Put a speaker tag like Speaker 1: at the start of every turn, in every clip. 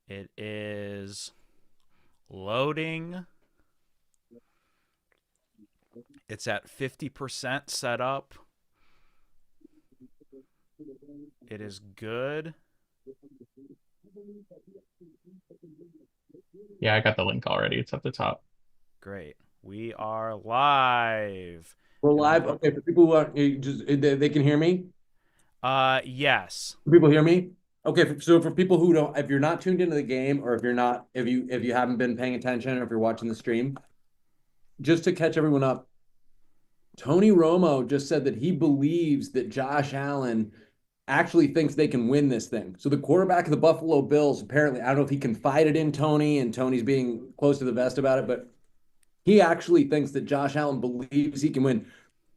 Speaker 1: It is loading. It's at 50% set up. It is good.
Speaker 2: Yeah, I got the link already. It's at the top.
Speaker 1: Great. We are live.
Speaker 3: We're
Speaker 1: And
Speaker 3: live. Okay, for people who aren't they can hear me.
Speaker 1: yes.
Speaker 3: People hear me. Okay, so for people who don't, if you're not tuned into the game, or if you haven't been paying attention, or if you're watching the stream, just to catch everyone up, Tony Romo just said that he believes that Josh Allen actually thinks they can win this thing. So the quarterback of the Buffalo Bills, apparently, I don't know if he confided in Tony and Tony's being close to the vest about it, but he actually thinks that Josh Allen believes he can win.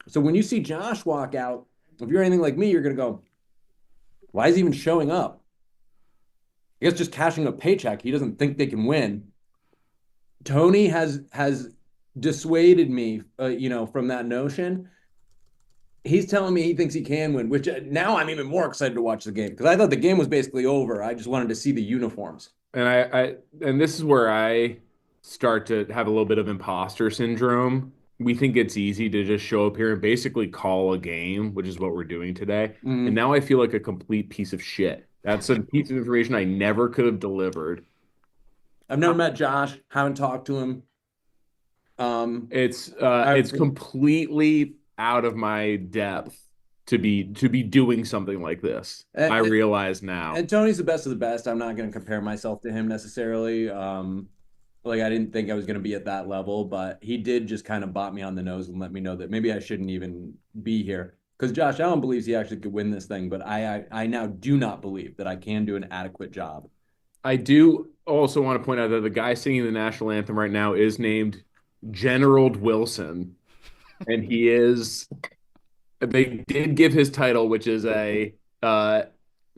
Speaker 3: So when you see Josh walk out, if you're anything like me, you're going to go, why is he even showing up? I guess just cashing a paycheck. He doesn't think they can win. Tony has dissuaded me, from that notion. He's telling me he thinks he can win, which now I'm even more excited to watch the game because I thought the game was basically over. I just wanted to see the uniforms.
Speaker 4: And and this is where I start to have a little bit of imposter syndrome. We think it's easy to just show up here and basically call a game, which is what we're doing today. And
Speaker 3: Mm.
Speaker 4: now I feel like a complete piece of shit. That's a piece of information I never could have delivered.
Speaker 3: I've never met Josh, haven't talked to him.
Speaker 4: It's completely out of my depth to be doing something like this. I
Speaker 3: and,
Speaker 4: realize now.
Speaker 3: and Tony's the best of the best. I'm not going to compare myself to him necessarily. Like I didn't think I was going to be at that level, but he did just kind of bop me on the nose and let me know that maybe I shouldn't even be here. Because Josh Allen believes he actually could win this thing, but I now do not believe that I can do an adequate job.
Speaker 4: I do also want to point out that the guy singing the national anthem right now is named General Wilson, and they did give his title, which is like a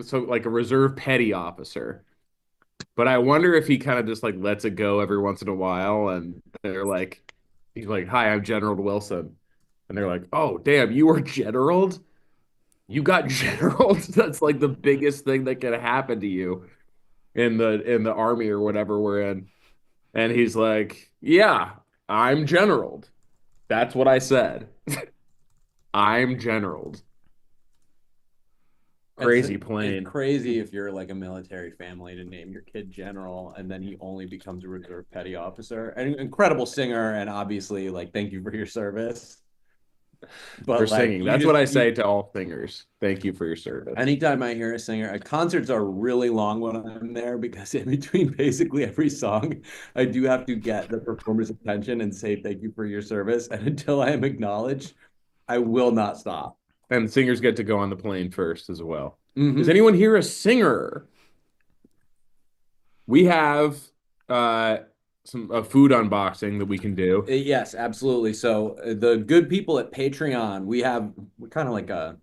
Speaker 4: reserve petty officer. But I wonder if he kind of just like lets it go every once in a while, and he's like, "Hi, I'm General Wilson," and they're like, "Oh, damn, you were General? You got General? That's like the biggest thing that could happen to you in the army or whatever we're in." And he's like, "Yeah, I'm General. That's what I said. I'm General." Crazy
Speaker 3: It's
Speaker 4: plane.
Speaker 3: crazy if you're like a military family to name your kid general and then he only becomes a reserve petty officer. An incredible singer, and obviously, like, thank you for your service.
Speaker 4: For
Speaker 3: But like,
Speaker 4: singing. That's what I say to all singers. Thank you for your service.
Speaker 3: anytime I hear a singer, concerts are really long when I'm there because in between basically every song, I do have to get the performer's attention and say thank you for your service. And until I am acknowledged, I will not stop.
Speaker 4: And singers get to go on the plane first as well. Is
Speaker 3: Mm-hmm.
Speaker 4: anyone here a singer? We have some a food unboxing that we can do.
Speaker 3: Yes, absolutely. So the good people at Patreon, we're kind of like a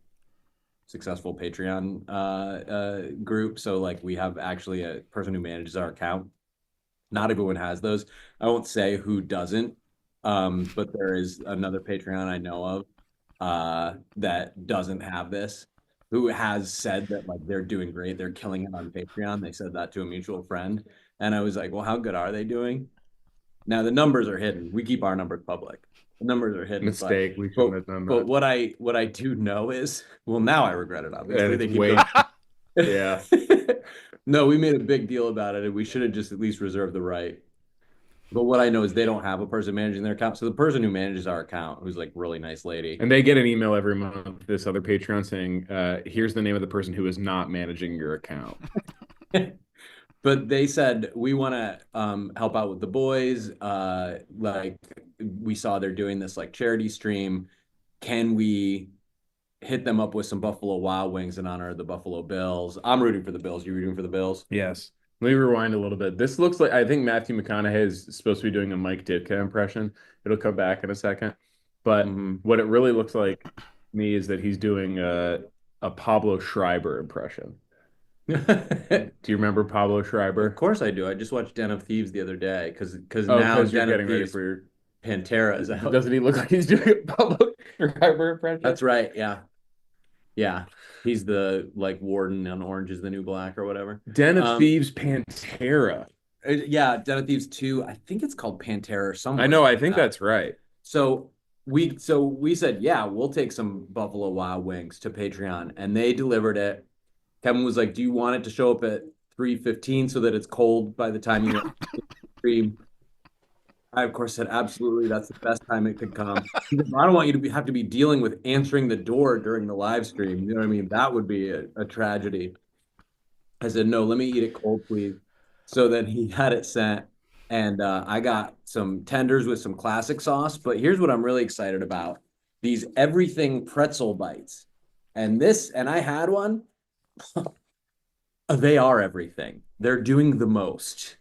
Speaker 3: successful Patreon group. So like we have actually a person who manages our account. Not everyone has those. I won't say who doesn't, but there is another Patreon I know of that doesn't have this, who has said that like they're doing great, they're killing it on Patreon. They said that to a mutual friend, and I was like, well, how good are they doing? Now the numbers are hidden. We keep our numbers public. The numbers are hidden,
Speaker 4: Mistake. We
Speaker 3: but
Speaker 4: shouldn't have done
Speaker 3: but
Speaker 4: that.
Speaker 3: what I do know is, well, now I regret it.
Speaker 4: And
Speaker 3: Obviously,
Speaker 4: it's
Speaker 3: they keep
Speaker 4: way, yeah.
Speaker 3: going. No, we made a big deal about it, and we should have just at least reserved the right. But what I know is they don't have a person managing their account. So the person who manages our account, who's like really nice lady.
Speaker 4: And they get an email every month, this other Patreon saying, here's the name of the person who is not managing your account.
Speaker 3: But they said we want to help out with the boys. Like we saw they're doing this like charity stream. Can we hit them up with some Buffalo Wild Wings in honor of the Buffalo Bills? I'm rooting for the Bills. You rooting for the Bills?
Speaker 4: Yes. Let me rewind a little bit. This looks like I think Matthew McConaughey is supposed to be doing a Mike Ditka impression. It'll come back in a second. But
Speaker 3: Mhm.
Speaker 4: what it really looks like to me is that he's doing a Pablo Schreiber impression. Do you remember Pablo
Speaker 3: Of
Speaker 4: Schreiber?
Speaker 3: course I do. I just watched Den of Thieves the other day because
Speaker 4: Oh,
Speaker 3: now
Speaker 4: because you're
Speaker 3: Den of
Speaker 4: getting ready
Speaker 3: Thieves
Speaker 4: for your.
Speaker 3: Pantera is out.
Speaker 4: Doesn't he look like he's doing a Pablo Schreiber impression?
Speaker 3: That's right. Yeah. Yeah, he's the like warden on Orange is the New Black or whatever.
Speaker 4: Den of Thieves Pantera.
Speaker 3: Yeah, Den of Thieves 2. I think it's called Pantera or something.
Speaker 4: I know. I think that's right.
Speaker 3: So we said, yeah, we'll take some Buffalo Wild Wings to Patreon, and they delivered it. Kevin was like, "Do you want it to show up at 3:15 so that it's cold by the time you stream?" I of course said, "Absolutely, that's the best time it could come." He goes, "I don't want you to have to be dealing with answering the door during the live stream. You know what I mean? That would be a tragedy." I said, "No, let me eat it cold, please." So then he had it sent, and I got some tenders with some classic sauce. But here's what I'm really excited about: these everything pretzel bites, and I had one. They are everything. They're doing the most.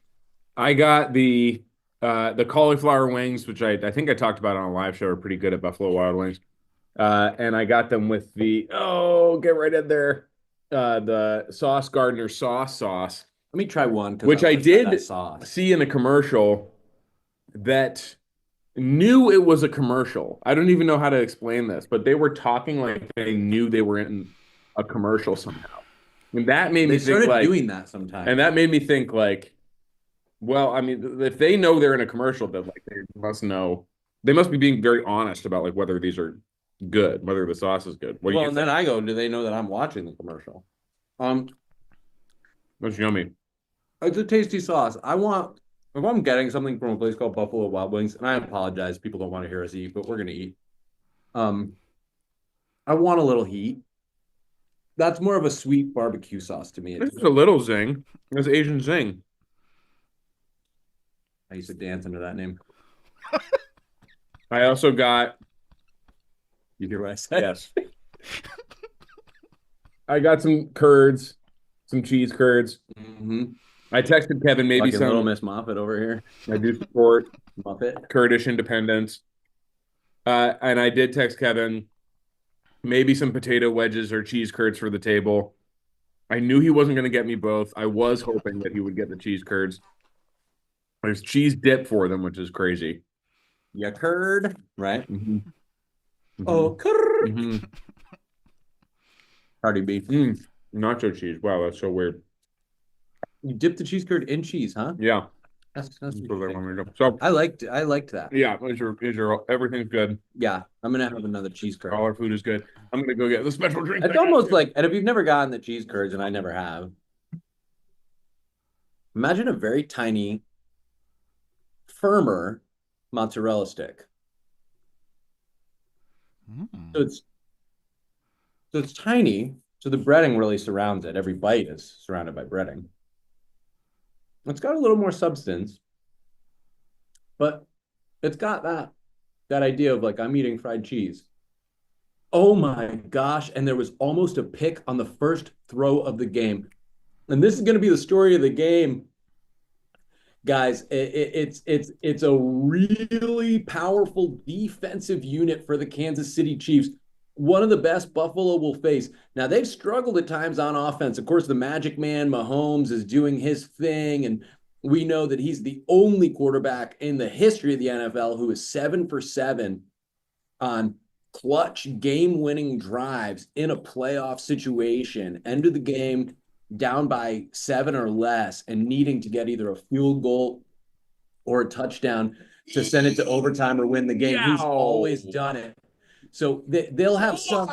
Speaker 4: I got the cauliflower wings, which I think I talked about on a live show, are pretty good at Buffalo Wild Wings. And I got them with the get right in there. The Sauce Gardner sauce.
Speaker 3: Let me try one,
Speaker 4: Which I did see in a commercial that knew it was a commercial. I don't even know how to explain this, but they were talking like they knew they were in a commercial somehow. And that made me think like
Speaker 3: doing that sometimes.
Speaker 4: And that made me think like, well, I mean, if they know they're in a commercial, then like they must know. They must be being very honest about like whether these are good, whether the sauce is good.
Speaker 3: Well, and then I go, do they know that I'm watching the commercial?
Speaker 4: That's yummy.
Speaker 3: It's a tasty sauce. If I'm getting something from a place called Buffalo Wild Wings, and I apologize, people don't want to hear us eat, but we're gonna eat. I want a little heat. That's more of a sweet barbecue sauce to me.
Speaker 4: This is a little zing. It's Asian zing.
Speaker 3: I used to dance under that name.
Speaker 4: I also got.
Speaker 3: You hear what I said?
Speaker 4: Yes. I got some curds, some cheese curds.
Speaker 3: Mm-hmm.
Speaker 4: I texted Kevin maybe
Speaker 3: some Little Miss Moffat over here.
Speaker 4: I do support
Speaker 3: Muppet
Speaker 4: Kurdish independence. And I did text Kevin maybe some potato wedges or cheese curds for the table. I knew he wasn't going to get me both. I was hoping that he would get the cheese curds. There's cheese dip for them, which is crazy.
Speaker 3: Yeah, curd, right?
Speaker 4: Mm-hmm. Mm-hmm.
Speaker 3: Oh, curd.
Speaker 4: Mm-hmm.
Speaker 3: Cardi B.
Speaker 4: Nacho cheese. Wow, that's so weird.
Speaker 3: You dip the cheese curd in cheese, huh?
Speaker 4: Yeah.
Speaker 3: That's
Speaker 4: so
Speaker 3: I liked that.
Speaker 4: Yeah, everything's good.
Speaker 3: Yeah, I'm gonna have another cheese curd.
Speaker 4: All our food is good. I'm gonna go get the special drink.
Speaker 3: It's almost like, and if you've never gotten the cheese curds, and I never have, imagine a very tiny, firmer mozzarella stick. So it's tiny, so the breading really surrounds it. Every bite is surrounded by breading. It's got a little more substance, but it's got that idea of like, I'm eating fried cheese. Oh my gosh. And there was almost a pick on the first throw of the game. And this is going to be the story of the game. Guys, it's a really powerful defensive unit for the Kansas City Chiefs. One of the best Buffalo will face. Now, they've struggled at times on offense. Of course, the Magic Man, Mahomes, is doing his thing, and we know that he's the only quarterback in the history of the NFL who is 7 for 7 on clutch game-winning drives in a playoff situation, end of the game, down by 7 or less, and needing to get either a field goal or a touchdown to send it to overtime or win the game. He's always done it. So they'll have some,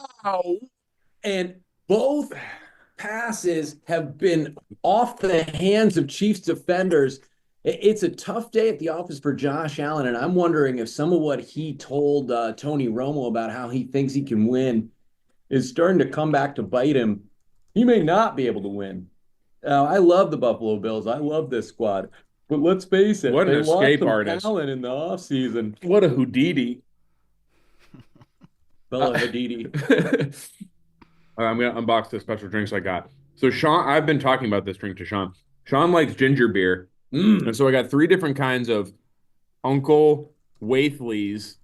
Speaker 3: and both passes have been off the hands of Chiefs defenders. It's a tough day at the office for Josh Allen, and I'm wondering if some of what he told Tony Romo about how he thinks he can win is starting to come back to bite him. He may not be able to win. I love the Buffalo Bills. I love this squad. But let's face it,
Speaker 4: what an escape
Speaker 3: lost some
Speaker 4: artist.
Speaker 3: talent in the offseason.
Speaker 4: What a Houdini.
Speaker 3: Bella Hadidi.
Speaker 4: I'm going to unbox the special drinks I got. So Sean, I've been talking about this drink to Sean. Sean likes ginger beer. And so I got 3 different kinds of Uncle Waithley's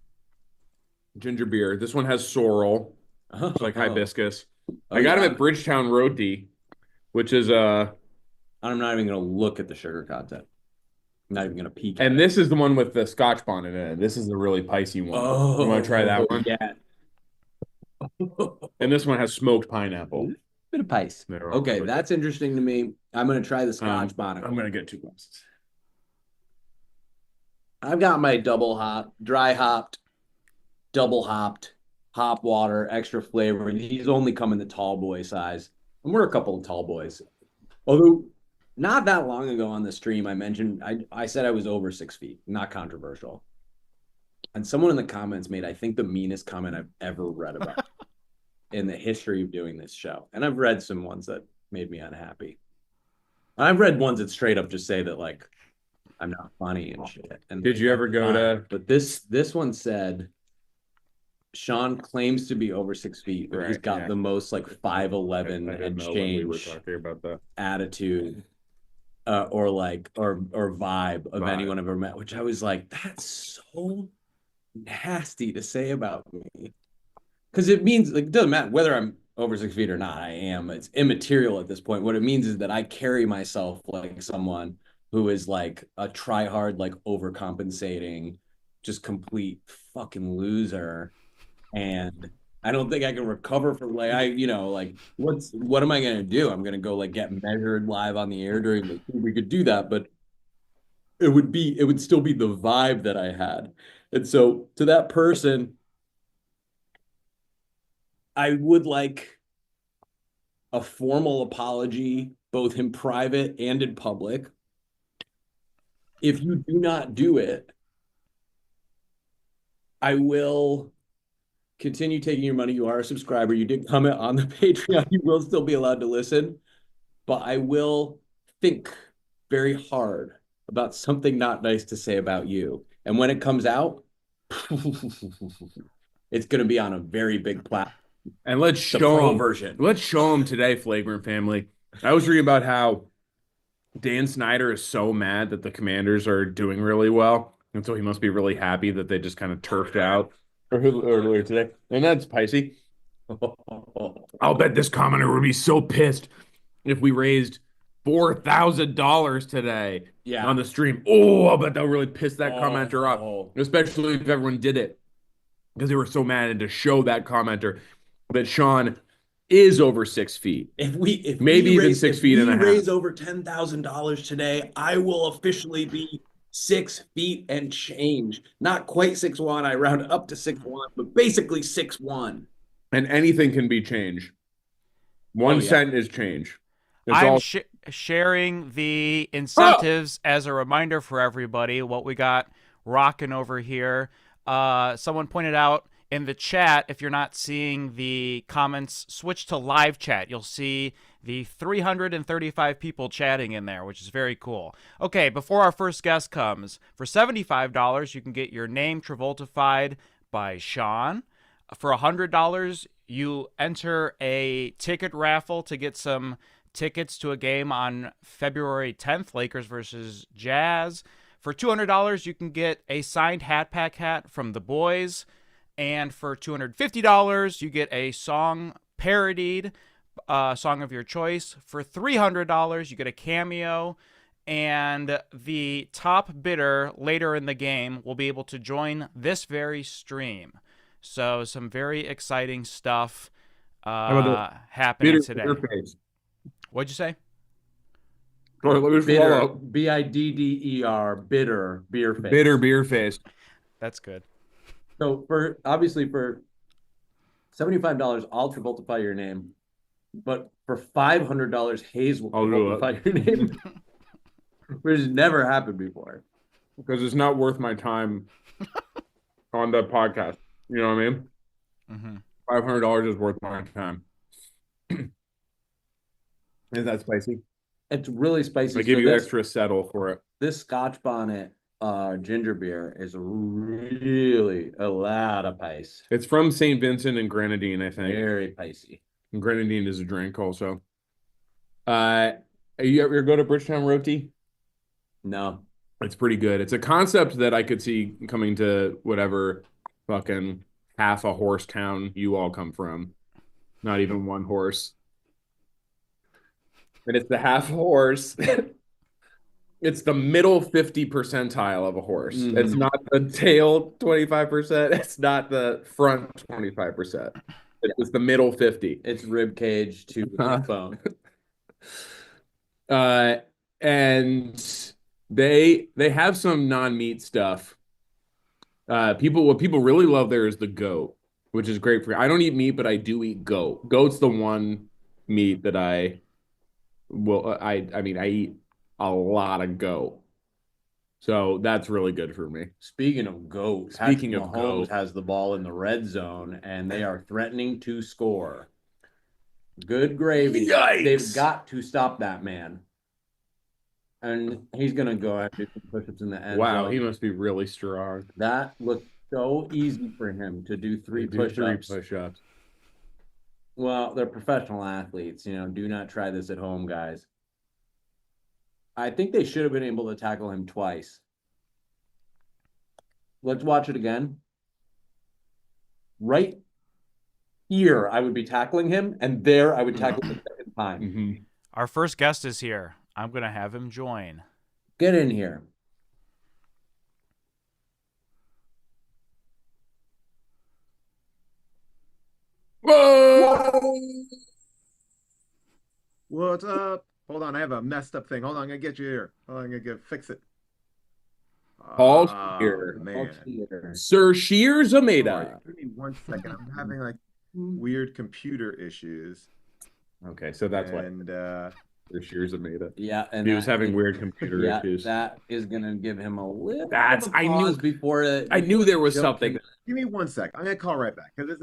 Speaker 4: ginger beer. This one has sorrel. It's like hibiscus. I got them at Bridgetown Roti, which is
Speaker 3: I'm not even going to look at the sugar content. I'm not even going to peek at
Speaker 4: it. And this is the one with the Scotch bonnet in it. This is the really picey one. You want to try that one?
Speaker 3: Yeah.
Speaker 4: And this one has smoked pineapple.
Speaker 3: Bit of pice. Okay, that's interesting to me. I'm going to try the Scotch bonnet.
Speaker 4: I'm going to get 2 glasses.
Speaker 3: I've got my double hop, dry hopped, double hopped, hop water, extra flavor. These only come in the tall boy size. And we're a couple of tall boys. Although not that long ago on the stream, I mentioned, I said I was over 6 feet, not controversial. And someone in the comments made, I think, the meanest comment I've ever read about in the history of doing this show. And I've read some ones that made me unhappy. I've read ones that straight up just say that, like, I'm not funny and shit. And
Speaker 4: did you ever go to?
Speaker 3: But this one said, Sean claims to be over 6 feet, but he's got the most like 5'11" exchange. We were talking about that attitude, or vibe of anyone I've ever met. Which I was like, that's so nasty to say about me, because it means, like, it doesn't matter whether I'm over 6 feet or not. I am. It's immaterial at this point. What it means is that I carry myself like someone who is like a try-hard, like overcompensating, just complete fucking loser. And I don't think I can recover from, like, what am I gonna do? I'm gonna go like get measured live on the air during the, we could do that, but it would still be the vibe that I had. And so to that person, I would like a formal apology, both in private and in public. If you do not do it, I will continue taking your money. You are a subscriber. You did comment on the Patreon. You will still be allowed to listen, but I will think very hard about something not nice to say about you. And when it comes out, it's going to be on a very big platform.
Speaker 4: And let's show them today, Flagrant family. I was reading about how Dan Snyder is so mad that the Commanders are doing really well, and so he must be really happy that they just kind of turfed out earlier today. And that's Picey. I'll bet this commenter would be so pissed if we raised $4,000 today on the stream. Oh, I'll bet that'll really piss that commenter off, especially if everyone did it, because they were so mad, and to show that commenter that Sean is over 6 feet. If we raise over $10,000 today, I will officially be 6 feet and change. Not quite 6'1". I round up to 6'1", but basically 6'1". And anything can be change. 1 cent is change.
Speaker 1: I'm sharing the incentives as a reminder for everybody what we got rocking over here. Someone pointed out in the chat, if you're not seeing the comments, switch to live chat. You'll see the 335 people chatting in there, which is very cool. Okay, before our first guest comes, for $75, you can get your name Travoltified by Sean. For $100, you enter a ticket raffle to get some tickets to a game on February 10th, Lakers versus Jazz. For $200, you can get a signed Hat Pack hat from the boys. And for $250, you get a song parodied, song of your choice. For $300, you get a cameo. And the top bidder later in the game will be able to join this very stream. So some very exciting stuff happening today. What'd you say?
Speaker 3: Bitter, BIDDER, bitter beer face.
Speaker 4: Bitter beer face.
Speaker 1: That's good.
Speaker 3: So for $75, I'll Travoltify your name, but for $500, Hayes will Travoltify your name, which has never happened before.
Speaker 4: Because it's not worth my time on the podcast. You know what I mean?
Speaker 1: Mm-hmm.
Speaker 4: $500 is worth my time. Is that spicy?
Speaker 3: It's really spicy.
Speaker 4: I give you extra settle for it.
Speaker 3: This Scotch bonnet ginger beer is really a lot of spice.
Speaker 4: It's from St. Vincent and Grenadine, I think.
Speaker 3: Very spicy.
Speaker 4: And Grenadine is a drink also. You ever go to Bridgetown Roti?
Speaker 3: No.
Speaker 4: It's pretty good. It's a concept that I could see coming to whatever fucking half a horse town you all come from. Not even one horse. And it's the half horse. It's the middle 50 percentile of a horse. Mm-hmm. It's not the tail 25%. It's not the front 25%. It was the middle 50.
Speaker 3: It's rib cage to the bone.
Speaker 4: And they have some non-meat stuff. What people really love there is the goat, which is great for you. I don't eat meat, but I do eat goat. Goat's the one meat that I eat a lot of goat. So that's really good for me.
Speaker 3: Speaking of goat, Mahomes has the ball in the red zone, and they are threatening to score. Good gravy.
Speaker 4: Yikes.
Speaker 3: They've got to stop that man. And he's going to go ahead and do some push-ups in the end
Speaker 4: Wow,
Speaker 3: zone.
Speaker 4: he must be really strong.
Speaker 3: That looked so easy for him to do three push-ups. Well, they're professional athletes. Do not try this at home, guys. I think they should have been able to tackle him twice. Let's watch it again. Right here, I would be tackling him, and there I would tackle him the second time.
Speaker 4: Mm-hmm.
Speaker 1: Our first guest is here. I'm going to have him join.
Speaker 3: Get in here.
Speaker 4: Whoa!
Speaker 5: What's up? Hold on, I have a messed up thing. Hold on, I'm gonna get you here. Hold on, I'm gonna fix it.
Speaker 4: Paul
Speaker 5: Oh,
Speaker 4: Scheer.
Speaker 5: man.
Speaker 4: Sir Shears
Speaker 5: Sorry,
Speaker 4: Ameda.
Speaker 5: give me 1 second. I'm having like weird computer issues.
Speaker 4: Okay, so that's why.
Speaker 5: And
Speaker 4: Sir Shears Ameda.
Speaker 3: Yeah, and
Speaker 4: He was having weird computer issues.
Speaker 3: that is going to give him a little
Speaker 4: That's-
Speaker 3: bit of a
Speaker 4: I knew-
Speaker 3: pause before it.
Speaker 4: I knew there was something.
Speaker 5: give me 1 sec. I'm gonna call right back because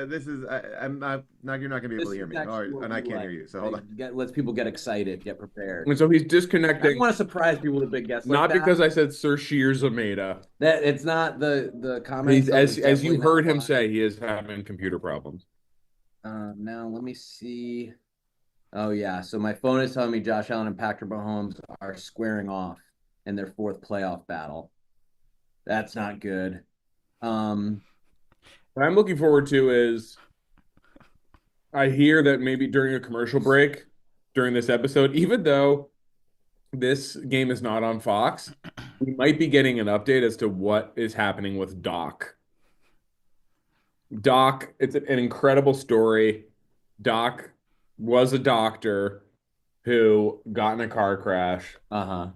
Speaker 5: this is I'm not you're not gonna be able to hear me. All right, and I can't hear you. So hold on.
Speaker 3: Let's people get excited, get prepared.
Speaker 4: And so he's
Speaker 3: I
Speaker 4: disconnecting,
Speaker 3: want to surprise people with a big guess. Like
Speaker 4: not
Speaker 3: that.
Speaker 4: because I said Sir Shears Ameda.
Speaker 3: That it's not the comment.
Speaker 4: He's, as you heard him say, he is having computer problems.
Speaker 3: Now let me see. Oh yeah, so my phone is telling me Josh Allen and Patrick Mahomes are squaring off in their fourth playoff battle. That's not good.
Speaker 4: What I'm looking forward to is I hear that maybe during a commercial break during this episode, even though this game is not on Fox, we might be getting an update as to what is happening with Doc. Doc, it's an incredible story. Doc was a doctor who got in a car crash
Speaker 3: Uh-huh.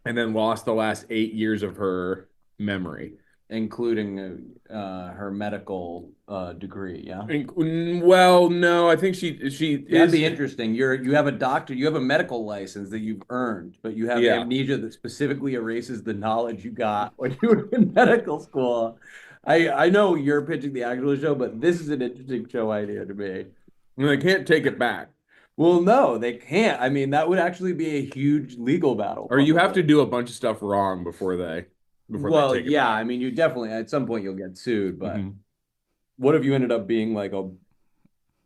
Speaker 4: and then lost the last 8 years of her memory.
Speaker 3: Including her medical degree, yeah.
Speaker 4: Well, no, I think she
Speaker 3: That'd be interesting. You have a doctor, you have a medical license that you've earned, but you have amnesia that specifically erases the knowledge you got when you were in medical school. I know you're pitching the actual show, but this is an interesting show idea to me.
Speaker 4: And they can't take it back.
Speaker 3: Well, no, they can't. I mean, that would actually be a huge legal battle.
Speaker 4: Or you have to do a bunch of stuff wrong before they take it back.
Speaker 3: I mean, you definitely at some point you'll get sued, but
Speaker 4: Mhm.
Speaker 3: what if you ended up being like a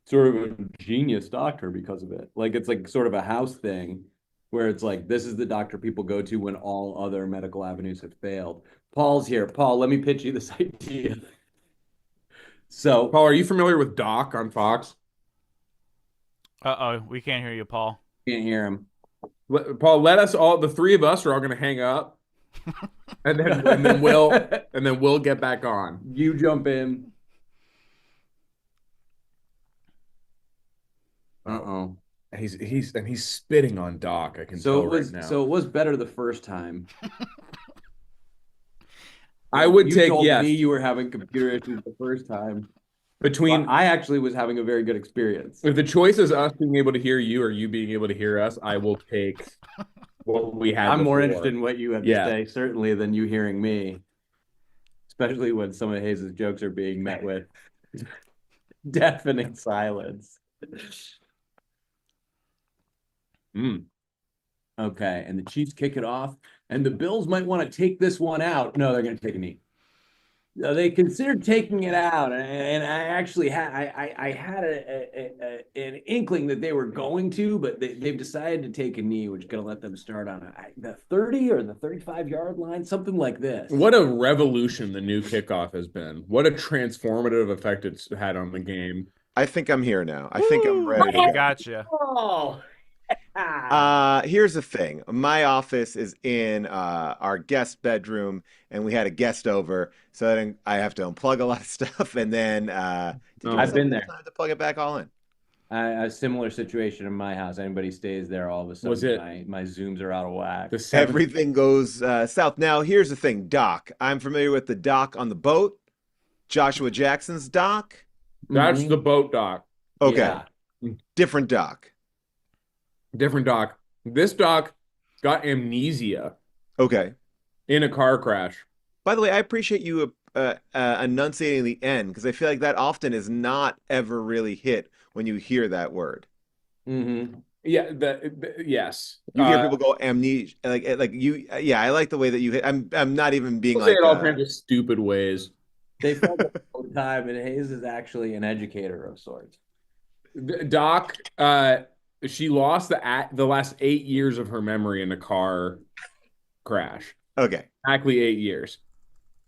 Speaker 3: sort of a genius doctor because of it? Like it's like sort of a house thing where it's like this is the doctor people go to when all other medical avenues have failed. Paul's here. Paul, let me pitch you this idea. So,
Speaker 4: Paul, are you familiar with Doc on Fox?
Speaker 1: Uh-oh, we can't hear you, Paul.
Speaker 3: can't hear him.
Speaker 4: Paul, the three of us are all going to hang up, and then we'll get back on.
Speaker 3: You jump in. Uh-oh.
Speaker 4: He's spitting on Doc. I can tell right now.
Speaker 3: So it was better the first time.
Speaker 4: I would
Speaker 3: you
Speaker 4: take
Speaker 3: told
Speaker 4: yes.
Speaker 3: me you were having computer issues the first time.
Speaker 4: Between
Speaker 3: I actually was having a very good experience.
Speaker 4: If the choice is us being able to hear you or you being able to hear us, I will take what we had.
Speaker 3: I'm more
Speaker 4: before.
Speaker 3: interested in what you have to say, certainly, than you hearing me. Especially when some of Hayes' jokes are being met with deafening silence. Okay, and the Chiefs kick it off, and the Bills might want to take this one out. No, they're going to take a knee. No, they considered taking it out, and I actually had I had an inkling that they were going to, but they've decided to take a knee, which is going to let them start on the 30 or the 35-yard line, something like this.
Speaker 4: What a revolution the new kickoff has been. What a transformative effect it's had on the game.
Speaker 5: I think I'm here now. I think I'm ready.
Speaker 1: I gotcha.
Speaker 3: Oh,
Speaker 6: Here's the thing. My office is in our guest bedroom, and we had a guest over, so then I have to unplug a lot of stuff, and then did you
Speaker 3: I've been there.
Speaker 6: time to plug it back all in?
Speaker 3: A similar situation in my house. Anybody stays there, all of a sudden,
Speaker 4: Was it
Speaker 3: my Zooms are out of whack.
Speaker 4: the seventh?
Speaker 6: Everything goes south. Now, here's the thing, Doc. I'm familiar with the dock on the boat, Joshua Jackson's dock.
Speaker 4: That's
Speaker 3: Mhm.
Speaker 4: the boat dock.
Speaker 6: Okay,
Speaker 3: Yeah.
Speaker 6: different dock.
Speaker 4: Different dock. This dock got amnesia
Speaker 6: Okay.
Speaker 4: in a car crash.
Speaker 6: By the way, I appreciate you enunciating the end because I feel like that often is not ever really hit when you hear that word.
Speaker 3: Mm-hmm.
Speaker 4: Yeah, yes.
Speaker 6: You hear people go amnesia, like you. Yeah, I like the way that you hit. I'm not even being
Speaker 4: People say
Speaker 6: like
Speaker 4: it all kinds of stupid ways.
Speaker 3: They felt it all the time, and Hayes is actually an educator of sorts.
Speaker 4: Doc, she lost the last 8 years of her memory in a car crash.
Speaker 6: okay.
Speaker 4: Exactly 8 years.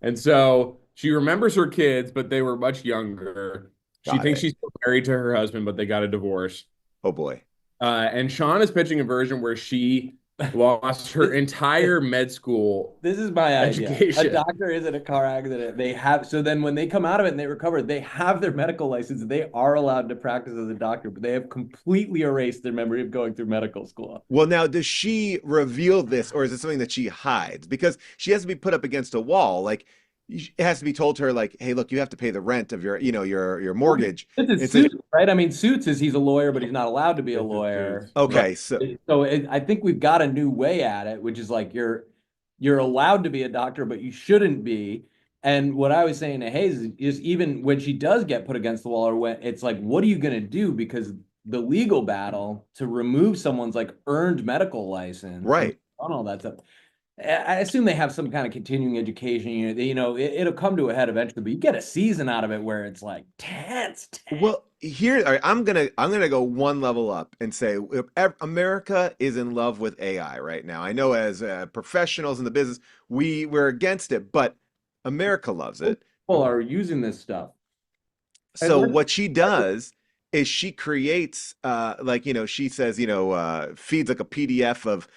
Speaker 4: And so she remembers her kids, but they were much younger. She
Speaker 6: Got
Speaker 4: thinks
Speaker 6: it.
Speaker 4: she's still married to her husband, but they got a divorce.
Speaker 6: Oh boy.
Speaker 4: And Sean is pitching a version where she lost her entire med school.
Speaker 3: This is my idea.
Speaker 4: Education.
Speaker 3: A doctor is in a car accident. So then when they come out of it and they recover, they have their medical license. They are allowed to practice as a doctor, but they have completely erased their memory of going through medical school.
Speaker 6: Well, now does she reveal this, or is it something that she hides? Because she has to be put up against a wall. Like it has to be told to her, like, "Hey, look, you have to pay the rent of your mortgage."
Speaker 3: This is Suits, right? I mean, Suits is he's a lawyer, but he's not allowed to be a lawyer.
Speaker 6: Okay, so
Speaker 3: I think we've got a new way at it, which is like you're allowed to be a doctor, but you shouldn't be. And what I was saying to Hayes is even when she does get put against the wall, or when it's like, what are you going to do? Because the legal battle to remove someone's like earned medical license,
Speaker 6: right,
Speaker 3: and all that stuff. I assume they have some kind of continuing education. It'll come to a head eventually, but you get a season out of it where it's like tense.
Speaker 6: Well, here, all right, I'm gonna go one level up and say America is in love with AI right now. I know as professionals in the business, we're against it, but America loves it.
Speaker 3: People are using this stuff.
Speaker 6: So what she does is she creates she says, feeds like a PDF of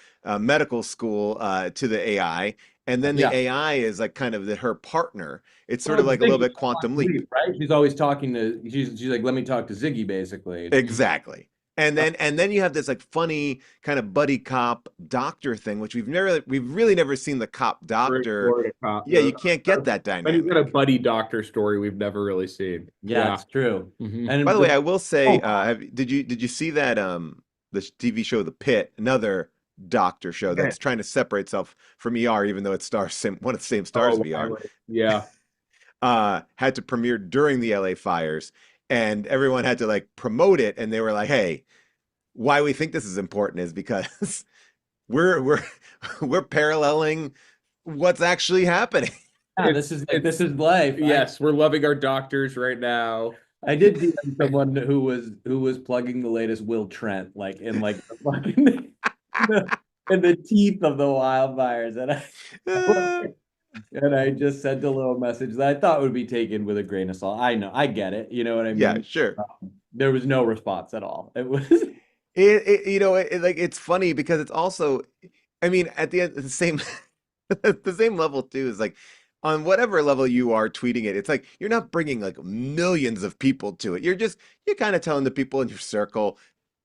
Speaker 6: medical school to the AI, and then the AI is like kind of her partner. It's sort of like a little bit quantum leap,
Speaker 3: right? She's always talking to she's like, let me talk to Ziggy, basically.
Speaker 6: Exactly. And then you have this like funny kind of buddy cop doctor thing, which we've really never seen the cop doctor.
Speaker 4: Cop.
Speaker 6: Yeah, you can't get that dynamic.
Speaker 4: You've got a buddy doctor story we've never really seen.
Speaker 3: Yeah, it's true.
Speaker 4: Mm-hmm.
Speaker 3: And
Speaker 6: by the way, I will say, did you see that the TV show The Pit, another doctor show that's trying to separate itself from ER, even though it stars one of the same stars of ER.
Speaker 4: Yeah.
Speaker 6: Had to premiere during the LA fires, and everyone had to like promote it, and they were like, "Hey, why we think this is important is because we're paralleling what's actually happening."
Speaker 3: Yeah, this is life.
Speaker 4: Yes, we're loving our doctors right now.
Speaker 3: I did see someone who was plugging the latest Will Trent, like in like the in the teeth of the wildfires, and I just sent a little message that I thought would be taken with a grain of salt. I know, I get it. You know what I mean?
Speaker 6: Yeah, sure.
Speaker 3: There was no response at all. It was
Speaker 6: it's funny because it's also, I mean, at the end, the same level too is like, on whatever level you are tweeting it, it's like you're not bringing like millions of people to it. You're kind of telling the people in your circle.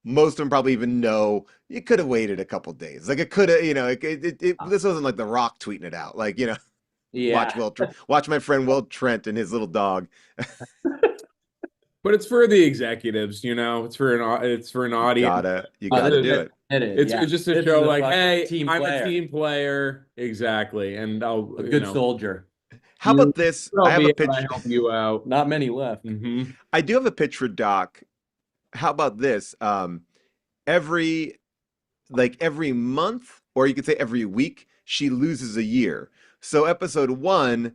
Speaker 6: Most of them probably even know you could have waited a couple days. Like it could have, this wasn't like The Rock tweeting it out. Like,
Speaker 3: yeah.
Speaker 6: Watch my friend Will Trent and his little dog.
Speaker 4: But it's for the executives, it's for an audience.
Speaker 6: You gotta do it.
Speaker 4: It's just to show like, hey, I'm a team player. Exactly. And I'll
Speaker 3: a good soldier.
Speaker 6: How about this? I have a pitch.
Speaker 4: I help you out.
Speaker 3: Not many left.
Speaker 4: Mm-hmm.
Speaker 6: I do have a pitch for Doc. How about this? Every month, or you could say every week, she loses a year. So episode 1,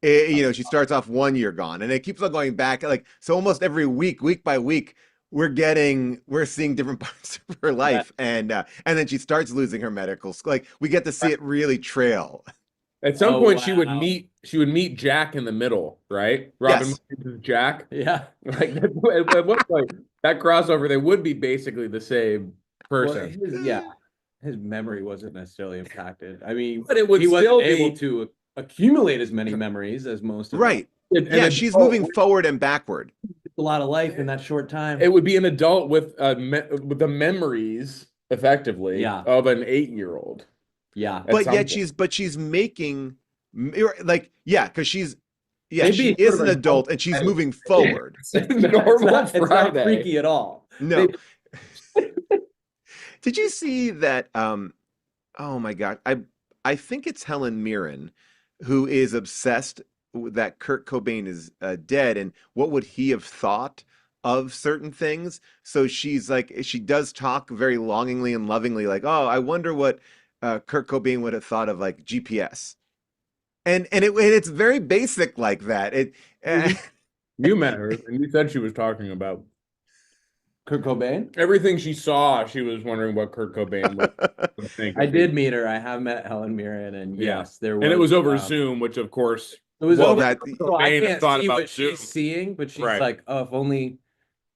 Speaker 6: she starts off 1 year gone, and it keeps on going back. Like, so almost every week by week, we're seeing different parts of her life, and then she starts losing her medical school. Like, we get to see it really trail.
Speaker 4: At some point, she would meet Jack in the middle, right? Robin Williams is Jack.
Speaker 3: Yeah.
Speaker 4: Like at one point, that crossover, they would be basically the same.
Speaker 2: person.
Speaker 3: His memory wasn't necessarily impacted. I mean,
Speaker 2: But it would
Speaker 3: he wasn't
Speaker 2: still
Speaker 3: able
Speaker 2: be
Speaker 3: to accumulate as many mememories as most of us.
Speaker 6: Right. Yeah, she's moving forward and backward.
Speaker 3: A lot of life in that short time.
Speaker 2: It would be an adult with the memories, effectively, of an 8-year-old.
Speaker 3: Yeah.
Speaker 6: But yet she's making like, yeah, because she is an adult and she's moving forward.
Speaker 3: It's not freaky at all.
Speaker 6: No. Did you see that? Oh my God. I think it's Helen Mirren who is obsessed that Kurt Cobain is dead, and what would he have thought of certain things? So she's like, she does talk very longingly and lovingly, like, oh, I wonder what Kurt Cobain would have thought of like GPS. And it's very basic like that.
Speaker 2: You met her, and you said she was talking about
Speaker 3: Kurt Cobain?
Speaker 2: Everything she saw, she was wondering what Kurt Cobain would think.
Speaker 3: I did meet her. I have met Helen Mirren, and yes, there was.
Speaker 2: And it was over Zoom, which of course.
Speaker 3: It was over.
Speaker 2: So
Speaker 3: I can't see what she's seeing, but she's like, oh,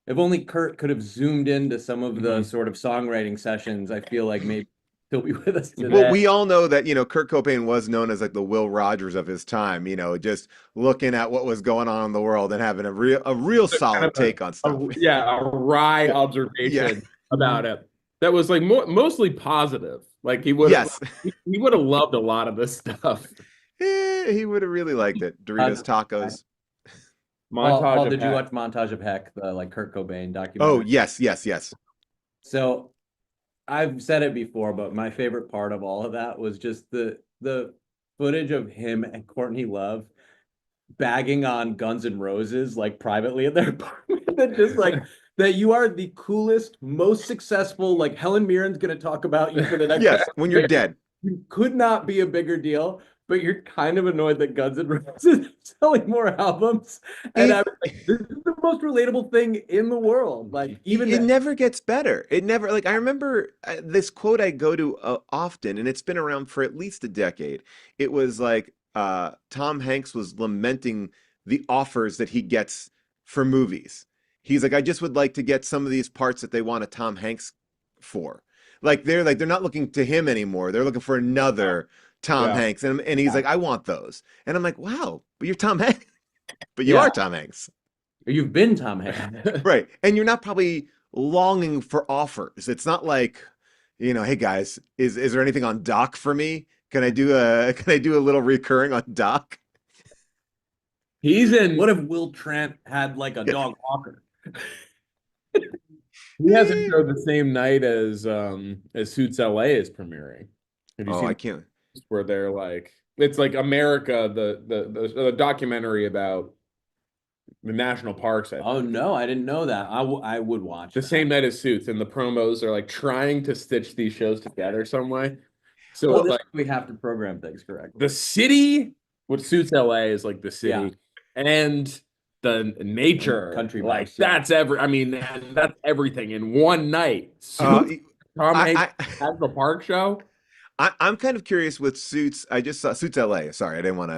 Speaker 3: if only Kurt could have zoomed into some of the sort of songwriting sessions, I feel like maybe he'll be with us today.
Speaker 6: Well, we all know that, Kurt Cobain was known as like the Will Rogers of his time, just looking at what was going on in the world and having a real solid kind of take on stuff.
Speaker 2: A wry observation about it. That was like mostly positive. Like he would have loved a lot of this stuff.
Speaker 6: He would have really liked it. Doritos Tacos.
Speaker 3: Paul, did you watch Montage of Heck, the like Kurt Cobain documentary?
Speaker 6: Oh, yes.
Speaker 3: So I've said it before, but my favorite part of all of that was just the footage of him and Courtney Love bagging on Guns N' Roses like privately at their apartment. That just like that you are the coolest, most successful. Like Helen Mirren's going to talk about you for the next.
Speaker 6: When you're dead.
Speaker 3: You could not be a bigger deal. But you're kind of annoyed that Guns N' Roses are selling more albums, and this is the most relatable thing in the world. Like even
Speaker 6: it never gets better. It never I remember this quote I go to often, and it's been around for at least a decade. It was like Tom Hanks was lamenting the offers that he gets for movies. He's like, I just would like to get some of these parts that they want a Tom Hanks for. They're not looking to him anymore. They're looking for another Tom Hanks, and he's like, I want those, and I'm like, wow, but you're Tom Hanks, but you are Tom Hanks.
Speaker 3: You've been Tom Hanks,
Speaker 6: right? And you're not probably longing for offers. It's not like, hey guys, is there anything on Doc for me? Can I do a little recurring on Doc?
Speaker 3: He's in. What if Will Trent had like a dog walker?
Speaker 2: He has a show the same night as Suits LA is premiering. Have you seen?
Speaker 6: I can't.
Speaker 2: Where they're like, it's like America, the documentary about the national parks.
Speaker 3: Oh no, I didn't know that. I would watch
Speaker 2: the same night as Suits, and the promos are like trying to stitch these shows together some way. So
Speaker 3: we have to program things correctly.
Speaker 2: The city, what Suits LA is like the city, and the nature,
Speaker 3: country,
Speaker 2: that's that's everything in one night. Tom Hanks has the park show.
Speaker 6: I'm kind of curious with Suits. I just saw Suits LA. Sorry, I didn't want to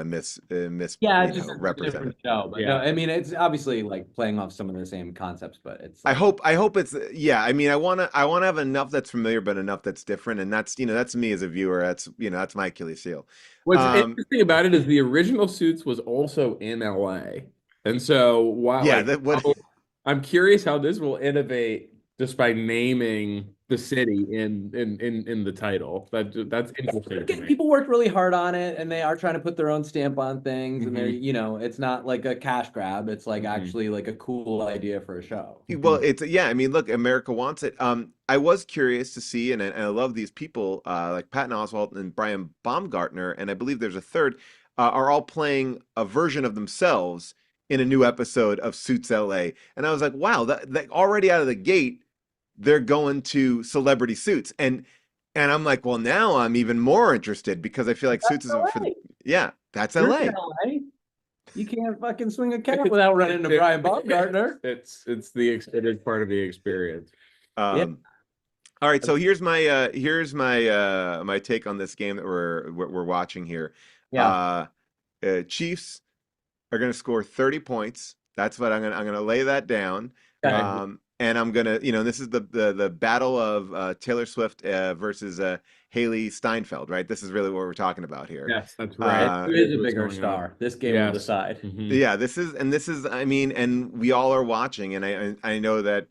Speaker 6: represent it.
Speaker 3: Show, but no, I mean, it's obviously like playing off some of the same concepts, but it's.
Speaker 6: I hope it's I mean, I want to have enough that's familiar, but enough that's different, and that's that's me as a viewer. That's my Achilles heel.
Speaker 2: What's interesting about it is the original Suits was also in LA, and so I'm curious how this will innovate just by naming the city in the title. That's interesting.
Speaker 3: People worked really hard on it, and they are trying to put their own stamp on things, and they're it's not like a cash grab. It's like actually like a cool idea for a show.
Speaker 6: Well, it's I mean, look, America wants it. I was curious to see, and I love these people like Patton Oswalt and Brian Baumgartner, and I believe there's a third, are all playing a version of themselves in a new episode of Suits LA, and I was like, wow, that already out of the gate. They're going to celebrity Suits, and I'm like, well, now I'm even more interested because I feel like Suits is that's LA.
Speaker 3: You can't fucking swing a cat without running into Brian Baumgartner.
Speaker 2: It is part of the experience.
Speaker 6: All right, so here's my my take on this game that we're watching here. Chiefs are going to score 30 points. That's what I'm going to lay that down.
Speaker 3: Okay.
Speaker 6: and I'm gonna, this is the battle of Taylor Swift versus Haley Steinfeld, right? This is really what we're talking about here.
Speaker 4: Yes, that's right.
Speaker 3: Who is a bigger star? This game will decide.
Speaker 6: Yeah, this is, I mean, and we all are watching, and I know that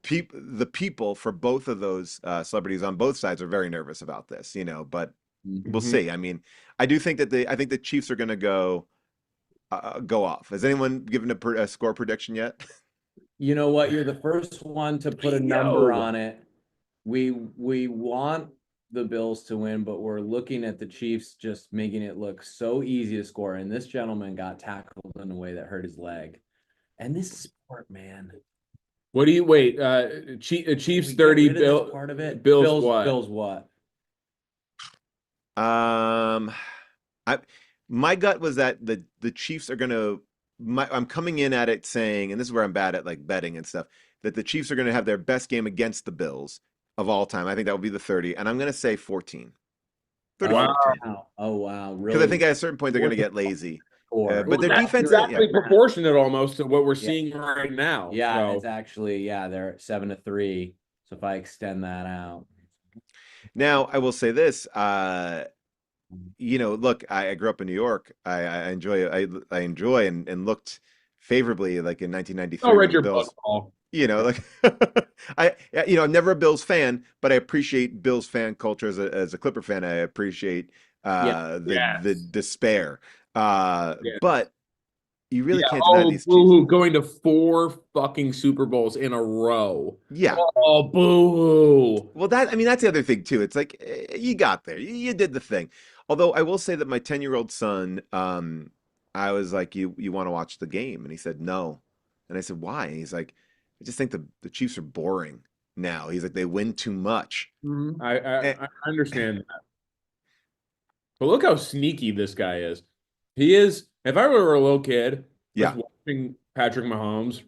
Speaker 6: the people for both of those celebrities on both sides are very nervous about this, but we'll see. I mean, I do think that I think the Chiefs are going to go off. Has anyone given a score prediction yet?
Speaker 3: You know what? You're the first one to put a number on it. We want the Bills to win, but we're looking at the Chiefs just making it look so easy to score. And this gentleman got tackled in a way that hurt his leg. And this sport, man.
Speaker 4: What do you wait? Chiefs 30,
Speaker 3: part of it.
Speaker 4: Bills what?
Speaker 3: Bills what?
Speaker 6: My gut was that the Chiefs are gonna. I'm coming in at it saying, and this is where I'm bad at like betting and stuff, that the Chiefs are gonna have their best game against the Bills of all time. I think that will be the 30, and I'm gonna say 14. 30,
Speaker 3: wow. 14. Oh wow, really?
Speaker 6: Because I think at a certain point they're gonna get lazy. But their defense
Speaker 4: is exactly proportionate almost to what we're seeing right now.
Speaker 3: Yeah, so. It's actually they're at 7-3. So if I extend that out.
Speaker 6: Now I will say this, look, I grew up in New York. I enjoy and looked favorably like in 1993.
Speaker 4: Oh, read your book, Paul.
Speaker 6: I'm never a Bills fan, but I appreciate Bills fan culture as a Clipper fan. I appreciate the despair. But you really can't deny these Chiefs.
Speaker 4: Going to 4 fucking Super Bowls in a row.
Speaker 6: Yeah.
Speaker 4: Oh, boo.
Speaker 6: Well, that's the other thing too. It's like you got there. You did the thing. Although I will say that my 10-year-old son, I was like, you want to watch the game? And he said, no. And I said, why? And he's like, I just think the Chiefs are boring now. He's like, they win too much.
Speaker 4: Mm-hmm. I understand that. But look how sneaky this guy is. He is, if I were a little kid, watching Patrick Mahomes,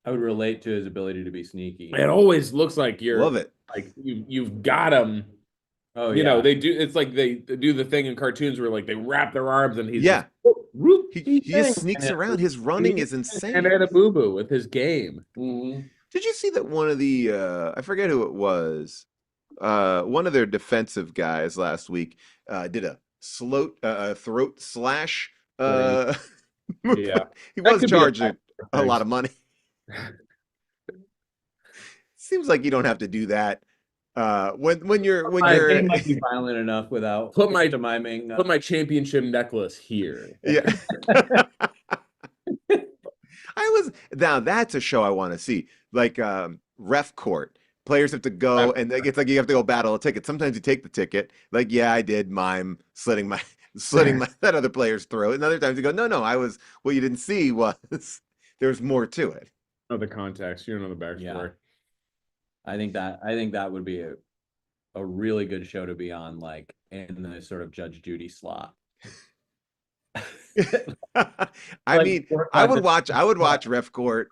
Speaker 3: I would relate to his ability to be sneaky.
Speaker 4: It always looks like
Speaker 6: love it.
Speaker 4: Like you've got him. Oh, you know, they do. It's like they do the thing in cartoons where like they wrap their arms and he's
Speaker 6: just, he just sneaks around. His running is insane.
Speaker 4: And had a boo boo with his game.
Speaker 3: Mm-hmm.
Speaker 6: Did you see that one of the I forget who it was, one of their defensive guys last week did a throat slash.
Speaker 4: Yeah,
Speaker 6: he was charged a lot of money. Seems like you don't have to do that. When you're
Speaker 3: it might be violent enough without
Speaker 4: put my championship necklace here.
Speaker 6: Yeah. Now that's a show I want to see. Like Ref Court. Players have to go and it's like you have to go battle a ticket. Sometimes you take the ticket. Like, yeah, I did mime slitting that other player's throat. And other times you go, no, what you didn't see was there's more to it.
Speaker 4: Know the context. You don't know the backstory.
Speaker 3: Yeah. I think that would be a really good show to be on, like in the sort of Judge Judy slot.
Speaker 6: I mean, I would watch Ref Court.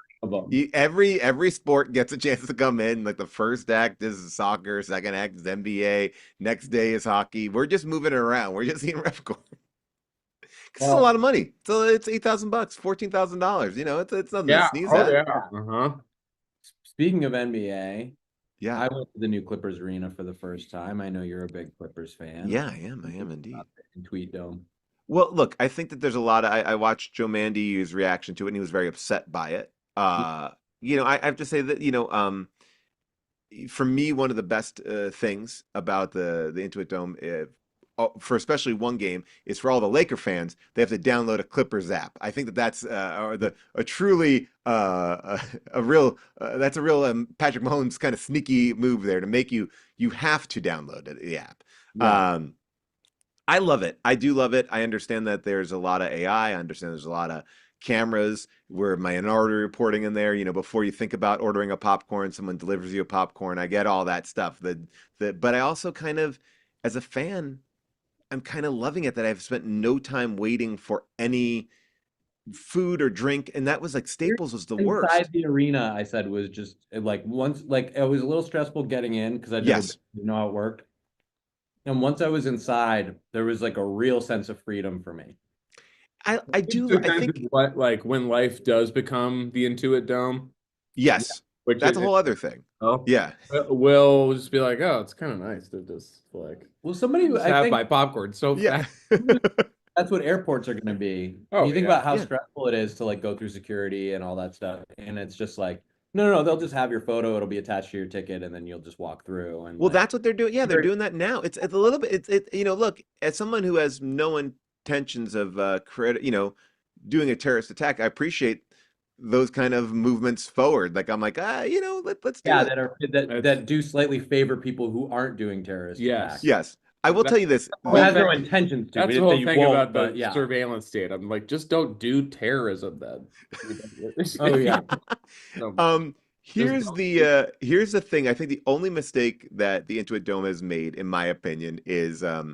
Speaker 6: Every sport gets a chance to come in. Like the first act is soccer, second act is NBA, next day is hockey. We're just moving it around. We're just seeing Ref Court. It's a lot of money. So it's $8,000, $14,000. It's nothing to sneeze at.
Speaker 4: Yeah. Uh-huh.
Speaker 3: Speaking of NBA,
Speaker 6: yeah,
Speaker 3: I went to the new Clippers arena for the first time. I know you're a big Clippers fan.
Speaker 6: Yeah, I am indeed.
Speaker 3: In Tweet Dome.
Speaker 6: Well, look, I think that there's a lot of. I watched Joe Mandy's reaction to it, and he was very upset by it. I have to say that for me, one of the best things about the Intuit Dome, for especially one game, is for all the Laker fans, they have to download a Clippers app. I think that's a real Patrick Mahomes kind of sneaky move there to make you have to download the app. Yeah. I love it. I do love it. I understand that there's a lot of AI. I understand there's a lot of cameras where minority reporting in there. Before you think about ordering a popcorn, someone delivers you a popcorn. I get all that stuff. But I also kind of, as a fan, I'm kind of loving it that I've spent no time waiting for any food or drink, and that was like Staples was the worst.
Speaker 3: Inside the arena, I said was just like once, like it was a little stressful getting in because I didn't know how it worked. And once I was inside, there was like a real sense of freedom for me.
Speaker 6: I think
Speaker 4: what, like when life does become the Intuit Dome.
Speaker 6: Yes. That's a whole other thing.
Speaker 2: Oh
Speaker 6: Yeah.
Speaker 2: We'll just be like, oh, it's kind of nice to just like.
Speaker 3: Well, somebody
Speaker 2: just
Speaker 3: I
Speaker 2: have
Speaker 3: think
Speaker 2: my popcorn so
Speaker 6: Yeah.
Speaker 2: fast.
Speaker 3: that's what airports are going to be.
Speaker 2: Oh,
Speaker 3: You think
Speaker 2: yeah.
Speaker 3: about how
Speaker 6: Yeah.
Speaker 3: stressful it is to like go through security and all that stuff, and it's just like, no, they'll just have your photo. It'll be attached to your ticket, and then you'll just walk through. And
Speaker 6: Well,
Speaker 3: like,
Speaker 6: that's what they're doing. Yeah, they're doing that now. It's a little bit. Look, as someone who has no intentions of doing a terrorist attack, I appreciate those kind of movements forward. Like I'm like, let's do
Speaker 3: yeah,
Speaker 6: it.
Speaker 3: that do slightly favor people who aren't doing terrorist attacks.
Speaker 6: Yes. I will tell you this.
Speaker 3: Who has no intentions to.
Speaker 2: That's
Speaker 3: We
Speaker 2: the
Speaker 3: didn't say
Speaker 2: whole
Speaker 3: you
Speaker 2: thing
Speaker 3: won't,
Speaker 2: about
Speaker 3: but
Speaker 2: the
Speaker 3: yeah.
Speaker 2: surveillance state. I'm like, just don't do terrorism then.
Speaker 3: Oh yeah.
Speaker 6: Here's the thing. I think the only mistake that the Intuit Dome has made, in my opinion, is I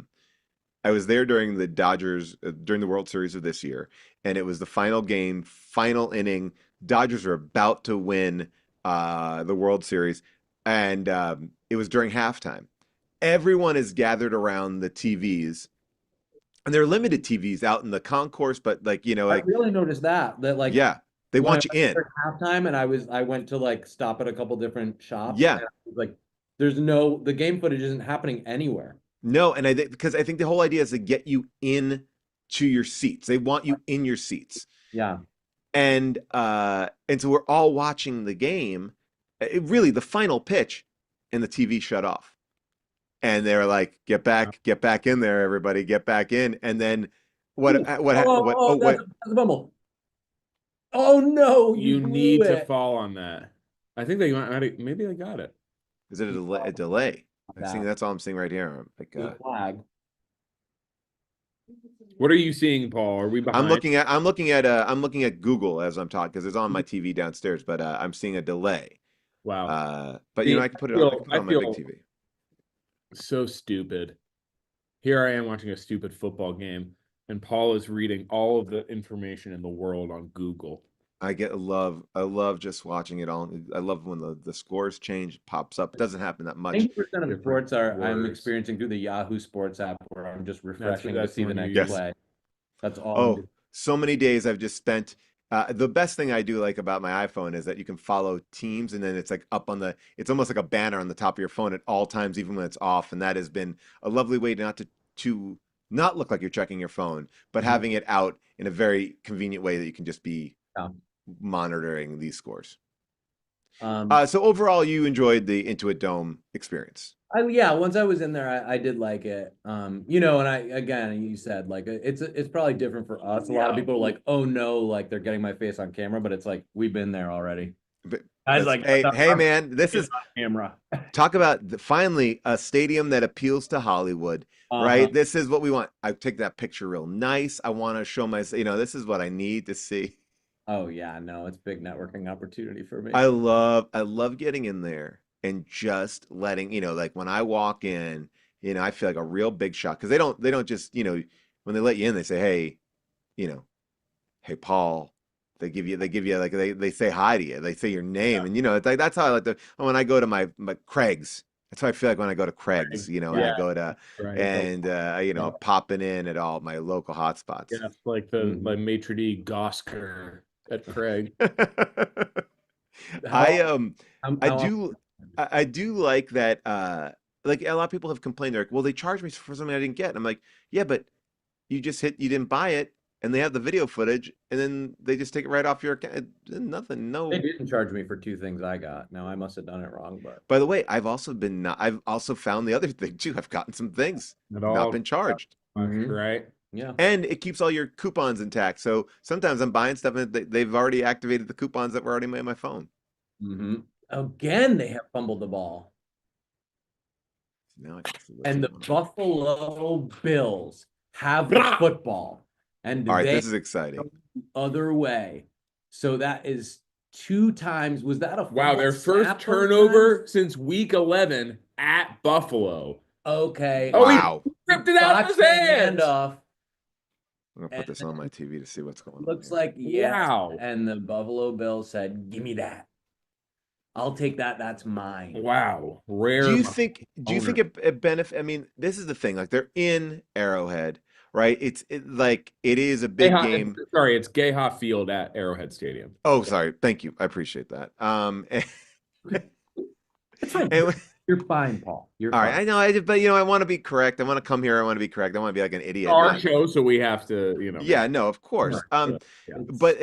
Speaker 6: was there during the Dodgers during the World Series of this year, and it was the final game, final inning. Dodgers were about to win the World Series, and it was during halftime. Everyone is gathered around the TVs, and they're limited TVs out in the concourse, but I
Speaker 3: really noticed that like
Speaker 6: yeah, they want you in
Speaker 3: halftime, and I went to like stop at a couple different shops.
Speaker 6: Yeah,
Speaker 3: and I was like the game footage isn't happening anywhere.
Speaker 6: No, and because I think the whole idea is to get you in to your seats. They want you in your seats.
Speaker 3: Yeah.
Speaker 6: And so we're all watching the game. Really, the final pitch, and the TV shut off. And they were like, "Get back in there, everybody, get back in." And then what?
Speaker 3: That's a bumble. Oh no!
Speaker 2: You need to fall on that. I think maybe they got it.
Speaker 6: Is it a delay? That's all I'm seeing right here. Like
Speaker 3: flag.
Speaker 2: What are you seeing, Paul? Are we behind?
Speaker 6: I'm looking at Google as I'm talking because it's on my TV downstairs, but I'm seeing a delay.
Speaker 2: Wow.
Speaker 6: But I can put it on my big TV.
Speaker 2: So stupid. Here I am watching a stupid football game, and Paul is reading all of the information in the world on Google.
Speaker 6: I love just watching it all. I love when the scores change, it pops up. It doesn't happen that much.
Speaker 3: 80% of sports I'm experiencing through the Yahoo Sports app, where I'm just refreshing to see the next play. That's all.
Speaker 6: Oh, so many days I've just spent. The best thing I do like about my iPhone is that you can follow teams, and then it's like it's almost like a banner on the top of your phone at all times, even when it's off. And that has been a lovely way not to not look like you're checking your phone, but having it out in a very convenient way that you can just be monitoring these scores. So overall, you enjoyed the Intuit Dome experience.
Speaker 3: Once I was in there, I did like it. And you said like it's probably different for us. A lot of people are like, oh no, like they're getting my face on camera, but it's like we've been there already.
Speaker 6: But hey man, this is
Speaker 3: camera.
Speaker 6: Talk about finally a stadium that appeals to Hollywood, right? This is what we want. I take that picture real nice. I want to show this is what I need to see.
Speaker 3: Oh yeah, no, it's a big networking opportunity for me.
Speaker 6: I love getting in there and just letting, like when I walk in, I feel like a real big shot because they don't just, when they let you in, they say, hey, hey Paul. They give you like they say hi to you. They say your name, and it's like that's how I like when I go to my Craig's. That's how I feel like when I go to Craig's. I go to popping in at all my local hotspots.
Speaker 2: Yeah, like the maitre d' Gosker at Craig.
Speaker 6: I do like that. Like a lot of people have complained. They're like, well, they charged me for something I didn't get. And I'm like, yeah, but you didn't buy it. And they have the video footage, and then they just take it right off your account. Nothing, no.
Speaker 3: They didn't charge me for 2 things I got. Now I must have done it wrong, but
Speaker 6: by the way, I've also found the other thing too. I've gotten some things not been charged.
Speaker 2: Right?
Speaker 3: Yeah.
Speaker 6: And it keeps all your coupons intact. So sometimes I'm buying stuff and they've already activated the coupons that were already made on my phone.
Speaker 3: Again, they have fumbled the ball. And the Buffalo Bills have the football. And
Speaker 6: all right, this is exciting.
Speaker 3: Other way. So that is 2 times. Was that a
Speaker 2: their first turnover since week 11 at Buffalo?
Speaker 3: Okay.
Speaker 6: Oh, wow.
Speaker 2: He ripped it out of his hand.
Speaker 6: I'm gonna put this on my TV to see what's going on.
Speaker 3: Looks like wow. And the Buffalo Bills said, "Give me that. I'll take that. That's mine."
Speaker 2: Wow. Rare.
Speaker 6: Do you think it benefit? I mean, this is the thing. Like they're in Arrowhead. Right, it is a big game.
Speaker 2: It's Gayha Field at Arrowhead Stadium.
Speaker 6: Oh, sorry. Thank you. I appreciate that.
Speaker 3: You're fine, Paul. You're
Speaker 6: all
Speaker 3: fine.
Speaker 6: right. I know, but I want to be correct. I want to come here. I want to be correct. I want to be like an idiot.
Speaker 4: Our show, so we have to,
Speaker 6: Yeah, no, of course.
Speaker 4: Yeah.
Speaker 6: But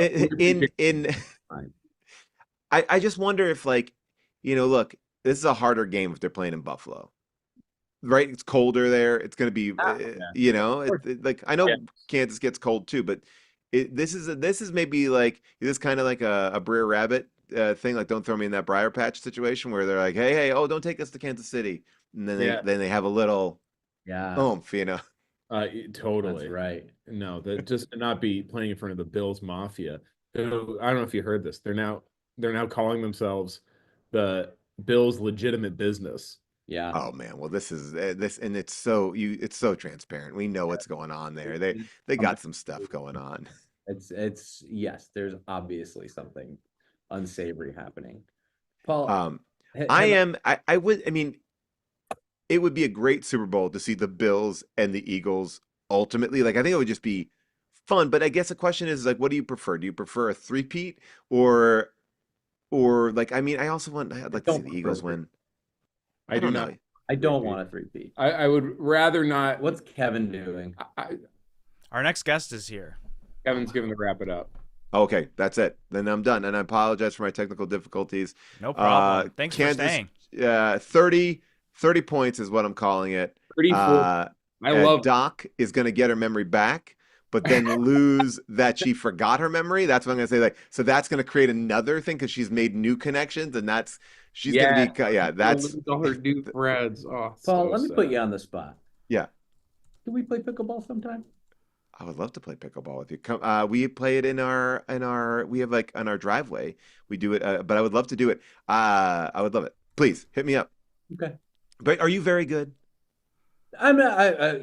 Speaker 6: I just wonder if look, this is a harder game if they're playing in Buffalo. Right? It's colder there. It's going to be, like I know Kansas gets cold too, but this is maybe like this kind of like a Brer Rabbit thing. Like, don't throw me in that Briar Patch situation where they're like, hey, oh, don't take us to Kansas City, and then they have a little oomph,
Speaker 4: Totally.
Speaker 3: That's right.
Speaker 4: No, that just to not be playing in front of the Bills Mafia. I don't know if you heard this. They're now calling themselves the Bills Legitimate Business.
Speaker 3: Yeah.
Speaker 6: Oh man, well this is this, and it's so transparent. We know what's going on there. They got some stuff going on.
Speaker 3: It's yes, there's obviously something unsavory happening. Paul,
Speaker 6: I mean, it would be a great Super Bowl to see the Bills and the Eagles ultimately. Like, I think it would just be fun. But I guess the question is like, what do you prefer? Do you prefer a three-peat or like? I mean, I'd like to see the Eagles win.
Speaker 4: I do not.
Speaker 3: I don't want a three-peat.
Speaker 4: I would rather not.
Speaker 3: What's Kevin doing?
Speaker 1: Our next guest is here.
Speaker 4: Kevin's giving the wrap it up.
Speaker 6: Okay, that's it. Then I'm done, and I apologize for my technical difficulties.
Speaker 1: No problem. Thanks for staying.
Speaker 6: 30 points is what I'm calling it.
Speaker 4: 34. I love
Speaker 6: Doc is going to get her memory back, but then lose that she forgot her memory. That's what I'm going to say. Like, so that's going to create another thing because she's made new connections, and she's going to be that's
Speaker 4: all her new friends. Oh,
Speaker 3: Paul, let me put you on the spot.
Speaker 6: Yeah.
Speaker 3: Can we play pickleball sometime?
Speaker 6: I would love to play pickleball with you. Come, we play it in our we have like on our driveway. We do it, but I would love to do it. I would love it. Please hit me up.
Speaker 3: Okay.
Speaker 6: But are you very good?
Speaker 3: I'm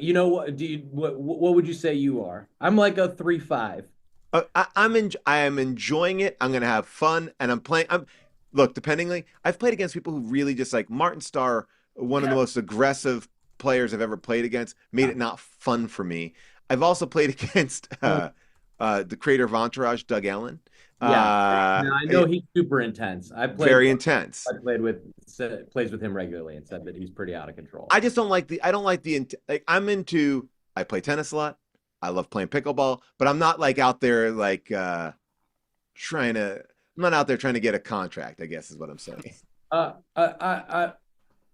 Speaker 3: you know what? What would you say you are? I'm like a 3-5.
Speaker 6: I am enjoying it. I'm gonna have fun, and I'm playing. Look, dependingly, I've played against people who really just like Martin Starr, one of the most aggressive players I've ever played against, made it not fun for me. I've also played against the creator of Entourage, Doug Allen.
Speaker 3: I know he's super intense.
Speaker 6: Very intense.
Speaker 3: I plays with him regularly and said that he's pretty out of control.
Speaker 6: I just don't like I play tennis a lot. I love playing pickleball, but I'm not like out there like I'm not out there trying to get a contract, I guess is what I'm saying.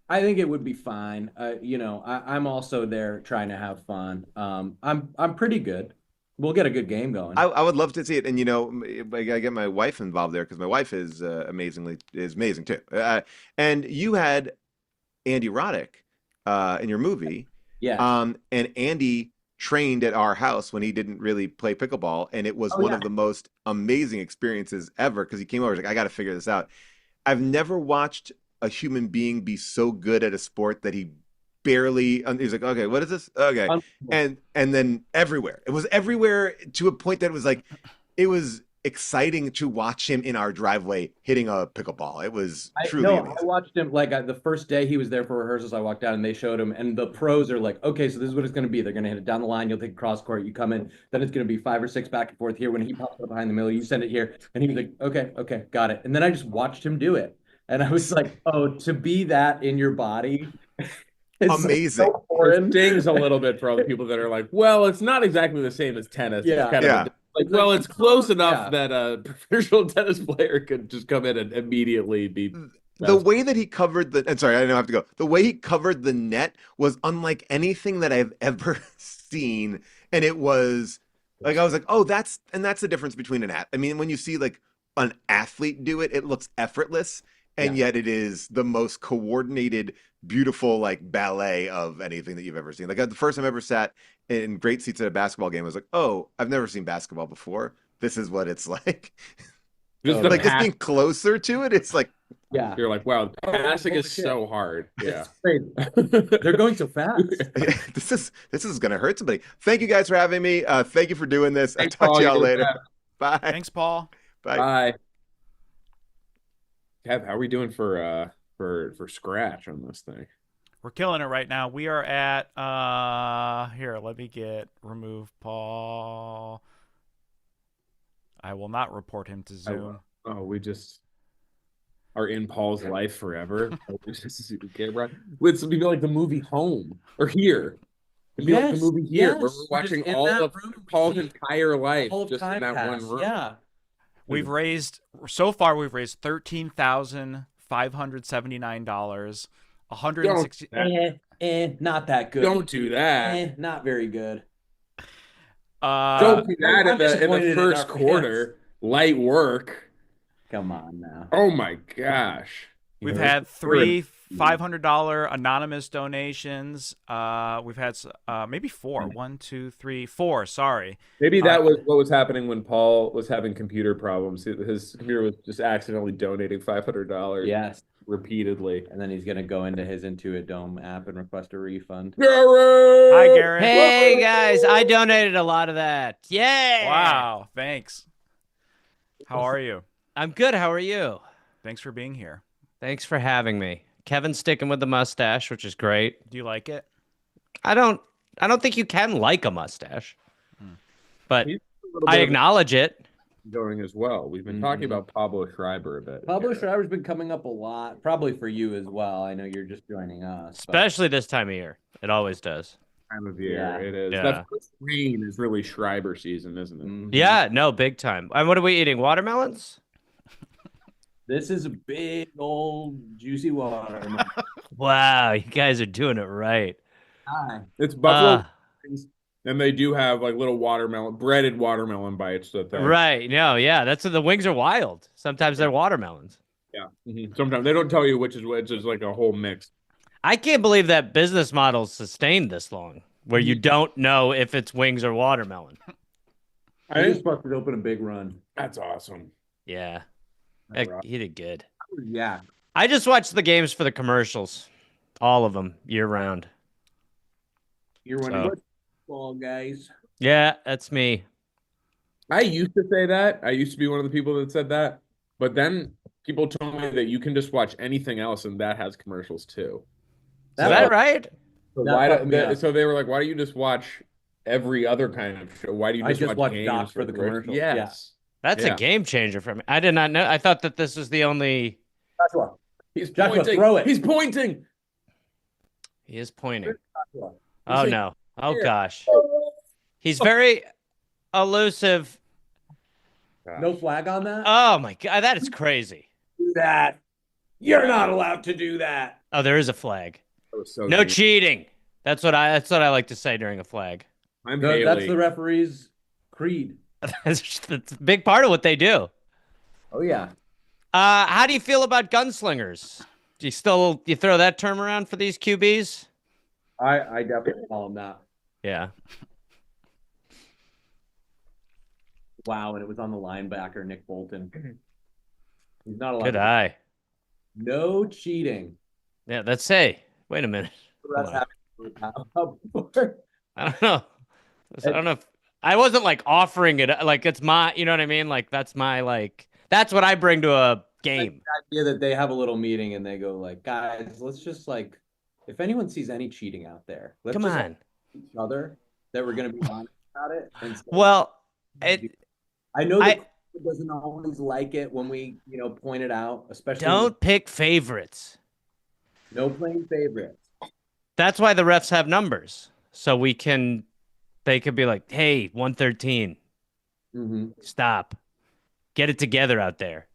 Speaker 3: I think it would be fine. I'm also there trying to have fun. I'm pretty good. We'll get a good game going.
Speaker 6: I would love to see it, and I get my wife involved there because my wife is amazing too. And you had Andy Roddick in your movie, and Andy trained at our house when he didn't really play pickleball, and it was one of the most amazing experiences ever because he came over, he's like, I got to figure this out. I've never watched a human being be so good at a sport that he barely he's like, okay, what is this? Okay. And then it was everywhere to a point that it was exciting to watch him in our driveway hitting a pickleball. It was truly amazing.
Speaker 3: I watched him the first day he was there for rehearsals. I walked out and they showed him, and the pros are like, okay, so this is what it's going to be. They're going to hit it down the line. You'll take cross court. You come in, then it's going to be 5 or 6 back and forth here. When he pops up behind the middle, you send it here. And he was like, okay, got it. And then I just watched him do it. And I was like, oh, to be that in your body.
Speaker 6: Amazing.
Speaker 4: It stings a little bit for all the people that are like, well, it's not exactly the same as tennis.
Speaker 3: Yeah.
Speaker 4: It's close enough that a professional tennis player could just come in and immediately be
Speaker 6: the way that he covered sorry, I don't have to go. The way he covered the net was unlike anything that I've ever seen. And it was like, I was like, oh, that's the difference between when you see like an athlete do it, it looks effortless. And yet it is the most coordinated, beautiful like ballet of anything that you've ever seen. Like the first time I ever sat in great seats at a basketball game, I was like, oh, I've never seen basketball before. This is what it's like. Just being closer to it, it's like,
Speaker 4: you're like, wow, passing is so hard. Yeah.
Speaker 3: They're going so fast.
Speaker 6: This is going to hurt somebody. Thank you guys for having me. Thank you for doing this. I'll talk to y'all later. Bye.
Speaker 1: Thanks, Paul.
Speaker 6: Bye.
Speaker 4: Kev, how are we doing for scratch on this thing?
Speaker 1: We're killing it right now. We are at here, let me remove Paul. I will not report him to Zoom.
Speaker 2: are in Paul's life forever. With some people like the movie Home or Here. It'd be like the movie Here, where we're watching all of Paul's entire life just in that one room.
Speaker 3: Yeah.
Speaker 1: We've raised $13,579. 160.
Speaker 3: Not that good.
Speaker 2: Don't do that.
Speaker 3: Not very good.
Speaker 2: Don't do that in the first quarter. Light work.
Speaker 3: Come on now.
Speaker 2: Oh my gosh.
Speaker 1: We've had 3 $500 anonymous donations. We've had maybe 4. 1, 2, 3, 4. Sorry.
Speaker 2: Maybe that was what was happening when Paul was having computer problems. His computer was just accidentally donating $500.
Speaker 3: Yes.
Speaker 2: Repeatedly.
Speaker 3: And then he's going to go into his Intuit Dome app and request a refund.
Speaker 2: Garrett!
Speaker 1: Hi, Garrett.
Speaker 7: Hey, guys. I donated a lot of that. Yeah.
Speaker 1: Wow. Thanks. How are you?
Speaker 7: I'm good. How are you?
Speaker 1: Thanks for being here.
Speaker 7: Thanks for having me. Kevin's sticking with the mustache, which is great.
Speaker 1: Do you like it?
Speaker 7: I don't think you can like a mustache, but I acknowledge it.
Speaker 2: Going as well. We've been talking about Pablo Schreiber a bit.
Speaker 3: Pablo Schreiber's been coming up a lot, probably for you as well. I know you're just joining us.
Speaker 7: Especially this time of year. It always does.
Speaker 2: Time of year,
Speaker 3: Yeah.
Speaker 2: it is.
Speaker 7: Yeah.
Speaker 2: That first rain is really Schreiber season, isn't it?
Speaker 7: Yeah, no, big time. And what are we eating? Watermelons?
Speaker 3: This is a big old juicy watermelon.
Speaker 7: Wow, you guys are doing it right.
Speaker 2: It's buffalo, and they do have like little breaded watermelon bites.
Speaker 7: Right. No, yeah. That's the wings are wild. Sometimes they're watermelons.
Speaker 2: Yeah. Sometimes they don't tell you which is which. It's like a whole mix.
Speaker 7: I can't believe that business model's sustained this long, where you don't know if it's wings or watermelon.
Speaker 3: I just busted open a big run.
Speaker 2: That's awesome.
Speaker 7: Yeah. He did good.
Speaker 3: Yeah.
Speaker 7: I just watched the games for the commercials. All of them, year round.
Speaker 3: You're one of football guys.
Speaker 7: Yeah, that's me.
Speaker 2: I used to say that. I used to be one of the people that said that. But then people told me that you can just watch anything else and that has commercials too.
Speaker 7: Is that right?
Speaker 2: So they were like, why do you just watch every other kind of show? Why do you just watch games
Speaker 3: docs for the commercials?
Speaker 2: Yes.
Speaker 7: That's a game changer for me. I did not know. I thought that this was the only.
Speaker 3: Joshua.
Speaker 2: Joshua,
Speaker 3: pointing. Throw it.
Speaker 2: He's pointing.
Speaker 7: He is pointing. Oh, no. Oh, gosh. He's very elusive.
Speaker 3: No flag on that?
Speaker 7: Oh, my God. That is crazy.
Speaker 3: Do that. You're not allowed to do that.
Speaker 7: Oh, there is a flag.
Speaker 2: So
Speaker 7: no cheating. That's what I like to say during a flag.
Speaker 3: That's the referee's creed.
Speaker 7: That's a big part of what they do.
Speaker 3: Oh, yeah.
Speaker 7: How do you feel about gunslingers? Do you throw that term around for these QBs?
Speaker 3: I definitely call them that.
Speaker 7: Yeah.
Speaker 3: Wow, and it was on the linebacker, Nick Bolton. He's not allowed.
Speaker 7: Good eye.
Speaker 3: No cheating.
Speaker 7: Yeah, wait a minute.
Speaker 3: I
Speaker 7: don't know. I don't know if I wasn't like offering it like it's my, you know what I mean? Like that's that's what I bring to a game.
Speaker 3: The idea that they have a little meeting and they go like, guys, let's just like, if anyone sees any cheating out there, let's
Speaker 7: come
Speaker 3: just
Speaker 7: on
Speaker 3: each other that we're going to be honest about it. And
Speaker 7: well,
Speaker 3: I know that doesn't always like it when we, point it out, especially.
Speaker 7: Don't pick favorites.
Speaker 3: No playing favorites.
Speaker 7: That's why the refs have numbers. So they could be like, hey, 113.
Speaker 3: Mm-hmm.
Speaker 7: Stop. Get it together out there.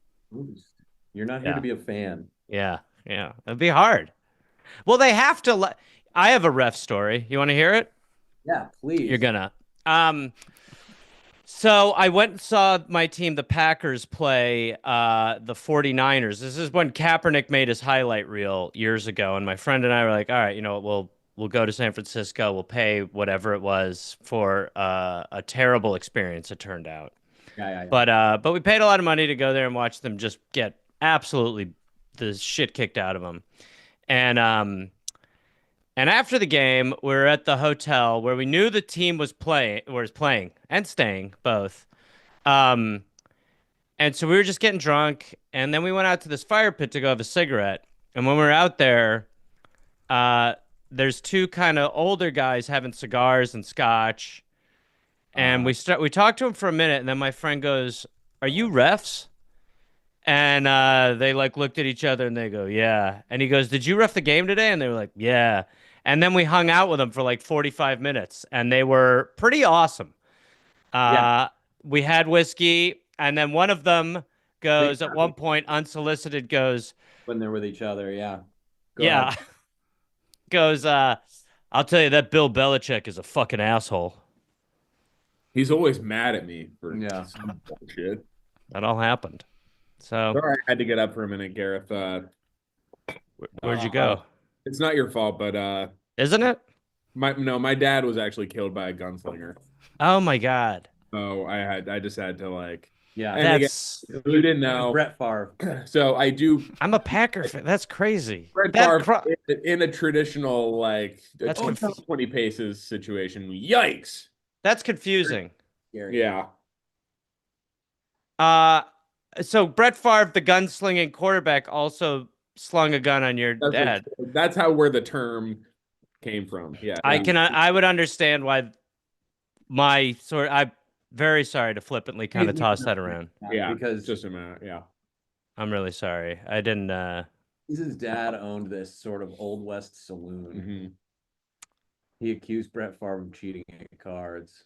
Speaker 3: You're not here to be a fan.
Speaker 7: Yeah. Yeah. It'd be hard. Well, they have to I have a ref story. You want to hear it?
Speaker 3: Yeah, please.
Speaker 7: You're gonna. So I went and saw my team, the Packers, play the 49ers. This is when Kaepernick made his highlight reel years ago, and my friend and I were like, all right, we'll go to San Francisco. We'll pay whatever it was for a terrible experience, it turned out.
Speaker 3: Yeah.
Speaker 7: But we paid a lot of money to go there and watch them just get absolutely the shit kicked out of them. And after the game, we were at the hotel where we knew the team was playing and staying both. And so we were just getting drunk, and then we went out to this fire pit to go have a cigarette. And when we were out there, there's two kind of older guys having cigars and scotch. And we talked to him for a minute, and then my friend goes, "Are you refs?" And they like looked at each other and they go, yeah. And he goes, did you ref the game today? And they were like, yeah. And then we hung out with them for like 45 minutes and they were pretty awesome. We had whiskey and then one of them goes at one point unsolicited goes
Speaker 3: when they're with each other. Yeah.
Speaker 7: Go ahead. Goes, I'll tell you that Bill Belichick is a fucking asshole.
Speaker 2: He's always mad at me for
Speaker 3: some
Speaker 2: bullshit.
Speaker 7: That all happened. So
Speaker 2: sorry, I had to get up for a minute, Gareth.
Speaker 7: Where'd you go?
Speaker 2: It's not your fault, but
Speaker 7: isn't it?
Speaker 2: My dad was actually killed by a gunslinger.
Speaker 7: Oh my God.
Speaker 2: So I just had to like
Speaker 3: And
Speaker 7: that's
Speaker 2: again, you didn't know
Speaker 3: Brett Favre.
Speaker 2: So I do.
Speaker 7: I'm a Packer fan. That's crazy.
Speaker 2: Brett Favre in a traditional like
Speaker 7: that's
Speaker 2: 20 paces situation. Yikes.
Speaker 7: That's confusing.
Speaker 2: Yeah.
Speaker 7: So Brett Favre, the gunslinging quarterback, also slung a gun on your dad.
Speaker 2: That's where the term came from. Yeah.
Speaker 7: I would understand why I'm very sorry to flippantly kind of toss that around.
Speaker 2: Yeah,
Speaker 3: because
Speaker 2: just a minute. Yeah.
Speaker 7: I'm really sorry. I didn't
Speaker 3: his dad owned this sort of Old West saloon.
Speaker 2: Mm-hmm.
Speaker 3: He accused Brett Favre of cheating at cards.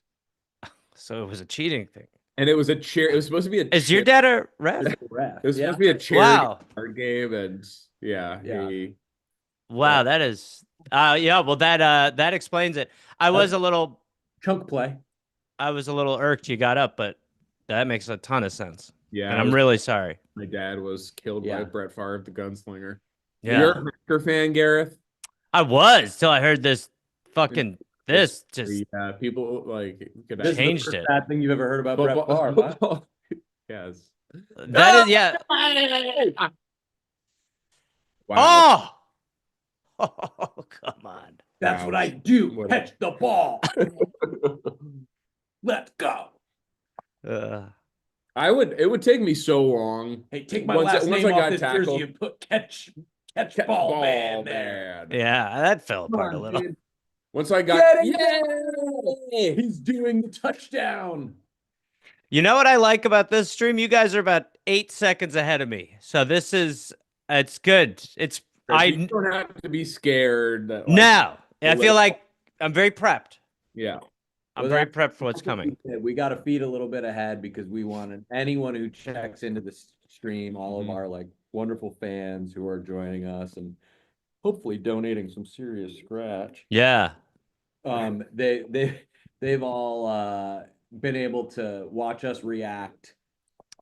Speaker 7: So it was a cheating thing.
Speaker 2: And it was a chair. It was supposed to be a.
Speaker 7: Is your dad a ref?
Speaker 2: It was supposed to be a charity card game, and
Speaker 7: wow, that is. Well, that explains it. I was a little
Speaker 3: chunk play.
Speaker 7: I was a little irked you got up, but that makes a ton of sense.
Speaker 2: Yeah,
Speaker 7: and I'm really sorry.
Speaker 2: My dad was killed by Brett Favre, the gunslinger.
Speaker 7: Yeah,
Speaker 2: you're a Packer fan, Gareth.
Speaker 7: I was till I heard this fucking. This just
Speaker 2: people like
Speaker 7: changed it.
Speaker 3: Bad thing you've ever heard about Brett Favre? Huh?
Speaker 2: Yes.
Speaker 7: That is
Speaker 2: Wow.
Speaker 7: Oh, come on.
Speaker 3: That's what I do. Catch the ball. Let's go.
Speaker 2: It would take me so long.
Speaker 3: Hey, take my last name off this jersey and put catch ball man there.
Speaker 7: Yeah, that fell apart a little.
Speaker 3: Dude.
Speaker 2: Once I got
Speaker 3: he's doing the touchdown.
Speaker 7: You know what I like about this stream? You guys are about 8 seconds ahead of me. So it's good.
Speaker 2: You don't have to be scared. That,
Speaker 7: no. I feel like I'm very prepped.
Speaker 2: Yeah.
Speaker 7: I'm very prepped for what's coming.
Speaker 3: We got to feed a little bit ahead because we wanted anyone who checks into the stream, all of our like wonderful fans who are joining us and hopefully donating some serious scratch.
Speaker 7: Yeah.
Speaker 3: They've all been able to watch us react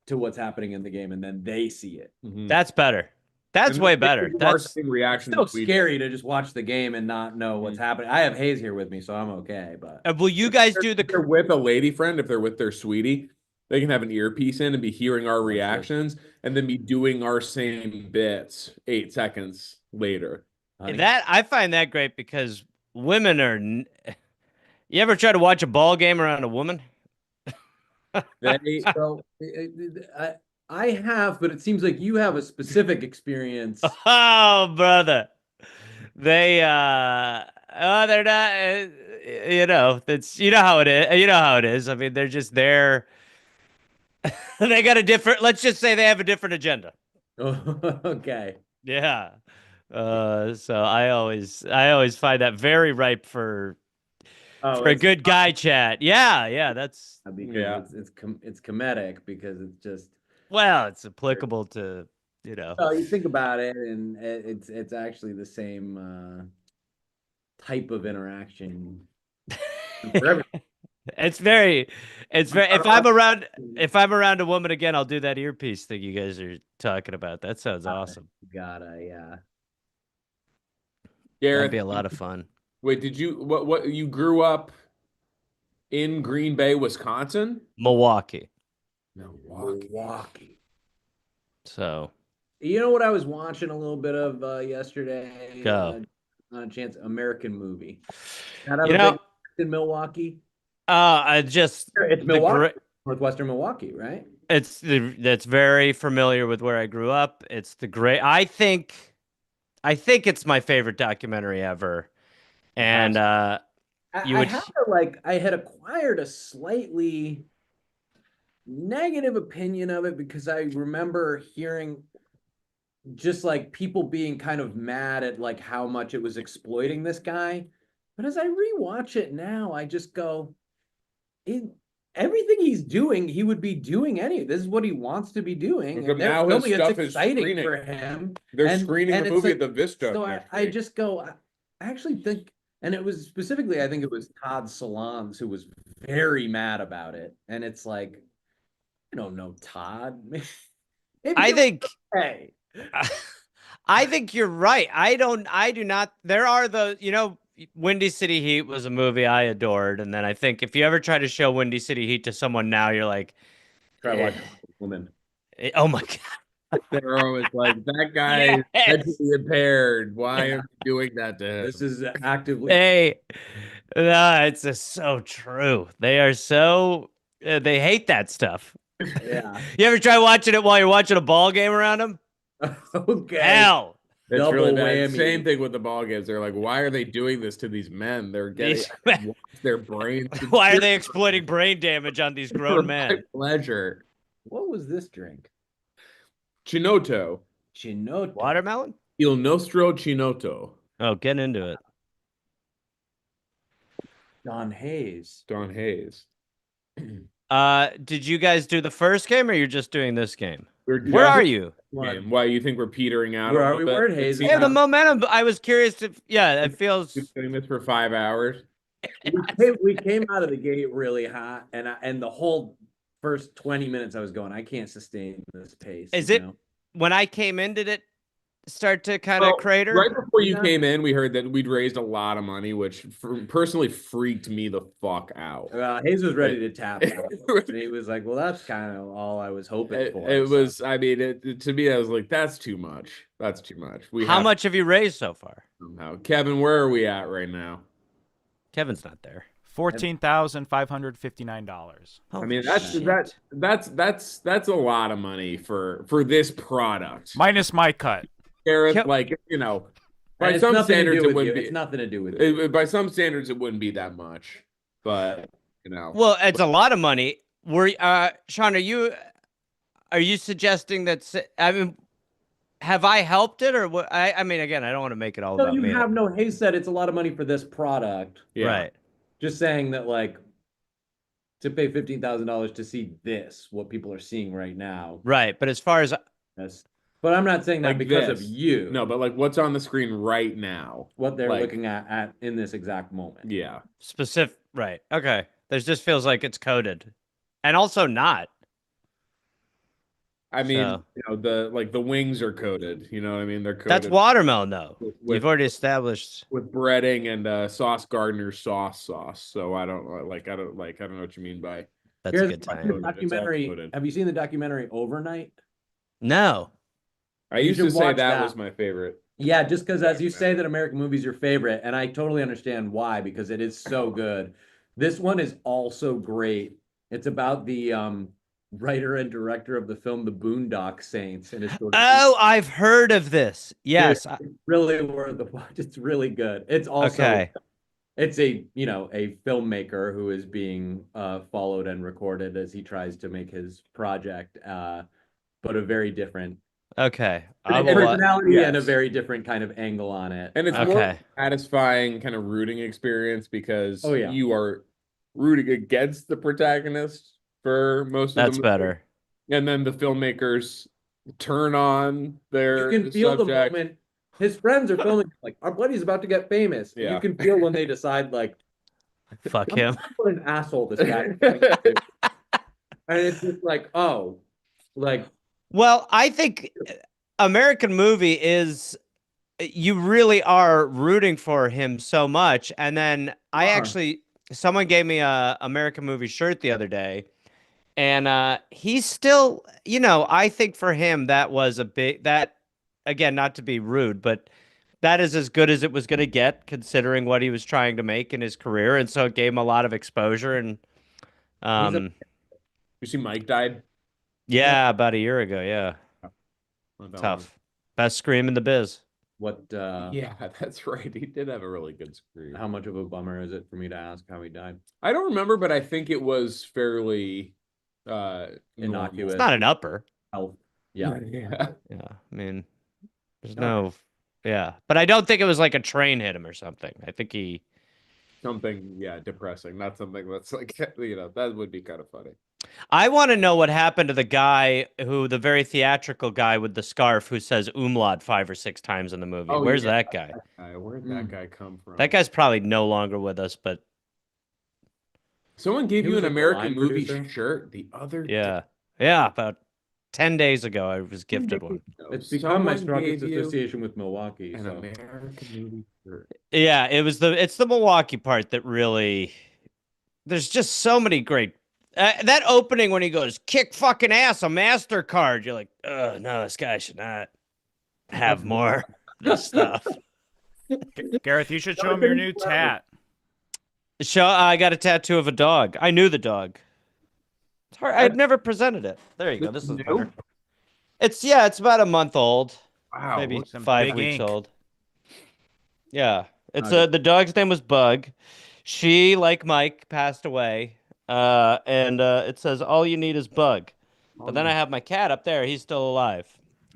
Speaker 3: to what's happening in the game, and then they see it.
Speaker 2: Mm-hmm.
Speaker 7: That's better. That's way better. That's
Speaker 2: reaction.
Speaker 3: Still scary to just watch the game and not know what's happening. I have Hayes here with me, so I'm okay. But
Speaker 7: will you guys do
Speaker 2: if they're with a lady friend? If they're with their sweetie, they can have an earpiece in and be hearing our reactions, and then be doing our same bits 8 seconds later.
Speaker 7: That I find that great because women are. You ever try to watch a ball game around a woman?
Speaker 3: I have, but it seems like you have a specific experience.
Speaker 7: Oh, brother. They're not, it's, you know how it is. You know how it is. I mean, they're just there. They got a different, let's just say they have a different agenda.
Speaker 3: Okay.
Speaker 7: Yeah. So I always find that very ripe for a good guy chat. Yeah. That's,
Speaker 3: it's comedic because it's just,
Speaker 7: well, it's applicable to,
Speaker 3: Well, you think about it, and it's actually the same type of interaction for everything.
Speaker 7: It's very. If I'm around a woman again, I'll do that earpiece thing you guys are talking about. That sounds awesome.
Speaker 3: Yeah.
Speaker 2: Gareth,
Speaker 7: that'd be a lot of fun.
Speaker 2: Wait, did you what you grew up in Green Bay, Wisconsin?
Speaker 7: Milwaukee. So,
Speaker 3: you know what I was watching a little bit of yesterday?
Speaker 7: Go.
Speaker 3: On a chance, American movie. In Milwaukee.
Speaker 7: It's
Speaker 3: Milwaukee, northwestern Milwaukee, right?
Speaker 7: That's very familiar with where I grew up. It's the great. I think it's my favorite documentary ever, and
Speaker 3: I had acquired a slightly negative opinion of it because I remember hearing just like people being kind of mad at like how much it was exploiting this guy. But as I rewatch it now, I just go, everything he's doing, he would be doing this is what he wants to be doing. And
Speaker 2: now his stuff is
Speaker 3: exciting
Speaker 2: screening.
Speaker 3: for him.
Speaker 2: They're screening the movie at the Vista.
Speaker 3: So I just go, I actually think, and it was specifically, I think it was Todd Solondz who was very mad about it. And it's like, I don't know, Todd.
Speaker 7: I think
Speaker 3: hey.
Speaker 7: I think you're right. I do not. There are Windy City Heat was a movie I adored. And then I think if you ever try to show Windy City Heat to someone now, you're like,
Speaker 3: try watching Woman.
Speaker 7: Oh my God.
Speaker 2: They're always like, that guy is mentally impaired. Why are you doing that to him?
Speaker 3: This is actively.
Speaker 7: Hey, no, it's just so true. They are so, they hate that stuff.
Speaker 3: Yeah.
Speaker 7: You ever try watching it while you're watching a ball game around them?
Speaker 3: Okay.
Speaker 7: Hell.
Speaker 2: It's really bad. Same thing with the ball games. They're like, why are they doing this to these men? They're getting their brains.
Speaker 7: Why are they exploiting brain damage on these grown men?
Speaker 2: Pleasure.
Speaker 3: What was this drink?
Speaker 2: Chinotto.
Speaker 7: Watermelon?
Speaker 2: Il nostro Chinotto.
Speaker 7: Oh, get into it.
Speaker 3: Don Hayes.
Speaker 7: Did you guys do the first game, or you're just doing this game?
Speaker 2: Where
Speaker 7: are you?
Speaker 2: Why you think we're petering out?
Speaker 3: Where are we? Word Hayes.
Speaker 7: Yeah, the momentum. I was curious if. Yeah, it feels.
Speaker 2: Doing this for 5 hours.
Speaker 3: We came out of the gate really hot, and the whole first 20 minutes I was going, I can't sustain this pace.
Speaker 7: Is it when I came in? Did it start to kind of crater?
Speaker 2: Right before you came in, we heard that we'd raised a lot of money, which personally freaked me the fuck out.
Speaker 3: Hayes was ready to tap out. And he was like, well, that's kind of all I was hoping for.
Speaker 2: It was, I mean, to me, I was like, that's too much. That's too much.
Speaker 7: How much have you raised so far?
Speaker 2: Somehow. Kevin, where are we at right now?
Speaker 7: Kevin's not there.
Speaker 1: $14,559.
Speaker 2: I mean, that's a lot of money for this product.
Speaker 1: Minus my cut.
Speaker 2: Gareth, like, you know, by some standards it wouldn't be.
Speaker 3: It's nothing to do with it.
Speaker 2: By some standards it wouldn't be that much, but you know.
Speaker 7: Well, it's a lot of money. Sean, are you suggesting that? I mean, have I helped it, or what? I mean, again, I don't want to make it all about me.
Speaker 3: Hayes said it's a lot of money for this product.
Speaker 2: Yeah.
Speaker 7: Right.
Speaker 3: Just saying that, like, to pay $15,000 to see what people are seeing right now.
Speaker 7: Right, but as far as
Speaker 3: but I'm not saying that
Speaker 2: like
Speaker 3: because of you.
Speaker 2: No, but like what's on the screen right now.
Speaker 3: What they're looking at in this exact moment.
Speaker 2: Yeah.
Speaker 7: Specific, right. Okay. There just feels like it's coded. And also not.
Speaker 2: I mean, you know, the wings are coated. You know what I mean? They're coated.
Speaker 7: That's watermelon, though. You've already established
Speaker 2: with breading and Sauce Gardner's sauce. So I don't know what you mean by.
Speaker 7: That's a good time.
Speaker 3: Documentary. Have you seen the documentary Overnight?
Speaker 7: No.
Speaker 2: I used to say that was my favorite.
Speaker 3: Yeah, just because as you say that American movie's your favorite, and I totally understand why, because it is so good. This one is also great. It's about the writer and director of the film The Boondock Saints, and it's
Speaker 7: I've heard of this. Yes,
Speaker 3: it's really worth the watch. It's really good. It's also it's a filmmaker who is being followed and recorded as he tries to make his project, but a very different personality and a very different kind of angle on it.
Speaker 2: And it's more satisfying kind of rooting experience because you are rooting against the protagonist for most of the movie.
Speaker 7: That's better.
Speaker 2: And then the filmmakers turn on their
Speaker 3: You can feel
Speaker 2: subject.
Speaker 3: the moment. His friends are filming like our buddy's about to get famous.
Speaker 2: Yeah.
Speaker 3: You can feel when they decide like
Speaker 7: fuck him.
Speaker 3: What an asshole this guy is. And it's just like, oh, like
Speaker 7: well, I think American movie is you really are rooting for him so much. And then someone gave me a American movie shirt the other day, and he's still, I think for him that was again, not to be rude, but that is as good as it was going to get considering what he was trying to make in his career. And so it gave him a lot of exposure. And
Speaker 2: you see Mike died?
Speaker 7: Yeah, about a year ago. Yeah. Tough. Best scream in the biz.
Speaker 2: Yeah, that's right. He did have a really good scream.
Speaker 3: How much of a bummer is it for me to ask how he died?
Speaker 2: I don't remember, but I think it was fairly
Speaker 3: Innocuous.
Speaker 7: It's not an upper.
Speaker 3: Health. Yeah.
Speaker 2: Yeah.
Speaker 7: Yeah. I mean, there's no. Yeah, but I don't think it was like a train hit him or something. I think he.
Speaker 2: Something, depressing. Not something that's like, that would be kind of funny.
Speaker 7: I want to know what happened to the guy the very theatrical guy with the scarf who says umlaut 5 or 6 times in the movie. Where's that guy?
Speaker 2: Where'd that guy come from?
Speaker 7: That guy's probably no longer with us, but.
Speaker 2: Someone gave you an American movie shirt the other day.
Speaker 7: Yeah, about 10 days ago, I was gifted one.
Speaker 3: It's become my strongest association with Milwaukee.
Speaker 2: An American movie shirt.
Speaker 7: Yeah, it's the Milwaukee part that really. There's just so many great. That opening when he goes, kick fucking ass, a MasterCard. You're like, oh, no, this guy should not have more of this stuff.
Speaker 1: Gareth, you should show him your new tat.
Speaker 7: I got a tattoo of a dog. I knew the dog. It's hard. I'd never presented it. There you go. This is better. It's about a month old.
Speaker 2: Wow.
Speaker 7: Maybe 5 weeks
Speaker 1: ink.
Speaker 7: old. Yeah. It's the dog's name was Bug. She, like Mike, passed away. And it says all you need is Bug. But then I have my cat up there. He's still alive.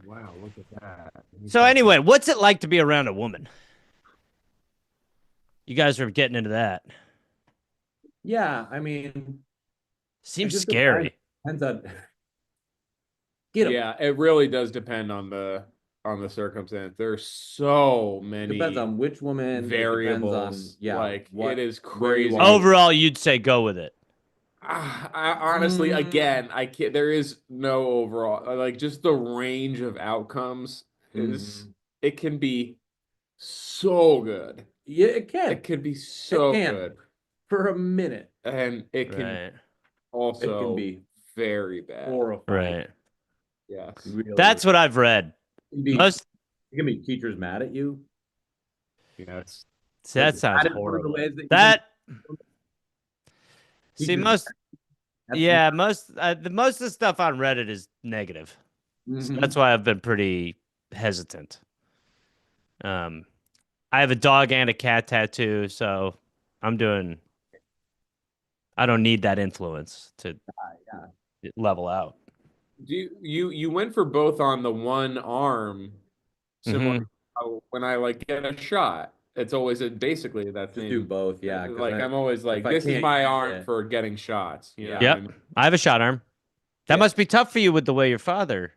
Speaker 2: Wow, look at that.
Speaker 7: So anyway, what's it like to be around a woman? You guys are getting into that.
Speaker 3: Yeah, I mean,
Speaker 7: seems scary.
Speaker 3: Depends on. Get 'em.
Speaker 2: Yeah, it really does depend on the circumstance. There's so many.
Speaker 3: Depends on which woman.
Speaker 2: Variables. It is crazy.
Speaker 7: Overall, you'd say go with it.
Speaker 2: I honestly, again, I can't. There is no overall. Like just the range of outcomes is. It can be so good.
Speaker 3: Yeah, it can.
Speaker 2: It could be so good
Speaker 3: for a minute,
Speaker 2: and it can also
Speaker 3: it can be
Speaker 2: very bad.
Speaker 3: Horrifying.
Speaker 7: Right.
Speaker 2: Yes.
Speaker 3: Really.
Speaker 7: That's what I've read.
Speaker 3: It can be teachers mad at you.
Speaker 2: Yes.
Speaker 7: That sounds horrible. Most of the stuff on Reddit is negative. So that's why I've been pretty hesitant. I have a dog and a cat tattoo, so I don't need that influence to level out.
Speaker 2: Do you went for both on the one arm? Similar to how when I get a shot, it's always basically that thing.
Speaker 3: Do both, yeah.
Speaker 2: I'm always like, this is my arm for getting shots. You know
Speaker 7: yep, I have a shot arm. That must be tough for you with the way your father.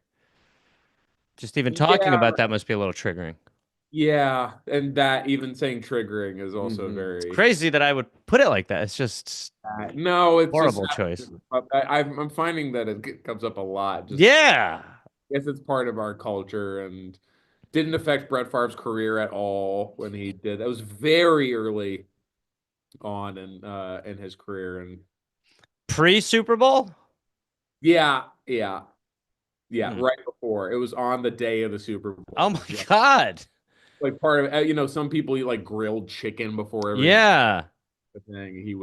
Speaker 7: Just even talking about that must be a little triggering.
Speaker 2: Yeah, and that even saying triggering is also very
Speaker 7: it's crazy that I would put it like that. It's just
Speaker 2: it's
Speaker 7: horrible choice.
Speaker 2: I'm finding that it comes up a lot.
Speaker 7: I guess
Speaker 2: it's part of our culture and didn't affect Brett Favre's career at all when he did. That was very early on in his career and
Speaker 7: pre-Super Bowl.
Speaker 2: Yeah, right before. It was on the day of the Super Bowl.
Speaker 7: Oh my God.
Speaker 2: Like part of some people eat like grilled chicken before every thing. He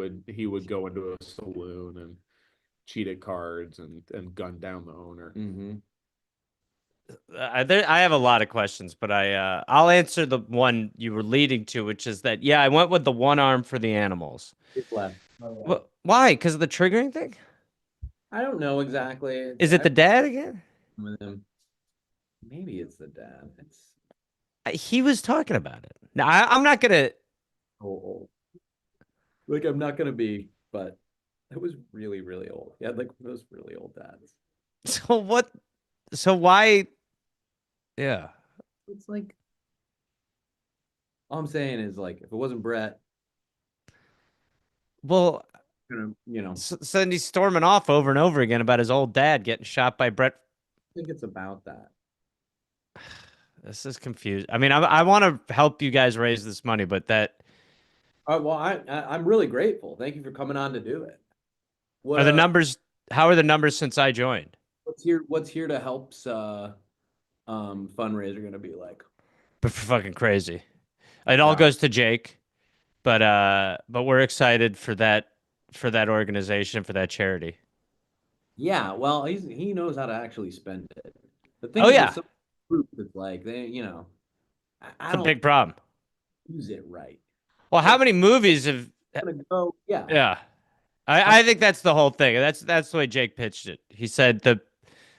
Speaker 2: would go into a saloon and cheat at cards and gun down the owner.
Speaker 7: I have a lot of questions, but I'll answer the one you were leading to, which is that I went with the one arm for the animals.
Speaker 3: It's left.
Speaker 7: Why? Because of the triggering thing?
Speaker 3: I don't know exactly.
Speaker 7: Is it the dad again?
Speaker 3: Maybe it's the dad.
Speaker 7: He was talking about it. Now I'm not gonna.
Speaker 3: I'm not gonna be, but it was really, really old. Yeah, like those really old dads.
Speaker 7: So what? So why? Yeah.
Speaker 3: It's like all I'm saying is if it wasn't Brett,
Speaker 7: well, so he's storming off over and over again about his old dad getting shot by Brett.
Speaker 3: I think it's about that.
Speaker 7: This is confused. I mean, I want to help you guys raise this money, but that.
Speaker 3: Well, I'm really grateful. Thank you for coming on to do it.
Speaker 7: What are the numbers? How are the numbers since I joined?
Speaker 3: What's here to help's fundraiser going to be like?
Speaker 7: But fucking crazy. It all goes to Jake, but we're excited for that organization, for that charity.
Speaker 3: Yeah, well, he knows how to actually spend it. The thing it's like it's
Speaker 7: a big problem.
Speaker 3: Use it right.
Speaker 7: Well, how many movies have?
Speaker 3: Go,
Speaker 7: yeah. I think that's the whole thing. That's the way Jake pitched it. He said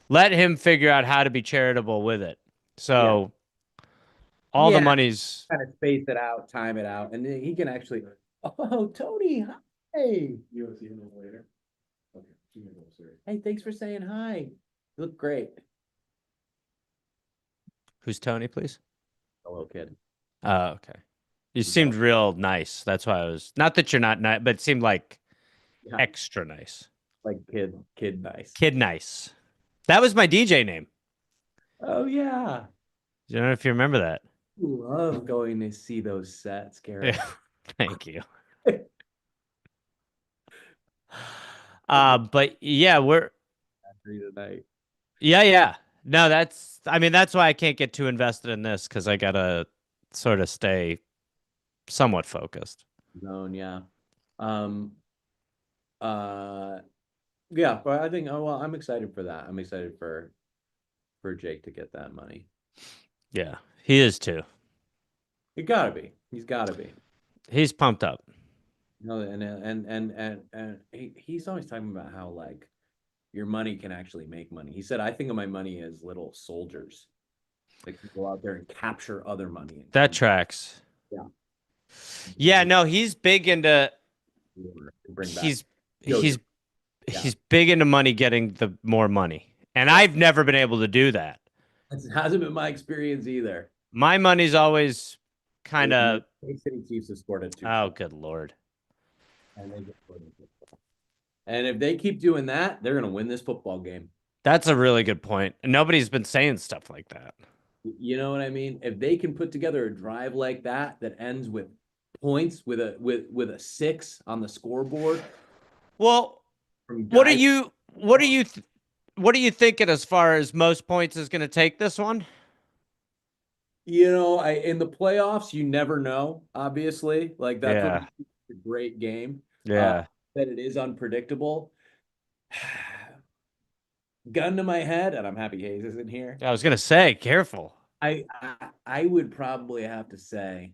Speaker 7: let him figure out how to be charitable with it. So all the money's
Speaker 3: kind of space it out, time it out, and he can actually. Oh, Tony, hi. You want to see him later? Okay. Hey, thanks for saying hi. You look great.
Speaker 7: Who's Tony, please?
Speaker 3: Hello, kid.
Speaker 7: Oh, okay. You seemed real nice. That's why I was not that you're not nice, but it seemed like extra nice.
Speaker 3: Like kid nice.
Speaker 7: Kid nice. That was my DJ name.
Speaker 3: Oh yeah.
Speaker 7: I don't know if you remember that.
Speaker 3: I love going to see those sets, Garrett.
Speaker 7: Thank you. But yeah, we're
Speaker 3: tonight.
Speaker 7: Yeah. No, that's why I can't get too invested in this because I gotta sort of stay somewhat focused.
Speaker 3: Zone, yeah. Yeah, but I think I'm excited for that. I'm excited for Jake to get that money.
Speaker 7: Yeah, he is too.
Speaker 3: He gotta be. He's gotta be.
Speaker 7: He's pumped up.
Speaker 3: No, and he's always talking about how like your money can actually make money. He said, I think of my money as little soldiers. Like go out there and capture other money.
Speaker 7: That tracks.
Speaker 3: Yeah.
Speaker 7: Yeah, no, he's big into he's big into money getting the more money. And I've never been able to do that.
Speaker 3: It hasn't been my experience either.
Speaker 7: My money's always kind of
Speaker 3: City Chiefs have scored it too.
Speaker 7: Oh, good Lord.
Speaker 3: And if they keep doing that, they're gonna win this football game.
Speaker 7: That's a really good point. Nobody's been saying stuff like that.
Speaker 3: You know what I mean? If they can put together a drive like that ends with points with a 6 on the scoreboard.
Speaker 7: Well, what are you thinking as far as most points is going to take this one?
Speaker 3: You know, in the playoffs, you never know. Obviously, like that's what makes a great game.
Speaker 7: Yeah,
Speaker 3: that it is unpredictable. Gun to my head, and I'm happy Hayes isn't here.
Speaker 7: I was gonna say, careful.
Speaker 3: I would probably have to say,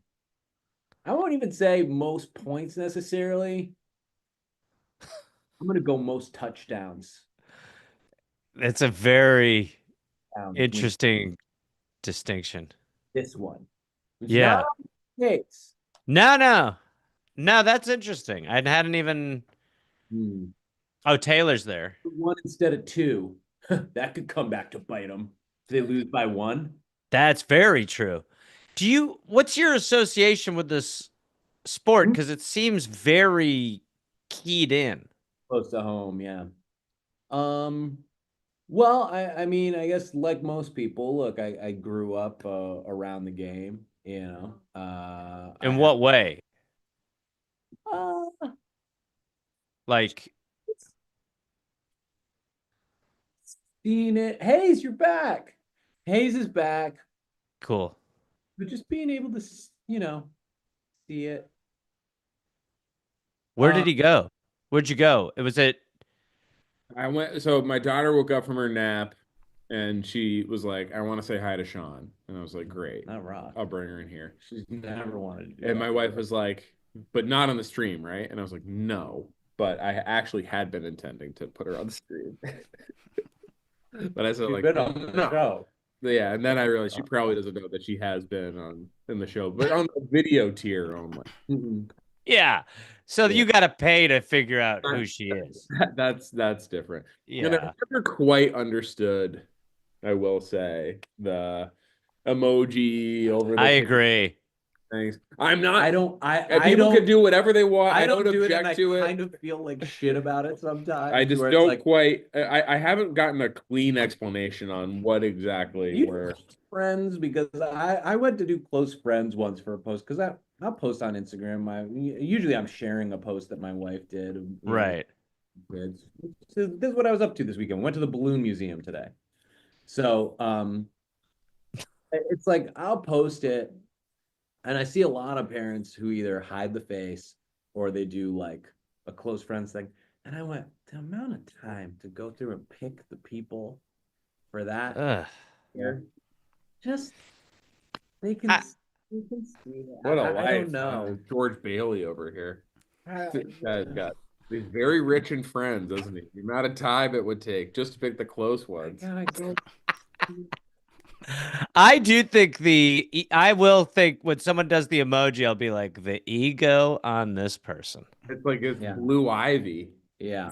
Speaker 3: I won't even say most points necessarily. I'm gonna go most touchdowns.
Speaker 7: It's a very interesting distinction.
Speaker 3: This one.
Speaker 7: Yeah.
Speaker 3: Hayes.
Speaker 7: No, that's interesting. I hadn't even. Oh, Taylor's there.
Speaker 3: 1 instead of 2. That could come back to bite them if they lose by 1.
Speaker 7: That's very true. What's your association with this sport? Because it seems very keyed in.
Speaker 3: Close to home, yeah. Well, I mean, I guess like most people, look, I grew up around the game, you know.
Speaker 7: In what way? Like
Speaker 3: seeing it. Hayes, you're back. Hayes is back.
Speaker 7: Cool.
Speaker 3: But just being able to, you know, see it.
Speaker 7: Where did he go? Where'd you go?
Speaker 2: I went. So my daughter woke up from her nap, and she was like, "I want to say hi to Sean," and I was like, "Great, I'll bring her in here."
Speaker 3: She's never wanted to do
Speaker 2: and my wife was like, "But not on the stream, right?" And I was like, "No." But I actually had been intending to put her on the stream. But I said, like,
Speaker 3: been on the show.
Speaker 2: Yeah, and then I realized she probably doesn't know that she has been in the show, but on the video tier only.
Speaker 7: Yeah. So you got to pay to figure out who she is.
Speaker 2: That's different.
Speaker 7: Yeah.
Speaker 2: And I've never quite understood, I will say, the emoji over the
Speaker 7: I agree.
Speaker 2: Things. I'm not.
Speaker 3: I don't.
Speaker 2: People can do whatever they want. I don't object to it.
Speaker 3: I kind of feel like shit about it sometimes.
Speaker 2: I just don't quite. I haven't gotten a clean explanation on what exactly were
Speaker 3: friends, because I went to do close friends once for a post, because I'll post on Instagram. Usually I'm sharing a post that my wife did.
Speaker 7: Right.
Speaker 3: So this is what I was up to this weekend. Went to the Balloon Museum today. So it's like I'll post it. And I see a lot of parents who either hide the face or they do like a close friends thing. And I went, the amount of time to go through and pick the people for that. Just they can see it.
Speaker 2: What a life.
Speaker 3: I don't know.
Speaker 2: George Bailey over here. Guy's got
Speaker 4: He's very rich in friends, isn't he? The amount of time it would take just to pick the close ones.
Speaker 7: I do think I will think when someone does the emoji, I'll be like, the ego on this person.
Speaker 4: It's like it's Blue Ivy.
Speaker 3: Yeah.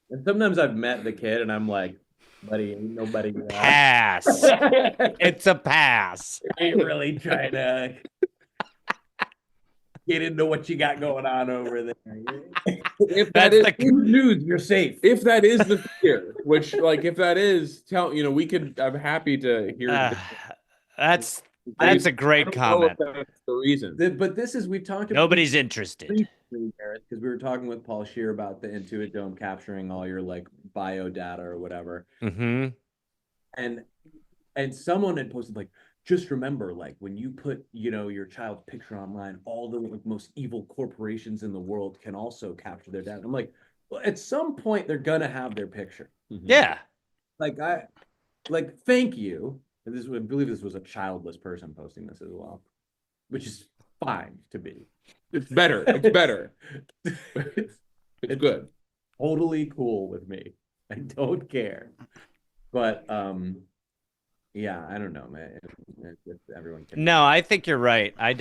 Speaker 3: And sometimes I've met the kid and I'm like, buddy, ain't nobody.
Speaker 7: Pass. It's a pass.
Speaker 3: Ain't really trying to get into what you got going on over there.
Speaker 4: If that is
Speaker 3: good news, you're safe.
Speaker 4: If that is the fear, which like if that is we could I'm happy to hear
Speaker 7: that's a great comment.
Speaker 4: That's the reason.
Speaker 3: But this is we've talked about
Speaker 7: nobody's interested.
Speaker 3: Because we were talking with Paul Scheer about the Intuit Dome capturing all your like bio data or whatever.
Speaker 7: Mm-hmm.
Speaker 3: And someone had posted like, just remember, like when you put, your child's picture online, all the like, most evil corporations in the world can also capture their data. I'm like, well, at some point they're gonna have their picture.
Speaker 7: Mm-hmm. Yeah.
Speaker 3: Thank you. I believe this was a childless person posting this as well, which is fine to be.
Speaker 4: It's better. It's better. It's good.
Speaker 3: Totally cool with me. I don't care. But yeah, I don't know, man. Everyone can.
Speaker 7: No, I think you're right. I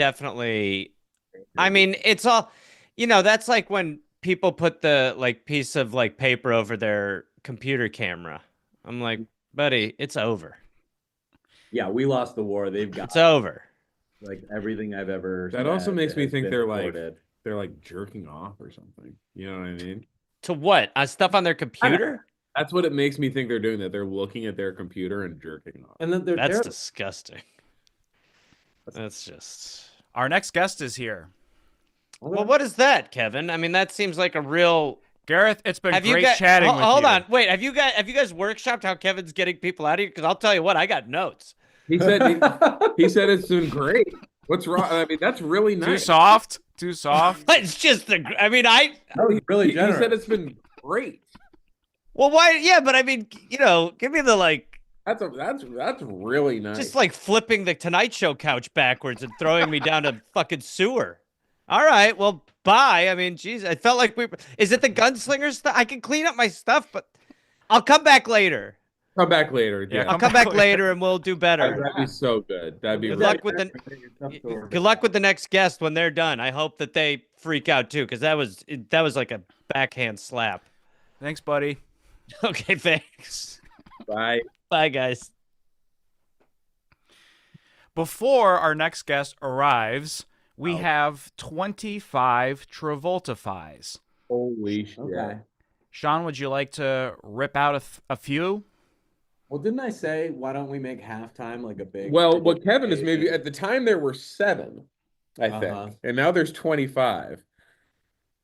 Speaker 7: mean, it's all, that's like when people put the like piece of like paper over their computer camera. I'm like, buddy, it's over.
Speaker 3: Yeah, we lost the war.
Speaker 7: It's over.
Speaker 3: Like everything I've ever.
Speaker 4: That also makes me think they're like jerking off or something. You know what I mean?
Speaker 7: To what? Stuff on their computer?
Speaker 4: That's what it makes me think they're doing, that they're looking at their computer and jerking off.
Speaker 3: And
Speaker 7: that's disgusting. That's just.
Speaker 1: Our next guest is here.
Speaker 7: Well, what is that, Kevin? I mean, that seems like a real.
Speaker 1: It's been great chatting with you.
Speaker 7: Hold on. Wait, have you guys workshopped how Kevin's getting people out of here? Because I'll tell you what, I got notes.
Speaker 4: He said it's been great. What's wrong? I mean, that's really nice.
Speaker 1: Too soft.
Speaker 7: It's just
Speaker 3: really generous.
Speaker 4: He said it's been great.
Speaker 7: Well, why? Yeah, but I mean, give me the like.
Speaker 4: That's really nice.
Speaker 7: Just like flipping the Tonight Show couch backwards and throwing me down a fucking sewer. All right, well, bye. I mean, geez, I felt like Is it the gunslinger stuff? I can clean up my stuff, but I'll come back later.
Speaker 4: Come back later.
Speaker 1: Yeah,
Speaker 7: I'll come back later and we'll do better.
Speaker 4: That'd be so good. That'd be
Speaker 7: good luck with the next guest when they're done. I hope that they freak out too, because that was like a backhand slap.
Speaker 1: Thanks, buddy.
Speaker 7: Okay, thanks.
Speaker 4: Bye.
Speaker 7: Bye, guys.
Speaker 1: Before our next guest arrives, we have 25 Travolta-fies.
Speaker 4: Holy shit.
Speaker 3: Okay.
Speaker 1: Sean, would you like to rip out a few?
Speaker 3: Well, didn't I say, why don't we make halftime like a big...
Speaker 4: Well, what Kevin is maybe, at the time there were 7, I think. And now there's 25.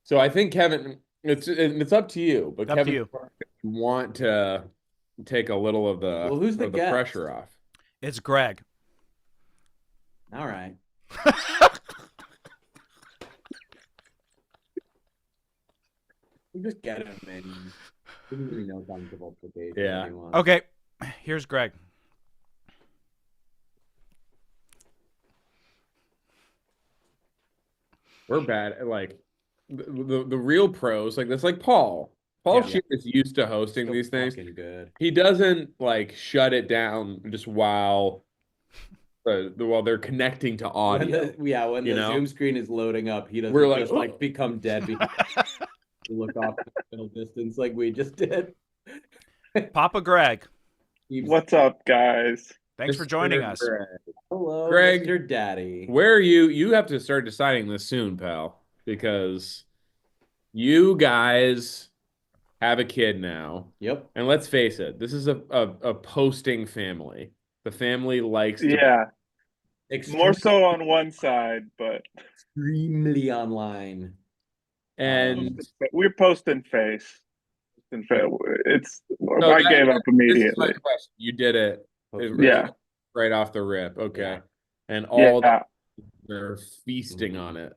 Speaker 4: So I think, Kevin, it's up to you. But
Speaker 1: Kevin, you
Speaker 4: want to take a little of the pressure off.
Speaker 1: It's Greg.
Speaker 3: All right. We just get him and he doesn't really know multiplication.
Speaker 4: Yeah.
Speaker 1: Okay. Here's Greg.
Speaker 4: We're bad at like the real pros, like that's like Paul. Paul Scheer is used to hosting these things.
Speaker 3: Good.
Speaker 4: He doesn't like shut it down just while they're connecting to audio.
Speaker 3: When the Zoom screen is loading up, he doesn't just become dead. Look off the middle distance like we just did.
Speaker 1: Papa Greg.
Speaker 8: What's up, guys?
Speaker 1: Thanks for joining us.
Speaker 3: Hello,
Speaker 4: Greg,
Speaker 3: your daddy.
Speaker 4: Where are you? You have to start deciding this soon, pal, because you guys have a kid now.
Speaker 3: Yep.
Speaker 4: And let's face it, this is a posting family. The family likes to...
Speaker 8: Yeah. More so on one side, but
Speaker 3: extremely online.
Speaker 4: And
Speaker 8: we're posting face. I gave up immediately. This is my question.
Speaker 4: You did it.
Speaker 8: Yeah.
Speaker 4: Right off the rip. Okay.
Speaker 3: Yeah.
Speaker 4: And all they're feasting on it.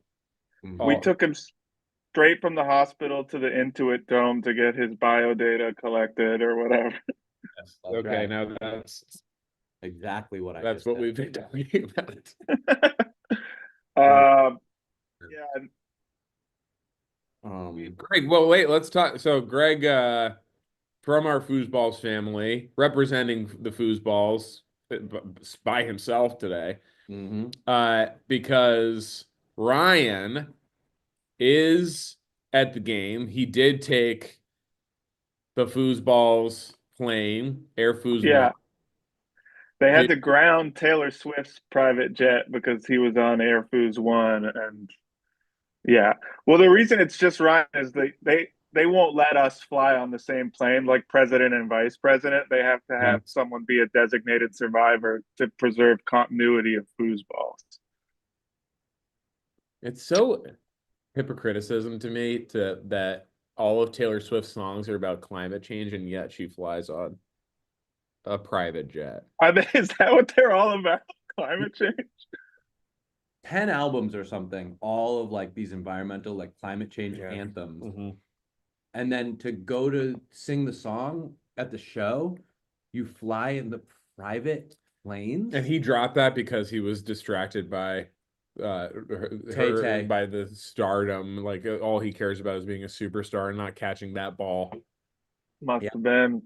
Speaker 8: We took him straight from the hospital to the Intuit Dome to get his bio data collected or whatever.
Speaker 4: Yes. Okay, right. Now that's
Speaker 3: exactly what
Speaker 4: that's what we've been talking about.
Speaker 8: Yeah.
Speaker 2: Greg, well, wait, let's talk. So Greg, from our Foosballs family, representing the Foosballs by himself today, because Ryan is at the game. He did take the Foosballs plane, Air Foosball.
Speaker 8: Yeah. They had to ground Taylor Swift's private jet because he was on Air Force One, and yeah. Well, the reason it's just Ryan is they won't let us fly on the same plane like president and vice president. They have to have someone be a designated survivor to preserve continuity of foosballs.
Speaker 2: It's so hypocriticism to me that all of Taylor Swift's songs are about climate change, and yet she flies on a private jet.
Speaker 8: Is that what they're all about? Climate change?
Speaker 3: 10 albums or something, all of like these environmental, like climate change anthems. And then to go to sing the song at the show, you fly in the private planes.
Speaker 2: And he dropped that because he was distracted by by the stardom. Like all he cares about is being a superstar and not catching that ball.
Speaker 8: Must have been.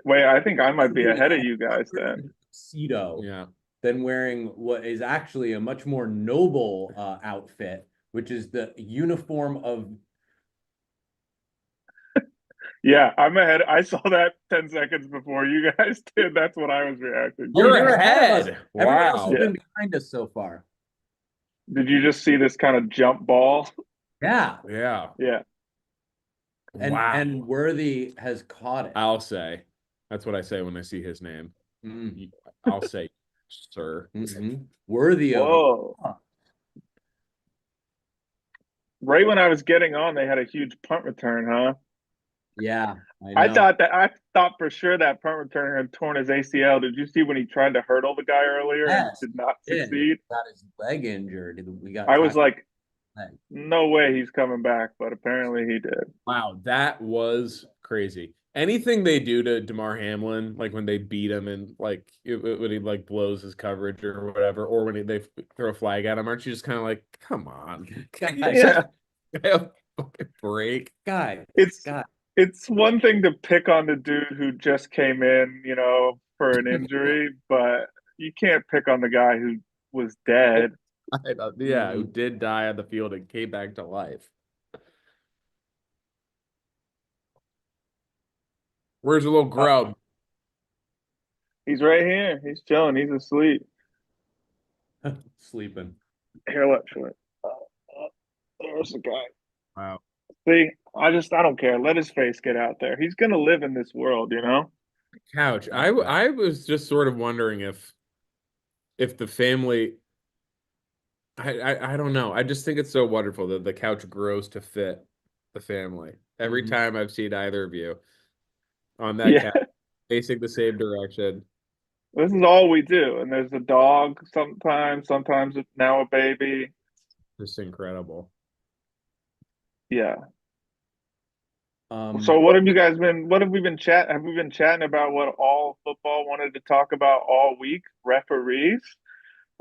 Speaker 8: Wait, I think I might be ahead of you guys then.
Speaker 3: Tuxedo, than wearing what is actually a much more noble outfit, which is the uniform of.
Speaker 8: Yeah, I'm ahead. I saw that 10 seconds before you guys did. That's what I was reacting to.
Speaker 2: You're ahead.
Speaker 3: Everyone else has been behind us so far.
Speaker 8: Did you just see this kind of jump ball?
Speaker 3: Yeah. And Worthy has caught it.
Speaker 2: I'll say. That's what I say when I see his name. I'll say, sir.
Speaker 3: Worthy of.
Speaker 8: Whoa. Right when I was getting on, they had a huge punt return, huh?
Speaker 3: Yeah.
Speaker 8: I thought for sure that punt returner had torn his ACL. Did you see when he tried to hurdle the guy earlier and did not succeed?
Speaker 3: Got his leg injured.
Speaker 8: I was like, no way he's coming back, but apparently he did.
Speaker 2: Wow, that was crazy. Anything they do to DeMar Hamlin, like when they beat him and like when he like blows his coverage or whatever, or when they throw a flag at him, aren't you just kind of like, come on, break,
Speaker 3: guy?
Speaker 8: It's one thing to pick on the dude who just came in, for an injury, but you can't pick on the guy who was dead.
Speaker 2: Who did die on the field and came back to life. Where's the little grub?
Speaker 8: He's right here. He's chilling. He's asleep.
Speaker 3: Sleeping.
Speaker 8: Here, let's show it. There's the guy.
Speaker 2: Wow.
Speaker 8: See, I don't care. Let his face get out there. He's gonna live in this world,
Speaker 2: Couch. I was just sort of wondering if the family. I don't know. I just think it's so wonderful that the couch grows to fit the family. Every time I've seen either of you on that couch facing the same direction.
Speaker 8: This is all we do. And there's a dog sometimes now a baby.
Speaker 2: Just incredible.
Speaker 8: Yeah. So what have we been chatting? Have we been chatting about what all football wanted to talk about all week? Referees?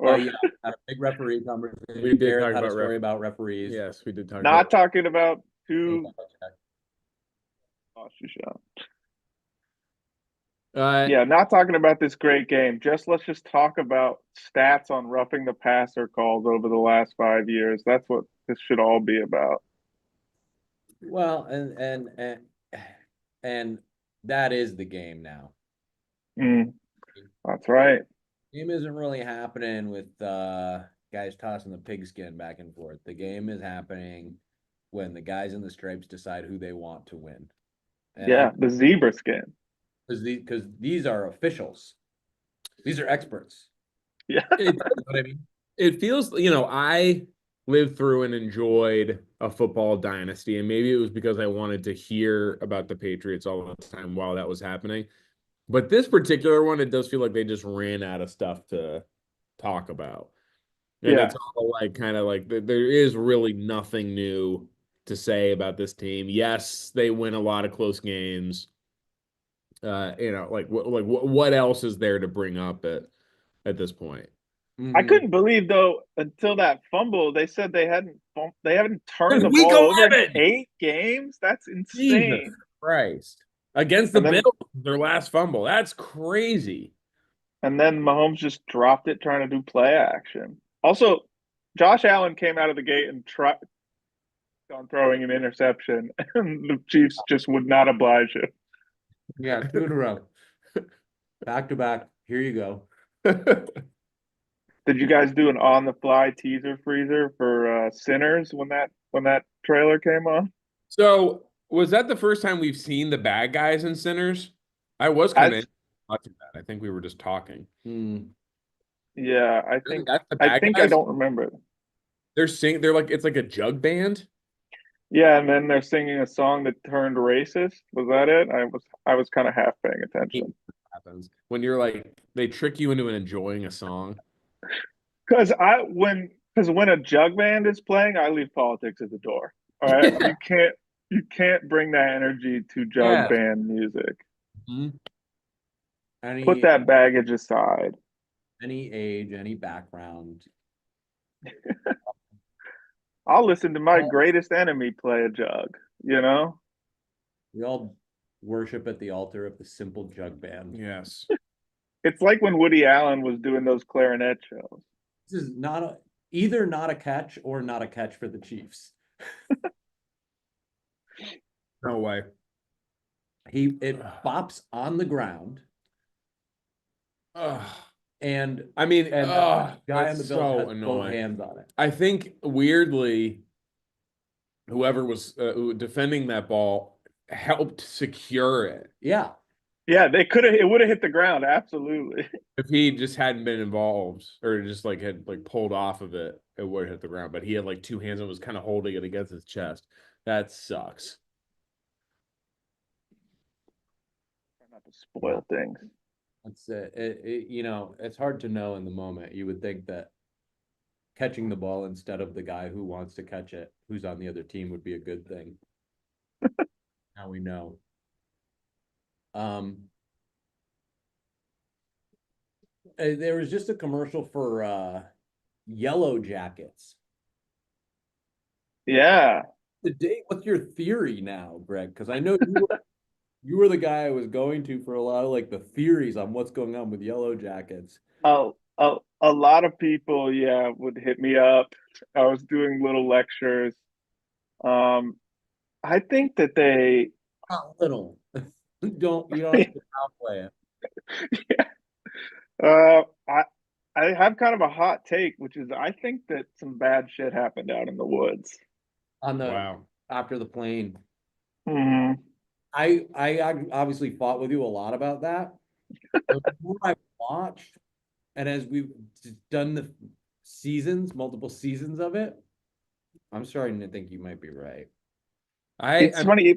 Speaker 3: Had a big referee conversation.
Speaker 2: We did talk
Speaker 3: about a story about referees.
Speaker 2: Yes, we did talk.
Speaker 8: Not talking about two. Not talking about this great game. Let's just talk about stats on roughing the passer calls over the last 5 years. That's what this should all be about.
Speaker 3: Well, and that is the game now.
Speaker 8: That's right.
Speaker 3: Game isn't really happening with guys tossing the pigskin back and forth. The game is happening when the guys in the stripes decide who they want to win.
Speaker 8: And the zebra skin.
Speaker 3: Because these are officials. These are experts.
Speaker 8: Yeah.
Speaker 2: You know what I mean? It feels, I lived through and enjoyed a football dynasty, and maybe it was because I wanted to hear about the Patriots all the time while that was happening. But this particular one, it does feel like they just ran out of stuff to talk about. And it's all like kind of like there is really nothing new to say about this team. Yes, they win a lot of close games. What else is there to bring up at this point?
Speaker 8: I couldn't believe though until that fumble, they said they haven't turned the
Speaker 2: Week
Speaker 8: ball over in
Speaker 2: 11.
Speaker 8: 8 games. That's
Speaker 2: Jesus
Speaker 8: insane.
Speaker 2: Christ. Against the
Speaker 8: And then,
Speaker 2: Bills, their last fumble. That's crazy.
Speaker 8: and then Mahomes just dropped it trying to do play action. Also, Josh Allen came out of the gate and tried on throwing an interception, and the Chiefs just would not oblige him.
Speaker 3: Yeah, 2 in a row. Back to back. Here you go.
Speaker 8: Did you guys do an on the fly teaser freezer for Sinners when that trailer came on?
Speaker 2: So was that the first time we've seen the bad guys in Sinners? I was kind of watching that. I think we were just talking.
Speaker 8: Yeah, I
Speaker 2: Really?
Speaker 8: think
Speaker 2: That's the bad
Speaker 8: I
Speaker 2: guys?
Speaker 8: don't remember.
Speaker 2: They're like it's like a jug band.
Speaker 8: Yeah, and then they're singing a song that turned racist. Was that it? I was kind of half paying attention.
Speaker 2: Happens when you're like they trick you into enjoying a song.
Speaker 8: Because when a jug band is playing, I leave politics at the door. All right, you can't bring that energy to jug band music. Put that baggage aside.
Speaker 3: Any age, any background.
Speaker 8: I'll listen to my greatest enemy play a jug, you know?
Speaker 3: We all worship at the altar of the simple jug band.
Speaker 2: Yes.
Speaker 8: It's like when Woody Allen was doing those clarinet shows.
Speaker 3: This is either not a catch or not a catch for the Chiefs.
Speaker 2: No way.
Speaker 3: It bops on the ground. And
Speaker 2: I mean,
Speaker 3: guy on the Bills
Speaker 2: so
Speaker 3: has
Speaker 2: annoying.
Speaker 3: both hands on it.
Speaker 2: I think weirdly, whoever was defending that ball helped secure it.
Speaker 3: Yeah,
Speaker 8: they could have. It would have hit the ground. Absolutely.
Speaker 2: If he just hadn't been involved or just like had like pulled off of it, it would have hit the ground. But he had like 2 hands and was kind of holding it against his chest. That sucks.
Speaker 8: Try not to spoil things.
Speaker 3: That's it. You know, it's hard to know in the moment. You would think that catching the ball instead of the guy who wants to catch it, who's on the other team, would be a good thing. Now we know. There was just a commercial for Yellow Jackets.
Speaker 8: Yeah.
Speaker 3: What's your theory now, Greg? Because I know you were the guy I was going to for a lot of like the theories on what's going on with Yellow Jackets.
Speaker 8: Oh, a lot of people, would hit me up. I was doing little lectures. I think that they
Speaker 3: not little. You don't have to downplay it.
Speaker 8: I have kind of a hot take, which is I think that some bad shit happened out in the woods.
Speaker 3: After the plane.
Speaker 8: Mm-hmm.
Speaker 3: I obviously fought with you a lot about that. The more I watched, and as we've done the multiple seasons of it, I'm starting to think you might be right.
Speaker 8: It's funny.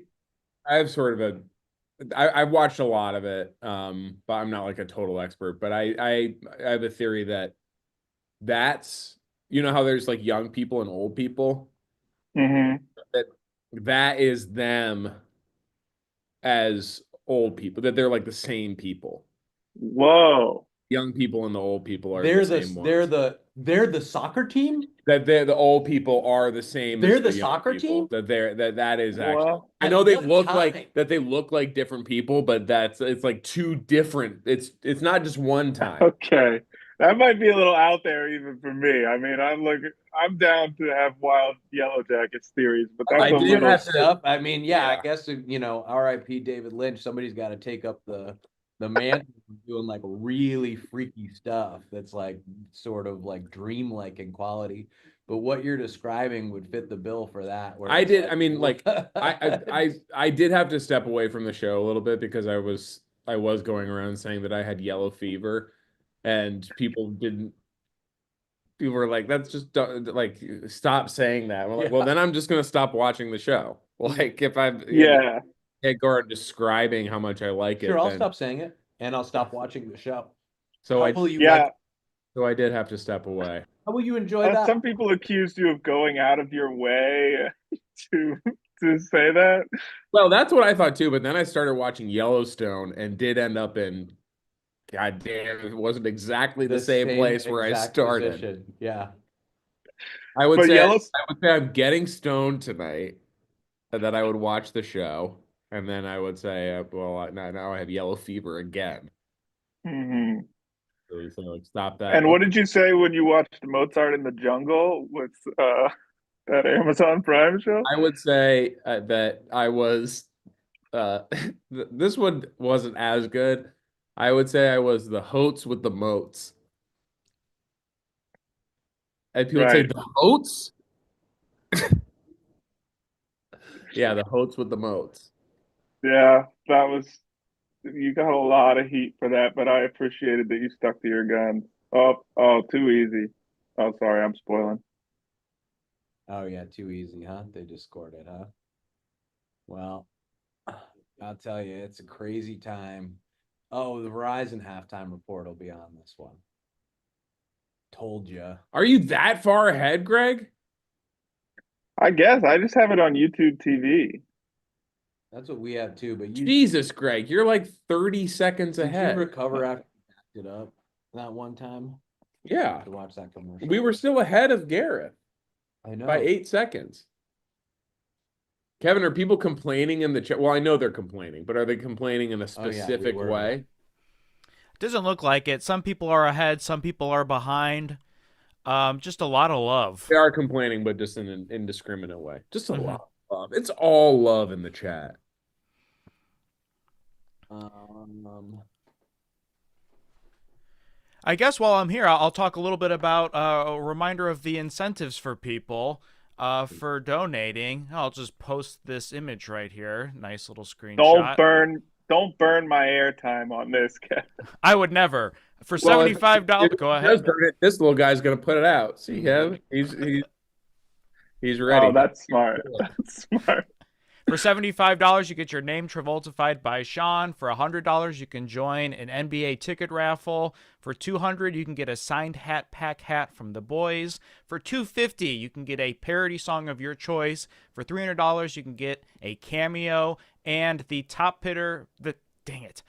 Speaker 2: I have sort of I've watched a lot of it, but I'm not like a total expert. But I have a theory that's how there's like young people and old people.
Speaker 8: Mm-hmm.
Speaker 2: That is them as old people, that they're like the same people.
Speaker 8: Whoa.
Speaker 2: Young people and the old people are the same ones.
Speaker 3: They're the soccer team?
Speaker 2: That the old people are the same.
Speaker 3: They're the soccer
Speaker 2: people.
Speaker 3: team?
Speaker 2: That is actually.
Speaker 8: Well,
Speaker 2: I know they look like different people, but it's like 2 different. It's not just one time.
Speaker 8: Okay. That might be a little out there even for me. I mean, I'm down to have wild Yellow Jackets theories, but that's a little
Speaker 3: stuff. I mean, I guess R.I.P. David Lynch. Somebody's got to take up the man doing like really freaky stuff that's like sort of like dreamlike in quality. But what you're describing would fit the bill for that.
Speaker 2: I did have to step away from the show a little bit because I was going around saying that I had yellow fever. And people were like, that's just like, stop saying that. We're like, well, then I'm just going to stop watching the show. Like if I've had Garr describing how much I like it.
Speaker 3: Sure, I'll stop saying it and I'll stop watching the show.
Speaker 2: So I did have to step away.
Speaker 3: How will you enjoy that?
Speaker 8: Some people accused you of going out of your way to say that.
Speaker 2: Well, that's what I thought too. But then I started watching Yellowstone and did end up in God damn, it wasn't exactly the same place where I started.
Speaker 3: Position. Yeah.
Speaker 2: I would say I'm getting stoned tonight, and then I would watch the show, and then I would say, well, now I have yellow fever again.
Speaker 8: Mm-hmm.
Speaker 2: So like, stop that.
Speaker 8: And what did you say when you watched Mozart in the Jungle with that Amazon Prime show?
Speaker 2: I would say that I was. This one wasn't as good. I would say I was the Hoats with the moats. And people would say the Hoats? Yeah, the Hoats with the moats.
Speaker 8: Yeah, you got a lot of heat for that, but I appreciated that you stuck to your guns. Oh, too easy. Oh, sorry, I'm spoiling.
Speaker 3: Oh yeah, too easy, huh? They just scored it, huh? Well, I'll tell you, it's a crazy time. Oh, the Verizon halftime report will be on this one. Told you.
Speaker 2: Are you that far ahead, Greg?
Speaker 8: I guess I just have it on YouTube TV.
Speaker 3: That's what we have too, but
Speaker 2: Jesus, Greg, you're like 30 seconds ahead.
Speaker 3: Did you recover after you backed it up that one time?
Speaker 2: Yeah.
Speaker 3: To watch that commercial.
Speaker 2: We were still ahead of Garrett.
Speaker 3: I know.
Speaker 2: By 8 seconds. Kevin, are people complaining in the chat? Well, I know they're complaining, but are they complaining in a specific way?
Speaker 1: It doesn't look like it. Some people are ahead, some people are behind. Just a lot of love.
Speaker 2: They are complaining, but just in an indiscriminate way. Just a lot of love. It's all love in the chat.
Speaker 1: I guess while I'm here, I'll talk a little bit about a reminder of the incentives for people for donating. I'll just post this image right here. Nice little screenshot.
Speaker 8: Don't burn my airtime on this, Kevin.
Speaker 1: I would never. For $75, go ahead.
Speaker 2: This little guy's gonna put it out. See him? He's ready.
Speaker 8: Oh, that's smart. That's smart.
Speaker 1: For $75, you get your name Travoltified by Sean. For $100, you can join an NBA ticket raffle. For $200, you can get a signed Hat Pack hat from the boys. For $250, you can get a parody song of your choice. For $300, you can get a cameo and the top pitter. Dang it.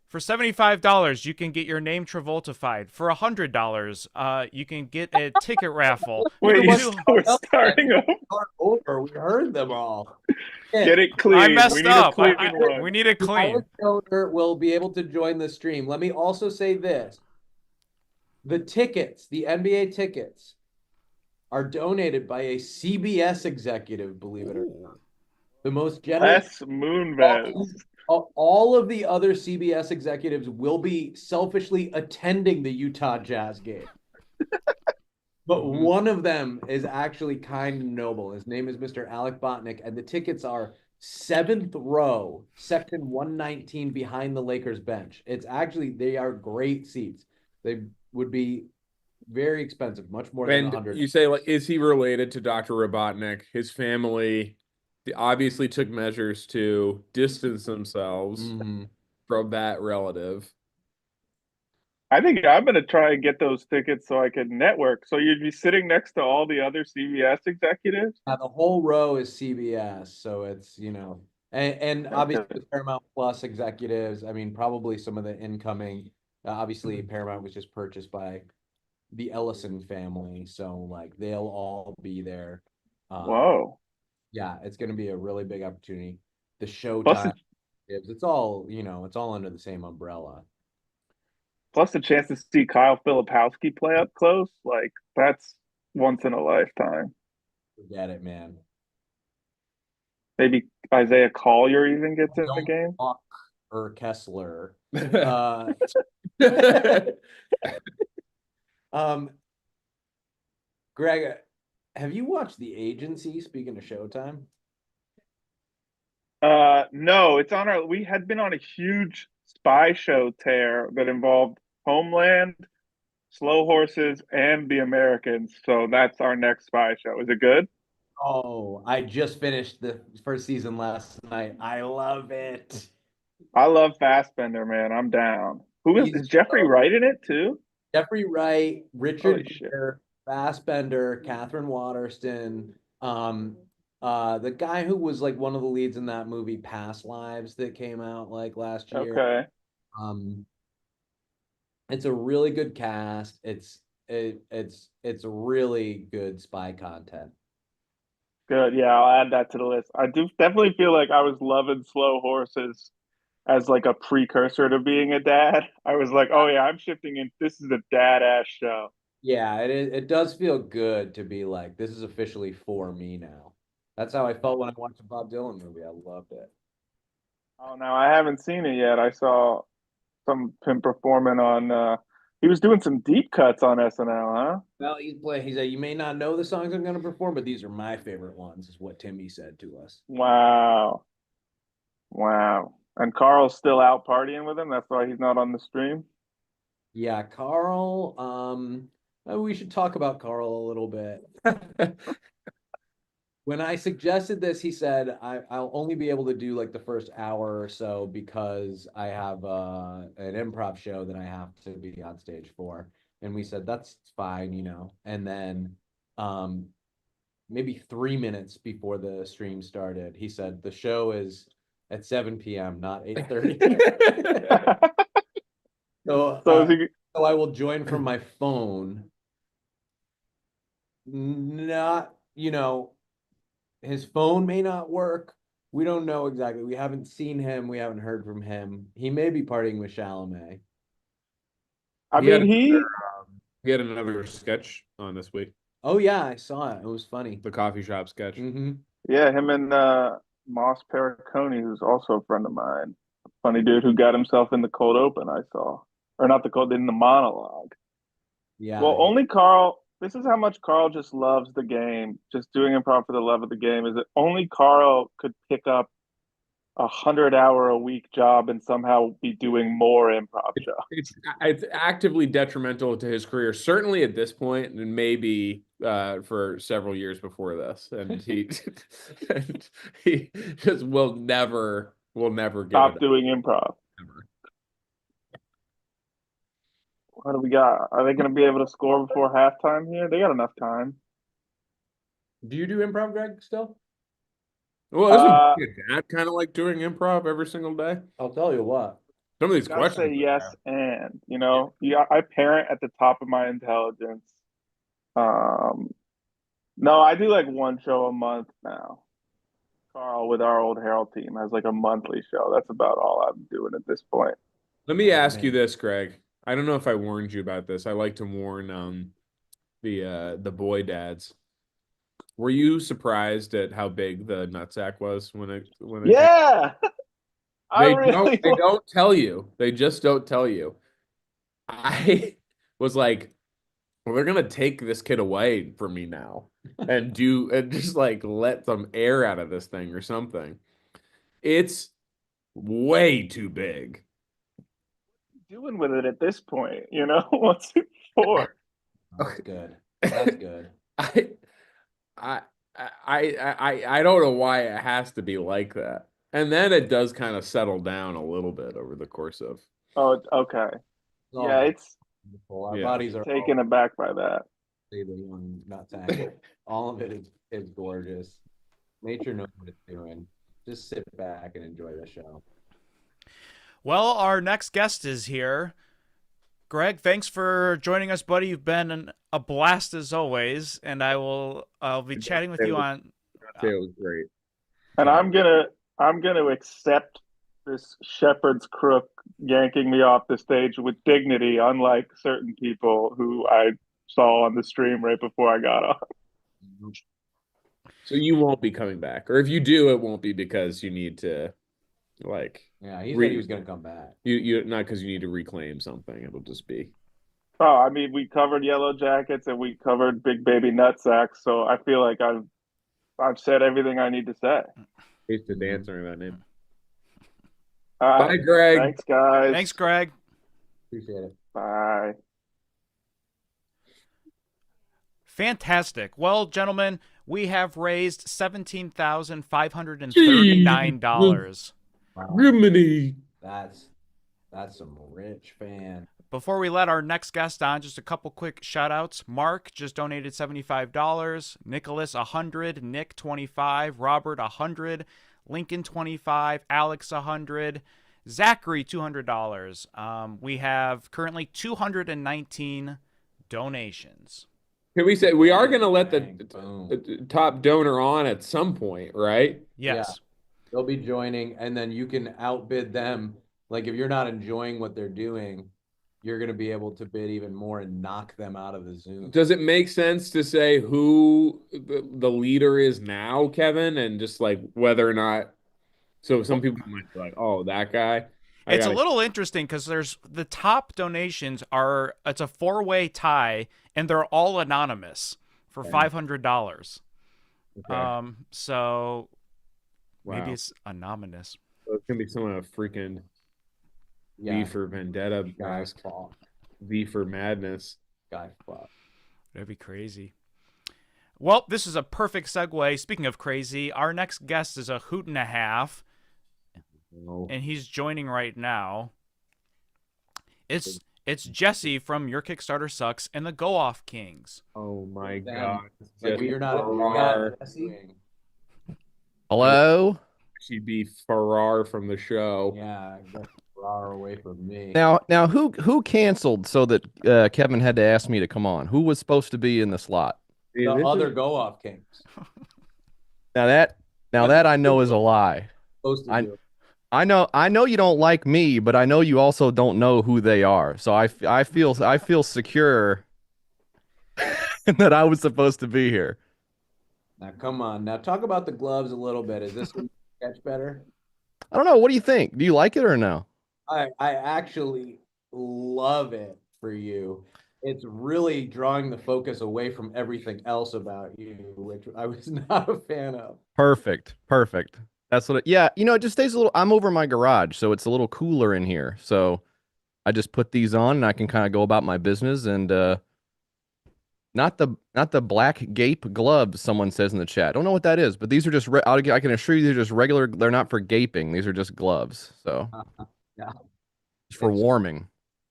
Speaker 1: For $75, you can get your name Travoltified. For $100, you can get a ticket raffle.
Speaker 8: Wait, we're starting
Speaker 3: over. We heard them all.
Speaker 8: Get it clean.
Speaker 1: I messed up.
Speaker 8: We
Speaker 1: need it clean.
Speaker 3: Our donor will be able to join the stream. Let me also say this. The tickets, the NBA tickets, are donated by a CBS executive, believe it or not. The most generous.
Speaker 8: Moonves.
Speaker 3: All of the other CBS executives will be selfishly attending the Utah Jazz game. But one of them is actually kind and noble. His name is Mr. Alec Botnick, and the tickets are 7th row, section 119 behind the Lakers bench. They are great seats. They would be very expensive, much more than 100.
Speaker 2: You say, like, is he related to Dr. Robotnik? His family obviously took measures to distance themselves from that relative.
Speaker 8: I think I'm going to try and get those tickets so I can network. So you'd be sitting next to all the other CBS executives?
Speaker 3: The whole row is CBS, so it's, and obviously the Paramount Plus executives, I mean, probably some of the incoming, obviously Paramount was just purchased by the Ellison family, so like they'll all be there.
Speaker 8: Whoa.
Speaker 3: Yeah, it's going to be a really big opportunity. The Showtime, it's all, it's all under the same umbrella.
Speaker 8: Plus the chance to see Kyle Filipowski play up close, like that's once in a lifetime.
Speaker 3: Forget it, man.
Speaker 8: Maybe Isaiah Collier even gets in the game.
Speaker 3: Or Kessler. Greg, have you watched The Agency, speaking of Showtime?
Speaker 8: No, it's on we had been on a huge spy show tear that involved Homeland, Slow Horses, and The Americans. So that's our next spy show. Is it good?
Speaker 3: Oh, I just finished the first season last night. I love it.
Speaker 8: I love Fassbender, man. I'm down. Is Jeffrey Wright in it too?
Speaker 3: Jeffrey Wright, Richard Gere, Fassbender, Catherine Waterston, the guy who was like one of the leads in that movie Past Lives that came out like last year.
Speaker 8: Okay.
Speaker 3: It's a really good cast. It's really good spy content.
Speaker 8: Good. Yeah, I'll add that to the list. I do definitely feel like I was loving Slow Horses as like a precursor to being a dad. I was like, oh yeah, I'm shifting in. This is a dad ass show.
Speaker 3: Yeah, it does feel good to be like, this is officially for me now. That's how I felt when I watched the Bob Dylan movie. I loved it.
Speaker 8: Oh no, I haven't seen it yet. I saw him performing on he was doing some deep cuts on SNL, huh?
Speaker 3: Well, he's like, you may not know the songs I'm going to perform, but these are my favorite ones, is what Timmy said to us.
Speaker 8: Wow. Wow. And Carl's still out partying with him. That's why he's not on the stream.
Speaker 3: Yeah, Carl. We should talk about Carl a little bit. When I suggested this, he said, I'll only be able to do like the first hour or so because I have an improv show that I have to be on stage for. And we said, that's fine, you know. And then maybe 3 minutes before the stream started, he said, the show is at 7 p.m., not 8:30. So I will join from my phone. Not, you know, his phone may not work. We don't know exactly. We haven't seen him. We haven't heard from him. He may be partying with Chalamet.
Speaker 8: He
Speaker 4: had another sketch on this week.
Speaker 3: Oh yeah, I saw it. It was funny.
Speaker 4: The coffee shop sketch.
Speaker 3: Mm-hmm.
Speaker 8: Yeah, him and Moss Pericone, who's also a friend of mine. Funny dude who got himself in the cold open, I saw. Or not the cold, in the monologue.
Speaker 3: Yeah.
Speaker 8: Well, only Carl, this is how much Carl just loves the game, just doing improv for the love of the game, is that only Carl could pick up 100-hour-a-week job and somehow be doing more improv shows.
Speaker 4: It's actively detrimental to his career, certainly at this point, and maybe for several years before this. And he just will never
Speaker 8: stop doing improv.
Speaker 4: Ever.
Speaker 8: What do we got? Are they going to be able to score before halftime here? They got enough time.
Speaker 3: Do you do improv, Greg, still?
Speaker 4: Well, isn't your dad kind of like doing improv every single day?
Speaker 3: I'll tell you what.
Speaker 4: Some of these questions.
Speaker 8: Say yes, and you know, yeah, I parent at the top of my intelligence. No, I do like one show a month now. Carl with our old Herald team has like a monthly show. That's about all I'm doing at this point.
Speaker 4: Let me ask you this, Greg. I don't know if I warned you about this. I like to warn the boy dads. Were you surprised at how big the nutsack was when it
Speaker 8: Yeah.
Speaker 4: They don't tell you. They just don't tell you. I was like, well, they're gonna take this kid away from me now and just like let some air out of this thing or something. It's way too big.
Speaker 8: Doing with it at this point, you know? What's it for?
Speaker 3: That's good. That's good.
Speaker 4: I don't know why it has to be like that. And then it does kind of settle down a little bit over the course of.
Speaker 8: Oh, okay. Yeah, it's
Speaker 3: our bodies are
Speaker 8: taken aback by that.
Speaker 3: All of it is gorgeous. Nature knows what it's doing. Just sit back and enjoy the show.
Speaker 1: Well, our next guest is here. Greg, thanks for joining us, buddy. You've been a blast as always, and I'll be chatting with you on.
Speaker 4: It was great.
Speaker 8: And I'm gonna accept this shepherd's crook yanking me off the stage with dignity, unlike certain people who I saw on the stream right before I got on.
Speaker 4: So you won't be coming back, or if you do, it won't be because you need to, like.
Speaker 3: Yeah, he said he was going to come back.
Speaker 4: You not because you need to reclaim something. It'll just be.
Speaker 8: Oh, I mean, we covered Yellow Jackets and we covered Big Baby Nutsacks, so I feel like I've said everything I need to say.
Speaker 4: Used to dance under that name.
Speaker 8: Bye,
Speaker 4: Greg.
Speaker 8: Thanks, guys.
Speaker 1: Thanks, Greg.
Speaker 3: Appreciate it.
Speaker 8: Bye.
Speaker 1: Fantastic. Well, gentlemen, we have raised $17,539.
Speaker 3: Wow.
Speaker 4: Griminy.
Speaker 3: That's some rich fan.
Speaker 1: Before we let our next guest on, just a couple quick shout outs. Mark just donated $75, Nicholas $100, Nick $25, Robert $100, Lincoln $25, Alex $100, Zachary, $200. We have currently 219 donations.
Speaker 2: Can we say we are going to let the top donor on at some point, right?
Speaker 1: Yes.
Speaker 3: Yeah. They'll be joining, and then you can outbid them. Like if you're not enjoying what they're doing, you're going to be able to bid even more and knock them out of the Zoom.
Speaker 2: Does it make sense to say who the leader is now, Kevin, and just like whether or not? So some people might be like, "Oh, that guy."
Speaker 1: It's a little interesting because there's the top donations are it's a 4-way tie, and they're all anonymous for $500.
Speaker 2: Okay.
Speaker 1: So
Speaker 2: Wow.
Speaker 1: maybe it's anonymous.
Speaker 2: So it's gonna be some of a freaking V for Vendetta mask. V for Madness.
Speaker 3: Guy Fawkes.
Speaker 1: That'd be crazy. Well, this is a perfect segue. Speaking of crazy, our next guest is a hoot and a half, and he's joining right now. It's Jesse from Your Kickstarter Sucks and the Go Off Kings.
Speaker 2: Oh my God!
Speaker 3: Like you're not Jesse.
Speaker 6: Hello.
Speaker 2: She'd be Farrar from the show.
Speaker 3: Yeah, get Farrar away from me.
Speaker 9: Now, who canceled so that Kevin had to ask me to come on? Who was supposed to be in the slot?
Speaker 3: The other Go Off Kings.
Speaker 9: Now that I know is a lie. I know you don't like me, but I know you also don't know who they are. So I feel secure that I was supposed to be here.
Speaker 3: Now come on. Now talk about the gloves a little bit. Is this sketch better?
Speaker 9: I don't know. What do you think? Do you like it or no?
Speaker 3: I actually love it for you. It's really drawing the focus away from everything else about you, which I was not a fan of.
Speaker 9: Perfect. That's what yeah, it just stays a little, I'm over my garage, so it's a little cooler in here. So I just put these on and I can kind of go about my business and not the black gape gloves someone says in the chat. I don't know what that is, but these are just I can assure you they're just regular, they're not for gaping. These are just gloves. So
Speaker 3: yeah.
Speaker 9: It's for warming.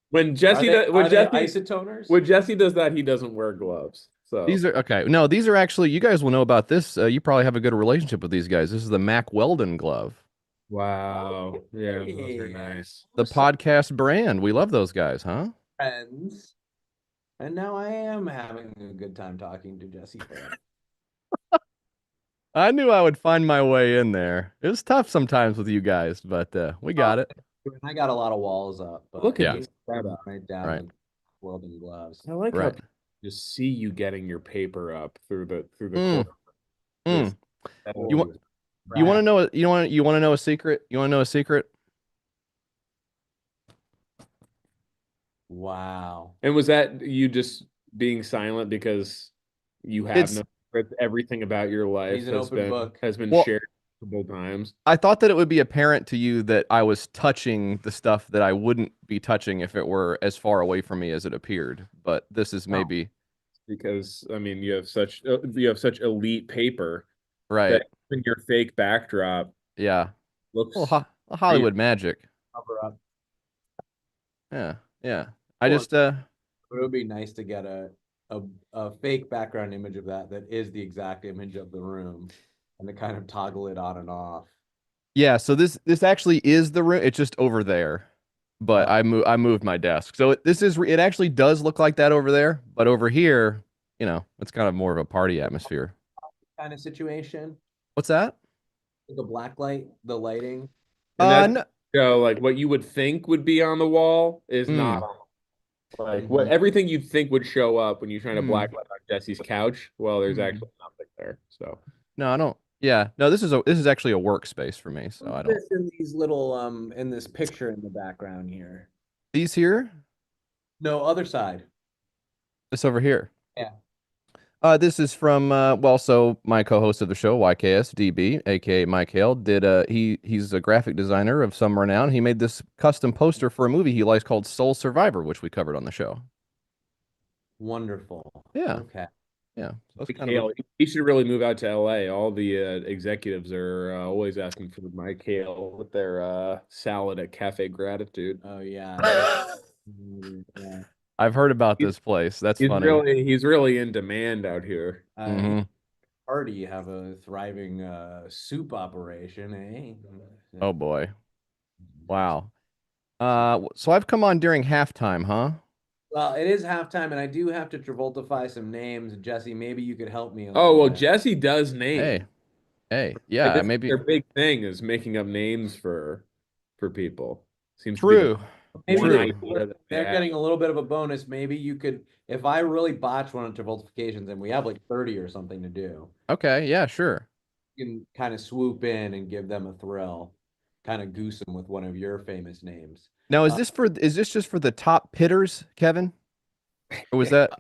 Speaker 2: When Jesse
Speaker 3: isotoners?
Speaker 2: When Jesse does that, he doesn't wear gloves. So
Speaker 9: these are okay. No, these are actually, you guys will know about this. You probably have a good relationship with these guys. This is the Mack Weldon glove.
Speaker 2: Wow. Yeah, those are nice.
Speaker 9: The podcast brand. We love those guys, huh?
Speaker 3: Friends. And now I am having a good time talking to Jesse.
Speaker 9: I knew I would find my way in there. It was tough sometimes with you guys, but we got it.
Speaker 3: I got a lot of walls up. But
Speaker 2: Look at this.
Speaker 3: Right. Welding gloves.
Speaker 2: I like how just see you getting your paper up through the corner.
Speaker 9: You want to know? You want to know a secret? You want to know a secret?
Speaker 3: Wow.
Speaker 2: And was that you just being silent because you have everything about your life has been shared multiple times?
Speaker 9: I thought that it would be apparent to you that I was touching the stuff that I wouldn't be touching if it were as far away from me as it appeared. But this is maybe
Speaker 2: because I mean you have such elite paper,
Speaker 9: right?
Speaker 2: That in your fake backdrop,
Speaker 9: looks Hollywood magic.
Speaker 3: Cover up.
Speaker 9: Yeah. I just it
Speaker 3: would be nice to get a fake background image of that is the exact image of the room, and to kind of toggle it on and off.
Speaker 9: Yeah, so this actually is the room. It's just over there, but I moved my desk, so it actually does look like that over there, but over here, it's kind of more of a party atmosphere
Speaker 3: kind of situation.
Speaker 9: What's that?
Speaker 3: The black light, the lighting.
Speaker 2: No. So like what you would think would be on the wall is not. Like what everything you'd think would show up when you're trying to blacklight on Jesse's couch. Well, there's actually nothing there. So
Speaker 9: no, I don't. Yeah, no. This is actually a workspace for me. So I don't.
Speaker 3: In these little in this picture in the background here.
Speaker 9: These here?
Speaker 3: No, other side.
Speaker 9: This over here.
Speaker 3: Yeah.
Speaker 9: This is from so my co-host of the show, YKSDB, aka Mike Hale, he's a graphic designer of some renown. He made this custom poster for a movie he likes called Soul Survivor, which we covered on the show.
Speaker 3: Wonderful.
Speaker 9: Yeah.
Speaker 3: Okay.
Speaker 9: Yeah. So
Speaker 2: he should really move out to LA. All the executives are always asking for Mike Hale with their salad at Cafe Gratitude.
Speaker 3: Oh yeah.
Speaker 9: Yeah. I've heard about this place. That's funny.
Speaker 2: He's really in demand out here.
Speaker 3: Already have a thriving soup operation, eh?
Speaker 9: Oh boy. Wow. So I've come on during halftime, huh?
Speaker 3: Well, it is halftime, and I do have to Travoltify some names. Jesse, maybe you could help me.
Speaker 2: Oh, well, Jesse does name.
Speaker 9: Hey, yeah,
Speaker 2: This
Speaker 9: maybe
Speaker 2: their big thing is making up names for people. Seems
Speaker 9: true.
Speaker 2: to be
Speaker 3: Maybe
Speaker 2: one
Speaker 9: True.
Speaker 2: idea that they
Speaker 3: they're
Speaker 2: have.
Speaker 3: getting a little bit of a bonus. Maybe you could, if I really botch one of Travoltifications, and we have like 30 or something to do,
Speaker 9: Okay, yeah, sure.
Speaker 3: you can kind of swoop in and give them a thrill, kind of goose them with one of your famous names.
Speaker 9: Now, is this just for the top pitters, Kevin? Or was that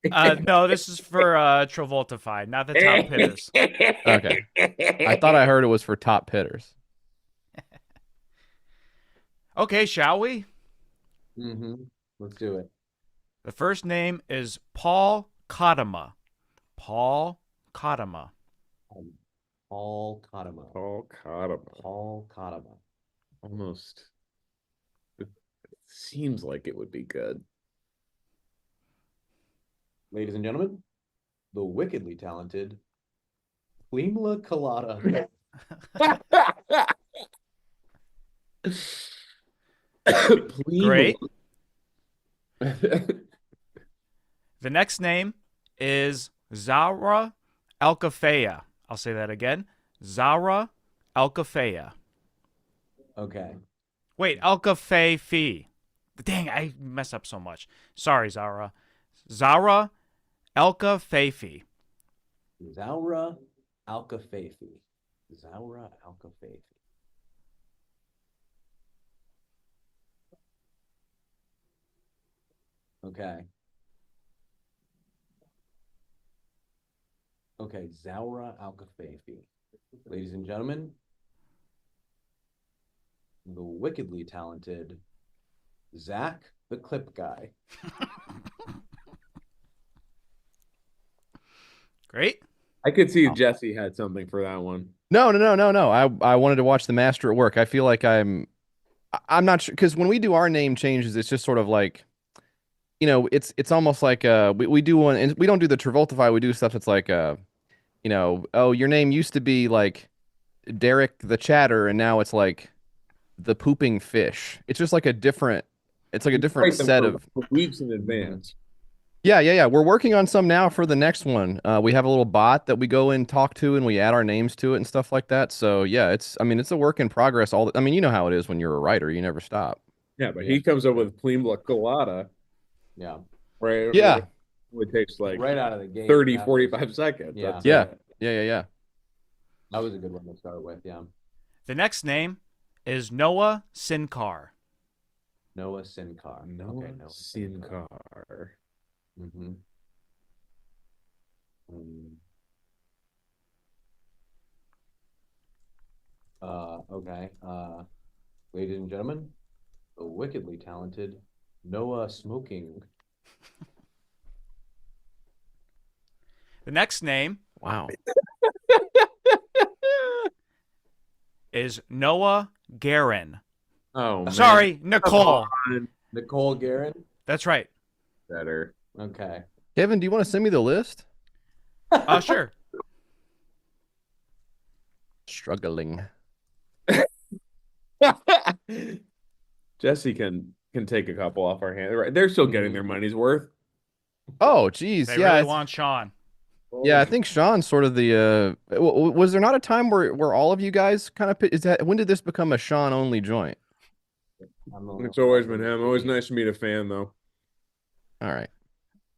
Speaker 1: No, this is for Travoltify, not the top hitters.
Speaker 9: okay? I thought I heard it was for top pitters.
Speaker 1: Okay, shall we?
Speaker 3: Let's do it.
Speaker 1: The first name is Paul Kodama. Paul Kodama.
Speaker 3: Paul Kodama.
Speaker 2: Paul Kodama.
Speaker 3: Paul Kodama.
Speaker 2: Almost. It seems like it would be good.
Speaker 3: Ladies and gentlemen, the wickedly talented Plimla Colada.
Speaker 1: Great. The next name is Zara Alcafea. I'll say that again. Zara Alcafea.
Speaker 3: Okay.
Speaker 1: Wait, Alcafefi. Dang, I mess up so much. Sorry, Zara. Zara Alcafefi.
Speaker 3: Zaura Alcafefi. Zaura Alcafefi. Okay. Okay, Zaura Alcafefi. Ladies and gentlemen, the wickedly talented Zach the Clip Guy.
Speaker 1: Great.
Speaker 2: I could see Jesse had something for that one.
Speaker 9: No. I wanted to watch the master at work. I feel like I'm not sure because when we do our name changes, it's just sort of like, it's almost like we do one and we don't do the Travoltify. We do stuff that's like oh, your name used to be like Derek the Chatter, and now it's like the Pooping Fish. It's just like a different. It's like a different set of
Speaker 2: weeks in advance.
Speaker 9: Yeah. We're working on some now for the next one. We have a little bot that we go and talk to, and we add our names to it and stuff like that. So yeah, it's a work in progress. You know how it is when you're a writer, you never stop.
Speaker 2: Yeah, but he comes up with Plimla Colada.
Speaker 3: Yeah.
Speaker 2: Right.
Speaker 9: Yeah.
Speaker 2: It takes like
Speaker 3: right out of the gate.
Speaker 2: 30, 45 seconds.
Speaker 3: Yeah.
Speaker 9: Yeah.
Speaker 3: That was a good one to start with. Yeah.
Speaker 1: The next name is Noah Sincar.
Speaker 3: Noah Sincar.
Speaker 2: Noah Sincar.
Speaker 3: Okay. Ladies and gentlemen, the wickedly talented Noah Smoking.
Speaker 1: The next name.
Speaker 9: Wow.
Speaker 1: is Noah Guerin.
Speaker 2: Oh, man.
Speaker 1: Sorry, Nicole.
Speaker 3: Nicole Guerin?
Speaker 1: That's right.
Speaker 2: Better.
Speaker 3: Okay.
Speaker 9: Kevin, do you want to send me the list?
Speaker 1: Sure.
Speaker 9: Struggling.
Speaker 2: Jesse can take a couple off our hands. Right, they're still getting their money's worth.
Speaker 9: Oh, geez,
Speaker 1: They
Speaker 9: yeah.
Speaker 1: really want Sean.
Speaker 9: Yeah, I think Sean's sort of the. Was there not a time where all of you guys kind of when did this become a Sean only joint?
Speaker 2: It's always been him. Always nice to meet a fan, though.
Speaker 9: All right,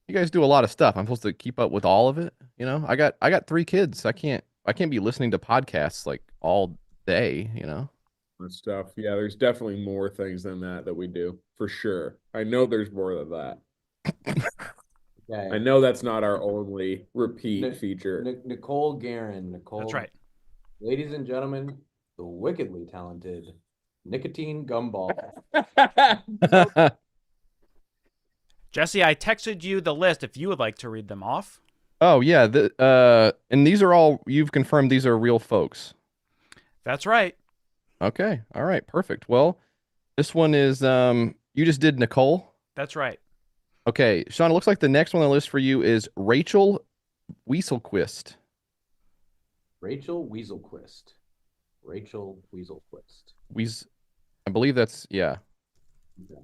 Speaker 9: you guys do a lot of stuff. I'm supposed to keep up with all of it. I got 3 kids. I can't be listening to podcasts like all day.
Speaker 2: And stuff. Yeah, there's definitely more things than that we do for sure. I know there's more than that.
Speaker 3: Okay.
Speaker 2: I know that's not our only repeat feature.
Speaker 3: Nicole Guerin.
Speaker 1: That's right.
Speaker 3: Ladies and gentlemen, the wickedly talented Nicotine Gumball.
Speaker 1: Jesse, I texted you the list if you would like to read them off.
Speaker 9: Oh yeah, and these are all you've confirmed these are real folks.
Speaker 1: That's right.
Speaker 9: Okay. All right. Perfect. Well, this one is you just did Nicole.
Speaker 1: That's right.
Speaker 9: Okay, Sean, it looks like the next one on the list for you is Rachel Wieselquist.
Speaker 3: Rachel Wieselquist.
Speaker 9: I believe that's yeah.
Speaker 3: Okay.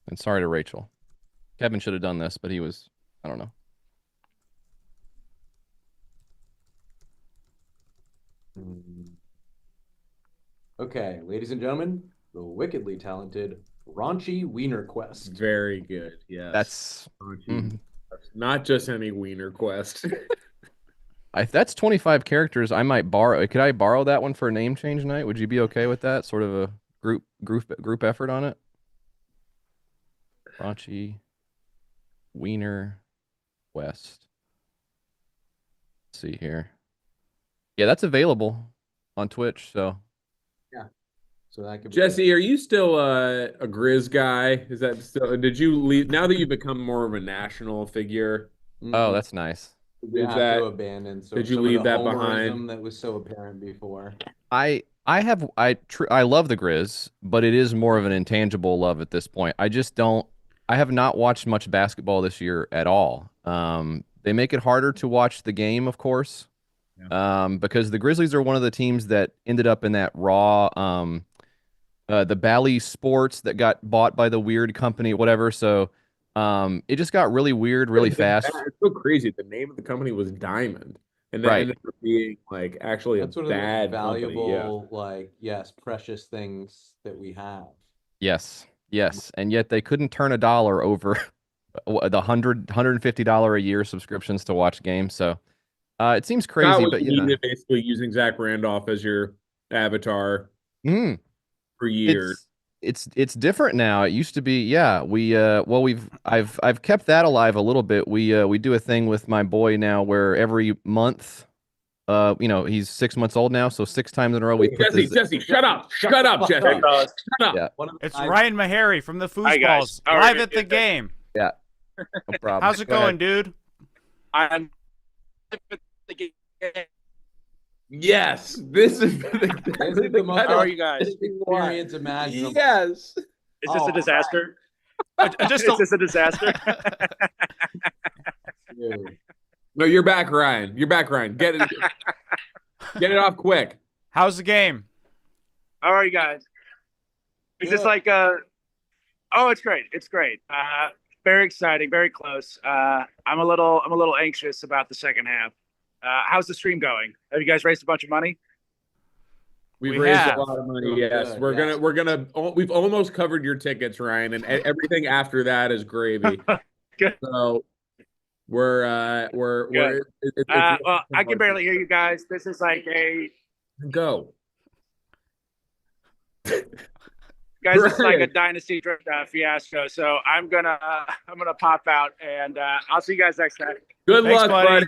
Speaker 9: And sorry to Rachel. Kevin should have done this, but he was, I don't know.
Speaker 3: Okay, ladies and gentlemen, the wickedly talented Raunchy Wiener Quest.
Speaker 2: Very good. Yes.
Speaker 9: That's
Speaker 2: not just any Wiener Quest.
Speaker 9: If that's 25 characters, I might borrow. Could I borrow that one for a name change night? Would you be okay with that? Sort of a group effort on it. Raunchy Wiener Quest. Let's see here. Yeah, that's available on Twitch. So
Speaker 3: yeah. So that could be
Speaker 2: Jesse, are you still a Grizz guy? Is that still? Did you leave now that you've become more of a national figure?
Speaker 9: Oh, that's nice.
Speaker 3: We have to abandon. So
Speaker 2: did you leave that behind?
Speaker 3: That was so apparent before.
Speaker 9: I love the Grizz, but it is more of an intangible love at this point. I have not watched much basketball this year at all. They make it harder to watch the game, of course, because the Grizzlies are one of the teams that ended up in that raw, the Bally Sports that got bought by the weird company, whatever. So it just got really weird really fast.
Speaker 2: It's so crazy. The name of the company was Diamond. And that ended up being like actually
Speaker 3: That's
Speaker 2: a
Speaker 3: one of the
Speaker 2: bad
Speaker 3: most valuable,
Speaker 2: company.
Speaker 3: precious things that we have.
Speaker 9: Yes. And yet they couldn't turn $1 over the $150 a year subscriptions to watch games. So it seems crazy, but
Speaker 2: you know, basically using Zach Randolph as your avatar for years.
Speaker 9: It's different now. It used to be, I've kept that alive a little bit. We do a thing with my boy now where every month, he's 6 months old now, so 6 times in a row we put
Speaker 2: Jesse, shut up, Jesse, shut up.
Speaker 9: Yeah.
Speaker 1: It's Ryan Meharry from the Foosballs live at the game.
Speaker 9: Yeah, no problem.
Speaker 1: How's it going, dude?
Speaker 10: I'm
Speaker 2: Yes, this is
Speaker 3: the most
Speaker 10: how are you guys?
Speaker 3: Experience imaginable.
Speaker 2: Yes.
Speaker 10: Is this a disaster?
Speaker 1: Is
Speaker 10: this a disaster?
Speaker 2: No, you're back, Ryan. You're back, Ryan. Get it off quick.
Speaker 1: How's the game?
Speaker 10: How are you guys? Is this like oh, it's great. It's great. Very exciting, very close. I'm a little anxious about the second half. How's the stream going? Have you guys raised a bunch of money?
Speaker 2: We've raised a lot of money. Yes, we've almost covered your tickets, Ryan, and everything after that is gravy.
Speaker 10: Good.
Speaker 2: So we're
Speaker 10: well, I can barely hear you guys. This is like a
Speaker 2: go.
Speaker 10: Guys, it's like a dynasty draft fiasco. So I'm gonna pop out, and I'll see you guys next time.
Speaker 2: Good luck, buddy.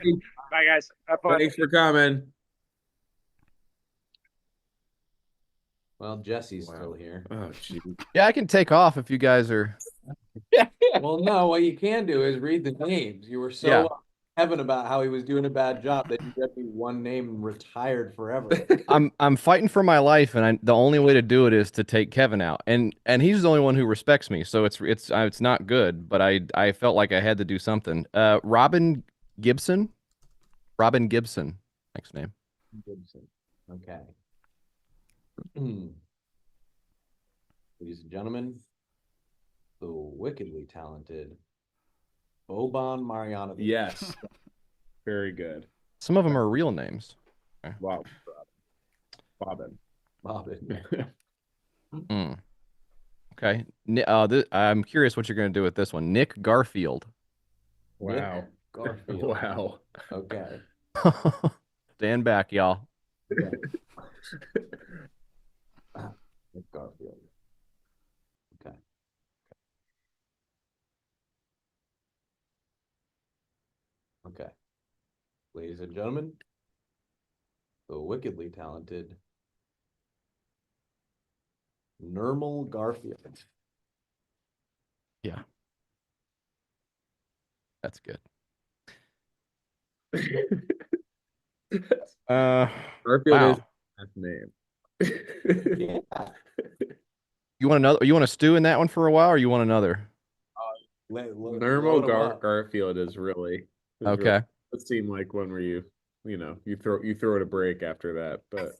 Speaker 10: Bye, guys. Have fun.
Speaker 2: Thanks for coming.
Speaker 3: Well, Jesse's still here.
Speaker 2: Oh, geez.
Speaker 9: Yeah, I can take off if you guys are.
Speaker 3: Well, no, what you can do is read the names. You were so heaven about how he was doing a bad job that you got me one name and retired forever.
Speaker 9: I'm fighting for my life, and the only way to do it is to take Kevin out, and he's the only one who respects me. So it's not good, but I felt like I had to do something. Robin Gibson, next name.
Speaker 3: Gibson. Okay. Ladies and gentlemen, the wickedly talented Boban Marjanovic.
Speaker 2: Yes. Very good.
Speaker 9: Some of them are real names.
Speaker 2: Wow. Bobbin.
Speaker 9: Okay. I'm curious what you're going to do with this one. Nick Garfield.
Speaker 2: Wow.
Speaker 3: Nick Garfield.
Speaker 2: Wow.
Speaker 3: Okay.
Speaker 9: Stand back, y'all.
Speaker 3: Okay. Nick Garfield. Okay. Okay. Ladies and gentlemen, the wickedly talented Nermal Garfield.
Speaker 9: Yeah. That's good.
Speaker 2: Garfield is his name.
Speaker 3: Yeah.
Speaker 9: You want another? You want to stew in that one for a while, or you want another?
Speaker 2: Nermal Garfield is really
Speaker 9: okay.
Speaker 2: Really, it seemed like one where you throw it a break after that, but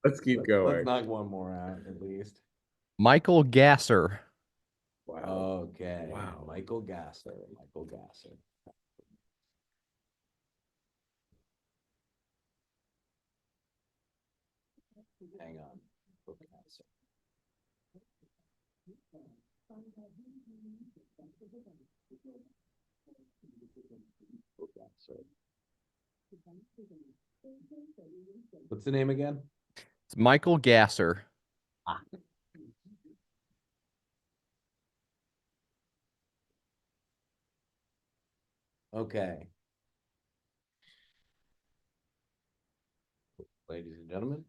Speaker 2: Let's keep going.
Speaker 3: Let's knock one more out at least.
Speaker 9: Michael Gasser.
Speaker 3: Wow. Okay.
Speaker 2: Wow.
Speaker 3: Michael Gasser. Michael Gasser. Hang on. What's the name again?
Speaker 9: It's Michael Gasser.
Speaker 3: Ah. Okay. Ladies and gentlemen,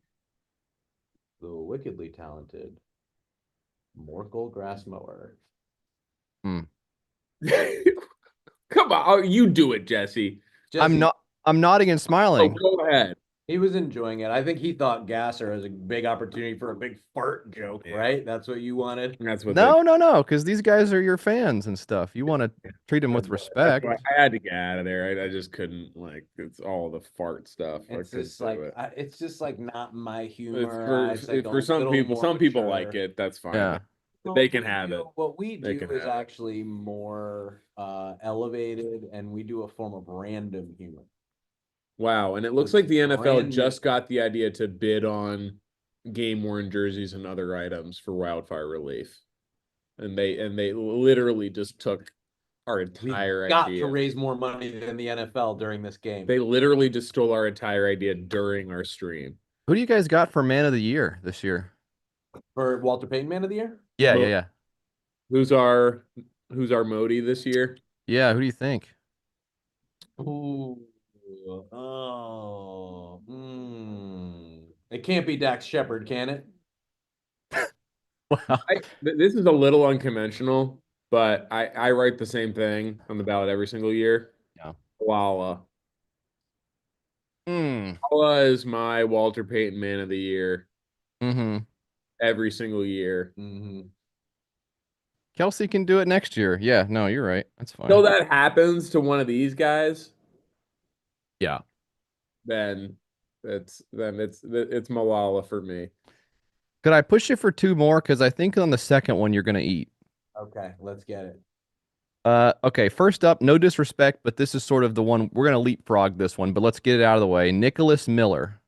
Speaker 3: the wickedly talented Morkel Grass Mower.
Speaker 2: Come on, you do it, Jesse.
Speaker 9: I'm nodding and smiling.
Speaker 2: Oh, go ahead.
Speaker 3: He was enjoying it. I think he thought Gasser was a big opportunity for a big fart joke, right? That's what you wanted.
Speaker 2: That's what.
Speaker 9: No, because these guys are your fans and stuff. You want to treat them with respect.
Speaker 2: I had to get out of there. I just couldn't, like, it's all the fart stuff.
Speaker 3: It's just like it's just like not my humor.
Speaker 2: It's for some people. Some people like it. That's fine.
Speaker 9: Yeah.
Speaker 2: They can have it.
Speaker 3: What we do is actually more elevated, and we do a form of random humor.
Speaker 2: Wow, and it looks like the NFL just got the idea to bid on game-worn jerseys and other items for wildfire relief, and they literally just took our entire idea.
Speaker 3: Got to raise more money than the NFL during this game.
Speaker 2: They literally just stole our entire idea during our stream.
Speaker 9: Who do you guys got for Man of the Year this year?
Speaker 3: For Walter Payton Man of the Year?
Speaker 9: Yeah.
Speaker 2: Who's our Modi this year?
Speaker 9: Yeah, who do you think?
Speaker 3: Ooh. It can't be Dax Shepard, can it?
Speaker 9: Wow.
Speaker 2: This is a little unconventional, but I write the same thing on the ballot every single year.
Speaker 9: Yeah.
Speaker 2: Lala. Lala is my Walter Payton Man of the Year. Every single year.
Speaker 9: Kelsey can do it next year. Yeah, no, you're right. That's fine.
Speaker 2: So that happens to one of these guys.
Speaker 9: Yeah.
Speaker 2: Then it's Malala for me.
Speaker 9: Could I push it for two more? Because I think on the second one you're gonna eat.
Speaker 3: Okay, let's get it.
Speaker 9: Okay, first up, no disrespect, but this is sort of the one we're gonna leapfrog this one, but let's get it out of the way. Nicholas Miller.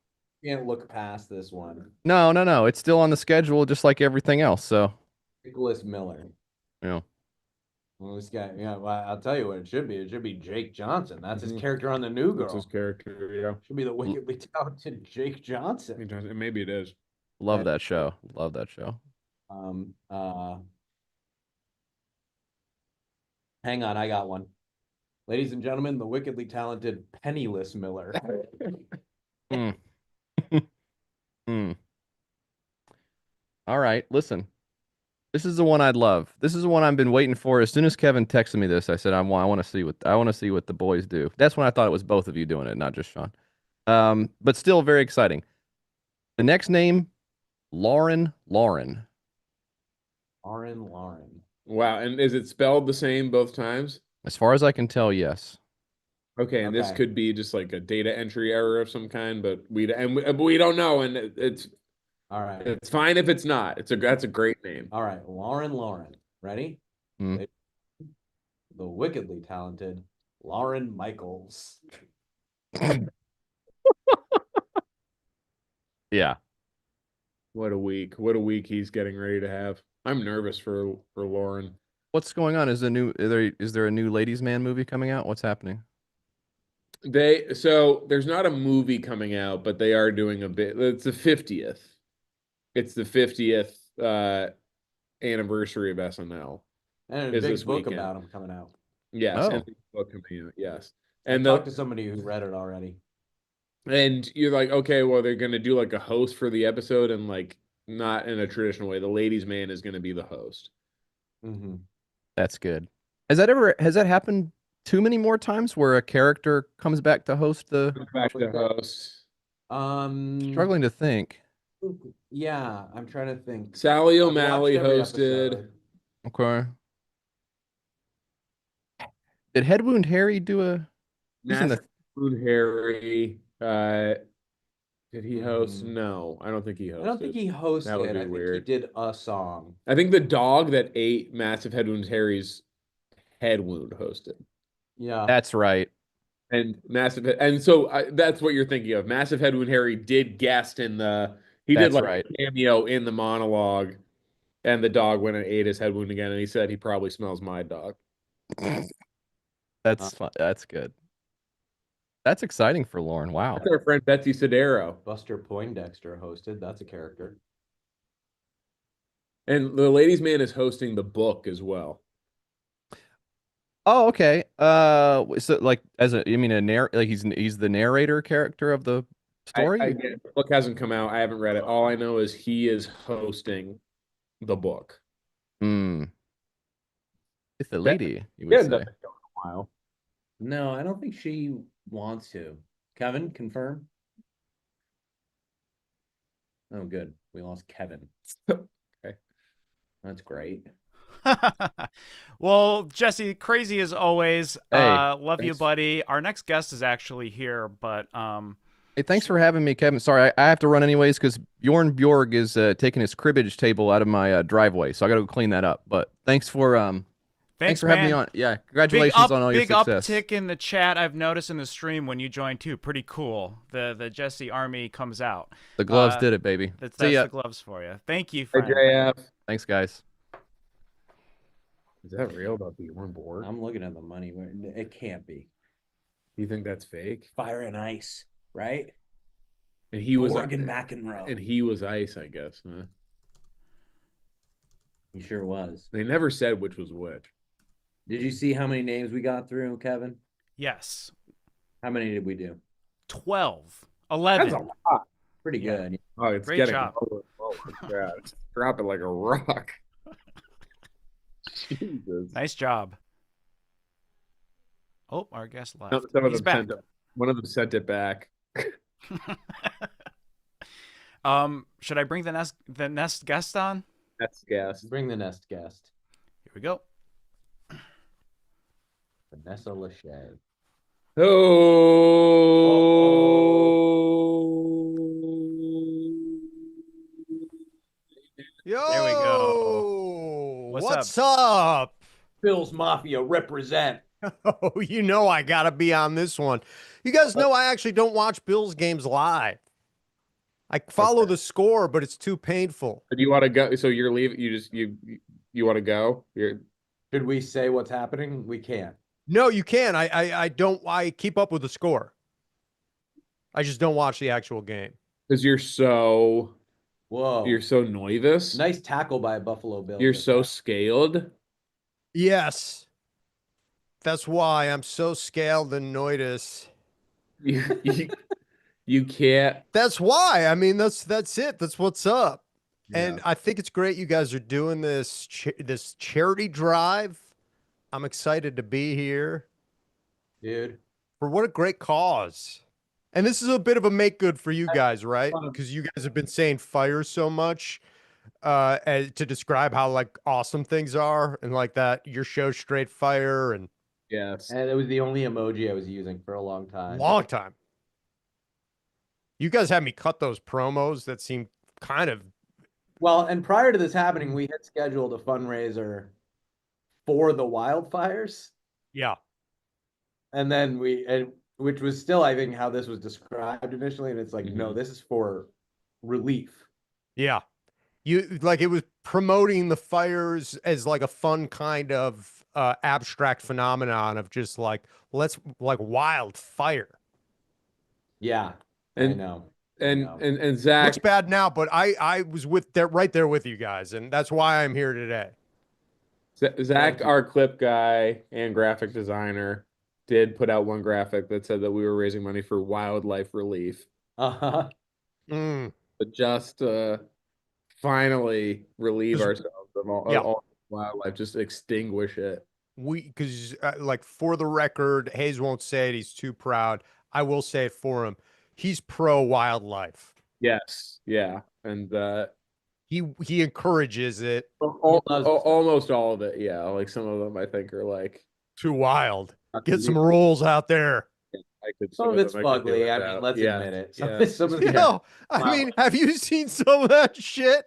Speaker 3: Can't look past this one.
Speaker 9: No. It's still on the schedule, just like everything else. So
Speaker 3: Nicholas Miller.
Speaker 9: Yeah.
Speaker 3: Well, this guy, well, I'll tell you what it should be. It should be Jake Johnson. That's his character on the New Girl.
Speaker 2: That's his character, yeah.
Speaker 3: Should be the wickedly talented Jake Johnson.
Speaker 2: Maybe it is.
Speaker 9: Love that show. Love that show.
Speaker 3: Hang on, I got one. Ladies and gentlemen, the wickedly talented Penniless Miller.
Speaker 9: All right, listen. This is the one I'd love. This is the one I've been waiting for. As soon as Kevin texted me this, I said I want to see what the boys do. That's when I thought it was both of you doing it, not just Sean. But still very exciting. The next name, Lauren.
Speaker 3: Lauren.
Speaker 2: Wow, and is it spelled the same both times?
Speaker 9: As far as I can tell, yes.
Speaker 2: Okay, and this could be just like a data entry error of some kind, but we don't know, and it's
Speaker 3: all right.
Speaker 2: It's fine if it's not. That's a great name.
Speaker 3: All right, Lauren. Ready? The wickedly talented Lauren Michaels.
Speaker 9: Yeah.
Speaker 2: What a week! What a week he's getting ready to have. I'm nervous for Lauren.
Speaker 9: What's going on? Is there a new Ladies Man movie coming out? What's happening?
Speaker 2: So there's not a movie coming out, but they are doing a bit. It's the 50th. It's the 50th anniversary of SNL.
Speaker 3: And a big book about him coming out.
Speaker 2: Yes, and a big book coming out. Yes, and
Speaker 3: I talked to somebody who read it already.
Speaker 2: And you're like, okay, well, they're gonna do like a host for the episode, and like not in a traditional way. The ladies' man is gonna be the host.
Speaker 9: That's good. Has that happened too many more times where a character comes back to host the? Struggling to think.
Speaker 3: Yeah, I'm trying to think.
Speaker 2: Sally O'Malley hosted.
Speaker 9: Okay. Did Head Wound Harry do a?
Speaker 2: Wound Harry. Did he host? No, I don't think he hosted.
Speaker 3: I don't think he hosted.
Speaker 2: That would be
Speaker 3: I
Speaker 2: weird.
Speaker 3: think he did a song.
Speaker 2: I think the dog that ate Massive Head Wound Harry's head wound hosted.
Speaker 3: Yeah,
Speaker 9: That's right.
Speaker 2: And that's what you're thinking of. Massive Head Wound Harry did guest in the. He
Speaker 9: That's
Speaker 2: did like
Speaker 9: right.
Speaker 2: a cameo in the monologue, and the dog went and ate his head wound again, and he said he probably smells my dog.
Speaker 9: That's fun. That's good. That's exciting for Lauren. Wow.
Speaker 2: That's our friend Betsy Sodero.
Speaker 3: Buster Poindexter hosted. That's a character.
Speaker 2: And the Ladies' Man is hosting the book as well.
Speaker 9: Oh, okay. So like like he's the narrator character of the story?
Speaker 2: The book hasn't come out. I haven't read it. All I know is he is hosting the book.
Speaker 9: It's the lady, you would say.
Speaker 2: A while.
Speaker 3: No, I don't think she wants to. Kevin, confirm. Oh, good. We lost Kevin.
Speaker 2: Okay.
Speaker 3: That's great.
Speaker 1: Well, Jesse, crazy as always.
Speaker 9: Hey,
Speaker 1: love
Speaker 9: thanks.
Speaker 1: you, buddy. Our next guest is actually here, but
Speaker 9: Hey, thanks for having me, Kevin. Sorry, I have to run anyways because Bjorn Bjorg is taking his cribbage table out of my driveway, so I got to go clean that up. But thanks for having me on. Yeah, congratulations on all your success.
Speaker 1: Big uptick in the chat I've noticed in the stream when you joined too. Pretty cool. The Jesse Army comes out.
Speaker 9: The gloves did it, baby.
Speaker 1: That's the gloves for you. Thank you, friend.
Speaker 2: Hey, JF.
Speaker 9: Thanks, guys.
Speaker 2: Is that real about the Bjorn Borg?
Speaker 3: I'm looking at the money. It can't be.
Speaker 2: You think that's fake?
Speaker 3: Fire and Ice, right?
Speaker 2: And he was
Speaker 3: Morgan McEnroe.
Speaker 2: And he was ice, I guess. Huh?
Speaker 3: He sure was.
Speaker 2: They never said which was which.
Speaker 3: Did you see how many names we got through, Kevin?
Speaker 1: Yes.
Speaker 3: How many did we do?
Speaker 1: 12. 11.
Speaker 2: That's a lot.
Speaker 3: Pretty good.
Speaker 2: Oh, it's
Speaker 1: Great
Speaker 2: getting
Speaker 1: job.
Speaker 2: lower and lower. Yeah, it's dropping like a rock. Jesus.
Speaker 1: Nice job. Oh, our guest left.
Speaker 2: Some of
Speaker 1: He's
Speaker 2: them
Speaker 1: back.
Speaker 2: one of them sent it back.
Speaker 1: Should I bring the nest guest on?
Speaker 2: Nest guest.
Speaker 3: Bring the nest guest.
Speaker 1: Here we go.
Speaker 3: Vanessa Lachey.
Speaker 11: Yo,
Speaker 1: there we go.
Speaker 11: What's up?
Speaker 3: Bills Mafia represent.
Speaker 11: Oh, you know I gotta be on this one. You guys know I actually don't watch Bills games live. I follow the score, but it's too painful.
Speaker 2: Do you want to go? So you're leaving? You want to go?
Speaker 3: Should we say what's happening? We can't.
Speaker 11: No, you can. I don't. I keep up with the score. I just don't watch the actual game
Speaker 2: Because you're so.
Speaker 3: Whoa.
Speaker 2: You're so nervous.
Speaker 3: Nice tackle by a Buffalo Bill.
Speaker 2: You're so scaled.
Speaker 11: Yes. That's why I'm so scaled and noidus.
Speaker 2: You can't.
Speaker 11: That's why. I mean, that's it. That's what's up. Yeah. And I think it's great you guys are doing this this charity drive. I'm excited to be here.
Speaker 3: Dude.
Speaker 11: For what a great cause. And this is a bit of a make good for you guys, right? Because you guys have been saying fire so much to describe how like awesome things are and like that your show straight fire and
Speaker 2: yes.
Speaker 3: And it was the only emoji I was using for a long time.
Speaker 11: Long time. You guys had me cut those promos that seemed kind of
Speaker 3: well, and prior to this happening, we had scheduled a fundraiser for the wildfires.
Speaker 11: Yeah.
Speaker 3: And then which was still, I think, how this was described initially. And it's like, no, this is for relief.
Speaker 11: Yeah. You like it was promoting the fires as like a fun kind of abstract phenomenon of just like, let's like wildfire.
Speaker 3: Yeah.
Speaker 2: And,
Speaker 3: I know.
Speaker 2: And Zach
Speaker 11: looks bad now, but I was right there with you guys. And that's why I'm here today.
Speaker 2: Zach, our clip guy and graphic designer, did put out one graphic that said that we were raising money for wildlife relief.
Speaker 3: Uh-huh.
Speaker 2: But just finally relieve ourselves of all wildlife, just extinguish it.
Speaker 11: Because like for the record, Hayes won't say it. He's too proud. I will say it for him. He's pro wildlife.
Speaker 2: Yes. Yeah. And
Speaker 11: he encourages it.
Speaker 2: Almost all of it. Yeah. Like some of them I think are like
Speaker 11: too wild. Get some rules out there.
Speaker 2: could
Speaker 3: Some of it's fugly. I mean, let's admit it. Some of
Speaker 11: No, I mean, have you seen some of that shit?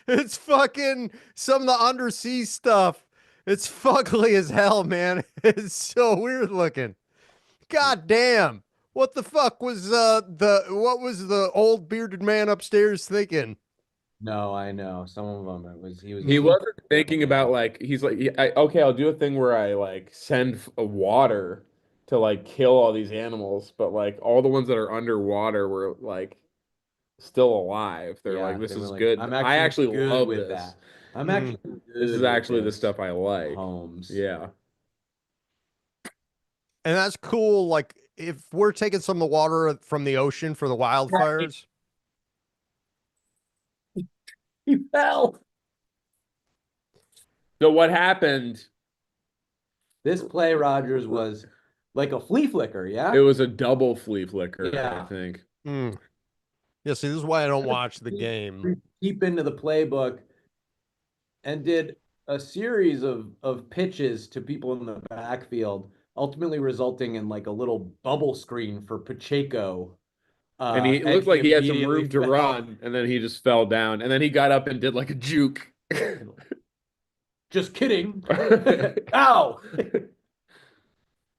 Speaker 11: It's fucking some of the undersea stuff. It's fugly as hell, man. It's so weird looking. God damn. What the fuck was what was the old bearded man upstairs thinking?
Speaker 3: No, I know. Some of them
Speaker 2: he wasn't thinking about like he's like okay, I'll do a thing where I like send water to like kill all these animals, but like all the ones that are underwater were like still alive. They're like, this is good. I actually love this.
Speaker 3: That. I'm actually good
Speaker 2: this is actually the stuff I like.
Speaker 3: Mahomes.
Speaker 2: Yeah.
Speaker 11: And that's cool. Like if we're taking some of the water from the ocean for the wildfires.
Speaker 2: He fell. So what happened?
Speaker 3: This play, Rogers, was like a flea flicker, yeah?
Speaker 2: It was a double flea flicker,
Speaker 3: Yeah.
Speaker 2: I think.
Speaker 11: Yeah, see, this is why I don't watch the game.
Speaker 3: Deep into the playbook and did a series of pitches to people in the backfield, ultimately resulting in like a little bubble screen for Pacheco.
Speaker 2: And he looked like he had some room to run, and then he just fell down. And then he got up and did like a juke.
Speaker 3: Just kidding. Ow!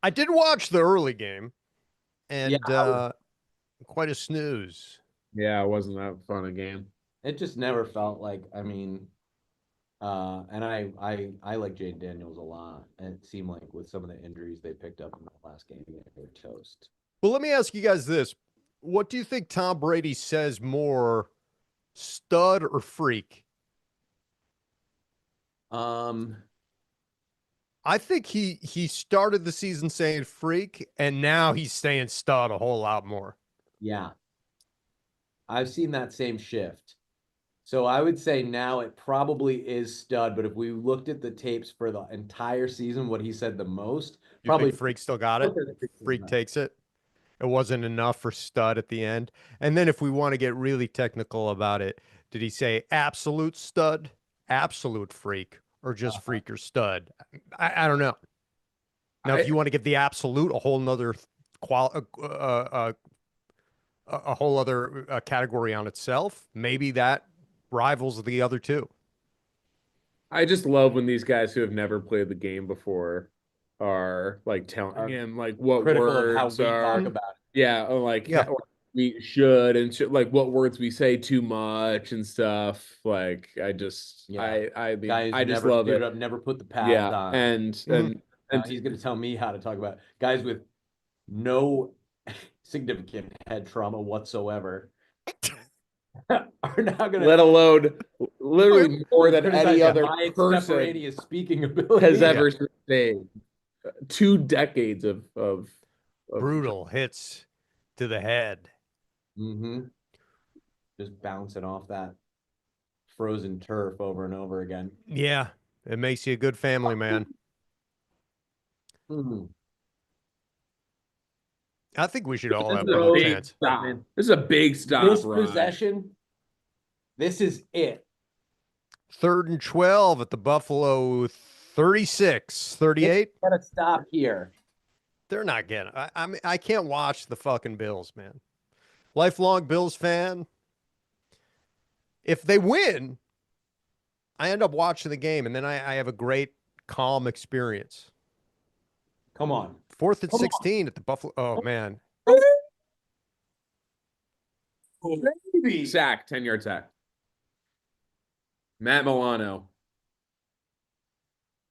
Speaker 11: I did watch the early game, and quite a snooze.
Speaker 2: Yeah, it wasn't that fun a game.
Speaker 3: It just never felt like, I mean, and I like Jane Daniels a lot. And it seemed like with some of the injuries they picked up in the last game, they were toast.
Speaker 11: Well, let me ask you guys this. What do you think Tom Brady says more, stud or freak?
Speaker 3: I
Speaker 11: think he started the season saying freak, and now he's saying stud a whole lot more.
Speaker 3: Yeah. I've seen that same shift. So I would say now it probably is stud, but if we looked at the tapes for the entire season, what he said the most,
Speaker 11: probably freak still got it. Freak takes it. It wasn't enough for stud at the end. And then if we want to get really technical about it, did he say absolute stud, absolute freak, or just freak or stud? I don't know. Now, if you want to give the absolute a whole nother a whole other category on itself, maybe that rivals the other two.
Speaker 2: I just love when these guys who have never played the game before are like telling him like what words are
Speaker 3: talk about it.
Speaker 2: Yeah, we should and like what words we say too much and stuff. Like I just I just love it.
Speaker 3: I've never put the pads on.
Speaker 2: And
Speaker 3: he's going to tell me how to talk about guys with no significant head trauma whatsoever. Are now going to,
Speaker 2: let alone literally more than any other person
Speaker 3: speaking ability
Speaker 2: has ever sustained. 2 decades of
Speaker 11: brutal hits to the head.
Speaker 3: Just bouncing off that frozen turf over and over again.
Speaker 11: Yeah, it makes you a good family man. I think we should all have a chance.
Speaker 2: This is a big stop.
Speaker 3: This possession, this is it.
Speaker 11: 3rd and 12 at the Buffalo 36, 38.
Speaker 3: Gotta stop here.
Speaker 11: They're not getting. I mean, I can't watch the fucking Bills, man. Lifelong Bills fan. If they win, I end up watching the game, and then I have a great, calm experience.
Speaker 3: Come on.
Speaker 11: 4th and 16 at the Buffalo. Oh, man.
Speaker 2: Sack, 10-yard sack. Matt Milano.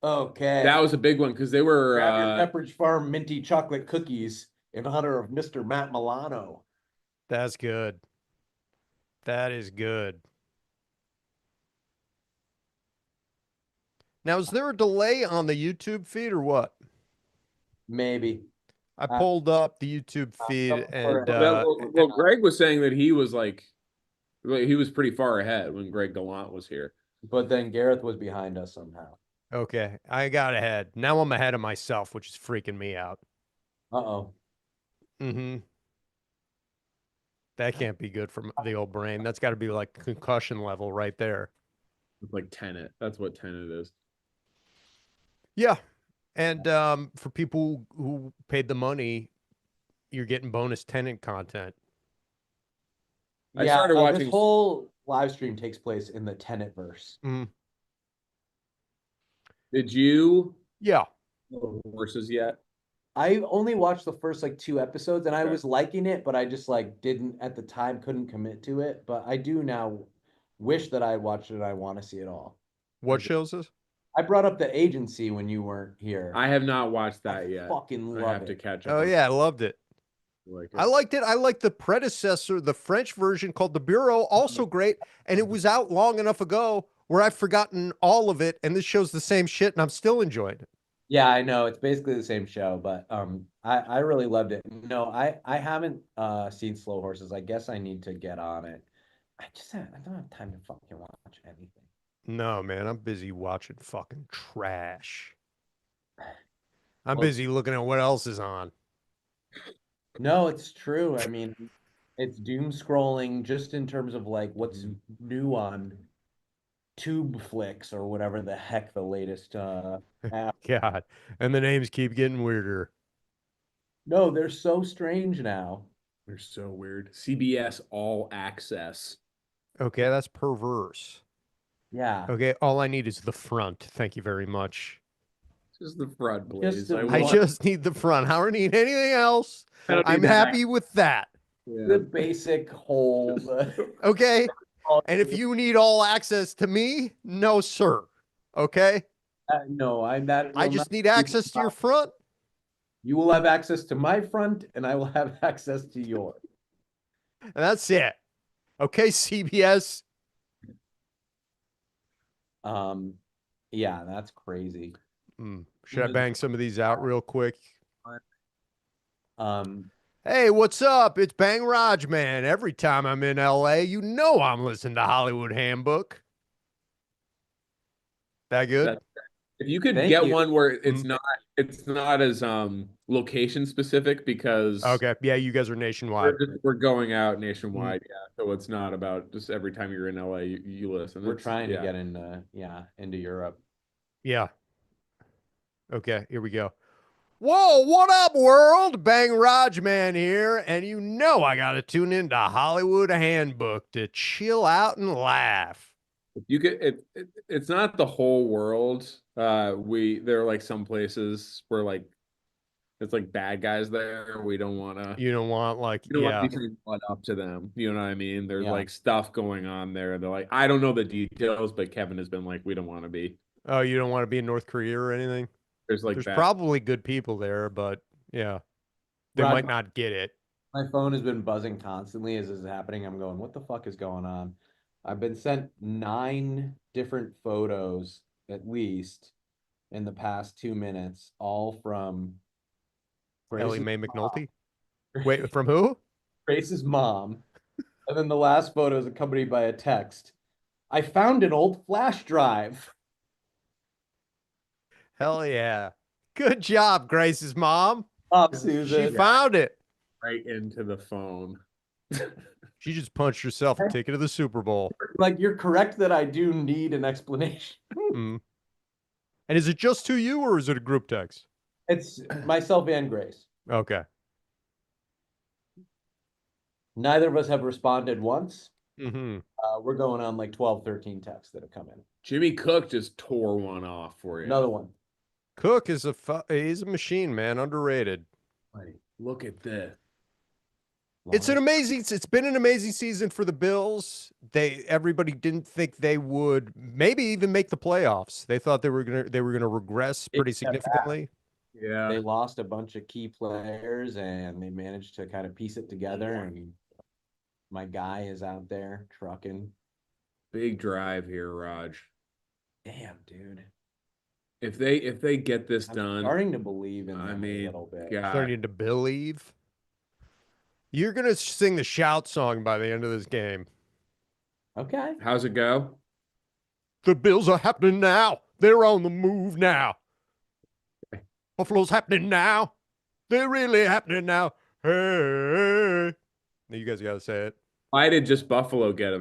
Speaker 3: Okay.
Speaker 2: That was a big one because they were
Speaker 3: Grab your Pepperidge Farm minty chocolate cookies in honor of Mr. Matt Milano.
Speaker 11: That's good. That is good. Now, is there a delay on the YouTube feed or what?
Speaker 3: Maybe.
Speaker 11: I pulled up the YouTube feed and
Speaker 2: well, Greg was saying that he was he was pretty far ahead when Greg Gallant was here.
Speaker 3: But then Gareth was behind us somehow.
Speaker 11: Okay, I got ahead. Now I'm ahead of myself, which is freaking me out.
Speaker 3: Uh-oh.
Speaker 11: That can't be good for the old brain. That's got to be like concussion level right there.
Speaker 2: It's like Tenet. That's what Tenet is.
Speaker 11: Yeah. And for people who paid the money, you're getting bonus tenant content.
Speaker 2: I started watching.
Speaker 3: This whole live stream takes place in the Tenetverse.
Speaker 2: Did you?
Speaker 11: Yeah.
Speaker 2: Horses yet?
Speaker 3: I only watched the first like 2 episodes, and I was liking it, but I just like didn't at the time, couldn't commit to it. But I do now wish that I watched it. And I want to see it all.
Speaker 11: What shows this?
Speaker 3: I brought up The Agency when you weren't here.
Speaker 2: I have not watched that yet.
Speaker 3: Fucking love
Speaker 2: I have
Speaker 3: it.
Speaker 2: to catch up.
Speaker 11: Oh yeah, I loved it.
Speaker 2: I
Speaker 11: liked it. I liked the predecessor, the French version called The Bureau, also great. And it was out long enough ago where I've forgotten all of it. And this shows the same shit, and I'm still enjoying it.
Speaker 3: Yeah, I know it's basically the same show, but I really loved it. No, I haven't seen Slow Horses. I guess I need to get on it. I don't have time to fucking watch anything.
Speaker 11: No, man, I'm busy watching fucking trash. I'm busy looking at what else is on.
Speaker 3: No, it's true. I mean, it's doom scrolling just in terms of like what's new on Tube Flicks or whatever the heck the latest app.
Speaker 11: God, and the names keep getting weirder.
Speaker 3: No, they're so strange now.
Speaker 2: They're so weird. CBS All Access.
Speaker 11: Okay, that's perverse.
Speaker 3: Yeah.
Speaker 11: Okay, all I need is the front. Thank you very much.
Speaker 2: Just the front, please.
Speaker 11: I just need the front. I don't need anything else. I'm happy with that.
Speaker 2: Yeah.
Speaker 3: The basic whole.
Speaker 11: Okay. And if you need all access to me, no, sir. Okay.
Speaker 3: No, I'm not.
Speaker 11: I just need access to your front.
Speaker 3: You will have access to my front, and I will have access to yours.
Speaker 11: And that's it. Okay, CBS.
Speaker 3: Yeah, that's crazy.
Speaker 11: Should I bang some of these out real quick?
Speaker 3: Um,
Speaker 11: Hey, what's up? It's Bang Raj, man. Every time I'm in LA, you know I'm listening to Hollywood Handbook. That good?
Speaker 2: If you could get one where it's not as location specific, because
Speaker 11: okay, yeah, you guys are nationwide.
Speaker 2: We're going out nationwide, yeah. So it's not about just every time you're in LA you listen.
Speaker 3: We're trying to get into Europe.
Speaker 11: Yeah. Okay, here we go. Whoa, what up, world? Bang Raj Man here, and you know I gotta tune into Hollywood Handbook to chill out and laugh.
Speaker 2: You could it's not the whole world. There are like some places where like it's like bad guys there. We don't want to.
Speaker 11: You don't want like
Speaker 2: you don't want to be saying what up to them. You know what I mean? There's like stuff going on there. They're like, I don't know the details, but Kevin has been like, we don't want to be.
Speaker 11: Oh, you don't want to be in North Korea or anything?
Speaker 2: There's
Speaker 11: probably good people there, but yeah, they might not get it.
Speaker 3: My phone has been buzzing constantly as this is happening. I'm going, what the fuck is going on? I've been sent 9 different photos at least in the past 2 minutes, all from
Speaker 11: Ellie Mae McNulty. Wait, from who?
Speaker 3: Grace's mom. And then the last photo is accompanied by a text. I found an old flash drive.
Speaker 11: Hell yeah. Good job, Grace's mom.
Speaker 3: Susan.
Speaker 11: She found it.
Speaker 2: Right into the phone.
Speaker 11: She just punched herself a ticket to the Super Bowl.
Speaker 3: Like, you're correct that I do need an explanation.
Speaker 11: And is it just to you, or is it a group text?
Speaker 3: It's myself and Grace.
Speaker 11: Okay.
Speaker 3: Neither of us have responded once.
Speaker 11: Mm-hmm.
Speaker 3: We're going on like 12, 13 texts that have come in.
Speaker 2: Jimmy Cook just tore one off for you.
Speaker 3: Another one.
Speaker 11: Cook is he's a machine, man. Underrated.
Speaker 2: Like, look at this.
Speaker 11: It's been an amazing season for the Bills. Everybody didn't think they would maybe even make the playoffs. They thought they were gonna regress pretty significantly.
Speaker 2: Yeah.
Speaker 3: They lost a bunch of key players and they managed to kind of piece it together, and my guy is out there trucking.
Speaker 2: Big drive here, Raj.
Speaker 3: Damn, dude.
Speaker 2: If they get this done,
Speaker 3: starting to believe in them a little bit.
Speaker 2: God.
Speaker 11: Starting to believe. You're gonna sing the shout song by the end of this game.
Speaker 3: Okay.
Speaker 2: How's it go?
Speaker 11: The Bills are happening now. They're on the move now. Buffalo's happening now. They're really happening now. Hey. You guys gotta say it.
Speaker 2: Why did just Buffalo get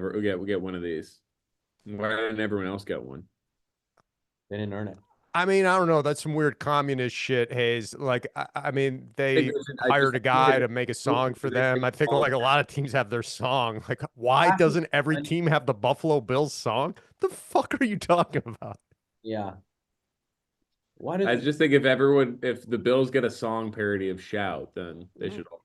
Speaker 2: one of these? Why didn't everyone else get one?
Speaker 3: They didn't earn it.
Speaker 11: I mean, I don't know. That's some weird communist shit, Hayes. Like, I mean, they
Speaker 2: I
Speaker 11: hired a
Speaker 2: just
Speaker 11: guy to make a song for them. I think like a lot of teams have their song. Like, why doesn't every team have the Buffalo Bills song? The fuck are you talking about?
Speaker 3: Yeah.
Speaker 2: I just think if the Bills get a song parody of Shout, then they should all.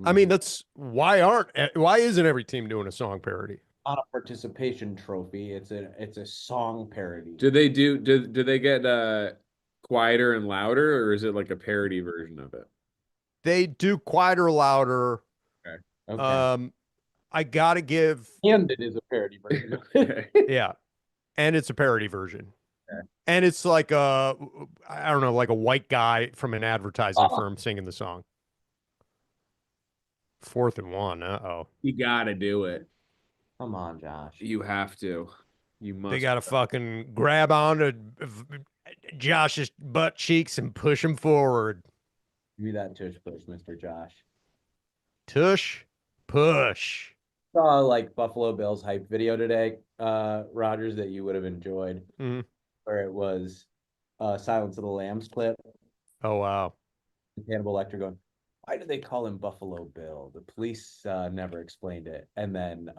Speaker 11: I mean, why isn't every team doing a song parody?
Speaker 3: Not a participation trophy. It's a song parody.
Speaker 2: Do they get quieter and louder, or is it like a parody version of it?
Speaker 11: They do quieter, louder.
Speaker 2: Okay.
Speaker 11: I gotta give.
Speaker 3: And it is a parody version.
Speaker 11: Yeah, and it's a parody version.
Speaker 3: Okay.
Speaker 11: And it's like I don't know, like a white guy from an advertising firm singing the song. 4th and 1. Uh-oh.
Speaker 2: You gotta do it.
Speaker 3: Come on, Josh.
Speaker 2: You have to. You must.
Speaker 11: They gotta fucking grab onto Josh's butt cheeks and push him forward.
Speaker 3: Do that tush push, Mr. Josh.
Speaker 11: Tush push.
Speaker 3: Saw like Buffalo Bills hype video today, Rogers, that you would have enjoyed, where it was Silence of the Lambs clip.
Speaker 11: Oh wow.
Speaker 3: Hannibal Lecter going, why do they call him Buffalo Bill? The police never explained it. And then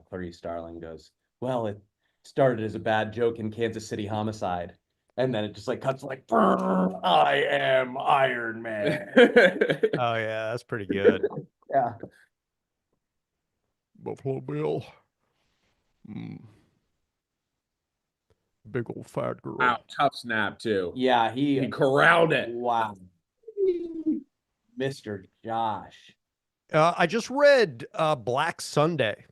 Speaker 3: Clarice Starling goes, well, it started as a bad joke in Kansas City Homicide. And then it just like cuts like, I am Iron Man.
Speaker 11: Oh yeah, that's pretty good.
Speaker 3: Yeah.
Speaker 11: Buffalo Bill. Big old fat girl.
Speaker 2: Wow, tough snap too.
Speaker 3: Yeah, he
Speaker 2: corralled it.
Speaker 3: Wow. Mr. Josh.
Speaker 11: I just read Black Sunday.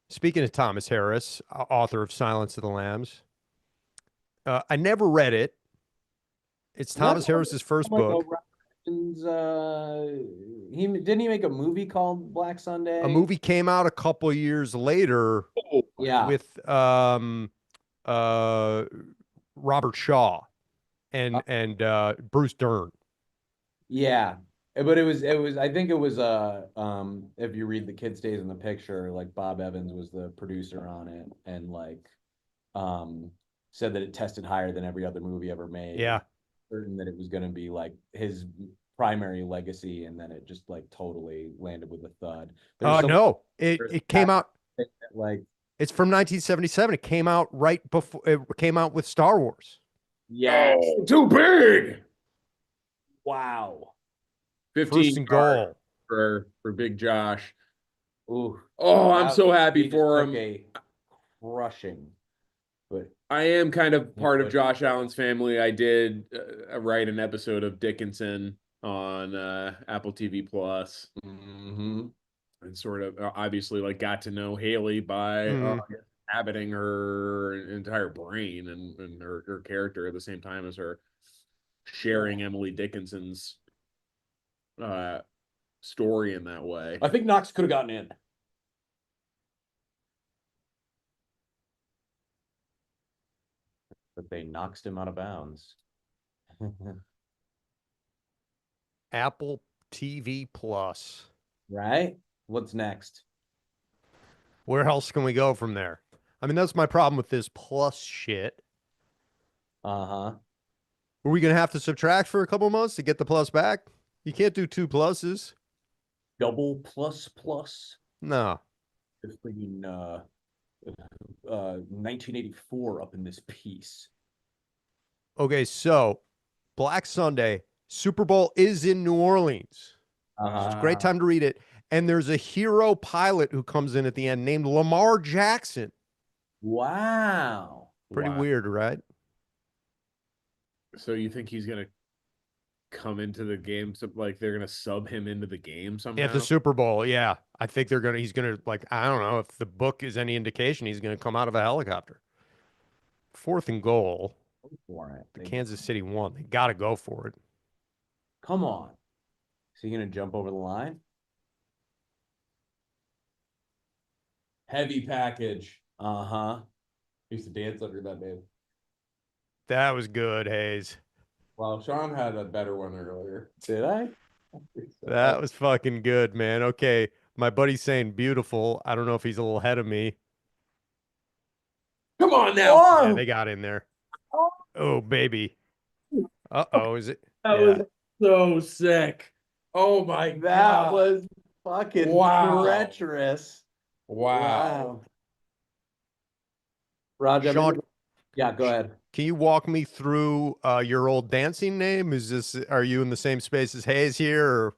Speaker 11: Speaking of Thomas Harris, author of Silence of the Lambs. I never read it. It's Thomas Harris's first book.
Speaker 3: He make a movie called Black Sunday?
Speaker 11: A movie came out a couple years later.
Speaker 3: Yeah.
Speaker 11: With Robert Shaw and Bruce Dern.
Speaker 3: Yeah. But it was I think it was if you read The Kid Stays in the Picture, like Bob Evans was the producer on it and like said that it tested higher than every other movie ever made.
Speaker 11: Yeah.
Speaker 3: Certain that it was going to be like his primary legacy, and then it just like totally landed with a thud.
Speaker 11: Oh no. It came out
Speaker 3: like
Speaker 11: it's from 1977. It came out right before it came out with Star Wars.
Speaker 3: Yeah.
Speaker 2: Oh, too big.
Speaker 3: Wow.
Speaker 2: 15
Speaker 11: First and goal
Speaker 2: for Big Josh.
Speaker 3: Ooh.
Speaker 2: Oh, I'm so happy for him.
Speaker 3: Crushing. But
Speaker 2: I am kind of part of Josh Allen's family. I did write an episode of Dickinson on Apple TV Plus, and sort of obviously like got to know Haley by inhabiting her entire brain and her character at the same time as her sharing Emily Dickinson's story in that way.
Speaker 3: I think Knox could have gotten in. But they knocked him out of bounds.
Speaker 11: Apple TV Plus.
Speaker 3: Right? What's next?
Speaker 11: Where else can we go from there? I mean, that's my problem with this plus shit.
Speaker 3: Uh-huh.
Speaker 11: Are we going to have to subtract for a couple months to get the plus back? You can't do 2 pluses.
Speaker 3: Double plus plus?
Speaker 11: No.
Speaker 3: It's freaking 1984 up in this piece.
Speaker 11: Okay, so Black Sunday, Super Bowl is in New Orleans. It's a great time to read it. And there's a hero pilot who comes in at the end named Lamar Jackson.
Speaker 3: Wow.
Speaker 11: Pretty weird, right?
Speaker 2: So you think he's going to come into the game, so like they're going to sub him into the game somehow?
Speaker 11: At the Super Bowl, yeah. I think he's going to, like, I don't know, if the book is any indication, he's going to come out of a helicopter. 4th and goal.
Speaker 3: For it.
Speaker 11: The Kansas City won. They got to go for it.
Speaker 3: Come on. Is he going to jump over the line? Heavy package. Uh-huh. Used to dance under that name.
Speaker 11: That was good, Hayes.
Speaker 2: Well, Sean had a better one earlier.
Speaker 3: Did I?
Speaker 11: That was fucking good, man. Okay. My buddy's saying beautiful. I don't know if he's a little ahead of me.
Speaker 2: Come on now.
Speaker 3: Oh!
Speaker 11: Yeah, they got in there. Oh, baby. Uh-oh, is it?
Speaker 2: That was so sick. Oh my God.
Speaker 3: That was fucking treacherous.
Speaker 2: Wow.
Speaker 3: Roger,
Speaker 11: Sean,
Speaker 3: yeah, go ahead.
Speaker 11: can you walk me through your old dancing name? Are you in the same space as Hayes here, or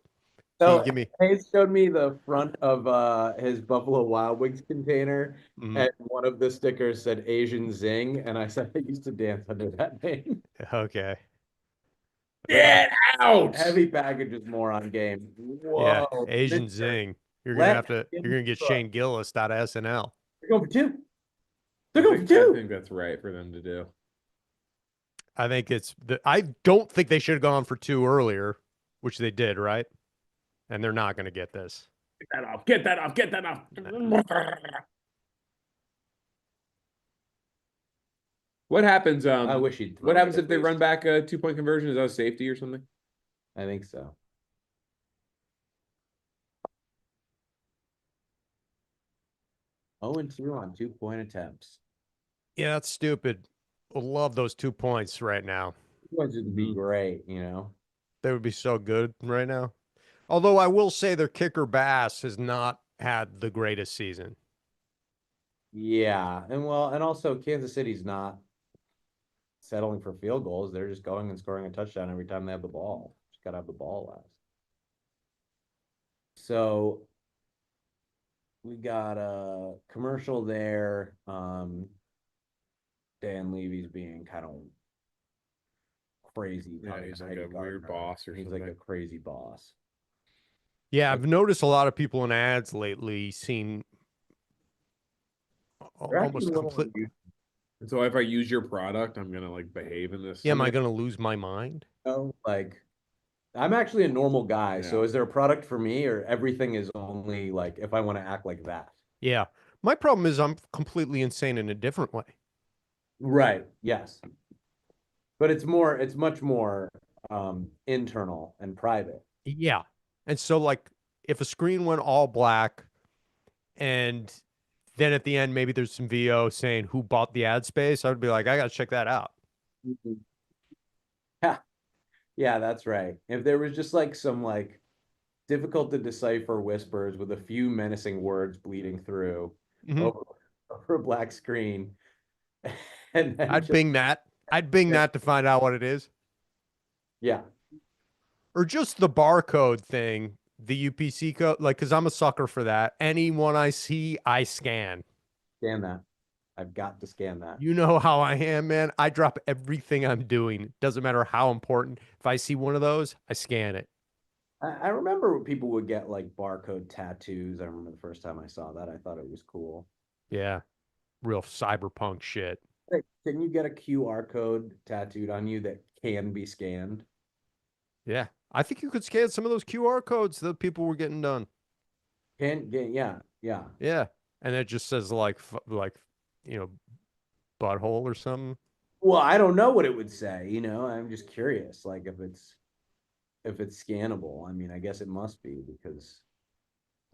Speaker 3: So
Speaker 11: give me?
Speaker 3: Hayes showed me the front of his Buffalo Wild Wings container, and one of the stickers said Asian Zing, and I said I used to dance under that name.
Speaker 11: Okay.
Speaker 2: Get out!
Speaker 3: Heavy packages more on game. Whoa.
Speaker 11: Yeah, Asian Zing. You're gonna get Shane Gillis out of SNL.
Speaker 3: They're going for two. They're going for two.
Speaker 2: I think that's right for them to do.
Speaker 11: I think I don't think they should have gone for two earlier, which they did, right? And they're not gonna get this.
Speaker 2: Get that off. Get that off. Get that off. What happens?
Speaker 3: I wish he'd.
Speaker 2: What happens if they run back a 2-point conversion? Is that a safety or something?
Speaker 3: I think so. Oh, and 2 on 2-point attempts.
Speaker 11: Yeah, that's stupid. I love those 2 points right now.
Speaker 3: Points would be great, you know.
Speaker 11: They would be so good right now. Although I will say their kicker Bass has not had the greatest season.
Speaker 3: Yeah, and also Kansas City's not settling for field goals. They're just going and scoring a touchdown every time they have the ball. Just gotta have the ball last. So we got a commercial there. Dan Levy's being kind of crazy.
Speaker 2: Yeah, he's like a weird boss or something.
Speaker 3: He's like a crazy boss.
Speaker 11: Yeah, I've noticed a lot of people in ads lately seeing almost complete.
Speaker 2: So if I use your product, I'm gonna like behave in this.
Speaker 11: Yeah, am I gonna lose my mind?
Speaker 3: No, like I'm actually a normal guy.
Speaker 2: Yeah.
Speaker 3: So is there a product for me, or everything is only like if I want to act like that?
Speaker 11: Yeah. My problem is I'm completely insane in a different way.
Speaker 3: Right. Yes. But it's much more internal and private.
Speaker 11: Yeah. And so like if a screen went all black and then at the end maybe there's some VO saying who bought the ad space, I would be like, I gotta check that out.
Speaker 3: Yeah. Yeah, that's right. If there was just like some like difficult to decipher whispers with a few menacing words bleeding through over a black screen. And
Speaker 11: I'd bing that. I'd bing that to find out what it is.
Speaker 3: Yeah.
Speaker 11: Or just the barcode thing, the UPC code, like, because I'm a sucker for that. Anyone I see, I scan.
Speaker 3: Scan that. I've got to scan that.
Speaker 11: You know how I am, man. I drop everything I'm doing. Doesn't matter how important. If I see one of those, I scan it.
Speaker 3: I remember people would get like barcode tattoos. I remember the first time I saw that. I thought it was cool.
Speaker 11: Yeah. Real cyberpunk shit.
Speaker 3: Hey, can you get a QR code tattooed on you that can be scanned?
Speaker 11: Yeah. I think you could scan some of those QR codes that people were getting done.
Speaker 3: Yeah.
Speaker 11: Yeah. And it just says like, butthole or something.
Speaker 3: Well, I don't know what it would say, I'm just curious, like if it's scannable. I mean, I guess it must be because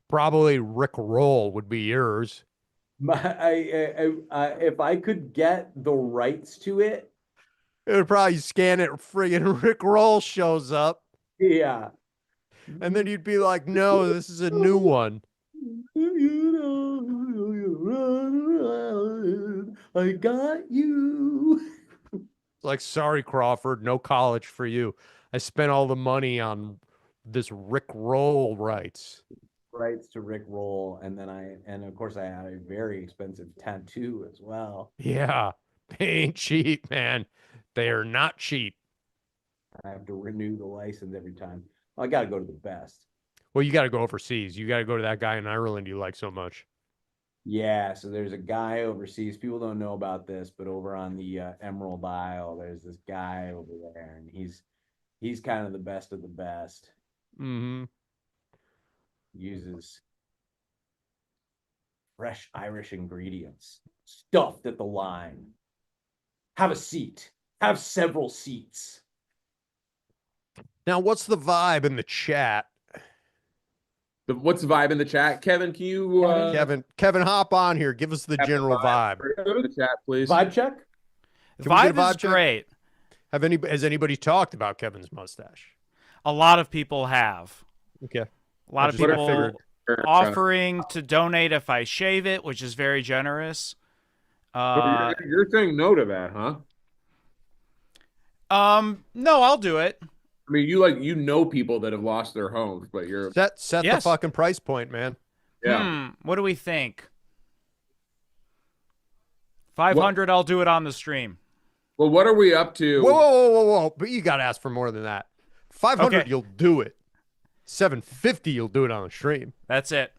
Speaker 11: probably Rick Roll would be yours.
Speaker 3: If I could get the rights to it,
Speaker 11: it would probably scan it. Friggin' Rick Roll shows up.
Speaker 3: Yeah.
Speaker 11: And then you'd be like, no, this is a new one.
Speaker 3: I got you.
Speaker 11: Like, sorry, Crawford, no college for you. I spent all the money on this Rick Roll rights
Speaker 3: to Rick Roll, and of course I had a very expensive tattoo as well.
Speaker 11: Yeah, they ain't cheap, man. They are not cheap.
Speaker 3: I have to renew the license every time. I got to go to the best.
Speaker 11: Well, you got to go overseas. You got to go to that guy in Ireland you like so much.
Speaker 3: Yeah, so there's a guy overseas. People don't know about this, but over on the Emerald Isle, there's this guy over there, and he's kind of the best of the best.
Speaker 11: Mm-hmm.
Speaker 3: Uses fresh Irish ingredients, stuffed at the line. Have a seat. Have several seats.
Speaker 11: Now, what's the vibe in the chat?
Speaker 2: What's the vibe in the chat? Kevin, can you...
Speaker 11: Kevin, hop on here. Give us the general vibe.
Speaker 2: Go to the chat, please.
Speaker 3: Vibe check?
Speaker 1: Vibe is great.
Speaker 11: Has anybody talked about Kevin's mustache?
Speaker 1: A lot of people have.
Speaker 11: Okay.
Speaker 1: A lot of people offering to donate if I shave it, which is very generous.
Speaker 2: You're saying no to that, huh?
Speaker 1: No, I'll do it.
Speaker 2: I mean, you know people that have lost their homes, but you're
Speaker 11: set the fucking price point, man.
Speaker 2: Yeah.
Speaker 1: What do we think? 500. I'll do it on the stream.
Speaker 2: Well, what are we up to?
Speaker 11: Whoa! But you got to ask for more than that. 500, okay. You'll do it. 750, you'll do it on the stream.
Speaker 1: That's it.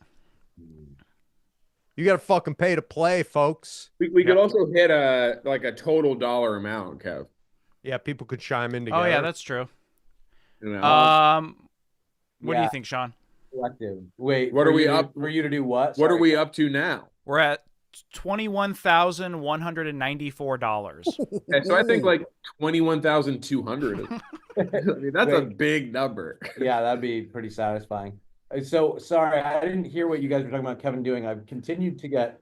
Speaker 11: You got to fucking pay to play, folks.
Speaker 2: We could also hit a total dollar amount, Kev.
Speaker 11: Yeah, people could chime in together.
Speaker 1: Oh yeah, that's true.
Speaker 2: You know?
Speaker 1: What do you think, Sean?
Speaker 3: Collective. Wait,
Speaker 2: what are we up
Speaker 3: for you to do? What?
Speaker 2: What are we up to now?
Speaker 1: We're at $21,194.
Speaker 2: Okay, so I think like 21,200. I mean, that's a big number.
Speaker 3: Yeah, that'd be pretty satisfying. So sorry, I didn't hear what you guys were talking about Kevin doing. I've continued to get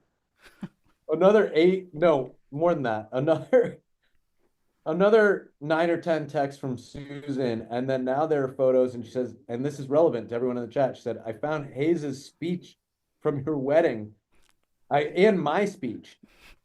Speaker 3: another more than that. Another 9 or 10 texts from Susan, and then now there are photos, and she says, and this is relevant to everyone in the chat. She said, I found Hayes' speech from your wedding. And my speech.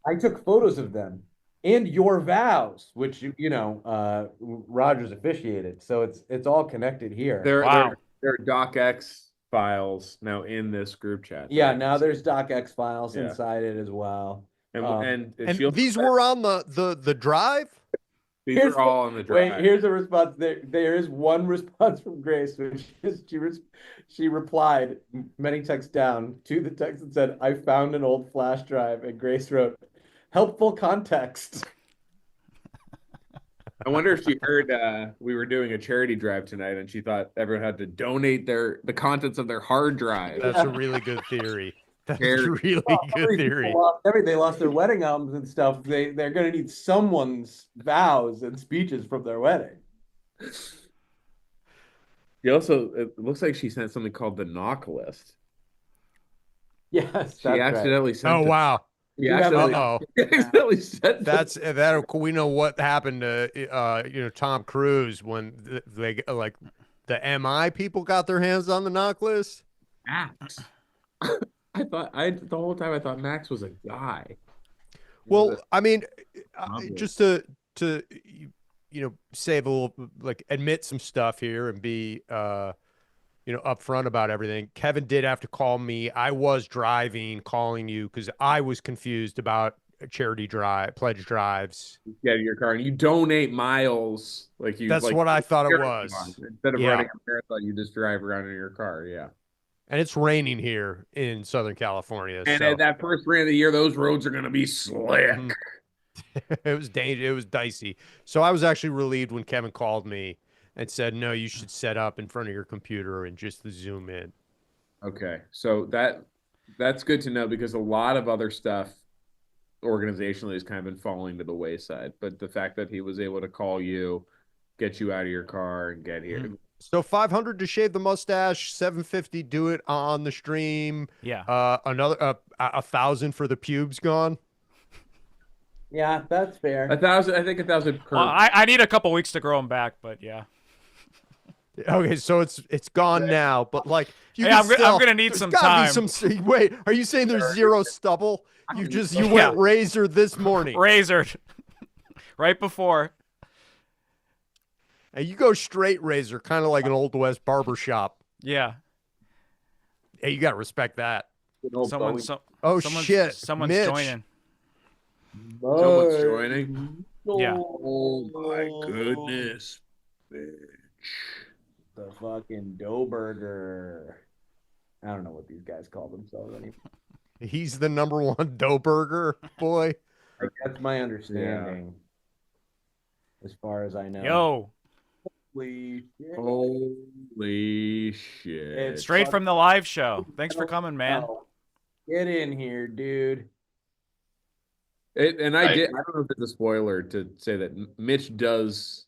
Speaker 3: I took photos of them and your vows, which Rogers officiated. So it's all connected here.
Speaker 2: There are DocX files now in this group chat.
Speaker 3: Yeah, now there's DocX files inside it as well.
Speaker 11: And these were on the drive?
Speaker 2: These are all on the drive.
Speaker 3: Wait, here's a response. There is one response from Grace, which is she replied many texts down to the text that said, I found an old flash drive, and Grace wrote, helpful context.
Speaker 2: I wonder if she heard we were doing a charity drive tonight and she thought everyone had to donate the contents of their hard drive.
Speaker 11: That's a really good theory. That's a really good theory.
Speaker 3: They lost their wedding albums and stuff. They're going to need someone's vows and speeches from their wedding.
Speaker 2: It looks like she sent something called the knock list.
Speaker 3: Yes,
Speaker 2: she accidentally sent.
Speaker 11: Oh wow!
Speaker 2: She accidentally sent.
Speaker 11: That. We know what happened to Tom Cruise when the MI people got their hands on the knock list.
Speaker 2: Max. The whole time I thought Max was a guy.
Speaker 11: Well, I mean, just to save a little, admit some stuff here and be upfront about everything. Kevin did have to call me. I was driving, calling you because I was confused about charity pledge drives.
Speaker 2: Get in your car and you donate miles.
Speaker 11: That's what I thought it was.
Speaker 2: Instead of running a marathon, you just drive around in your car. Yeah.
Speaker 11: And it's raining here in Southern California.
Speaker 2: And at that first rain of the year, those roads are going to be slick.
Speaker 11: It was dangerous. It was dicey. So I was actually relieved when Kevin called me and said, no, you should set up in front of your computer and just zoom in.
Speaker 2: Okay. So that's good to know because a lot of other stuff organizationally has kind of been falling to the wayside. But the fact that he was able to call you, get you out of your car and get here.
Speaker 11: So 500 to shave the mustache, 750 do it on the stream.
Speaker 1: Yeah.
Speaker 11: Another 1,000 for the pubes gone.
Speaker 3: Yeah, that's fair.
Speaker 2: 1,000. I think 1,000 per.
Speaker 1: Well, I need a couple weeks to grow them back, but yeah.
Speaker 11: Okay, so it's gone now, but
Speaker 1: I'm gonna need some time.
Speaker 11: Wait, are you saying there's zero stubble? You went razor this morning.
Speaker 1: Razored right before.
Speaker 11: And you go straight razor, kind of like an Old West barber shop.
Speaker 1: Yeah.
Speaker 11: Hey, you got to respect that.
Speaker 1: Someone's
Speaker 11: shit.
Speaker 1: Someone's
Speaker 11: Mitch.
Speaker 1: joining.
Speaker 2: Someone's joining?
Speaker 1: Yeah.
Speaker 2: Oh, my goodness. Bitch.
Speaker 3: The fucking dough burger. I don't know what these guys call themselves anymore.
Speaker 11: He's the number one dough burger boy.
Speaker 3: That's my understanding. As far as I know.
Speaker 1: Yo.
Speaker 2: Holy shit.
Speaker 3: It's
Speaker 1: straight from the live show. Thanks for coming, man.
Speaker 3: Get in here, dude.
Speaker 2: I don't know if it's a spoiler to say that Mitch does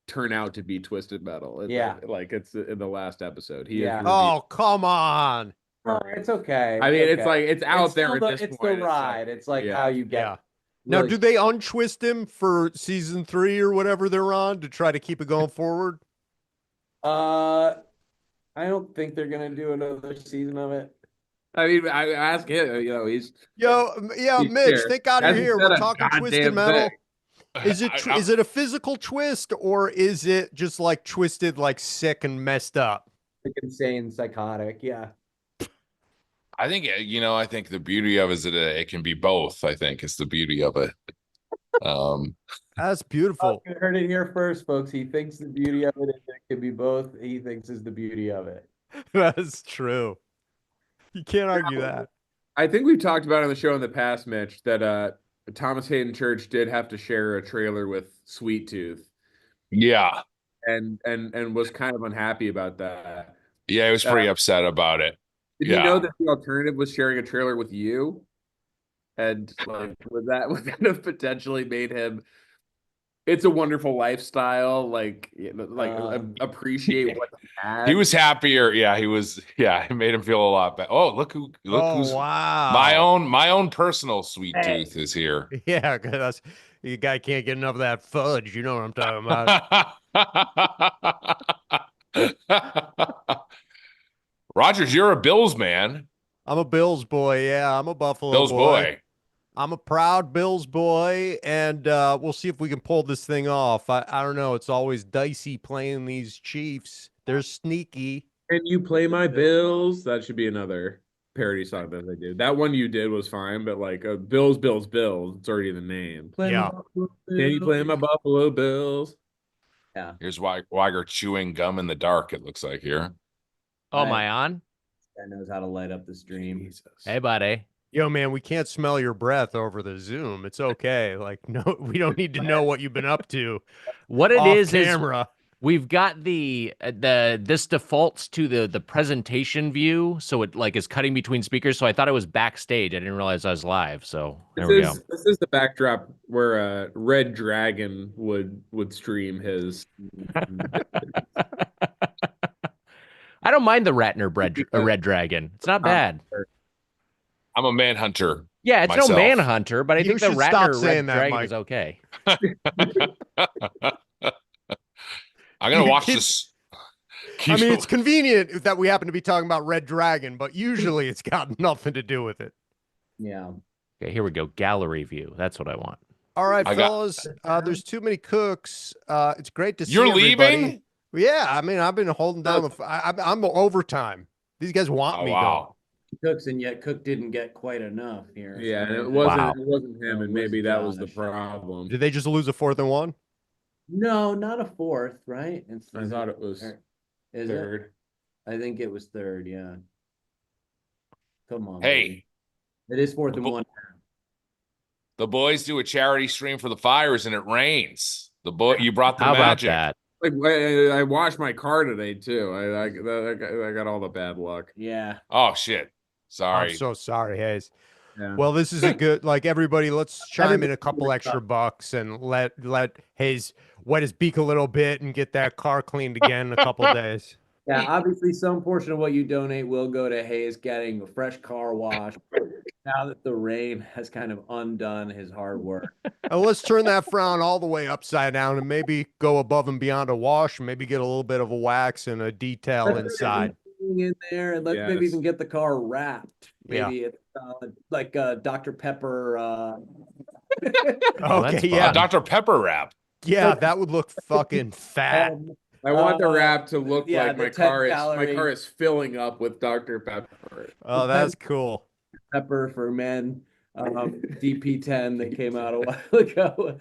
Speaker 2: turn out to be Twisted Metal. It's in the last episode.
Speaker 11: Oh, come on.
Speaker 3: Oh, it's okay.
Speaker 2: It's out there at this point.
Speaker 3: It's the ride. It's how you get.
Speaker 11: Now, do they untwist him for season 3 or whatever they're on to try to keep it going forward?
Speaker 3: I don't think they're gonna do another season of it.
Speaker 2: I mean, I ask him. He's
Speaker 11: Mitch,
Speaker 2: here.
Speaker 11: thank God you're here. We're talking Twisted Metal.
Speaker 2: Thing.
Speaker 11: Is it a physical twist, or is it just like twisted, like sick and messed up?
Speaker 3: Like insane, psychotic, yeah.
Speaker 12: I think I think the beauty of it is that it can be both. I think it's the beauty of it.
Speaker 11: That's beautiful.
Speaker 3: You heard it here first, folks. He thinks the beauty of it is it can be both. He thinks is the beauty of it.
Speaker 11: That's true. You can't argue that.
Speaker 2: I think we've talked about on the show in the past, Mitch, that Thomas Hayden Church did have to share a trailer with Sweet Tooth.
Speaker 12: Yeah.
Speaker 2: And was kind of unhappy about that.
Speaker 12: Yeah, he was pretty upset about it.
Speaker 2: Did you know that the alternative was sharing a trailer with you? And like, would that have potentially made him? It's a wonderful lifestyle. Appreciate what he had.
Speaker 12: He was happier. Yeah, he was. Yeah, it made him feel a lot better. Oh, look who's
Speaker 11: wow.
Speaker 12: My own personal Sweet Tooth is here.
Speaker 11: Yeah, because you guy can't get enough of that fudge. You know what I'm talking
Speaker 12: about. Rogers, you're a Bills man.
Speaker 11: I'm a Bills boy. Yeah, I'm a Buffalo
Speaker 12: Bills boy.
Speaker 11: I'm a proud Bills boy, and we'll see if we can pull this thing off. I don't know. It's always dicey playing these Chiefs. They're sneaky.
Speaker 2: Can you play my Bills? That should be another parody song that they did. That one you did was fine, but like Bills, Bills, Bills. It's already the name.
Speaker 11: Yeah.
Speaker 2: Can you play my Buffalo Bills?
Speaker 3: Yeah.
Speaker 12: Here's Weiger chewing gum in the dark, it looks like here.
Speaker 7: Oh, am I on?
Speaker 3: That knows how to light up the stream.
Speaker 2: Jesus.
Speaker 7: Hey, buddy.
Speaker 11: Yo, man, we can't smell your breath over the Zoom. It's okay. Like, no, we don't need to know what you've been up to.
Speaker 7: What it is
Speaker 11: camera.
Speaker 7: We've got this defaults to the presentation view, so it like is cutting between speakers. So I thought it was backstage. I didn't realize I was live. So there we go.
Speaker 2: This is the backdrop where Red Dragon would stream his.
Speaker 7: I don't mind the Ratner Red Dragon. It's not bad.
Speaker 12: I'm a manhunter.
Speaker 7: Yeah, it's
Speaker 12: myself.
Speaker 7: no manhunter, but I think the Ratner Red Dragon
Speaker 11: Mike.
Speaker 7: is okay.
Speaker 12: I'm gonna watch this.
Speaker 11: I mean, it's convenient that we happen to be talking about Red Dragon, but usually it's got nothing to do with it.
Speaker 3: Yeah.
Speaker 7: Okay, here we go. Gallery view. That's what I want.
Speaker 11: All right, fellas. There's too many cooks. It's great to see
Speaker 12: You're
Speaker 11: everybody.
Speaker 12: leaving?
Speaker 11: Yeah, I mean, I've been holding down I'm overtime. These guys want me
Speaker 12: wow.
Speaker 3: Cooks, and yet Cook didn't get quite enough here.
Speaker 2: Yeah,
Speaker 3: so.
Speaker 2: and it wasn't him, and maybe that was the problem.
Speaker 11: Did they just lose a 4th and 1?
Speaker 3: No, not a 4th, right?
Speaker 2: I thought it was third.
Speaker 3: I think it was 3rd, yeah. Come on.
Speaker 12: Hey.
Speaker 3: Baby. It is 4th and 1.
Speaker 12: The boys do a charity stream for the fires and it rains. You brought the
Speaker 7: How
Speaker 12: magic.
Speaker 7: about that?
Speaker 2: Like I washed my car today too. I got all the bad luck.
Speaker 3: Yeah.
Speaker 12: Oh shit. Sorry.
Speaker 11: I'm so sorry, Hayes.
Speaker 2: Yeah.
Speaker 11: Well, this is a good, like, everybody, let's chime in a couple extra bucks and let Hayes wet his beak a little bit and get that car cleaned again in a couple days.
Speaker 3: Yeah, obviously some portion of what you donate will go to Hayes getting a fresh car wash now that the rain has kind of undone his hard work.
Speaker 11: Let's turn that frown all the way upside down and maybe go above and beyond a wash, maybe get a little bit of a wax and a detail inside.
Speaker 3: In there, and let's maybe even get the car wrapped. Maybe it's like Dr. Pepper.
Speaker 11: Okay, yeah,
Speaker 12: Dr. Pepper wrap.
Speaker 11: Yeah, that would look fucking fat.
Speaker 2: I want the wrap to look like my car
Speaker 3: calorie.
Speaker 2: is filling up with Dr. Pepper.
Speaker 11: Oh, that's cool.
Speaker 3: Pepper for men, DP10 that came out a while ago.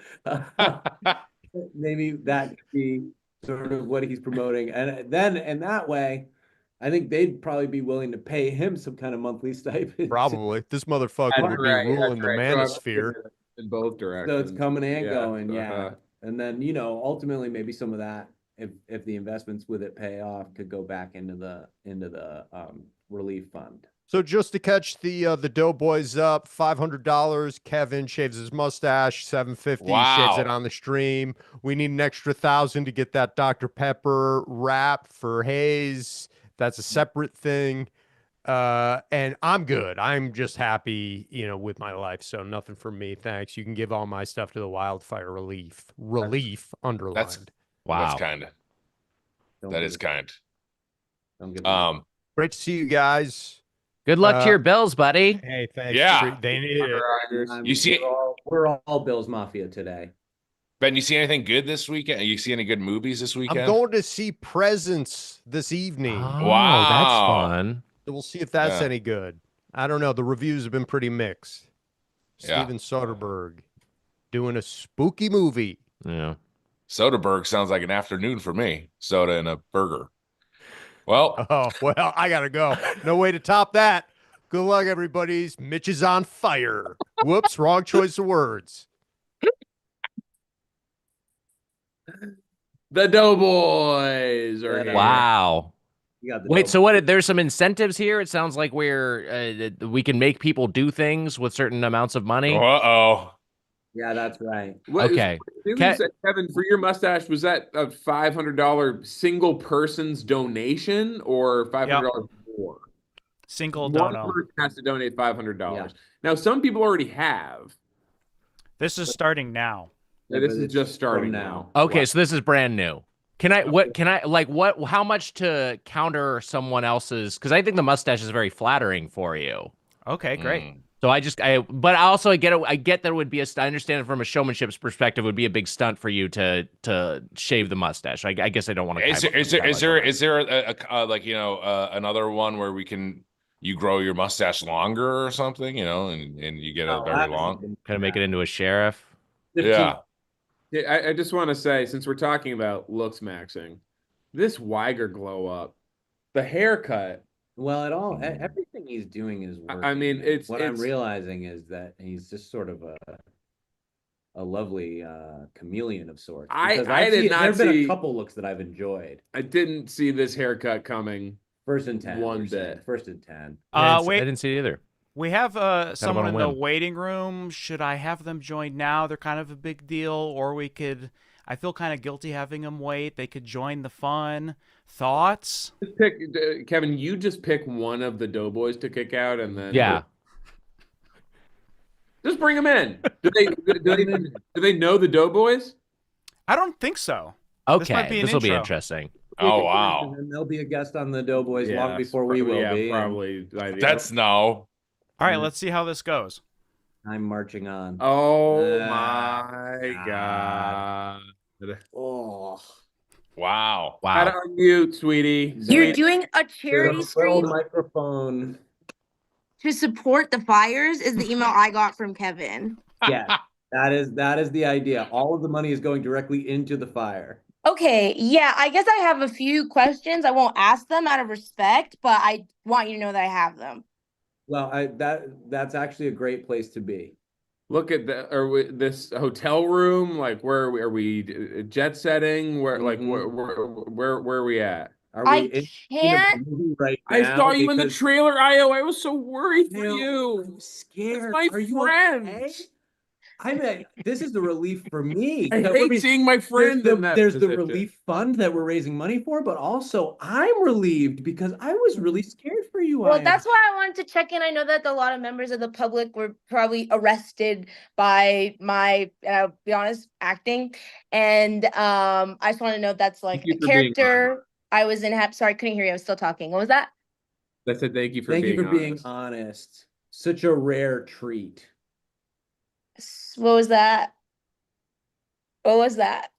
Speaker 3: Maybe that could be sort of what he's promoting, and then in that way, I think they'd probably be willing to pay him some kind of monthly stipend.
Speaker 11: Probably. This motherfucker would be ruling the manosphere.
Speaker 2: In both directions.
Speaker 3: So it's coming and going, yeah. And then, ultimately maybe some of that, if the investments with it pay off, could go back into the relief fund.
Speaker 11: So just to catch the Doughboys up, $500. Kevin shaves his mustache. $750. Shaves it on the stream. We need an extra $1,000 to get that Dr. Pepper wrap for Hayes. That's a separate thing. And I'm good. I'm just happy, with my life. So nothing from me. Thanks. You can give all my stuff to the Wildfire Relief. Underlined.
Speaker 12: That's
Speaker 9: Wow.
Speaker 12: kind. That is kind.
Speaker 11: Great to see you guys.
Speaker 7: Good luck to your Bills, buddy.
Speaker 11: Hey, thanks.
Speaker 12: Yeah.
Speaker 11: They need it.
Speaker 12: You see,
Speaker 3: we're all Bills Mafia today.
Speaker 12: Ben, you see anything good this weekend? You see any good movies this weekend?
Speaker 11: I'm going to see Presence this evening.
Speaker 7: Oh,
Speaker 12: Wow.
Speaker 7: that's fun.
Speaker 11: So we'll see if that's any good. I don't know. The reviews have been pretty mixed. Steven Soderbergh doing a spooky movie.
Speaker 7: Yeah.
Speaker 12: Soderbergh sounds like an afternoon for me. Soda and a burger. Well.
Speaker 11: Oh, well, I got to go. No way to top that. Good luck, everybody. Mitch is on fire. Whoops, wrong choice of words.
Speaker 2: The Doughboys are here.
Speaker 7: Wow. Wait, so what? There's some incentives here. It sounds like we can make people do things with certain amounts of money.
Speaker 12: Uh-oh.
Speaker 3: Yeah, that's right.
Speaker 7: Okay.
Speaker 2: Kevin, for your mustache, was that a $500 single person's donation or $500 more?
Speaker 1: Single
Speaker 2: One
Speaker 1: dono.
Speaker 2: person has to donate $500. Yeah. Now, some people already have.
Speaker 1: This is starting now.
Speaker 2: Yeah, this is just starting now.
Speaker 7: Okay, so this is brand new. How much to counter someone else's? Because I think the mustache is very flattering for you.
Speaker 1: Okay, great.
Speaker 7: So I get that it would be I understand it from a showmanship perspective, it would be a big stunt for you to shave the mustache. I guess I don't want to.
Speaker 12: Is there another one where you grow your mustache longer or something, and you get it very long?
Speaker 7: Kind of make it into a sheriff.
Speaker 12: Yeah.
Speaker 2: I just want to say, since we're talking about looks maxing, this Weiger glow up, the haircut.
Speaker 3: Well, everything he's doing is working.
Speaker 2: I mean,
Speaker 3: I'm realizing is that he's just sort of a lovely chameleon of sorts.
Speaker 2: There have been
Speaker 3: a couple looks that I've enjoyed.
Speaker 2: I didn't see this haircut coming.
Speaker 3: First and 10.
Speaker 2: One bit.
Speaker 3: First and 10.
Speaker 7: I didn't see it either.
Speaker 1: We have someone in the waiting room. Should I have them join now? They're kind of a big deal. Or I feel kind of guilty having them wait. They could join the fun. Thoughts?
Speaker 2: Kevin, you just pick one of the Doughboys to kick out and then...
Speaker 7: Yeah.
Speaker 2: Just bring them in. Do they know the Doughboys?
Speaker 1: I don't think so.
Speaker 7: Okay, this will be interesting.
Speaker 12: Oh, wow.
Speaker 3: And they'll be a guest on the Doughboys long before we will be.
Speaker 2: Probably.
Speaker 12: That's no.
Speaker 1: All right, let's see how this goes.
Speaker 3: I'm marching on.
Speaker 2: Oh, my God.
Speaker 3: Oh.
Speaker 12: Wow.
Speaker 2: How to unmute, sweetie.
Speaker 13: You're doing a charity stream
Speaker 3: microphone
Speaker 13: to support the fires is the email I got from Kevin.
Speaker 3: Yeah, that is the idea. All of the money is going directly into the fire.
Speaker 13: Okay, yeah, I guess I have a few questions. I won't ask them out of respect, but I want you to know that I have them.
Speaker 3: Well, that's actually a great place to be.
Speaker 2: Look at this hotel room. Like, where are we jet setting? Where are we at?
Speaker 3: Are we
Speaker 13: can't.
Speaker 3: Right now?
Speaker 2: I saw you in the trailer, Io. I was so worried for you.
Speaker 3: I'm scared.
Speaker 2: That's my friend.
Speaker 3: Okay? I mean, this is the relief for me.
Speaker 2: I hate seeing my friend in that
Speaker 3: There's the
Speaker 2: position.
Speaker 3: relief fund that we're raising money for, but also I'm relieved because I was really scared for you.
Speaker 13: Well, that's why I wanted to check in. I know that a lot of members of the public were probably arrested by my, be honest, acting. And I just want to know that's like a character I was in. Sorry, I couldn't hear you. I was still talking. What was that?
Speaker 2: I said thank you for
Speaker 3: being honest. Such a rare treat.
Speaker 13: What was that? What was that?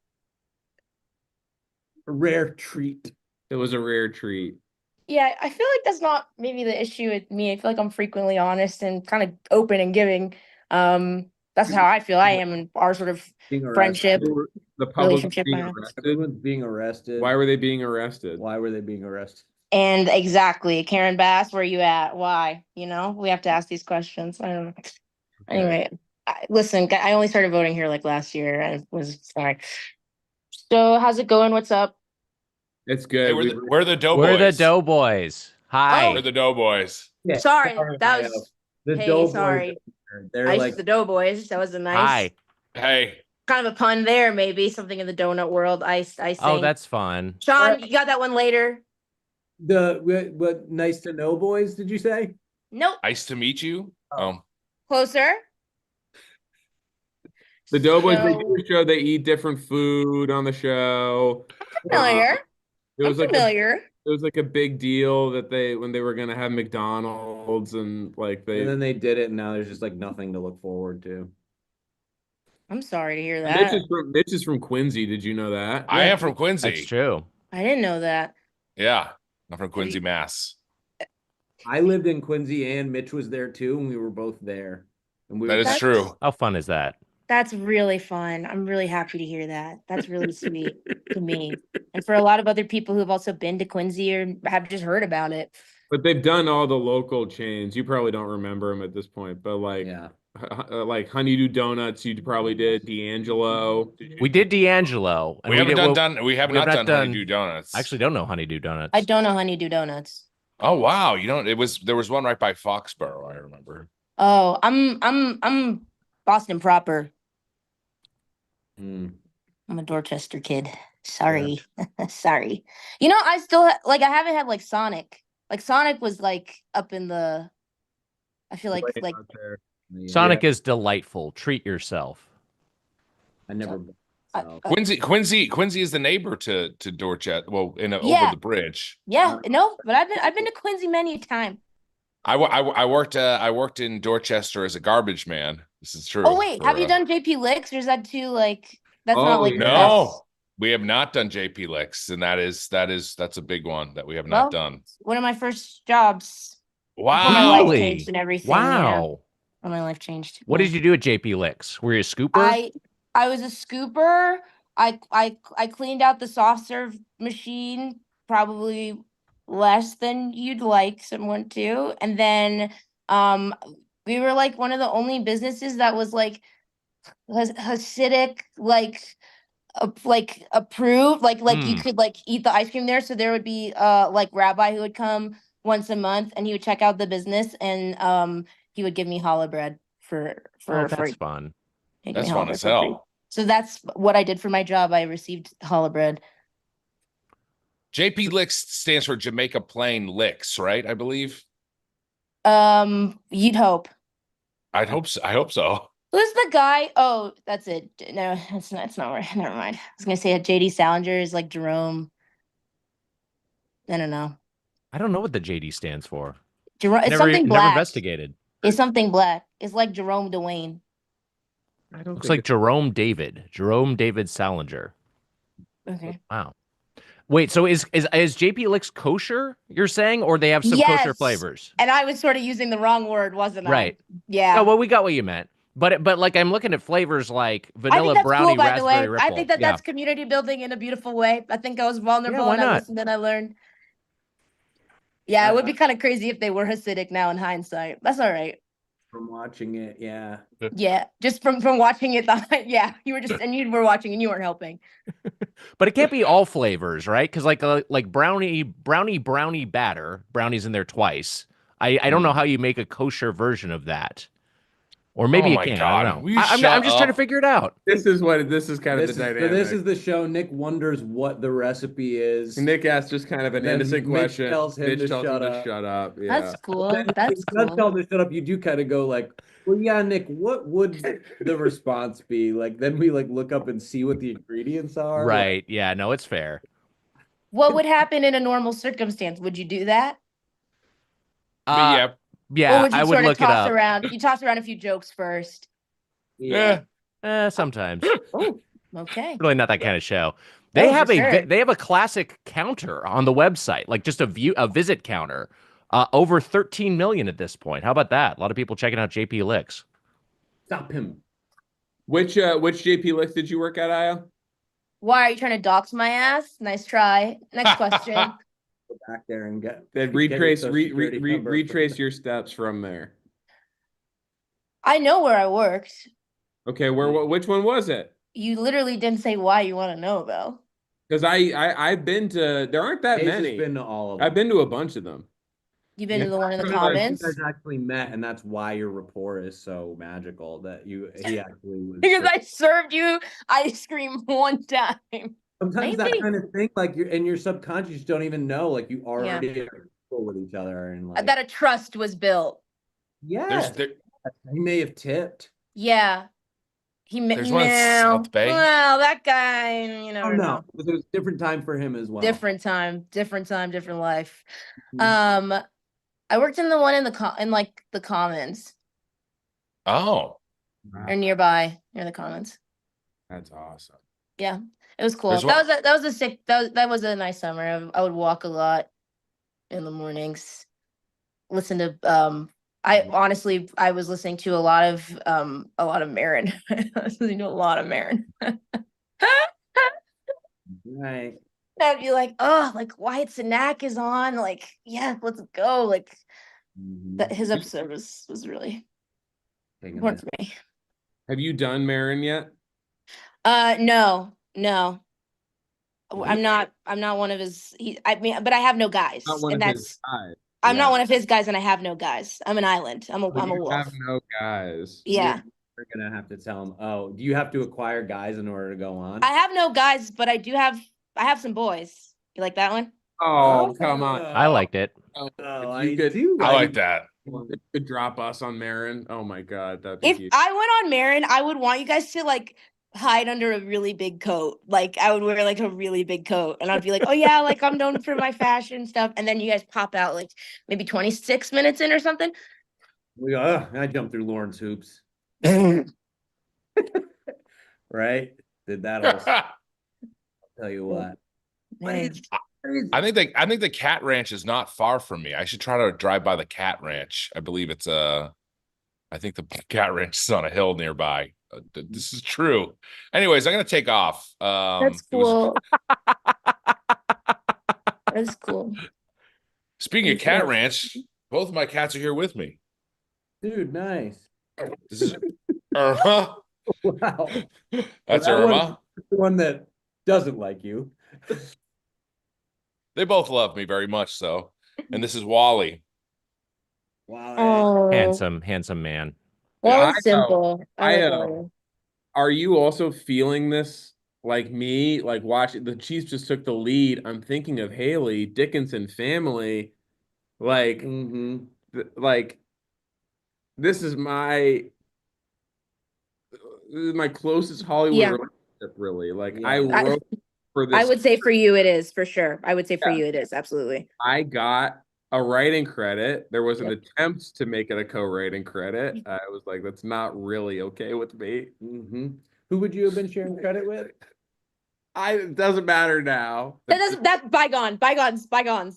Speaker 3: A rare treat.
Speaker 2: It was a rare treat.
Speaker 13: Yeah, I feel like that's not maybe the issue with me. I feel like I'm frequently honest and kind of open and giving. That's how I feel I am in our sort of friendship,
Speaker 2: the public
Speaker 13: relationship.
Speaker 3: Everyone's being arrested.
Speaker 2: Why were they being arrested?
Speaker 13: And exactly, Karen Bass, where you at? Why? We have to ask these questions. I don't know. Okay. Anyway. Listen, I only started voting here like last year. I was sorry. So how's it going? What's up?
Speaker 2: It's good.
Speaker 12: Hey, we're the Doughboys.
Speaker 7: We're the Doughboys. Hi.
Speaker 12: We're the Doughboys.
Speaker 13: Yeah. Sorry, that was
Speaker 3: Doughboys.
Speaker 13: Sorry.
Speaker 3: They're
Speaker 13: I
Speaker 3: like
Speaker 13: the Doughboys. That was a nice.
Speaker 7: Hi.
Speaker 12: Hey.
Speaker 13: Kind of a pun there, maybe something in the donut world. I say.
Speaker 7: Oh, that's fun.
Speaker 13: Sean, you got that one later.
Speaker 3: What nice to know boys, did you say?
Speaker 13: Nope.
Speaker 12: Nice to meet you. Oh.
Speaker 13: Closer.
Speaker 2: The Doughboys, they do a show. They eat different food on the show.
Speaker 13: Familiar.
Speaker 2: It was
Speaker 13: familiar.
Speaker 2: It was like a big deal that when they were gonna have McDonald's and
Speaker 3: and then they did it, and now there's just like nothing to look forward to.
Speaker 13: I'm sorry to hear that.
Speaker 2: Mitch is from Quincy. Did you know that?
Speaker 12: I am from Quincy.
Speaker 9: That's true.
Speaker 13: I didn't know that.
Speaker 12: Yeah, I'm from Quincy, Mass.
Speaker 3: I lived in Quincy, and Mitch was there too, and we were both there. And
Speaker 12: that is true.
Speaker 9: How fun is that?
Speaker 13: That's really fun. I'm really happy to hear that. That's really sweet to me. And for a lot of other people who've also been to Quincy or have just heard about it.
Speaker 2: But they've done all the local chains. You probably don't remember them at this point, but like Honeydew Donuts, you probably did. D'Angelo.
Speaker 9: We did D'Angelo.
Speaker 12: We haven't done Honeydew Donuts.
Speaker 9: I actually don't know Honeydew Donuts.
Speaker 13: I don't know Honeydew Donuts.
Speaker 12: Oh wow, you don't. There was one right by Foxborough. I remember.
Speaker 13: Oh, I'm Boston proper. I'm a Dorchester kid. Sorry. Yeah. Sorry. You know, I still I haven't had like Sonic. Like Sonic was like up in the I feel like
Speaker 9: Sonic is delightful. Treat yourself.
Speaker 3: I never
Speaker 12: Quincy is the neighbor to Dorchester. Well, over the bridge.
Speaker 13: Yeah, no, but I've been to Quincy many a time.
Speaker 12: I worked in Dorchester as a garbage man. This is true.
Speaker 13: Oh wait, have you done JP Licks, or is that too like that's not like
Speaker 12: no? We have not done JP Licks, and that's a big one that we have not done.
Speaker 13: One of my first jobs.
Speaker 12: Wow,
Speaker 13: my life changed and everything.
Speaker 9: Wow,
Speaker 13: when my life changed.
Speaker 9: What did you do at JP Licks? Were you a scooper?
Speaker 13: I was a scooper. I cleaned out the soft serve machine, probably less than you'd like someone to, and then we were like one of the only businesses that was like Hasidic approved, you could like eat the ice cream there. So there would be like rabbi who would come once a month, and he would check out the business, and he would give me challah bread for
Speaker 9: that's
Speaker 13: free.
Speaker 9: Fun.
Speaker 12: That's fun as hell.
Speaker 13: So that's what I did for my job. I received challah bread.
Speaker 12: JP Licks stands for Jamaica Plain Licks, right? I believe.
Speaker 13: You'd hope.
Speaker 12: I hope so.
Speaker 13: Who's the guy? Oh, that's it. No, it's not right. Never mind. I was gonna say JD Salinger is like Jerome. I don't know.
Speaker 9: I don't know what the JD stands for.
Speaker 13: Jerome. It's something black.
Speaker 9: Never investigated.
Speaker 13: It's something black. It's like Jerome Dwayne.
Speaker 9: Looks like Jerome David Salinger.
Speaker 13: Okay.
Speaker 9: Wow. Wait, so is JP Licks kosher, you're saying, or they have some kosher flavors?
Speaker 13: And I was sort of using the wrong word, wasn't I?
Speaker 9: Right.
Speaker 13: Yeah.
Speaker 9: Oh, well, we got what you meant. But like I'm looking at flavors like vanilla brownie,
Speaker 13: cool,
Speaker 9: raspberry ripple.
Speaker 13: I think that's community building in a beautiful way. I think I was vulnerable and I listened and I learned. Yeah, it would be kind of crazy if they were Hasidic now in hindsight. That's all right.
Speaker 3: From watching it, yeah.
Speaker 13: Yeah, just from watching it. Yeah, you were watching and you weren't helping.
Speaker 9: But it can't be all flavors, right? Because like brownie batter, brownie's in there twice. I don't know how you make a kosher version of that. Or maybe you can.
Speaker 12: God.
Speaker 9: I don't know. I'm just trying to figure it out.
Speaker 2: This is kind of the dynamic.
Speaker 3: This is the show. Nick wonders what the recipe is.
Speaker 2: Nick asks just kind of an innocent question.
Speaker 3: Mitch tells him to
Speaker 2: shut up. Yeah.
Speaker 13: That's cool. That's cool.
Speaker 3: Tell him to shut up. You do kind of go like, well, yeah, Nick, what would the response be? Like, then we like look up and see what the ingredients are.
Speaker 9: Right. Yeah. No, it's fair.
Speaker 13: What would happen in a normal circumstance? Would you do that?
Speaker 9: Yeah,
Speaker 13: or would you
Speaker 9: I would look it up.
Speaker 13: You toss around a few jokes first.
Speaker 9: Yeah. Sometimes.
Speaker 13: Oh, okay.
Speaker 9: Really not that kind of show. They have a classic counter on the website, like just a visit counter. Over 13 million at this point. How about that? A lot of people checking out JP Licks.
Speaker 3: Stop him.
Speaker 2: Which JP Licks did you work at, Aya?
Speaker 13: Why are you trying to dox my ass? Nice try. Next question.
Speaker 3: Go back there and
Speaker 2: retrace your steps from there.
Speaker 13: I know where I worked.
Speaker 2: Okay, which one was it?
Speaker 13: You literally didn't say why you want to know though.
Speaker 2: Because I've been to, there aren't that many.
Speaker 3: Been to all of them.
Speaker 2: I've been to a bunch of them.
Speaker 13: You've been to the one in the comments.
Speaker 3: You guys actually met, and that's why your rapport is so magical. That he actually was.
Speaker 13: Because I served you ice cream one time.
Speaker 3: Sometimes that kind of thing, like you're in your subconscious, you don't even know, like you already are cool with each other, and like
Speaker 13: that a trust was built.
Speaker 3: Yeah, he may have tipped.
Speaker 13: Yeah.
Speaker 12: There's one in South Bay.
Speaker 13: Well, that guy, you never know.
Speaker 3: But it was a different time for him as well.
Speaker 13: Different time, different life. I worked in the one in the commons.
Speaker 12: Oh.
Speaker 13: Or nearby, near the commons.
Speaker 2: That's awesome.
Speaker 13: Yeah, it was cool. That was a nice summer. I would walk a lot in the mornings. Listen to I was listening to a lot of Marin. I was listening to a lot of Marin.
Speaker 3: Right.
Speaker 13: I'd be like, oh, like Wyatt Cenac is on. Like, yeah, let's go. Like that his episode was really important for me.
Speaker 2: Have you done Marin yet?
Speaker 13: No. I'm not one of his but I have no guys. I'm not one of his guys and I have no guys. I'm an island. I'm a wolf.
Speaker 2: Have no guys.
Speaker 13: Yeah.
Speaker 3: We're gonna have to tell him, oh, do you have to acquire guys in order to go on?
Speaker 13: I have no guys, but I have some boys. You like that one?
Speaker 2: Oh, come on.
Speaker 9: I liked it.
Speaker 2: I
Speaker 12: like that.
Speaker 2: It could drop us on Marin. Oh my god, that'd
Speaker 13: If
Speaker 2: be huge.
Speaker 13: I went on Marin, I would want you guys to like hide under a really big coat. Like I would wear like a really big coat and I'd be like, oh yeah, like I'm known for my fashion stuff. And then you guys pop out like maybe 26 minutes in or something.
Speaker 3: We go, I jumped through Lauren's hoops. Right? Did that also. I'll tell you what.
Speaker 12: I think the cat ranch is not far from me. I should try to drive by the cat ranch. I believe it's I think the cat ranch is on a hill nearby. This is true. Anyways, I'm gonna take off.
Speaker 13: That's cool. That's cool.
Speaker 12: Speaking of cat ranch, both of my cats are here with me.
Speaker 3: Dude, nice.
Speaker 12: This is Irma.
Speaker 3: Wow.
Speaker 12: That's Irma.
Speaker 3: The one that doesn't like you.
Speaker 12: They both love me very much so. And this is Wally.
Speaker 3: Wow.
Speaker 13: Oh.
Speaker 9: Handsome man.
Speaker 13: Wally's simple.
Speaker 2: Are you also feeling this like me? Like watching the Chiefs just took the lead. I'm thinking of Haley Dickinson family. Like, like this is my closest Hollywood relationship, really. Like I wrote for this.
Speaker 13: I would say for you it is, for sure. I would say for you it is, absolutely.
Speaker 2: I got a writing credit. There was an attempt to make it a co-writing credit. I was like, that's not really okay with me.
Speaker 3: Who would you have been sharing credit with?
Speaker 2: It doesn't matter now.
Speaker 13: Bygones are gone.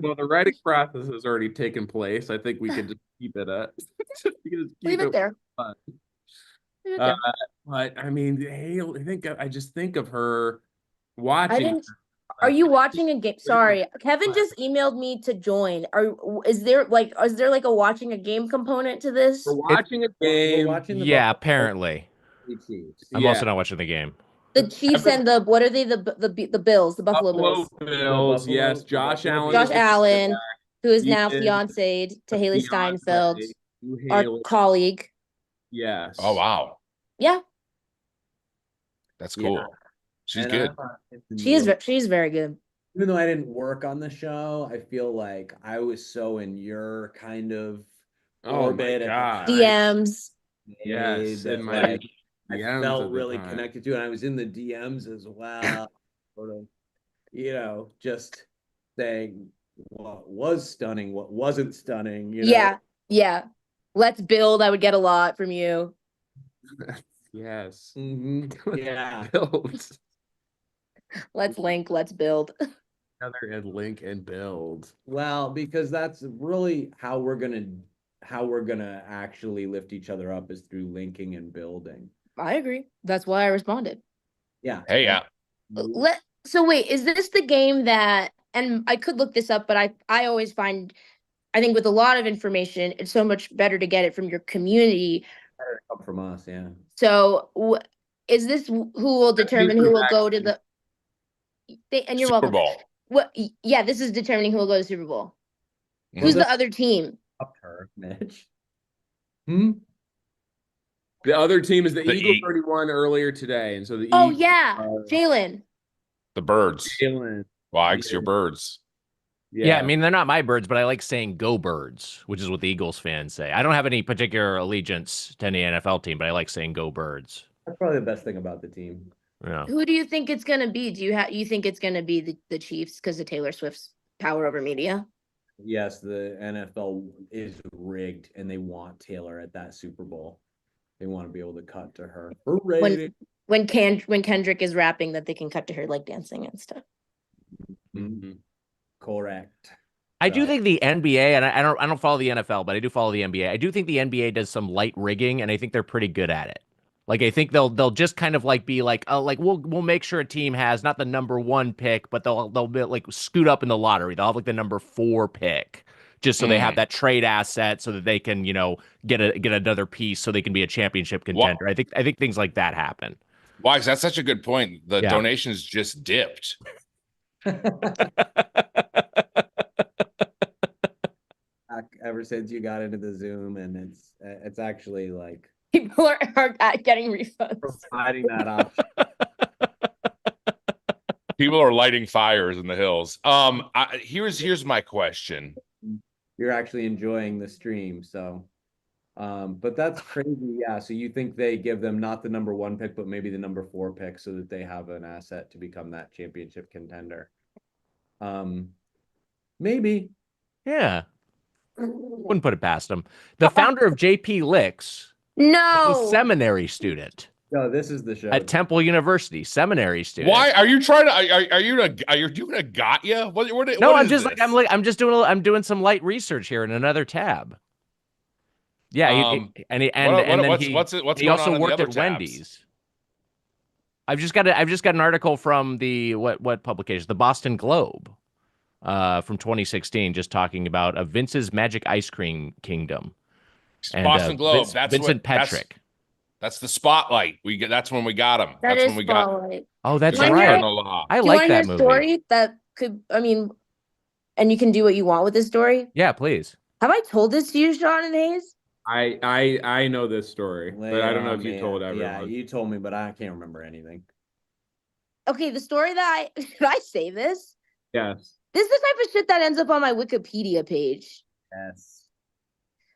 Speaker 2: Well, the writing process has already taken place. I think we could just keep it up.
Speaker 13: Leave it there.
Speaker 2: But I mean, Haley, I just think of her watching.
Speaker 13: Are you watching a game? Sorry, Kevin just emailed me to join. Is there like a watching a game component to this?
Speaker 2: We're watching a game.
Speaker 9: Yeah, apparently. I'm also not watching the game.
Speaker 13: The Chiefs and what are they? The Bills, the Buffalo
Speaker 2: Bills. Yes, Josh Allen.
Speaker 13: Josh Allen, who is now fiancéed to Haley Steinfeld, our colleague.
Speaker 2: Yes.
Speaker 12: Oh wow.
Speaker 13: Yeah.
Speaker 12: That's cool. She's good.
Speaker 13: She's very good.
Speaker 3: Even though I didn't work on the show, I feel like I was so in your kind of orbit.
Speaker 13: DMs.
Speaker 2: Yes.
Speaker 3: I felt really connected to it. And I was in the DMs as well. Sort of, just saying what was stunning, what wasn't stunning.
Speaker 13: Yeah. Let's build. I would get a lot from you.
Speaker 2: Yes.
Speaker 3: Yeah.
Speaker 2: Build.
Speaker 13: Let's link. Let's build.
Speaker 2: Together and link and build.
Speaker 3: Well, because that's really how we're gonna actually lift each other up is through linking and building.
Speaker 13: I agree. That's why I responded.
Speaker 3: Yeah.
Speaker 12: Hey, yeah.
Speaker 13: So wait, is this the game that? And I could look this up, but I always find, I think with a lot of information, it's so much better to get it from your community.
Speaker 3: Better come from us, yeah.
Speaker 13: So is this who will determine who will go to the? And you're
Speaker 12: Super
Speaker 13: welcome.
Speaker 12: Bowl.
Speaker 13: What? Yeah, this is determining who will go to the Super Bowl. Who's the other team?
Speaker 3: Up her, Mitch.
Speaker 2: The other team is the Eagles already won earlier today, and so the
Speaker 13: Oh
Speaker 2: Eagles
Speaker 13: yeah, Jalen.
Speaker 12: The birds.
Speaker 2: Jalen.
Speaker 12: Wags, your birds.
Speaker 9: Yeah, I mean, they're not my birds, but I like saying "Go Birds," which is what the Eagles fans say. I don't have any particular allegiance to any NFL team, but I like saying "Go Birds."
Speaker 3: That's probably the best thing about the team.
Speaker 9: Yeah.
Speaker 13: Who do you think it's gonna be? You think it's gonna be the Chiefs because of Taylor Swift's power over media?
Speaker 3: Yes, the NFL is rigged, and they want Taylor at that Super Bowl. They want to be able to cut to her.
Speaker 13: When Kendrick is rapping, that they can cut to her like dancing and stuff.
Speaker 3: Mm-hmm. Correct.
Speaker 9: I do think the NBA, and I don't follow the NFL, but I do follow the NBA. I do think the NBA does some light rigging, and I think they're pretty good at it. Like, I think they'll just kind of like be like, oh, like we'll make sure a team has not the number 1 pick, but they'll be like scoot up in the lottery. They'll have like the number 4 pick, just so they have that trade asset, so that they can, you know, get another piece, so they can be a championship contender. I think things like that happen.
Speaker 12: Why? That's such a good point. The donations just dipped.
Speaker 3: Ever since you got into the Zoom, and it's actually like
Speaker 13: people are getting refunds.
Speaker 3: Providing that option.
Speaker 12: People are lighting fires in the hills. Here's my question.
Speaker 3: You're actually enjoying the stream, so but that's crazy. Yeah, so you think they give them not the number 1 pick, but maybe the number 4 pick, so that they have an asset to become that championship contender? Maybe.
Speaker 9: Yeah. Wouldn't put it past them. The founder of JP Licks,
Speaker 13: no,
Speaker 9: a seminary student.
Speaker 3: No, this is the show
Speaker 9: at Temple University. Seminary student.
Speaker 12: Why are you trying to? Are you doing a gotcha?
Speaker 9: No, I'm just this? I'm just doing some light research here in another tab. Yeah, he also worked at Wendy's. I've just got an article from the what publication? The Boston Globe. From 2016, just talking about Vince's Magic Ice Cream Kingdom. And,
Speaker 12: Boston Globe. That's
Speaker 9: Vincent Petrick.
Speaker 12: That's the spotlight. That's when we got him. That's when we
Speaker 13: spotlight.
Speaker 9: Oh, that's right. I like that movie.
Speaker 13: Story that could, I mean, and you can do what you want with this story.
Speaker 9: Yeah, please.
Speaker 13: Have I told this to you, Sean and Hayes?
Speaker 2: I know this story, but I don't know if you told everyone.
Speaker 3: Yeah, you told me, but I can't remember anything.
Speaker 13: Okay, the story that should I say this?
Speaker 2: Yes.
Speaker 13: This is the type of shit that ends up on my Wikipedia page.
Speaker 3: Yes.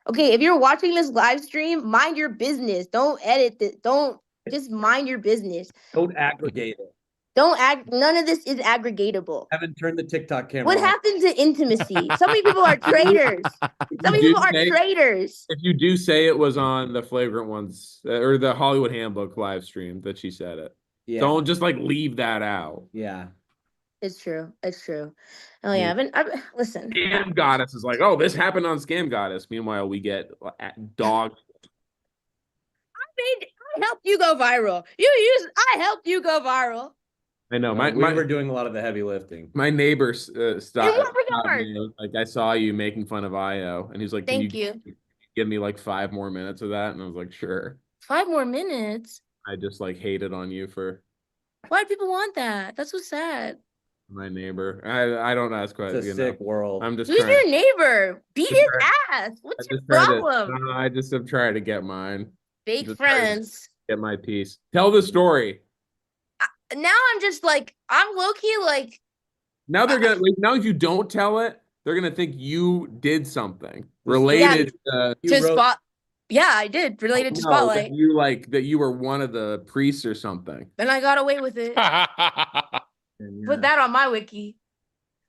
Speaker 13: Okay, if you're watching this live stream, mind your business. Don't edit it. Don't just mind your business.
Speaker 3: Don't aggregate it.
Speaker 13: None of this is aggregatable.
Speaker 3: Haven't turned the TikTok camera.
Speaker 13: What happened to intimacy? So many people are traitors. So many people are traitors.
Speaker 2: If you do say it was on the Flagrant ones or the Hollywood Handbook live stream that she said it. Yeah. Don't just like leave that out.
Speaker 3: Yeah.
Speaker 13: It's true. It's true. Oh yeah, I've listen.
Speaker 2: Scam Goddess is like, oh, this happened on Scam Goddess. Meanwhile, we get dog.
Speaker 13: I helped you go viral. I helped you go viral.
Speaker 2: I know.
Speaker 3: We were doing a lot of the heavy lifting.
Speaker 2: My neighbor stopped me. Like, I saw you making fun of IO, and he's like, "Can you give me like 5 more minutes of that?" And I was like, "Sure."
Speaker 13: 5 more minutes.
Speaker 2: I just like hated on you for.
Speaker 13: Why do people want that? That's so sad.
Speaker 2: My neighbor. I don't ask questions.
Speaker 3: It's a sick world.
Speaker 2: I'm just.
Speaker 13: Who's your neighbor? Beat his ass. What's your problem?
Speaker 2: I just am trying to get mine.
Speaker 13: Fake friends.
Speaker 2: Get my piece. Tell the story.
Speaker 13: Now I'm just like, I'm low key like.
Speaker 2: Now they're gonna now if you don't tell it, they're gonna think you did something related to
Speaker 13: Spot. Yeah, I did related to Spotlight.
Speaker 2: You like that you were one of the priests or something.
Speaker 13: And I got away with it. Put that on my wiki.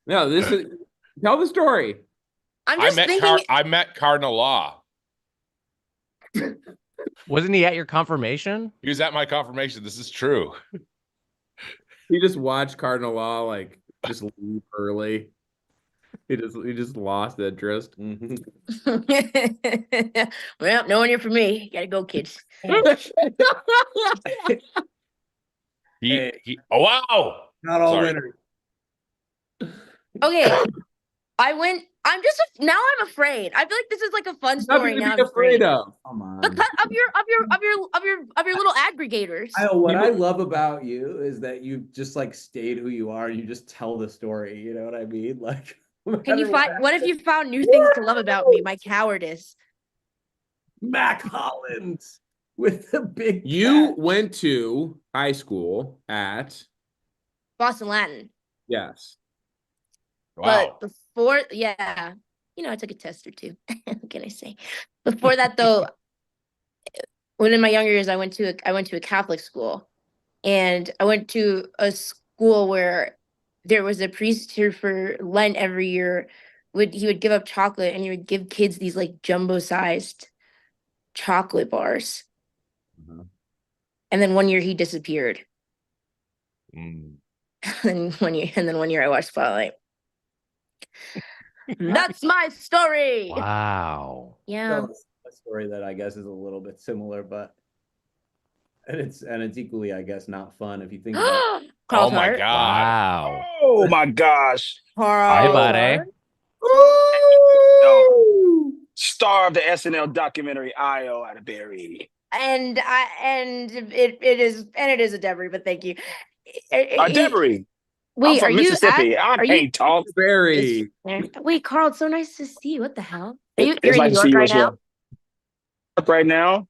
Speaker 2: No, this is tell the story.
Speaker 13: I'm just thinking.
Speaker 12: I met Cardinal Law.
Speaker 9: Wasn't he at your confirmation?
Speaker 12: He was at my confirmation. This is true.
Speaker 2: He just watched Cardinal Law like just leave early. He just lost interest.
Speaker 13: Well, no one here for me. You gotta go, kids.
Speaker 12: Oh wow.
Speaker 3: Not all winners.
Speaker 13: Okay. I'm afraid. I feel like this is like a fun story now.
Speaker 2: Nothing to be afraid of.
Speaker 3: Come on.
Speaker 13: Because of your little aggregators.
Speaker 3: What I love about you is that you just like stayed who you are and you just tell the story. You know what I mean? Like,
Speaker 13: can you find what if you found new things to love about me? My cowardice.
Speaker 3: Mac Hollins with the big.
Speaker 2: You went to high school at
Speaker 13: Boston Latin.
Speaker 2: Yes.
Speaker 12: Wow.
Speaker 13: But before, yeah, I took a test or two. What can I say? Before that, though, when in my younger years, I went to a Catholic school, and I went to a school where there was a priest here for Lent every year. He would give up chocolate, and he would give kids these like jumbo-sized chocolate bars. And then one year he disappeared. And then one year I watched Spotlight. That's my story.
Speaker 9: Wow.
Speaker 13: Yeah.
Speaker 3: A story that I guess is a little bit similar, but it's equally, I guess, not fun if you think about it.
Speaker 10: Oh my god!
Speaker 9: Wow.
Speaker 10: Oh my gosh!
Speaker 9: Hey, buddy.
Speaker 10: Star of the SNL documentary Io Atterbury.
Speaker 13: And it is a Devery, but thank you.
Speaker 10: Devery.
Speaker 13: Wait,
Speaker 10: I'm from Mississippi. I can't talk.
Speaker 2: Very.
Speaker 13: Wait, Carl, it's so nice to see you. What the hell?
Speaker 10: It's
Speaker 13: You're in
Speaker 10: nice
Speaker 13: New
Speaker 10: to see
Speaker 13: York
Speaker 10: you
Speaker 13: right
Speaker 10: as well. Right now.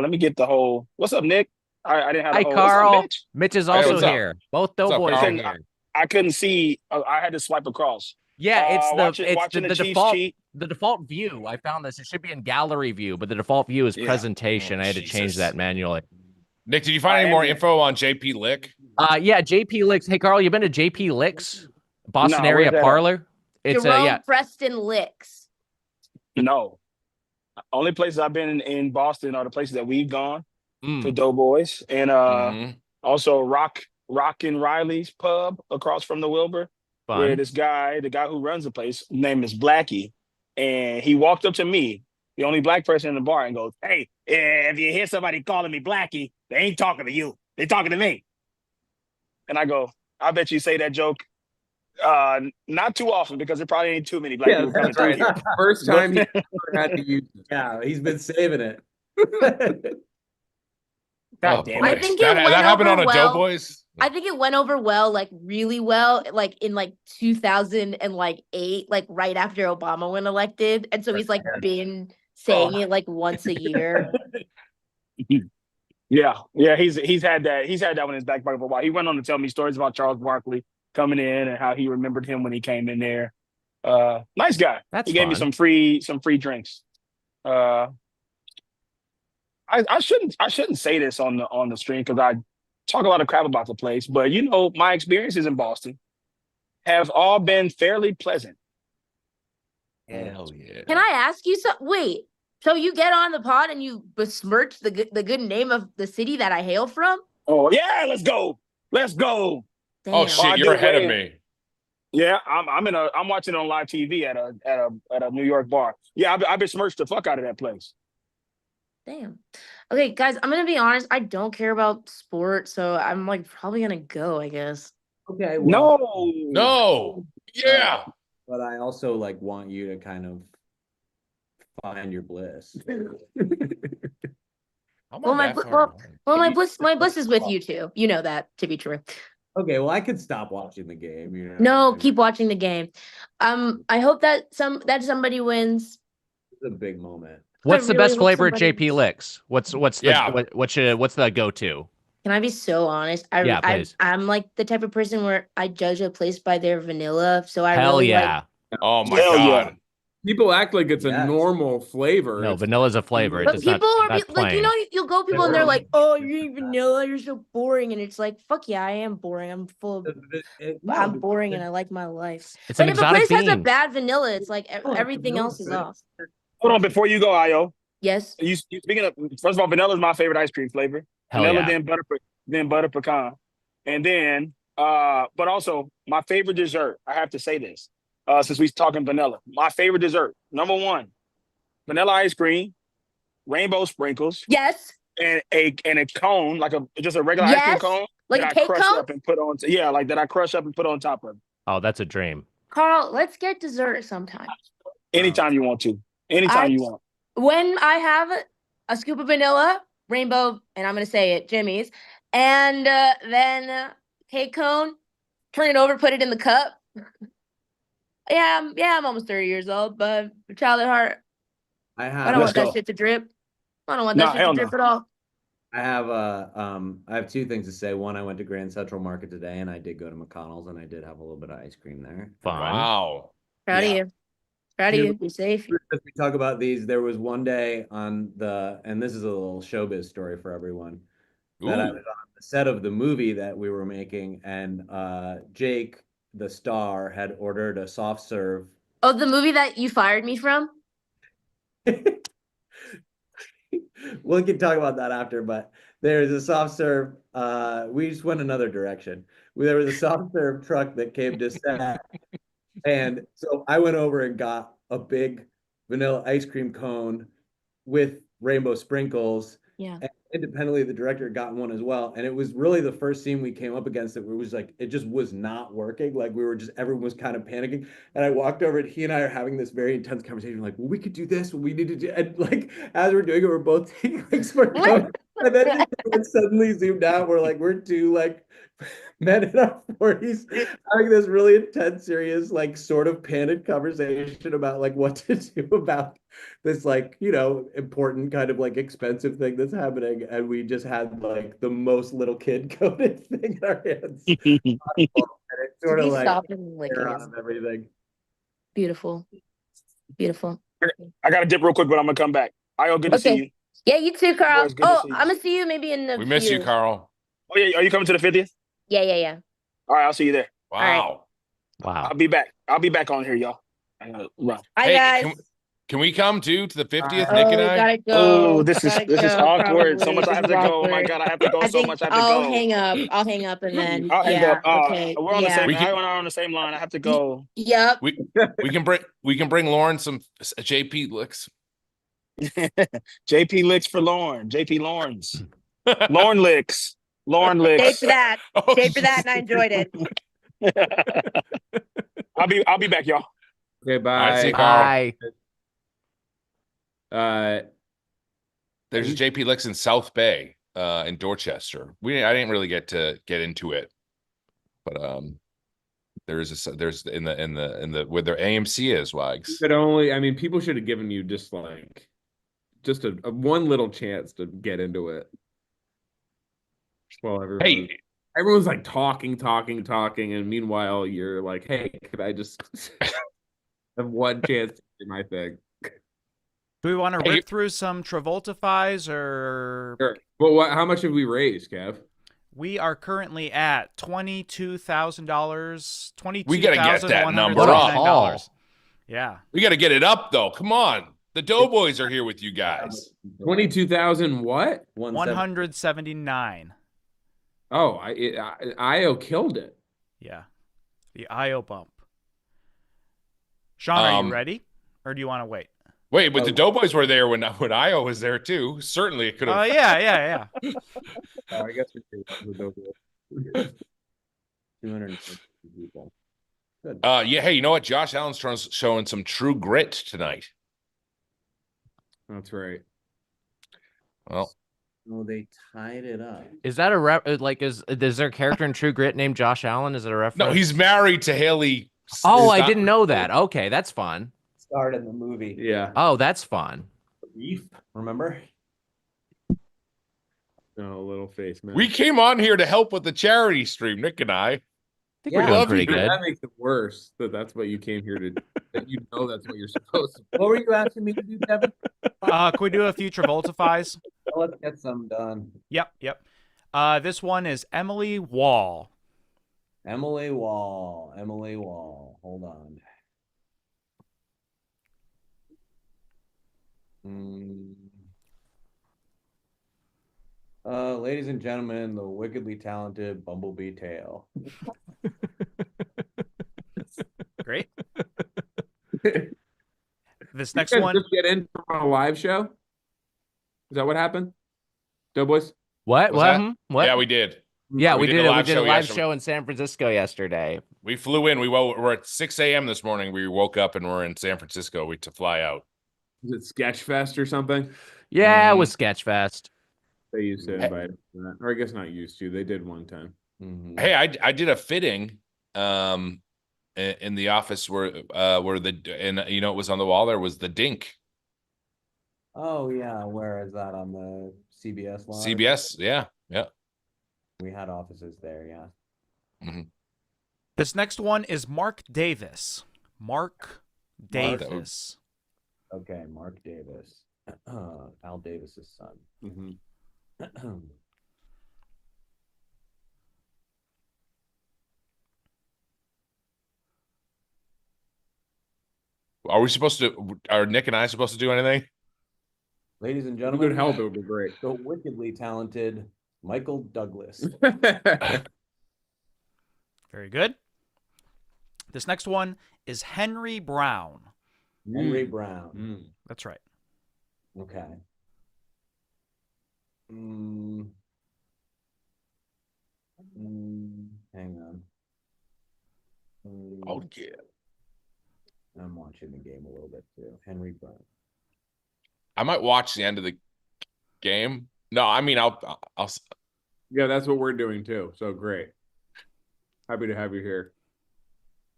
Speaker 10: Let me get the whole. What's up, Nick? I didn't have.
Speaker 9: Hi,
Speaker 10: the whole,
Speaker 9: Carl.
Speaker 10: What's up, Mitch?
Speaker 9: Mitch is
Speaker 12: Hey,
Speaker 9: also
Speaker 12: what's up?
Speaker 9: here. Both
Speaker 12: What's up,
Speaker 9: Doughboys are
Speaker 12: Carl?
Speaker 9: here.
Speaker 10: I couldn't see. I had to swipe across.
Speaker 9: Yeah, it's
Speaker 10: watching
Speaker 9: the
Speaker 10: the Chiefs
Speaker 9: default
Speaker 10: cheat.
Speaker 9: the default view. I found this. It should be in gallery view, but the default view is
Speaker 12: Yeah.
Speaker 9: presentation.
Speaker 12: Oh,
Speaker 9: I had to change
Speaker 12: Jesus.
Speaker 9: that manually.
Speaker 12: Nick, did you find any more info on JP Lick?
Speaker 9: Yeah, JP Licks. Hey, Carl, you been to JP Licks, Boston
Speaker 10: No,
Speaker 9: area
Speaker 10: where's that at?
Speaker 9: parlor? It's
Speaker 13: Jerome Preston Licks.
Speaker 10: No. Only places I've been in Boston are the places that we've gone to
Speaker 9: Mm.
Speaker 10: Doughboys, and also Rock and Riley's pub across from the Wilbur, where
Speaker 9: Fun.
Speaker 10: this guy, the guy who runs the place, name is Blackie, and he walked up to me, the only black person in the bar, and goes, "Hey, if you hear somebody calling me Blackie, they ain't talking to you. They talking to me." And I go, "I bet you say that joke not too often because there probably ain't too many black people coming through here."
Speaker 2: First time he ever had to use it.
Speaker 3: Yeah, he's been saving it.
Speaker 10: God damn it.
Speaker 13: I think
Speaker 12: that happened on a
Speaker 13: well.
Speaker 12: Doughboys.
Speaker 13: I think it went over well, like really well, like in like 2008, like right after Obama went elected, and so he's like been saying it like once a year.
Speaker 10: Yeah, he's had that one in his back pocket for a while. He went on to tell me stories about Charles Barkley coming in and how he remembered him when he came in there. Nice guy.
Speaker 9: That's
Speaker 10: he gave me
Speaker 9: fun.
Speaker 10: some free drinks. I shouldn't say this on the stream because I talk a lot of crap about the place, but my experiences in Boston have all been fairly pleasant.
Speaker 12: Hell yeah.
Speaker 13: Can I ask you something? Wait, so you get on the pod and you besmirch the good name of the city that I hail from?
Speaker 10: Oh yeah, let's go.
Speaker 12: Oh
Speaker 13: Damn.
Speaker 12: shit, you're ahead of me.
Speaker 10: Yeah, I'm watching it on live TV at a New York bar. Yeah, I besmirched the fuck out of that place.
Speaker 13: Damn. Okay, guys, I'm gonna be honest. I don't care about sports, so I'm like probably gonna go, I guess.
Speaker 3: Okay. Well,
Speaker 12: No. Yeah.
Speaker 3: but I also like want you to kind of find your bliss.
Speaker 13: Well, my bliss is with you too. You know that to be true.
Speaker 3: Okay, well, I could stop watching the game.
Speaker 13: No, keep watching the game. I hope that somebody wins.
Speaker 3: It's a big moment.
Speaker 9: What's the
Speaker 13: really
Speaker 9: best
Speaker 13: hope
Speaker 9: flavor at
Speaker 13: somebody-
Speaker 9: JP Licks? What's the go-to?
Speaker 13: Can I be so honest?
Speaker 9: Yeah, please.
Speaker 13: I'm like the type of person where I judge a place by their vanilla. So I
Speaker 9: Hell
Speaker 13: really
Speaker 9: yeah.
Speaker 12: Oh my
Speaker 10: Hell yeah.
Speaker 12: god.
Speaker 2: People act like it's a normal flavor.
Speaker 9: No,
Speaker 2: It's-
Speaker 9: vanilla's a flavor. It
Speaker 13: But
Speaker 9: does
Speaker 13: people
Speaker 9: not,
Speaker 13: are
Speaker 9: not
Speaker 13: like,
Speaker 9: plain.
Speaker 13: you'll go people and they're like, "Oh, you eat vanilla, you're so boring," and it's like, "Fuck yeah, I am boring. I'm full of, I'm boring and I like my life."
Speaker 9: It's
Speaker 13: But
Speaker 9: an
Speaker 13: if a
Speaker 9: exotic
Speaker 13: place has a
Speaker 9: bean.
Speaker 13: bad vanilla, it's like everything else is off.
Speaker 10: Hold on, before you go, Ayo.
Speaker 13: Yes.
Speaker 10: You speaking of, first of all, vanilla is my favorite ice cream flavor.
Speaker 9: Hell
Speaker 10: Vanilla,
Speaker 9: yeah.
Speaker 10: then butter pecan, and then but also my favorite dessert. I have to say this, since we talking vanilla, my favorite dessert, number one, vanilla ice cream, rainbow sprinkles.
Speaker 13: Yes.
Speaker 10: And a cone, like just a regular ice cream
Speaker 13: Yes.
Speaker 10: cone,
Speaker 13: Like
Speaker 10: that
Speaker 13: a cake
Speaker 10: I crush
Speaker 13: cone?
Speaker 10: up and put on. Like that I crush up and put on top of.
Speaker 9: Oh, that's a dream.
Speaker 13: Carl, let's get dessert sometime.
Speaker 10: Anytime you want to. Anytime you want.
Speaker 13: When I have a scoop of vanilla, rainbow, and I'm gonna say it, Jimmy's, and then cake cone, turn it over, put it in the cup. I'm almost 30 years old, but a child at heart. I don't want that shit to drip. I don't want that shit to drip at all.
Speaker 3: I have two things to say. One, I went to Grand Central Market today, and I did go to McConnell's, and I did have a little bit of ice cream there.
Speaker 7: Fun.
Speaker 12: Wow.
Speaker 13: Proud of you. Proud of you. Be safe.
Speaker 3: As we talk about these, there was one day on and this is a little showbiz story for everyone, that I was on the set of the movie that we were making, and Jake, the star, had ordered a soft serve.
Speaker 13: Oh, the movie that you fired me from?
Speaker 3: We can talk about that after, but there's a soft serve. We just went another direction. There was a soft serve truck that came to set. And so I went over and got a big vanilla ice cream cone with rainbow sprinkles.
Speaker 13: Yeah.
Speaker 3: And independently, the director got one as well. And it was really the first scene we came up against that was like, it just was not working. Like everyone was kind of panicking. And I walked over and he and I are having this very intense conversation. Like, well, we could do this. We need to do, and like, as we're doing it, we're both taking like smart notes. And then it suddenly zoomed out. We're two like men in our 40s having this really intense, serious, like sort of panicked conversation about like what to do about this, like, important kind of like expensive thing that's happening. And we just had like the most little kid coded thing in our hands. And it sort of like out of everything.
Speaker 13: Beautiful. Beautiful.
Speaker 10: I got to dip real quick, but I'm going to come back. Io, good to see you.
Speaker 13: Yeah, you too, Carl.
Speaker 10: Boys, good to see you.
Speaker 13: I'm going to see you maybe in the
Speaker 12: We miss you, Carl.
Speaker 10: Oh, yeah. Are you coming to the 50th?
Speaker 13: Yeah.
Speaker 10: All right, I'll see you there.
Speaker 12: Wow.
Speaker 7: Wow.
Speaker 10: I'll be back. I'll be back on here, y'all. I gotta run.
Speaker 13: Hi, guys.
Speaker 12: Can we come too to the 50th, Nick and I?
Speaker 13: Gotta go.
Speaker 10: Oh, this is awkward.
Speaker 13: Probably.
Speaker 10: So much I have to go. Oh my God, I have to go. So much I have to go.
Speaker 13: I'll hang up and then
Speaker 10: I'll hang up.
Speaker 13: Okay.
Speaker 10: We're on the same. I on the same line. I have to go.
Speaker 13: Yep.
Speaker 12: We can bring Lauren some JP licks.
Speaker 10: JP licks for Lauren. JP Lawrence. Lauren licks. Lauren licks.
Speaker 13: Stay for that. Stay for that, and I enjoyed it.
Speaker 10: I'll be back, y'all.
Speaker 2: Okay, bye.
Speaker 12: Right, see you, Carl.
Speaker 2: Bye.
Speaker 12: There's a JP Licks in South Bay, in Dorchester. I didn't really get into it, but there's in the where their AMC is, Wags.
Speaker 2: But people should have given you just a one little chance to get into it. Well, everyone's like talking, and meanwhile you're like, hey, could I just have one chance to do my thing?
Speaker 1: Do we want to rip through some Travolta-fies or?
Speaker 2: Sure. Well, how much have we raised, Kev?
Speaker 1: We are currently at $22,000.
Speaker 12: We gotta get that number up.
Speaker 1: Yeah,
Speaker 12: we gotta get it up though. Come on, the Doughboys are here with you guys.
Speaker 2: 22,000 what?
Speaker 1: 179.
Speaker 2: Oh, IO killed it.
Speaker 1: Yeah, the IO bump. Sean, are you ready, or do you want to wait?
Speaker 12: Wait, but the Doughboys were there when IO was there too. Certainly, it could have.
Speaker 1: Yeah.
Speaker 2: I guess we could.
Speaker 3: 250 people. Good.
Speaker 12: Yeah. Hey, you know what? Josh Allen's showing some true grit tonight.
Speaker 2: That's right.
Speaker 12: Well.
Speaker 3: Oh, they tied it up.
Speaker 7: Is that is there a character in True Grit named Josh Allen? Is it a reference?
Speaker 12: No, he's married to Haley.
Speaker 7: Oh, I didn't know that. Okay, that's fun.
Speaker 3: Starred in the movie.
Speaker 2: Yeah.
Speaker 7: Oh, that's fun.
Speaker 3: Remember?
Speaker 2: No, little face, man.
Speaker 12: We came on here to help with the charity stream, Nick and I.
Speaker 7: Think we're doing pretty good.
Speaker 2: That makes it worse that's what you came here to do. That that's what you're supposed to do.
Speaker 3: What were you asking me to do, Kevin?
Speaker 1: Can we do a few Travolta-fies?
Speaker 3: Let's get some done.
Speaker 1: Yep. This one is Emily Wall.
Speaker 3: Emily Wall. Hold on. Ladies and gentlemen, the wickedly talented Bumblebee Tail.
Speaker 1: Great. This next one.
Speaker 2: Just get in from a live show. Is that what happened? Doughboys?
Speaker 7: What?
Speaker 12: Yeah, we did.
Speaker 7: Yeah, we did a live show in San Francisco yesterday.
Speaker 12: We flew in. We're at 6 a.m. this morning. We woke up and we're in San Francisco to fly out.
Speaker 2: Is it Sketchfest or something?
Speaker 7: Yeah, it was Sketchfest.
Speaker 2: They used to invite us to that. Or I guess not used to. They did one time.
Speaker 3: Mm-hmm.
Speaker 12: Hey, I did a fitting in the office where it was on the wall. There was the Dink.
Speaker 3: Oh yeah, where is that on the CBS Lodge.
Speaker 12: CBS, yeah.
Speaker 3: We had offices there, yeah.
Speaker 12: Mm-hmm.
Speaker 1: This next one is Mark Davis. Mark Davis.
Speaker 3: Okay, Mark Davis. Al Davis's son.
Speaker 2: Mm-hmm.
Speaker 12: Are we supposed to? Are Nick and I supposed to do anything?
Speaker 3: Ladies and
Speaker 2: You
Speaker 3: gentlemen,
Speaker 2: could help, it would be great.
Speaker 3: the wickedly talented Michael Douglas.
Speaker 1: Very good. This next one is Henry Brown.
Speaker 3: Henry Brown.
Speaker 1: That's right.
Speaker 3: Okay. Hang on.
Speaker 12: Oh yeah.
Speaker 3: I'm watching the game a little bit too. Henry Brown.
Speaker 12: I might watch the end of the game. No, I mean I'll.
Speaker 2: Yeah, that's what we're doing too. So great. Happy to have you here.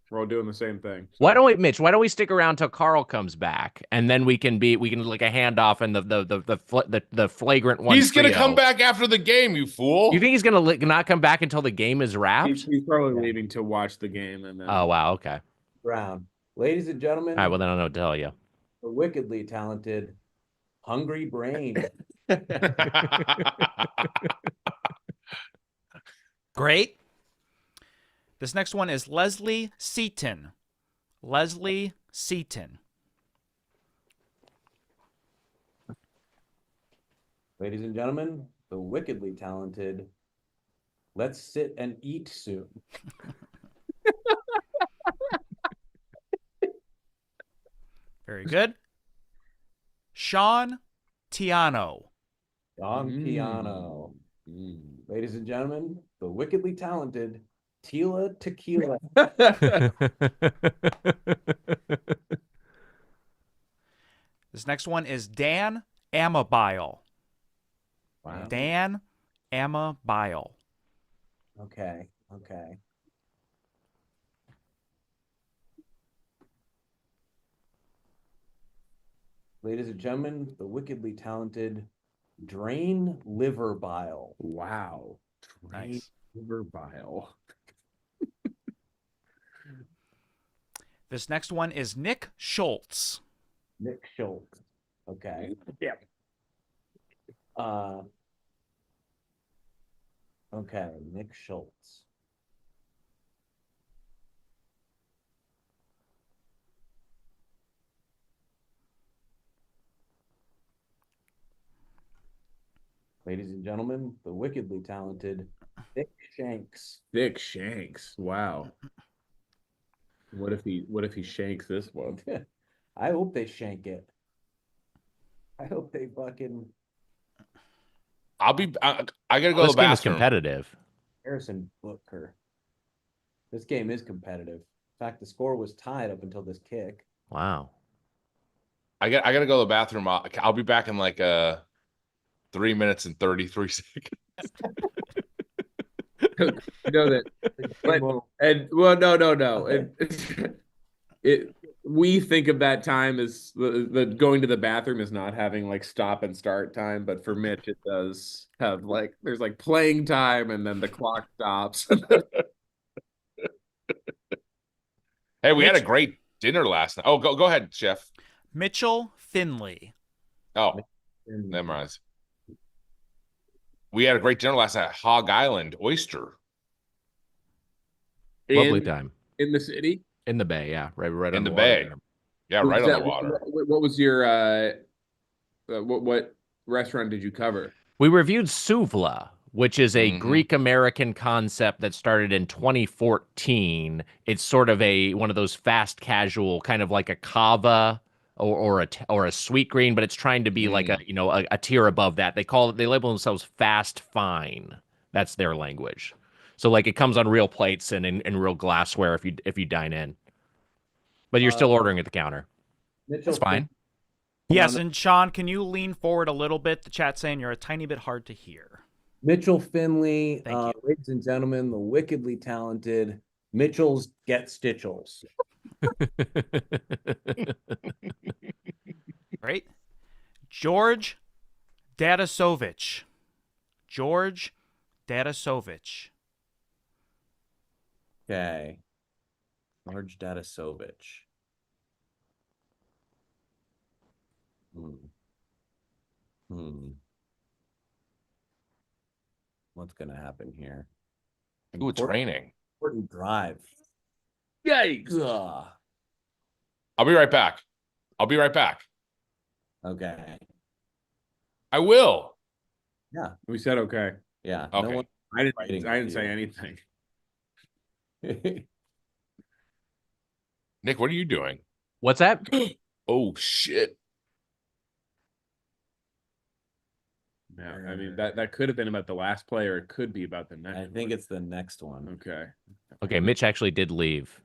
Speaker 2: We're all doing the same thing. So.
Speaker 14: Why don't we stick around till Carl comes back, and then we can like a handoff and the flagrant one.
Speaker 12: He's gonna come back after the game, you fool.
Speaker 14: You think he's gonna not come back until the game is wrapped?
Speaker 2: He's probably leaving to watch the game and then.
Speaker 14: Oh wow, okay.
Speaker 3: Brown, ladies and gentlemen.
Speaker 14: All right, well then I don't know what to tell you.
Speaker 3: The wickedly talented, Hungry Brain.
Speaker 1: Great. This next one is Leslie Seaton. Leslie Seaton.
Speaker 3: Ladies and gentlemen, the wickedly talented, let's sit and eat soon.
Speaker 1: Very good. Sean Tiano.
Speaker 3: Sean Tiano. Ladies and gentlemen, the wickedly talented Tila Tequila.
Speaker 1: This next one is Dan Amabile.
Speaker 3: Wow.
Speaker 1: Dan Amabile.
Speaker 3: Okay. Ladies and gentlemen, the wickedly talented Drain Liver Bile.
Speaker 2: Wow. Drain
Speaker 1: Nice.
Speaker 2: Liver Bile.
Speaker 1: This next one is Nick Schultz.
Speaker 3: Nick Schultz. Okay.
Speaker 2: Yeah.
Speaker 3: Okay, Nick Schultz. Ladies and gentlemen, the wickedly talented Thick Shanks.
Speaker 2: Thick Shanks. Wow. What if he shanks this one?
Speaker 3: I hope they shank it. I hope they fucking.
Speaker 12: I gotta go to the
Speaker 14: This game is
Speaker 12: bathroom.
Speaker 14: competitive.
Speaker 3: Harrison Booker. This game is competitive. In fact, the score was tied up until this kick.
Speaker 14: Wow.
Speaker 12: I gotta go to the bathroom. I'll be back in like 3 minutes and 33 seconds.
Speaker 2: You know that, but we think of that time as the going to the bathroom is not having like stop and start time, but for Mitch it does have like there's like playing time and then the clock stops.
Speaker 12: Hey, we had a great dinner last night. Oh, go ahead, Chef.
Speaker 1: Mitchell Finley.
Speaker 12: Oh, memorize. We had a great dinner last night at Hog Island Oyster.
Speaker 14: Lovely time.
Speaker 2: In the city?
Speaker 14: In the bay, yeah. Right
Speaker 12: in
Speaker 14: on
Speaker 12: the
Speaker 14: the
Speaker 12: bay.
Speaker 14: water.
Speaker 12: Yeah, right on the water.
Speaker 2: What was your what restaurant did you cover?
Speaker 14: We reviewed Suvla, which is a Greek American concept that started in 2014. It's sort of one of those fast casual, kind of like a kava or a sweet green, but it's trying to be like a tier above that. They label themselves fast fine. That's their language. So like it comes on real plates and in real glassware if you dine in. But you're still ordering at the counter. That's fine.
Speaker 1: Yes, and Sean, can you lean forward a little bit? The chat's saying you're a tiny bit hard to hear.
Speaker 3: Mitchell Finley,
Speaker 1: Thank you.
Speaker 3: ladies and gentlemen, the wickedly talented Mitchell's Get Stitchels.
Speaker 1: Great. George Dadasovich. George Dadasovich.
Speaker 3: Okay. George Dadasovich. What's gonna happen here?
Speaker 12: Ooh, training.
Speaker 3: Important drive.
Speaker 12: Yikes.
Speaker 3: Ugh.
Speaker 12: I'll be right back.
Speaker 3: Okay.
Speaker 12: I will.
Speaker 3: Yeah.
Speaker 2: We said okay.
Speaker 3: Yeah.
Speaker 12: Okay.
Speaker 3: No one
Speaker 2: I didn't say anything.
Speaker 12: Nick, what are you doing?
Speaker 14: What's that?
Speaker 12: Oh shit.
Speaker 2: Yeah, I mean that could have been about the last play, or it could be about the next.
Speaker 3: I think it's the next one.
Speaker 2: Okay.
Speaker 14: Okay, Mitch actually did leave.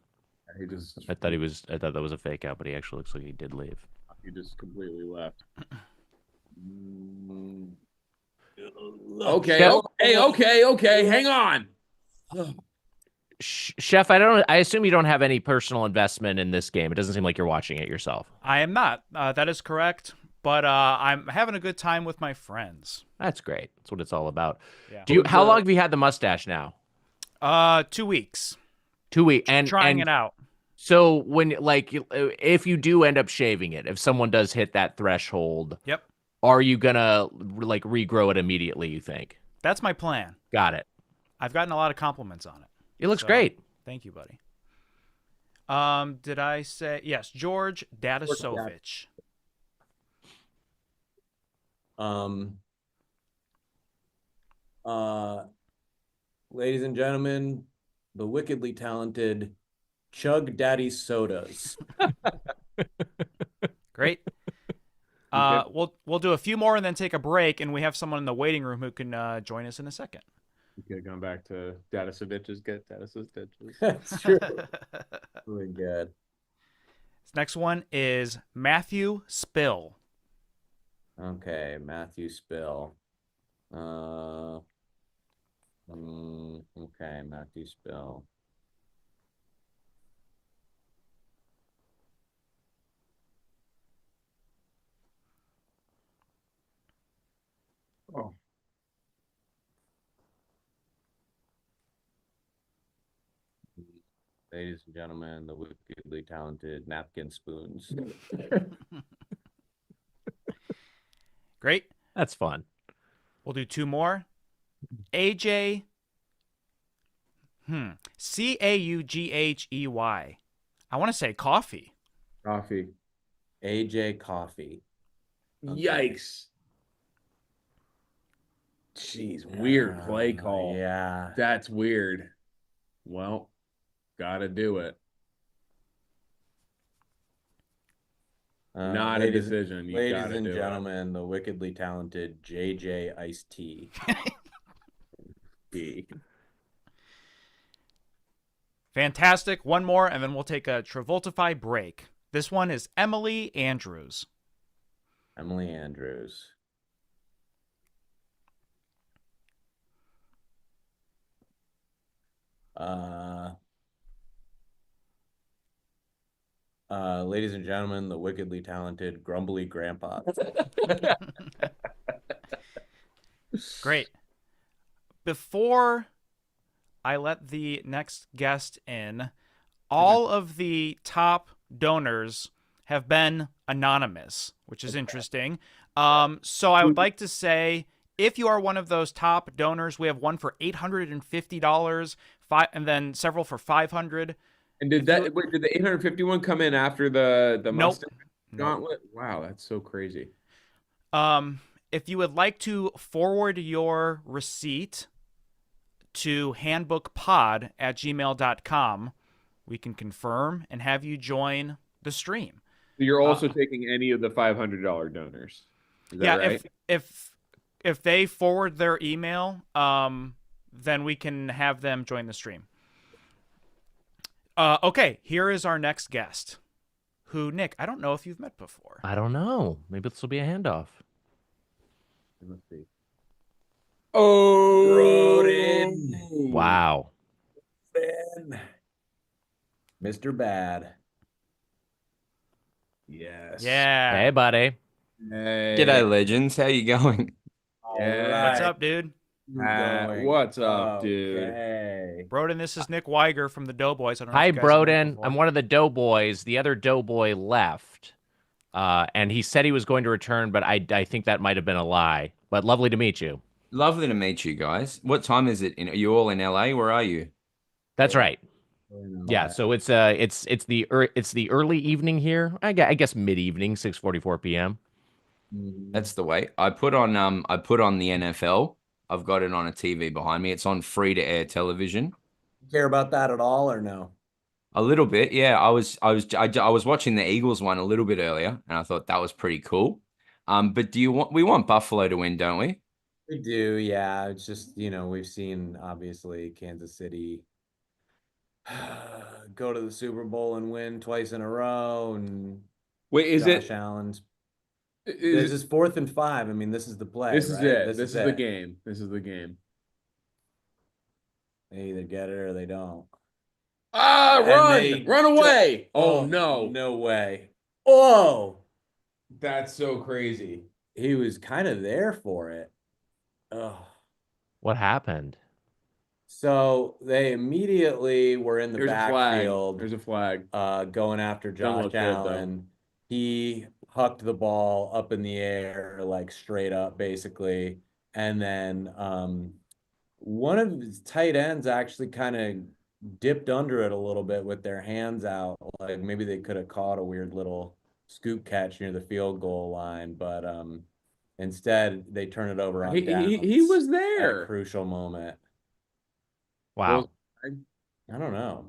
Speaker 2: He just.
Speaker 14: I thought that was a fake out, but he actually looks like he did leave.
Speaker 2: He just completely left. Okay. Hang on.
Speaker 14: Chef, I assume you don't have any personal investment in this game. It doesn't seem like you're watching it yourself.
Speaker 1: I am not. That is correct. But I'm having a good time with my friends.
Speaker 14: That's great. That's what it's all about.
Speaker 1: Yeah.
Speaker 14: How long have you had the mustache now?
Speaker 1: 2 weeks.
Speaker 14: 2 weeks. And
Speaker 1: trying it out.
Speaker 14: So when if you do end up shaving it, if someone does hit that threshold,
Speaker 1: yep,
Speaker 14: are you gonna regrow it immediately, you think?
Speaker 1: That's my plan.
Speaker 14: Got it.
Speaker 1: I've gotten a lot of compliments on it.
Speaker 14: It looks great.
Speaker 1: Thank you, buddy. Did I say yes, George Dadasovich?
Speaker 3: Ladies and gentlemen, the wickedly talented Chug Daddy Sodas.
Speaker 1: Great. We'll do a few more and then take a break, and we have someone in the waiting room who can join us in a second.
Speaker 2: You could have gone back to Datasovich's. Get Datasovich's.
Speaker 3: That's true. Really good.
Speaker 1: This next one is Matthew Spill.
Speaker 3: Okay, Matthew Spill. Okay, Matthew Spill.
Speaker 2: Oh.
Speaker 3: Ladies and gentlemen, the wickedly talented Napkin Spoons.
Speaker 1: Great.
Speaker 14: That's fun.
Speaker 1: We'll do two more. AJ. Caughey. I want to say coffee.
Speaker 2: Coffee.
Speaker 3: AJ Coffee.
Speaker 2: Okay. Yikes. Jeez, weird play call.
Speaker 3: Yeah.
Speaker 2: That's weird. Well, gotta do it. Not a decision.
Speaker 3: Ladies and gentlemen, the wickedly talented JJ Iced Tea.
Speaker 1: Fantastic. One more, and then we'll take a Travoltify break. This one is Emily Andrews.
Speaker 3: Emily Andrews. Ladies and gentlemen, the wickedly talented Grumbly Grandpa.
Speaker 1: Great. Before I let the next guest in, all of the top donors have been anonymous, which is interesting. So I would like to say, if you are one of those top donors, we have one for $850, and then several for $500.
Speaker 2: And did the 851 come in after the mustache gauntlet?
Speaker 1: Nope.
Speaker 2: Wow, that's so crazy.
Speaker 1: If you would like to forward your receipt to handbookpod@gmail.com, we can confirm and have you join the stream.
Speaker 2: You're also taking any of the $500 donors. Is that right?
Speaker 1: if they forward their email, then we can have them join the stream. Okay, here is our next guest, who, Nick, I don't know if you've met before.
Speaker 14: I don't know. Maybe this will be a handoff.
Speaker 2: Let's see.
Speaker 3: Oh, Rodin.
Speaker 14: Wow.
Speaker 3: Ben. Mr. Bad.
Speaker 2: Yes.
Speaker 1: Yeah.
Speaker 14: Hey, buddy.
Speaker 2: Hey.
Speaker 15: G'day, legends. How you going?
Speaker 2: Yeah.
Speaker 1: What's up, dude?
Speaker 2: What's up, dude?
Speaker 1: Broden, this is Nick Weiger from the Doughboys. I don't know
Speaker 14: Hi,
Speaker 1: if you guys have met
Speaker 14: Broden.
Speaker 1: before.
Speaker 14: I'm one of the Doughboys. The other Doughboy left, and he said he was going to return, but I think that might have been a lie. But lovely to meet you.
Speaker 15: Lovely to meet you guys. What time is it? Are you all in LA? Where are you?
Speaker 14: That's right. Yeah, so it's the early evening here. I guess mid evening, 6:44 p.m.
Speaker 15: That's the way. I put on the NFL. I've got it on a TV behind me. It's on free to air television.
Speaker 3: Care about that at all or no?
Speaker 15: A little bit, yeah. I was watching the Eagles one a little bit earlier, and I thought that was pretty cool. But we want Buffalo to win, don't we?
Speaker 3: We do, yeah. It's just, we've seen obviously Kansas City go to the Super Bowl and win twice in a row, and
Speaker 2: wait, is
Speaker 3: Josh Allen's. This is 4th and 5. I mean, this is the play.
Speaker 2: This is
Speaker 3: right?
Speaker 2: it. This is the
Speaker 3: it.
Speaker 2: game. This is the game.
Speaker 3: They either get it or they don't.
Speaker 2: Run away. Oh, no.
Speaker 3: No way. Oh,
Speaker 2: that's so crazy.
Speaker 3: He was kind of there for it. Oh.
Speaker 14: What happened?
Speaker 3: So they immediately were in the backfield.
Speaker 2: There's a flag.
Speaker 3: Going after Josh Allen. He hucked the ball up in the air, like straight up, basically. And then one of his tight ends actually kind of dipped under it a little bit with their hands out. Like maybe they could have caught a weird little scoop catch near the field goal line, but instead they turn it over on downs.
Speaker 2: He was there.
Speaker 3: At a crucial moment.
Speaker 14: Wow.
Speaker 3: I don't know.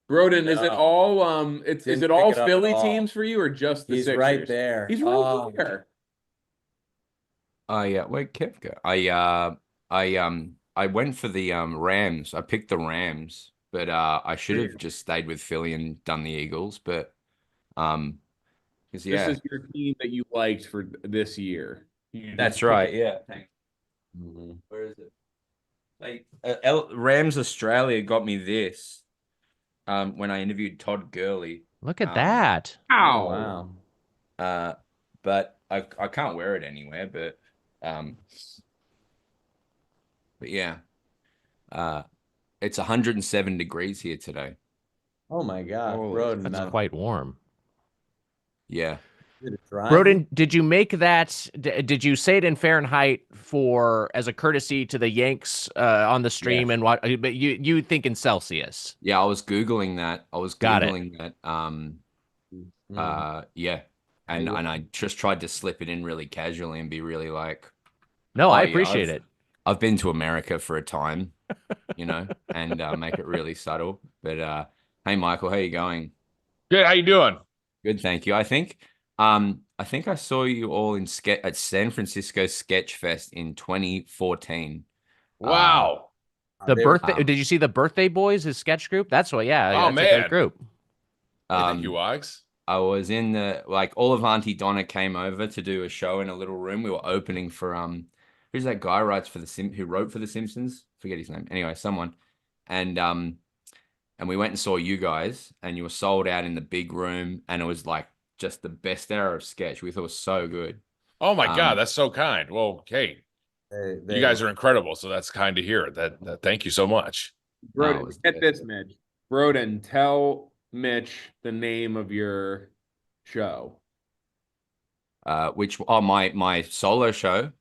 Speaker 2: Broden, is it all is it all Philly teams for you or just the Sixers?
Speaker 3: He's right there.
Speaker 2: He's right there.
Speaker 15: Wait, Kevka. I went for the Rams. I picked the Rams, but I should have just stayed with Philly and done the Eagles. But
Speaker 2: this is your team that you liked for this year.
Speaker 15: That's right. Yeah.
Speaker 3: Mm-hmm.
Speaker 15: Where is it? Like Rams Australia got me this when I interviewed Todd Gurley.
Speaker 14: Look at that!
Speaker 3: Oh,
Speaker 15: wow. But I can't wear it anywhere. But yeah, it's 107 degrees here today.
Speaker 3: Oh my God, Broden,
Speaker 14: that's quite warm.
Speaker 15: Yeah.
Speaker 14: Broden, did you make that? Did you say it in Fahrenheit as a courtesy to the Yanks on the stream?
Speaker 15: Yes.
Speaker 14: And what? But you think in Celsius?
Speaker 15: Yeah, I was googling that. Yeah, and I just tried to slip it in really casually and be really like,
Speaker 14: no, I appreciate it.
Speaker 15: I've been to America for a time, and make it really subtle. But hey, Michael, how you going?
Speaker 12: Good. How you doing?
Speaker 15: Good, thank you. I think I saw you all at San Francisco Sketch Fest in 2014.
Speaker 12: Wow.
Speaker 14: Did you see the Birthday Boys, his sketch group? That's what. Yeah.
Speaker 12: Oh,
Speaker 14: that's
Speaker 12: man.
Speaker 14: a great group.
Speaker 12: Thank you, Wags.
Speaker 15: I was in all of Auntie Donna came over to do a show in a little room. We were opening for who's that guy who wrote for The Simpsons? Forget his name. Anyway, someone. And we went and saw you guys, and you were sold out in the big room, and it was like just the best hour of sketch. We thought it was so good.
Speaker 12: Oh my God, that's so kind. Well, hey, you guys are incredible. So that's kind to hear. That thank you so much.
Speaker 2: Broden, get this, Mitch. Broden, tell Mitch the name of your show.
Speaker 15: My solo show.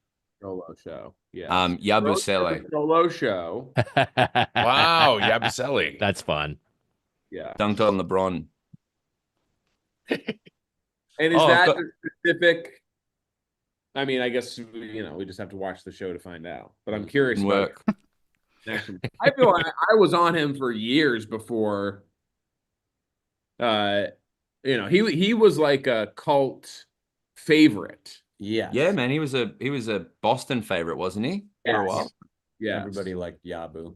Speaker 2: Solo show. Yeah.
Speaker 15: Yabusele.
Speaker 2: Solo show.
Speaker 12: Wow, Yabusele.
Speaker 14: That's fun.
Speaker 2: Yeah.
Speaker 15: Dunked on LeBron.
Speaker 2: And is that specific? I mean, I guess we just have to watch the show to find out. But I'm curious about I feel like I was on him for years before. He was like a cult favorite.
Speaker 3: Yeah.
Speaker 15: Yeah, man. He was a Boston favorite, wasn't he?
Speaker 3: Yes.
Speaker 15: For a while.
Speaker 3: Yeah. Everybody liked Yabu.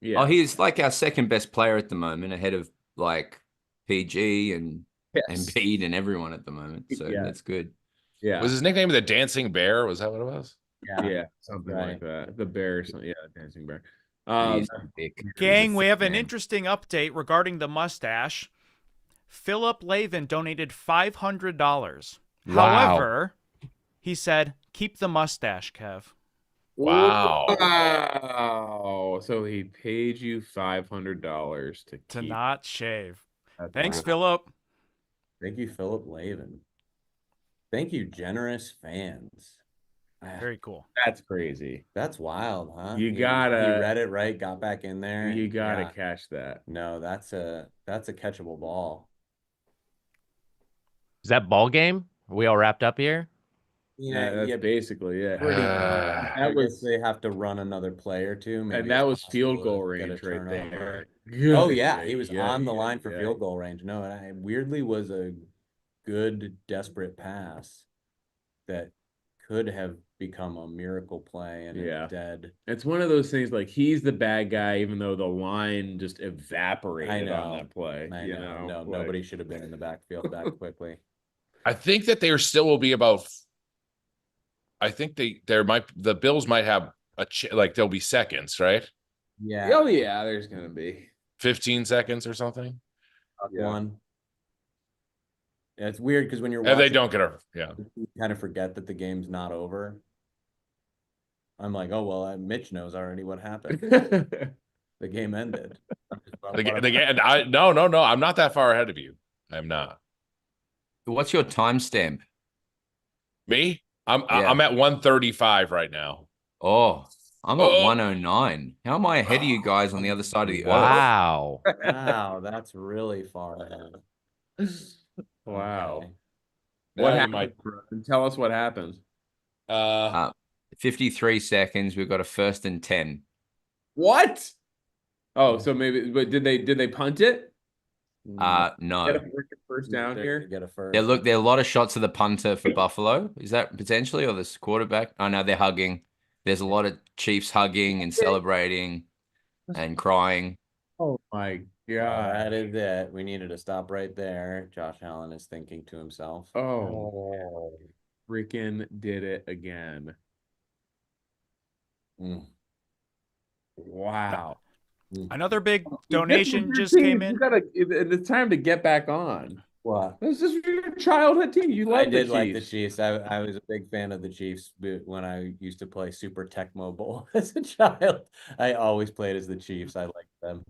Speaker 15: Yeah. Oh, he's like our second best player at the moment, ahead of like PG and Embiid and everyone at the moment. So that's good.
Speaker 2: Yeah.
Speaker 12: Was his nickname the Dancing Bear? Was that what it was?
Speaker 2: Yeah, something like that. The bear, Dancing Bear.
Speaker 1: Gang, we have an interesting update regarding the mustache. Philip Lavin donated $500. However, he said, "Keep the mustache, Kev."
Speaker 4: Wow. So he paid you $500
Speaker 1: to not shave.
Speaker 3: That's
Speaker 1: Thanks,
Speaker 3: wild.
Speaker 1: Philip.
Speaker 3: Thank you, Philip Lavin. Thank you, generous fans.
Speaker 1: Very cool.
Speaker 4: That's crazy.
Speaker 3: That's wild, huh?
Speaker 4: You
Speaker 3: He
Speaker 4: gotta
Speaker 3: read it right, got back in there.
Speaker 4: You gotta catch that.
Speaker 3: No, that's a catchable ball.
Speaker 14: Is that ball game? Are we all wrapped up here?
Speaker 4: Yeah, that's basically it.
Speaker 3: That was they have to run another play or two. Maybe
Speaker 4: And that was field goal range right there.
Speaker 3: Oh yeah, he was on the line for field goal range. No, it weirdly was a good desperate pass that could have become a miracle play and instead
Speaker 4: it's one of those things like he's the bad guy even though the line just evaporated on that play.
Speaker 3: I know. No, nobody should have been in the backfield that quickly.
Speaker 12: I think that there still will be about. I think the Bills might have there'll be seconds, right?
Speaker 3: Yeah.
Speaker 4: Oh yeah, there's gonna be
Speaker 12: 15 seconds or something.
Speaker 3: One. Yeah, it's weird because when you're
Speaker 12: watching, and they don't get
Speaker 3: you kind of forget that the game's not over. I'm like, oh well, Mitch knows already what happened. The game ended.
Speaker 12: No, I'm not that far ahead of you. I'm not.
Speaker 15: What's your timestamp?
Speaker 12: Me? I'm at 135 right now.
Speaker 15: Oh, I'm at 109. How am I ahead of you guys on the other side of the earth?
Speaker 14: Wow.
Speaker 3: Wow, that's really far ahead.
Speaker 4: Wow.
Speaker 3: Okay.
Speaker 4: What happened? Tell us what happened.
Speaker 15: 53 seconds. We've got a 1st and 10.
Speaker 4: What? Oh, so maybe, but did they punt it?
Speaker 15: No.
Speaker 4: Get a first down here.
Speaker 3: Get a first.
Speaker 15: Yeah, look, there are a lot of shots of the punter for Buffalo. Is that potentially, or this quarterback? Oh no, they're hugging. There's a lot of Chiefs hugging and celebrating and crying.
Speaker 4: Oh my God.
Speaker 3: That is it. We needed to stop right there. Josh Allen is thinking to himself.
Speaker 4: Oh, freaking did it again. Wow.
Speaker 1: Another big donation just came in.
Speaker 4: It's time to get back on.
Speaker 3: What?
Speaker 4: This is your childhood team. You love the Chiefs.
Speaker 3: Like the Chiefs. I was a big fan of the Chiefs when I used to play Super Tecmo Bowl as a child. I always played as the Chiefs. I liked them.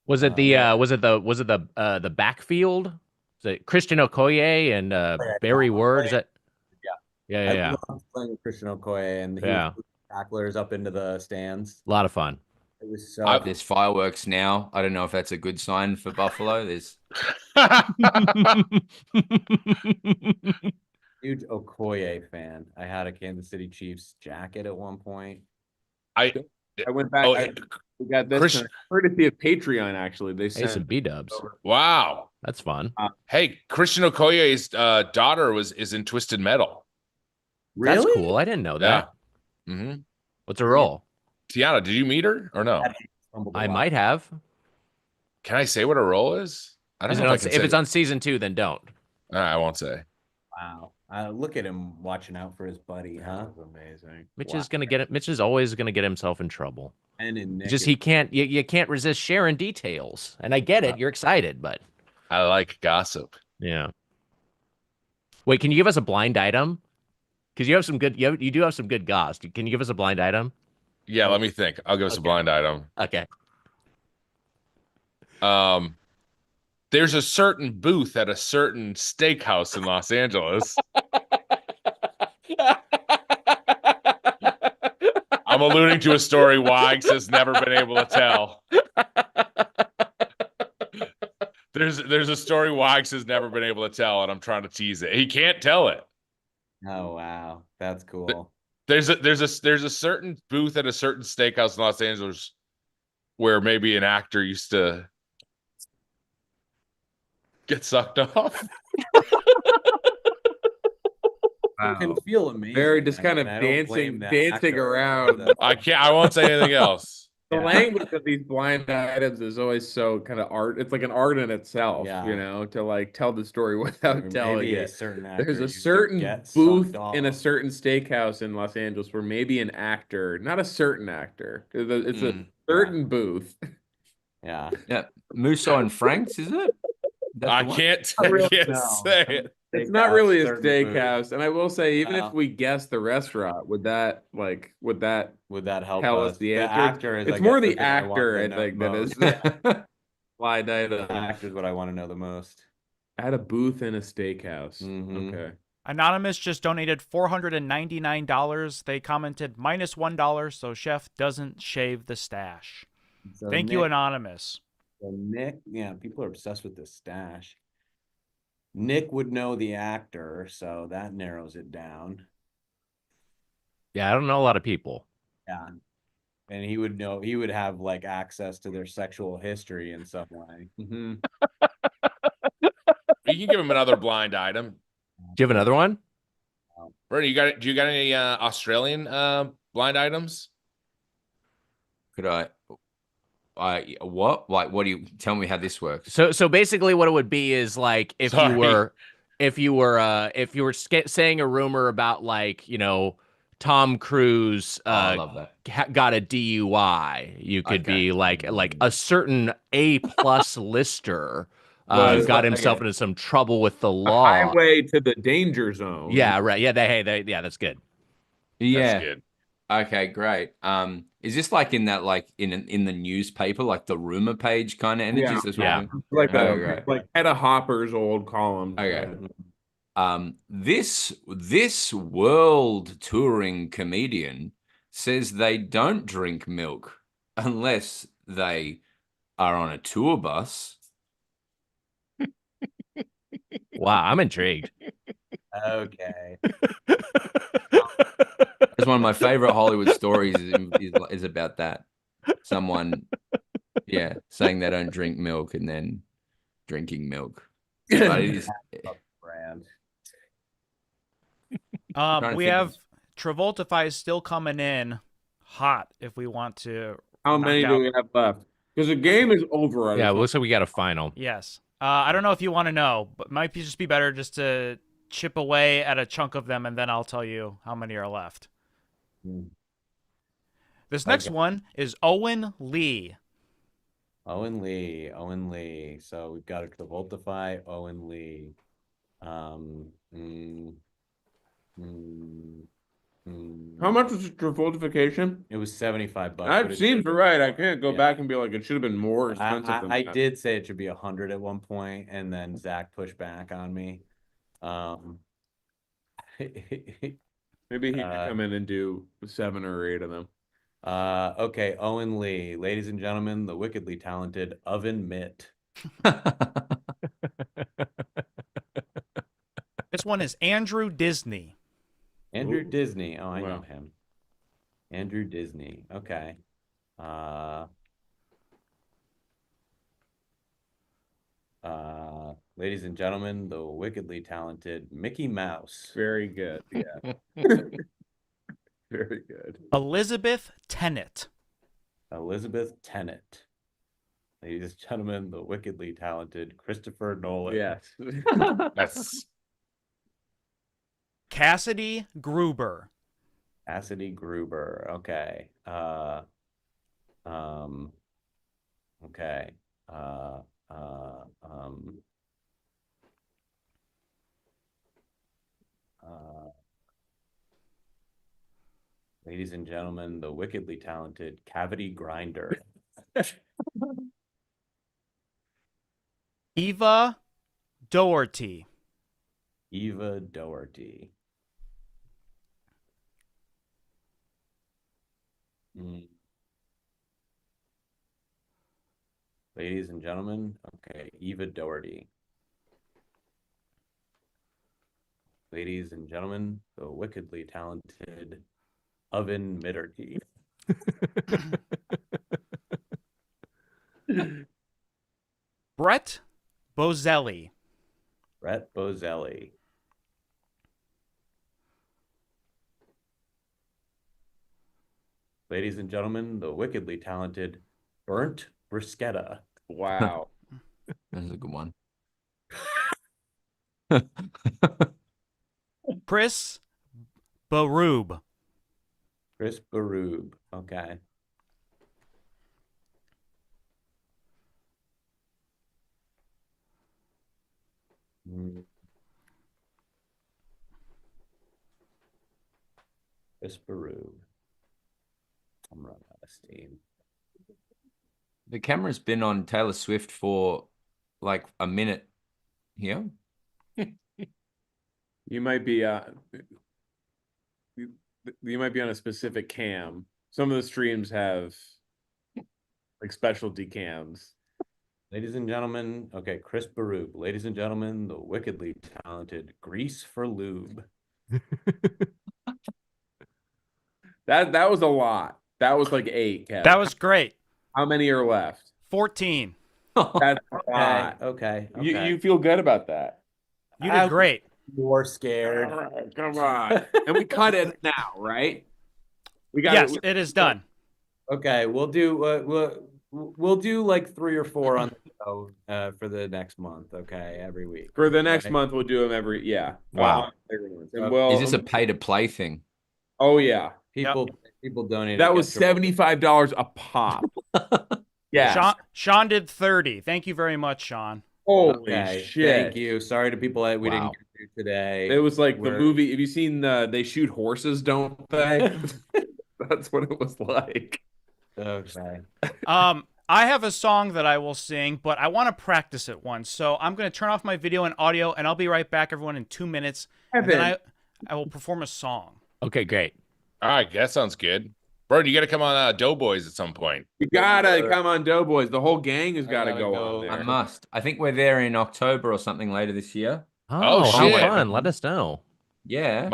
Speaker 14: Was it the backfield? Was it Christian Okoye and Barry Word? Is that? Yeah.
Speaker 3: I loved playing with Christian Okoye and he was tacklers up into the stands.
Speaker 14: A lot of fun.
Speaker 3: It was so.
Speaker 15: There's fireworks now. I don't know if that's a good sign for Buffalo. There's
Speaker 3: huge Okoye fan. I had a Kansas City Chiefs jacket at one point.
Speaker 4: I went back. We got this courtesy of Patreon. Actually, they sent
Speaker 14: some B-dubs.
Speaker 12: Wow,
Speaker 14: that's fun.
Speaker 12: Hey, Christian Okoye's daughter is in Twisted Metal.
Speaker 3: Really?
Speaker 14: That's cool. I didn't know that.
Speaker 12: Yeah. Mm-hmm.
Speaker 14: What's her role?
Speaker 12: Tiana, did you meet her or no?
Speaker 14: I might have.
Speaker 12: Can I say what her role is? I don't know.
Speaker 14: If it's on season 2, then don't.
Speaker 12: I won't say.
Speaker 3: Wow. Look at him watching out for his buddy, huh? That's amazing.
Speaker 14: Mitch is always gonna get himself in trouble.
Speaker 3: And in
Speaker 14: just he can't. You can't resist sharing details. And I get it. You're excited, but
Speaker 12: I like gossip.
Speaker 14: Yeah. Wait, can you give us a blind item? Because you have some good. You do have some good goss. Can you give us a blind item?
Speaker 12: Yeah, let me think. I'll give us a blind item.
Speaker 14: Okay.
Speaker 12: There's a certain booth at a certain steakhouse in Los Angeles. I'm alluding to a story Wags has never been able to tell. There's a story Wags has never been able to tell, and I'm trying to tease it. He can't tell it.
Speaker 3: Oh wow, that's cool.
Speaker 12: There's a certain booth at a certain steakhouse in Los Angeles where maybe an actor used to get sucked off.
Speaker 3: Wow. Can feel amazing.
Speaker 4: Very just kind of dancing around.
Speaker 12: I won't say anything else.
Speaker 4: The language of these blind items is always so kind of art. It's like an art in itself, you know, to like tell the story without telling it. There's a certain booth in a certain steakhouse in Los Angeles where maybe an actor, not a certain actor, it's a certain booth.
Speaker 3: Yeah.
Speaker 15: Musso and Frank's, is it?
Speaker 12: I can't say it.
Speaker 2: It's not really a steakhouse, and I will say, even if we guess the restaurant, would that
Speaker 3: help
Speaker 2: tell
Speaker 3: us?
Speaker 2: us the
Speaker 3: The
Speaker 2: answer?
Speaker 3: actor is,
Speaker 2: It's
Speaker 3: I
Speaker 2: more
Speaker 3: guess,
Speaker 2: the
Speaker 3: the thing I want
Speaker 2: actor,
Speaker 3: to
Speaker 2: I
Speaker 3: know
Speaker 2: think, that is
Speaker 3: most.
Speaker 2: blind item.
Speaker 3: The actor is what I want to know the most.
Speaker 2: At a booth in a steakhouse.
Speaker 3: Mm-hmm.
Speaker 2: Okay.
Speaker 1: Anonymous just donated $499. They commented -$1, so Chef doesn't shave the stash.
Speaker 3: So
Speaker 1: Thank you, Anonymous.
Speaker 3: So Nick, yeah, people are obsessed with this stash. Nick would know the actor, so that narrows it down.
Speaker 14: Yeah, I don't know a lot of people.
Speaker 3: Yeah. And he would know, he would have like access to their sexual history in some way.
Speaker 2: Mm-hmm.
Speaker 12: You can give him another blind item.
Speaker 14: Do you have another one?
Speaker 12: Bernie, do you got any Australian blind items?
Speaker 15: Could I what? Like, what do you tell me how this works?
Speaker 14: So basically what it would be is like if you were saying a rumor about, like, you know, Tom Cruise
Speaker 15: I love that.
Speaker 14: got a DUI, you could be like a certain A+ lister got himself into some trouble with the law.
Speaker 2: Highway to the danger zone.
Speaker 14: Yeah, right. Yeah, that's good.
Speaker 15: Yeah.
Speaker 12: That's good.
Speaker 15: Okay, great. Is this like in that, like in the newspaper, like the rumor page kind of energy?
Speaker 2: Yeah. Like Hedda Hopper's old column.
Speaker 15: Okay. This world touring comedian says they don't drink milk unless they are on a tour bus.
Speaker 14: Wow, I'm intrigued.
Speaker 3: Okay.
Speaker 15: It's one of my favorite Hollywood stories is about that. Someone, saying they don't drink milk and then drinking milk. But it is
Speaker 3: brand.
Speaker 1: We have Travoltify still coming in hot if we want to.
Speaker 2: How many do we have left? Because the game is over.
Speaker 14: Yeah, it looks like we got a final.
Speaker 1: Yes. I don't know if you want to know, but it might just be better just to chip away at a chunk of them, and then I'll tell you how many are left. This next one is Owen Lee.
Speaker 3: Owen Lee. So we've got a Travoltify, Owen Lee.
Speaker 2: How much was Travoltification?
Speaker 3: It was $75.
Speaker 2: That seems right. I can't go back and be like, it should have been more expensive than
Speaker 3: I
Speaker 2: that.
Speaker 3: did say it should be 100 at one point, and then Zach pushed back on me.
Speaker 2: Maybe he could come in and do 7 or 8 of them.
Speaker 3: Okay, Owen Lee. Ladies and gentlemen, the wickedly talented Oven Mitt.
Speaker 1: This one is Andrew Disney.
Speaker 3: Andrew Disney. Oh, I know him. Andrew Disney. Okay. Ladies and gentlemen, the wickedly talented Mickey Mouse.
Speaker 2: Very good. Yeah. Very good.
Speaker 1: Elizabeth Tennant.
Speaker 3: Elizabeth Tennant. Ladies and gentlemen, the wickedly talented Christopher Nolan.
Speaker 2: Yes.
Speaker 12: That's
Speaker 1: Cassidy Gruber.
Speaker 3: Cassidy Gruber. Okay. Okay. Ladies and gentlemen, the wickedly talented Cavity Grinder.
Speaker 1: Eva Doherty.
Speaker 3: Eva Doherty. Ladies and gentlemen, okay, Eva Doherty. Ladies and gentlemen, the wickedly talented Oven Mitterty.
Speaker 1: Brett Bozelli.
Speaker 3: Brett Bozelli. Ladies and gentlemen, the wickedly talented Burnt Bruschetta.
Speaker 2: Wow.
Speaker 15: That's a good one.
Speaker 1: Chris Baroob.
Speaker 3: Chris Baroob. Okay. Chris Baru. I'm running out of steam.
Speaker 15: The camera's been on Taylor Swift for like a minute here.
Speaker 2: You might be you might be on a specific cam. Some of the streams have like specialty cams.
Speaker 3: Ladies and gentlemen, okay, Chris Baru. Ladies and gentlemen, the wickedly talented Grease for Lube.
Speaker 2: That was a lot. That was like 8, Kev.
Speaker 1: That was great.
Speaker 2: How many are left?
Speaker 1: 14.
Speaker 2: That's a lot.
Speaker 3: Okay.
Speaker 2: You feel good about that?
Speaker 1: You did great.
Speaker 3: More scared.
Speaker 2: All right, come on. And we cut it now, right?
Speaker 1: Yes, it is done.
Speaker 3: Okay, we'll do like 3 or 4 on the show for the next month. Okay, every week.
Speaker 2: For the next month, we'll do them every
Speaker 15: Wow.
Speaker 2: And
Speaker 15: Is this a pay to play thing?
Speaker 2: Oh yeah.
Speaker 3: People donate.
Speaker 2: That was $75 a pop. Yeah.
Speaker 1: Sean did 30. Thank you very much, Sean.
Speaker 2: Holy shit.
Speaker 3: Thank you. Sorry to people that we didn't get to today.
Speaker 2: It was like the movie. Have you seen They Shoot Horses, Don't They? That's what it was like.
Speaker 3: Okay.
Speaker 1: I have a song that I will sing, but I want to practice it once. So I'm going to turn off my video and audio, and I'll be right back, everyone, in 2 minutes. And then I will perform a song.
Speaker 14: Okay, great.
Speaker 12: All right, that sounds good. Bird, you got to come on Doughboys at some point.
Speaker 2: You gotta come on Doughboys. The whole gang has got to go on there.
Speaker 15: I must. I think we're there in October or something later this year.
Speaker 14: Oh,
Speaker 12: shit.
Speaker 14: Fun. Let us know.
Speaker 15: Yeah.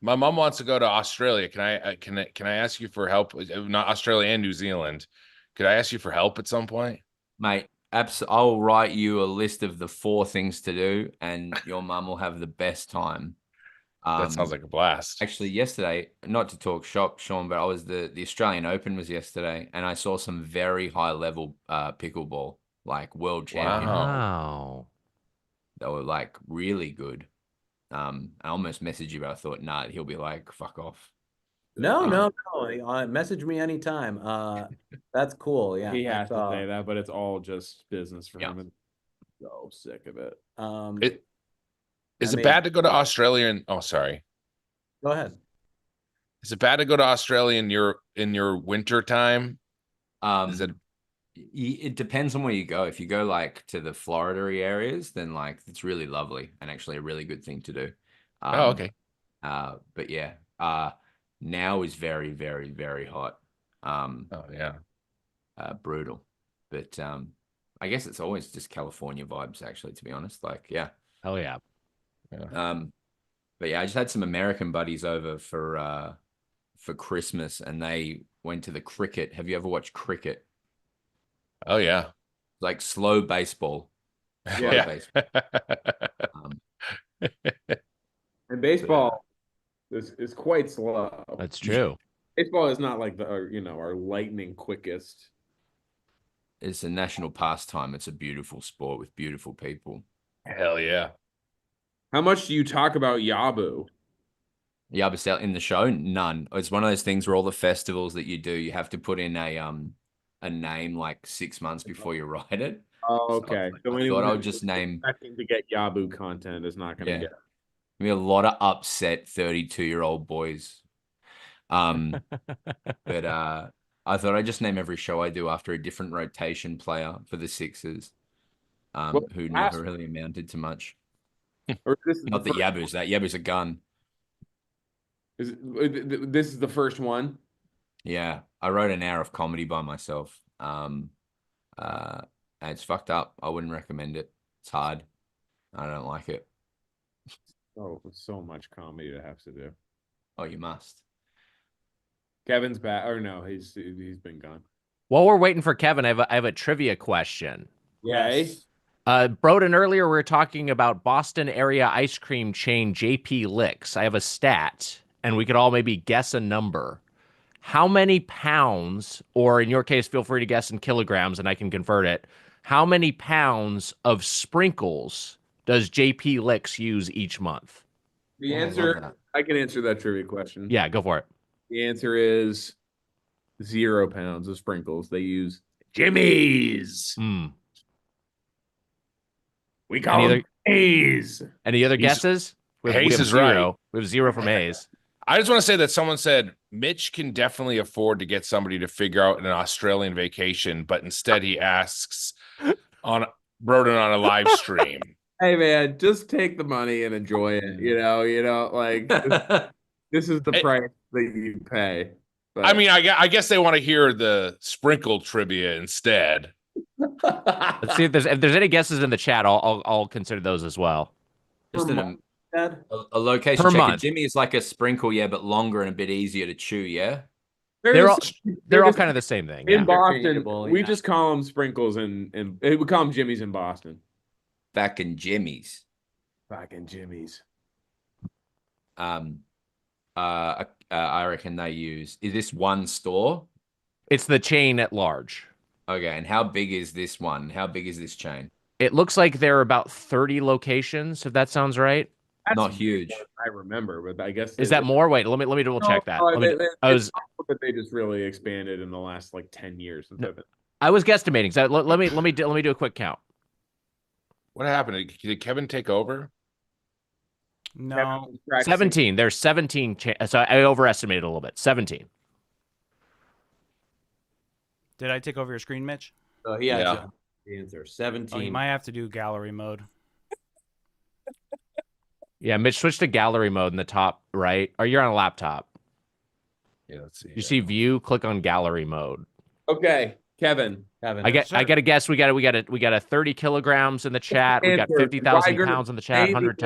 Speaker 12: My mom wants to go to Australia. Can I ask you for help? Not Australia and New Zealand. Could I ask you for help at some point?
Speaker 15: Mate, I'll write you a list of the 4 things to do, and your mum will have the best time.
Speaker 12: That sounds like a blast.
Speaker 15: Actually, yesterday, not to talk shop, Sean, but I was the Australian Open was yesterday, and I saw some very high level pickleball, like world champion.
Speaker 14: Wow.
Speaker 15: They were like really good. I almost messaged you, but I thought, nah, he'll be like, fuck off.
Speaker 3: No. Message me anytime. That's cool. Yeah.
Speaker 2: He has to say that, but it's all just business for him. And so sick of it.
Speaker 12: Is it bad to go to Australia? Sorry.
Speaker 3: Go ahead.
Speaker 12: Is it bad to go to Australia in your winter time?
Speaker 15: It depends on where you go. If you go like to the Florida areas, then like it's really lovely and actually a really good thing to do.
Speaker 12: Okay.
Speaker 15: But yeah, now is very, very, very hot. Brutal. But I guess it's always just California vibes, actually, to be honest. Like, yeah.
Speaker 14: Oh yeah.
Speaker 15: But yeah, I just had some American buddies over for Christmas, and they went to the cricket. Have you ever watched cricket?
Speaker 12: Oh yeah.
Speaker 15: Like slow baseball.
Speaker 2: Baseball. And baseball is quite slow.
Speaker 14: That's true.
Speaker 2: Baseball is not like our lightning quickest.
Speaker 15: It's a national pastime. It's a beautiful sport with beautiful people.
Speaker 12: Hell yeah.
Speaker 2: How much do you talk about Yabu?
Speaker 15: Yabu in the show? None. It's one of those things where all the festivals that you do, you have to put in a name like 6 months before you write it.
Speaker 2: Oh, okay.
Speaker 15: So I thought I would just name.
Speaker 2: Expecting to get Yabu content is not going to get.
Speaker 15: Be a lot of upset 32-year-old boys. But I thought I'd just name every show I do after a different rotation player for the Sixers, who never really amounted to much. Not that Yabu's that. Yabu's a gun.
Speaker 2: This is the first one?
Speaker 15: Yeah. I wrote an hour of comedy by myself. And it's fucked up. I wouldn't recommend it. It's hard. I don't like it.
Speaker 2: Oh, so much comedy to have to do.
Speaker 15: Oh, you must.
Speaker 2: Kevin's back. Or no, he's been gone.
Speaker 14: While we're waiting for Kevin, I have a trivia question.
Speaker 2: Yes.
Speaker 14: Broden, earlier we were talking about Boston area ice cream chain JP Licks. I have a stat, and we could all maybe guess a number. How many pounds, or in your case, feel free to guess in kilograms, and I can convert it. How many pounds of sprinkles does JP Licks use each month?
Speaker 2: The answer, I can answer that trivia question.
Speaker 14: Yeah, go for it.
Speaker 2: The answer is 0 pounds of sprinkles. They use Jimmy's. We call them Hayes.
Speaker 14: Any other guesses?
Speaker 12: Hayes is right.
Speaker 14: We have 0 from Hayes.
Speaker 12: I just want to say that someone said Mitch can definitely afford to get somebody to figure out an Australian vacation, but instead he asks Broden on a live stream.
Speaker 2: Hey man, just take the money and enjoy it. Like this is the price that you pay. But...
Speaker 12: I mean, I guess they want to hear the sprinkle trivia instead.
Speaker 14: Let's see if there's any guesses in the chat. I'll consider those as well.
Speaker 15: Just a location
Speaker 14: per
Speaker 15: check.
Speaker 14: month.
Speaker 15: Jimmy is like a sprinkle, but longer and a bit easier to chew. Yeah,
Speaker 14: they're all kind of the same thing.
Speaker 2: In Boston, we just call them sprinkles, and we call them Jimmys in Boston.
Speaker 15: Back in Jimmy's. I reckon they use. Is this one store?
Speaker 14: It's the chain at large.
Speaker 15: Okay, and how big is this one? How big is this chain?
Speaker 14: It looks like there are about 30 locations, if that sounds right.
Speaker 15: That's not huge.
Speaker 2: I remember, but I guess
Speaker 14: is that more? Wait, let me double check that.
Speaker 2: But they just really expanded in the last like 10 years.
Speaker 14: I was guesstimating. So let me do a quick count.
Speaker 12: What happened? Did Kevin take over?
Speaker 1: No.
Speaker 14: 17. There's 17. So I overestimated a little bit. 17.
Speaker 1: Did I take over your screen, Mitch?
Speaker 3: Oh, yeah. The answer 17.
Speaker 1: Oh, you might have to do gallery mode.
Speaker 14: Yeah, Mitch, switch to gallery mode in the top right. Or you're on a laptop.
Speaker 12: Yeah, let's see.
Speaker 14: You see view, click on gallery mode.
Speaker 2: Okay, Kevin.
Speaker 14: I got a guess. We got a 30 kilograms in the chat. We got 50,000 pounds in the chat. 100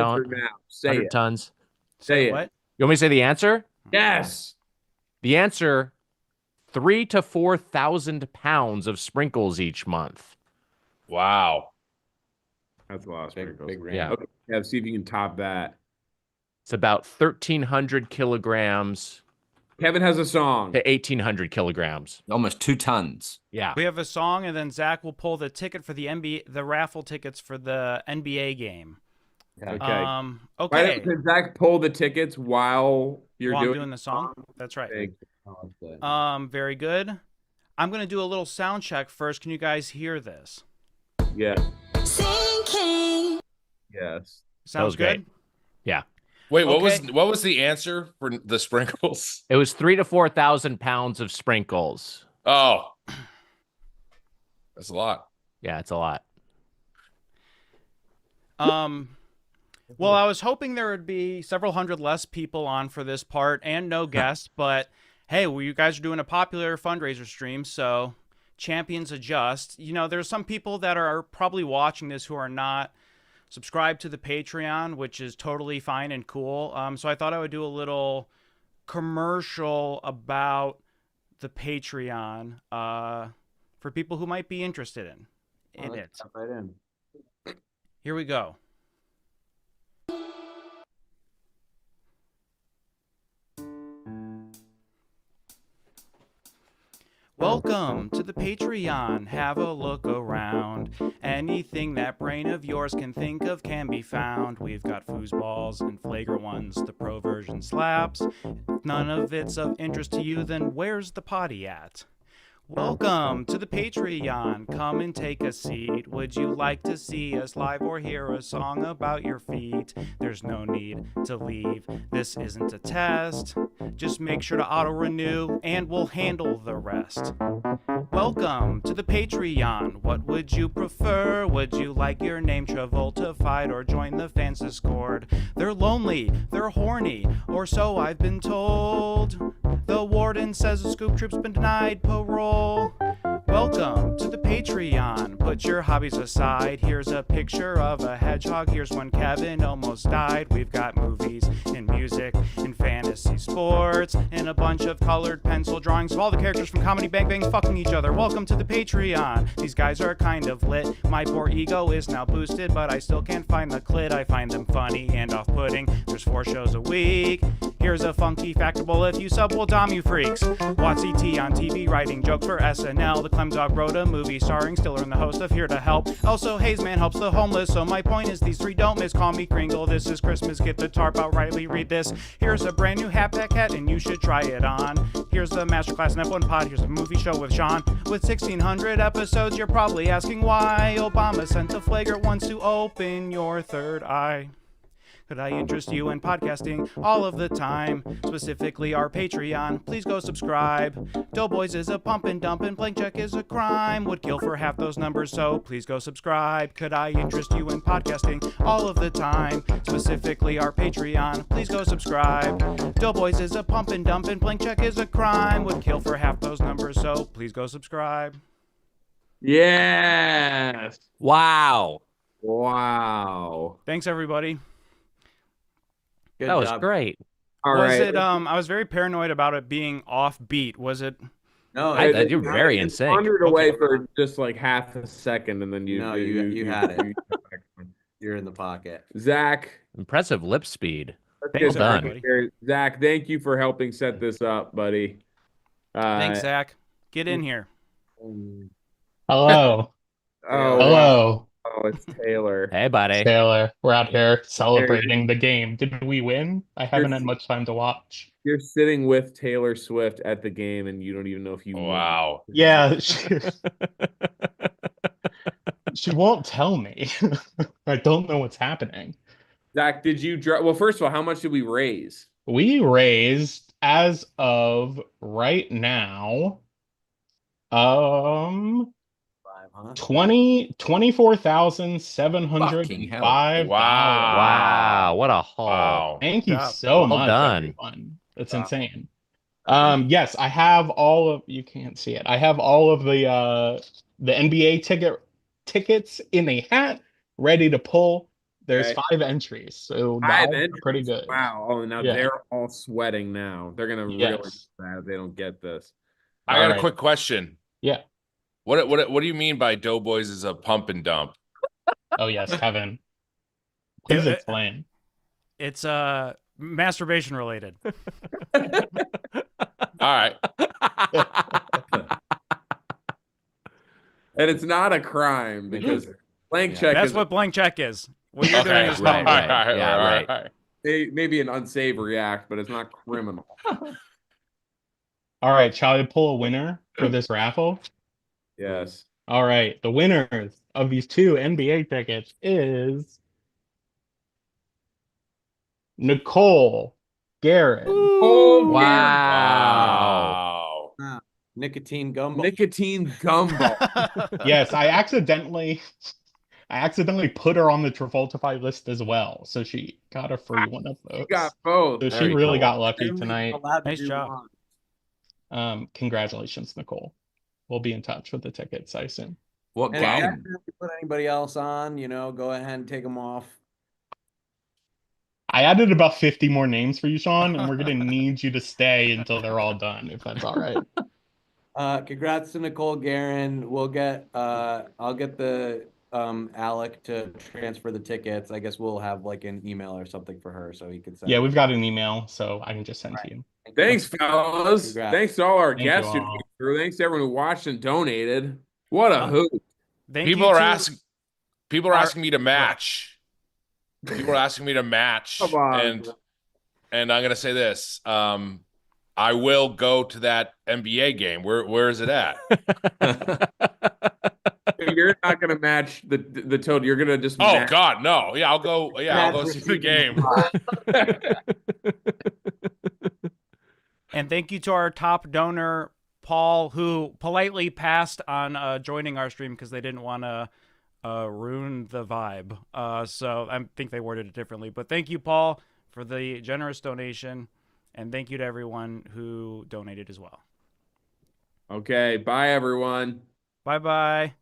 Speaker 14: tons.
Speaker 2: Say it.
Speaker 1: What?
Speaker 14: You want me to say the answer?
Speaker 2: Yes.
Speaker 14: The answer: 3,000 to 4,000 pounds of sprinkles each month.
Speaker 12: Wow.
Speaker 2: That's a lot of sprinkles.
Speaker 3: Big
Speaker 14: yeah.
Speaker 2: Okay. Yeah. See if you can top that.
Speaker 14: It's about 1,300 kilograms.
Speaker 2: Kevin has a song.
Speaker 14: To 1,800 kilograms.
Speaker 15: Almost 2 tons.
Speaker 14: Yeah.
Speaker 1: We have a song, and then Zach will pull the ticket for the raffle tickets for the NBA game.
Speaker 2: Okay.
Speaker 1: Okay.
Speaker 2: Can Zach pull the tickets while you're
Speaker 1: doing the song? That's right. Very good. I'm going to do a little sound check first. Can you guys hear this?
Speaker 2: Yeah.
Speaker 13: Sinking.
Speaker 2: Yes.
Speaker 1: Sounds good?
Speaker 14: Yeah.
Speaker 12: Wait, what was the answer for the sprinkles?
Speaker 14: It was 3,000 to 4,000 pounds of sprinkles.
Speaker 12: Oh. That's a lot.
Speaker 14: Yeah, it's a lot.
Speaker 1: Well, I was hoping there would be several hundred less people on for this part and no guests, but hey, well, you guys are doing a popular fundraiser stream, so champions adjust. You know, there's some people that are probably watching this who are not subscribed to the Patreon, which is totally fine and cool. So I thought I would do a little commercial about the Patreon for people who might be interested in it.
Speaker 3: Right in.
Speaker 1: Here we go. Welcome to the Patreon. Have a look around. Anything that brain of yours can think of can be found. We've got foosballs and flagrant ones. The pro version slaps. If none of it's of interest to you, then where's the potty at? Welcome to the Patreon. Come and take a seat. Would you like to see us live or hear a song about your feet? There's no need to leave. This isn't a test. Just make sure to auto-renew and we'll handle the rest. Welcome to the Patreon. What would you prefer? Would you like your name Travolta-fied or join the fans Discord? They're lonely, they're horny, or so I've been told. The warden says the scoop troop's been denied parole. Welcome to the Patreon. Put your hobbies aside. Here's a picture of a hedgehog. Here's when Kevin almost died. We've got movies and music and fantasy sports and a bunch of colored pencil drawings of all the characters from Comedy Bang Bang fucking each other. Welcome to the Patreon. These guys are kind of lit. My poor ego is now boosted, but I still can't find the clit. I find them funny and off-putting. There's 4 shows a week. Here's a funky factable. If you sub, we'll dom you freaks. Watch CT on TV, writing jokes for SNL. The Clem Dog wrote a movie starring Stiller and the host of Here to Help. Also, Hayes Man helps the homeless. So my point is these 3 don't miss. Call me Kringle. This is Christmas. Get the tarp out. Rightly read this. Here's a brand new hat packet and you should try it on. Here's the Masterclass in F1 Pod. Here's a movie show with Sean. With 1,600 episodes, you're probably asking why Obama sent the flagrant ones to open your third eye. Could I interest you in podcasting all of the time? Specifically our Patreon. Please go subscribe. Doughboys is a pump and dump and blank check is a crime. Would kill for half those numbers, so please go subscribe. Could I interest you in podcasting all of the time? Specifically our Patreon. Please go subscribe. Doughboys is a pump and dump and blank check is a crime. Would kill for half those numbers, so please go subscribe.
Speaker 2: Yes.
Speaker 14: Wow.
Speaker 2: Wow.
Speaker 1: Thanks, everybody.
Speaker 14: That was great.
Speaker 2: All
Speaker 1: was
Speaker 2: right.
Speaker 1: it? I was very paranoid about it being offbeat. Was it?
Speaker 3: No,
Speaker 14: you're very
Speaker 2: it
Speaker 14: insane.
Speaker 2: wandered away for just like half a second, and then you
Speaker 3: had it. You're in the pocket.
Speaker 2: Zach.
Speaker 14: Impressive lip speed.
Speaker 2: Well
Speaker 14: done.
Speaker 2: Zach, thank you for helping set this up, buddy.
Speaker 1: Thanks, Zach. Get in here.
Speaker 16: Hello.
Speaker 2: Oh,
Speaker 16: hello.
Speaker 2: Oh, it's Taylor.
Speaker 14: Hey, buddy.
Speaker 16: Taylor. We're out here celebrating the game. Did we win? I haven't had much time to watch.
Speaker 2: You're sitting with Taylor Swift at the game, and you don't even know if you.
Speaker 12: Wow.
Speaker 16: Yeah. She won't tell me. I don't know what's happening.
Speaker 2: Zach, did you draw? Well, first of all, how much did we raise?
Speaker 16: We raised, as of right now, $24,705.
Speaker 14: Wow, what a haul.
Speaker 12: Wow.
Speaker 16: Thank you so much,
Speaker 14: done.
Speaker 16: everyone. It's insane. Yes, I have all of, you can't see it. I have all of the NBA tickets in a hat ready to pull. There's 5 entries, so that's pretty good.
Speaker 2: Wow. Oh, now they're all sweating now. They're gonna really be sad if they don't get this.
Speaker 12: I got a quick question.
Speaker 16: Yeah.
Speaker 12: What do you mean by Doughboys is a pump and dump?
Speaker 16: Oh yes, Kevin. Please explain.
Speaker 1: It's masturbation related.
Speaker 12: All right.
Speaker 2: And it's not a crime because blank check.
Speaker 1: That's what blank check is. What you're doing is
Speaker 14: right.
Speaker 2: Maybe an unsavory act, but it's not criminal.
Speaker 16: All right, shall I pull a winner for this raffle?
Speaker 2: Yes.
Speaker 16: All right, the winners of these 2 NBA tickets is Nicole Garrett.
Speaker 2: Oh,
Speaker 14: wow.
Speaker 3: Nicotine gumbo.
Speaker 2: Nicotine gumbo.
Speaker 16: Yes, I accidentally put her on the Travoltify list as well, so she got a free one of those.
Speaker 2: She got both.
Speaker 16: So she really got lucky tonight.
Speaker 1: Nice job.
Speaker 16: Congratulations, Nicole. We'll be in touch with the tickets, I assume.
Speaker 15: What
Speaker 3: And if you
Speaker 15: game?
Speaker 3: have to put anybody else on, go ahead and take them off.
Speaker 16: I added about 50 more names for you, Sean, and we're gonna need you to stay until they're all done, if that's all right.
Speaker 3: Congrats to Nicole Guerin. I'll get the Alec to transfer the tickets. I guess we'll have like an email or something for her so he can send.
Speaker 16: Yeah, we've got an email, so I can just send to you.
Speaker 2: Thanks, fellas.
Speaker 3: Congrats.
Speaker 2: Thanks to all our
Speaker 16: Thank
Speaker 2: guests
Speaker 16: you
Speaker 2: who
Speaker 16: all.
Speaker 2: came through. Thanks to everyone who watched and donated. What a hoot.
Speaker 12: People are asking me to match. People are asking me to match.
Speaker 2: Come on.
Speaker 12: And I'm gonna say this. I will go to that NBA game. Where is it at?
Speaker 2: You're not gonna match the total. You're gonna just
Speaker 12: Oh
Speaker 2: match.
Speaker 12: God, no. Yeah, I'll go see the game.
Speaker 1: And thank you to our top donor, Paul, who politely passed on joining our stream because they didn't want to ruin the vibe. So I think they worded it differently. But thank you, Paul, for the generous donation. And thank you to everyone who donated as well.
Speaker 2: Okay. Bye, everyone.
Speaker 1: Bye-bye.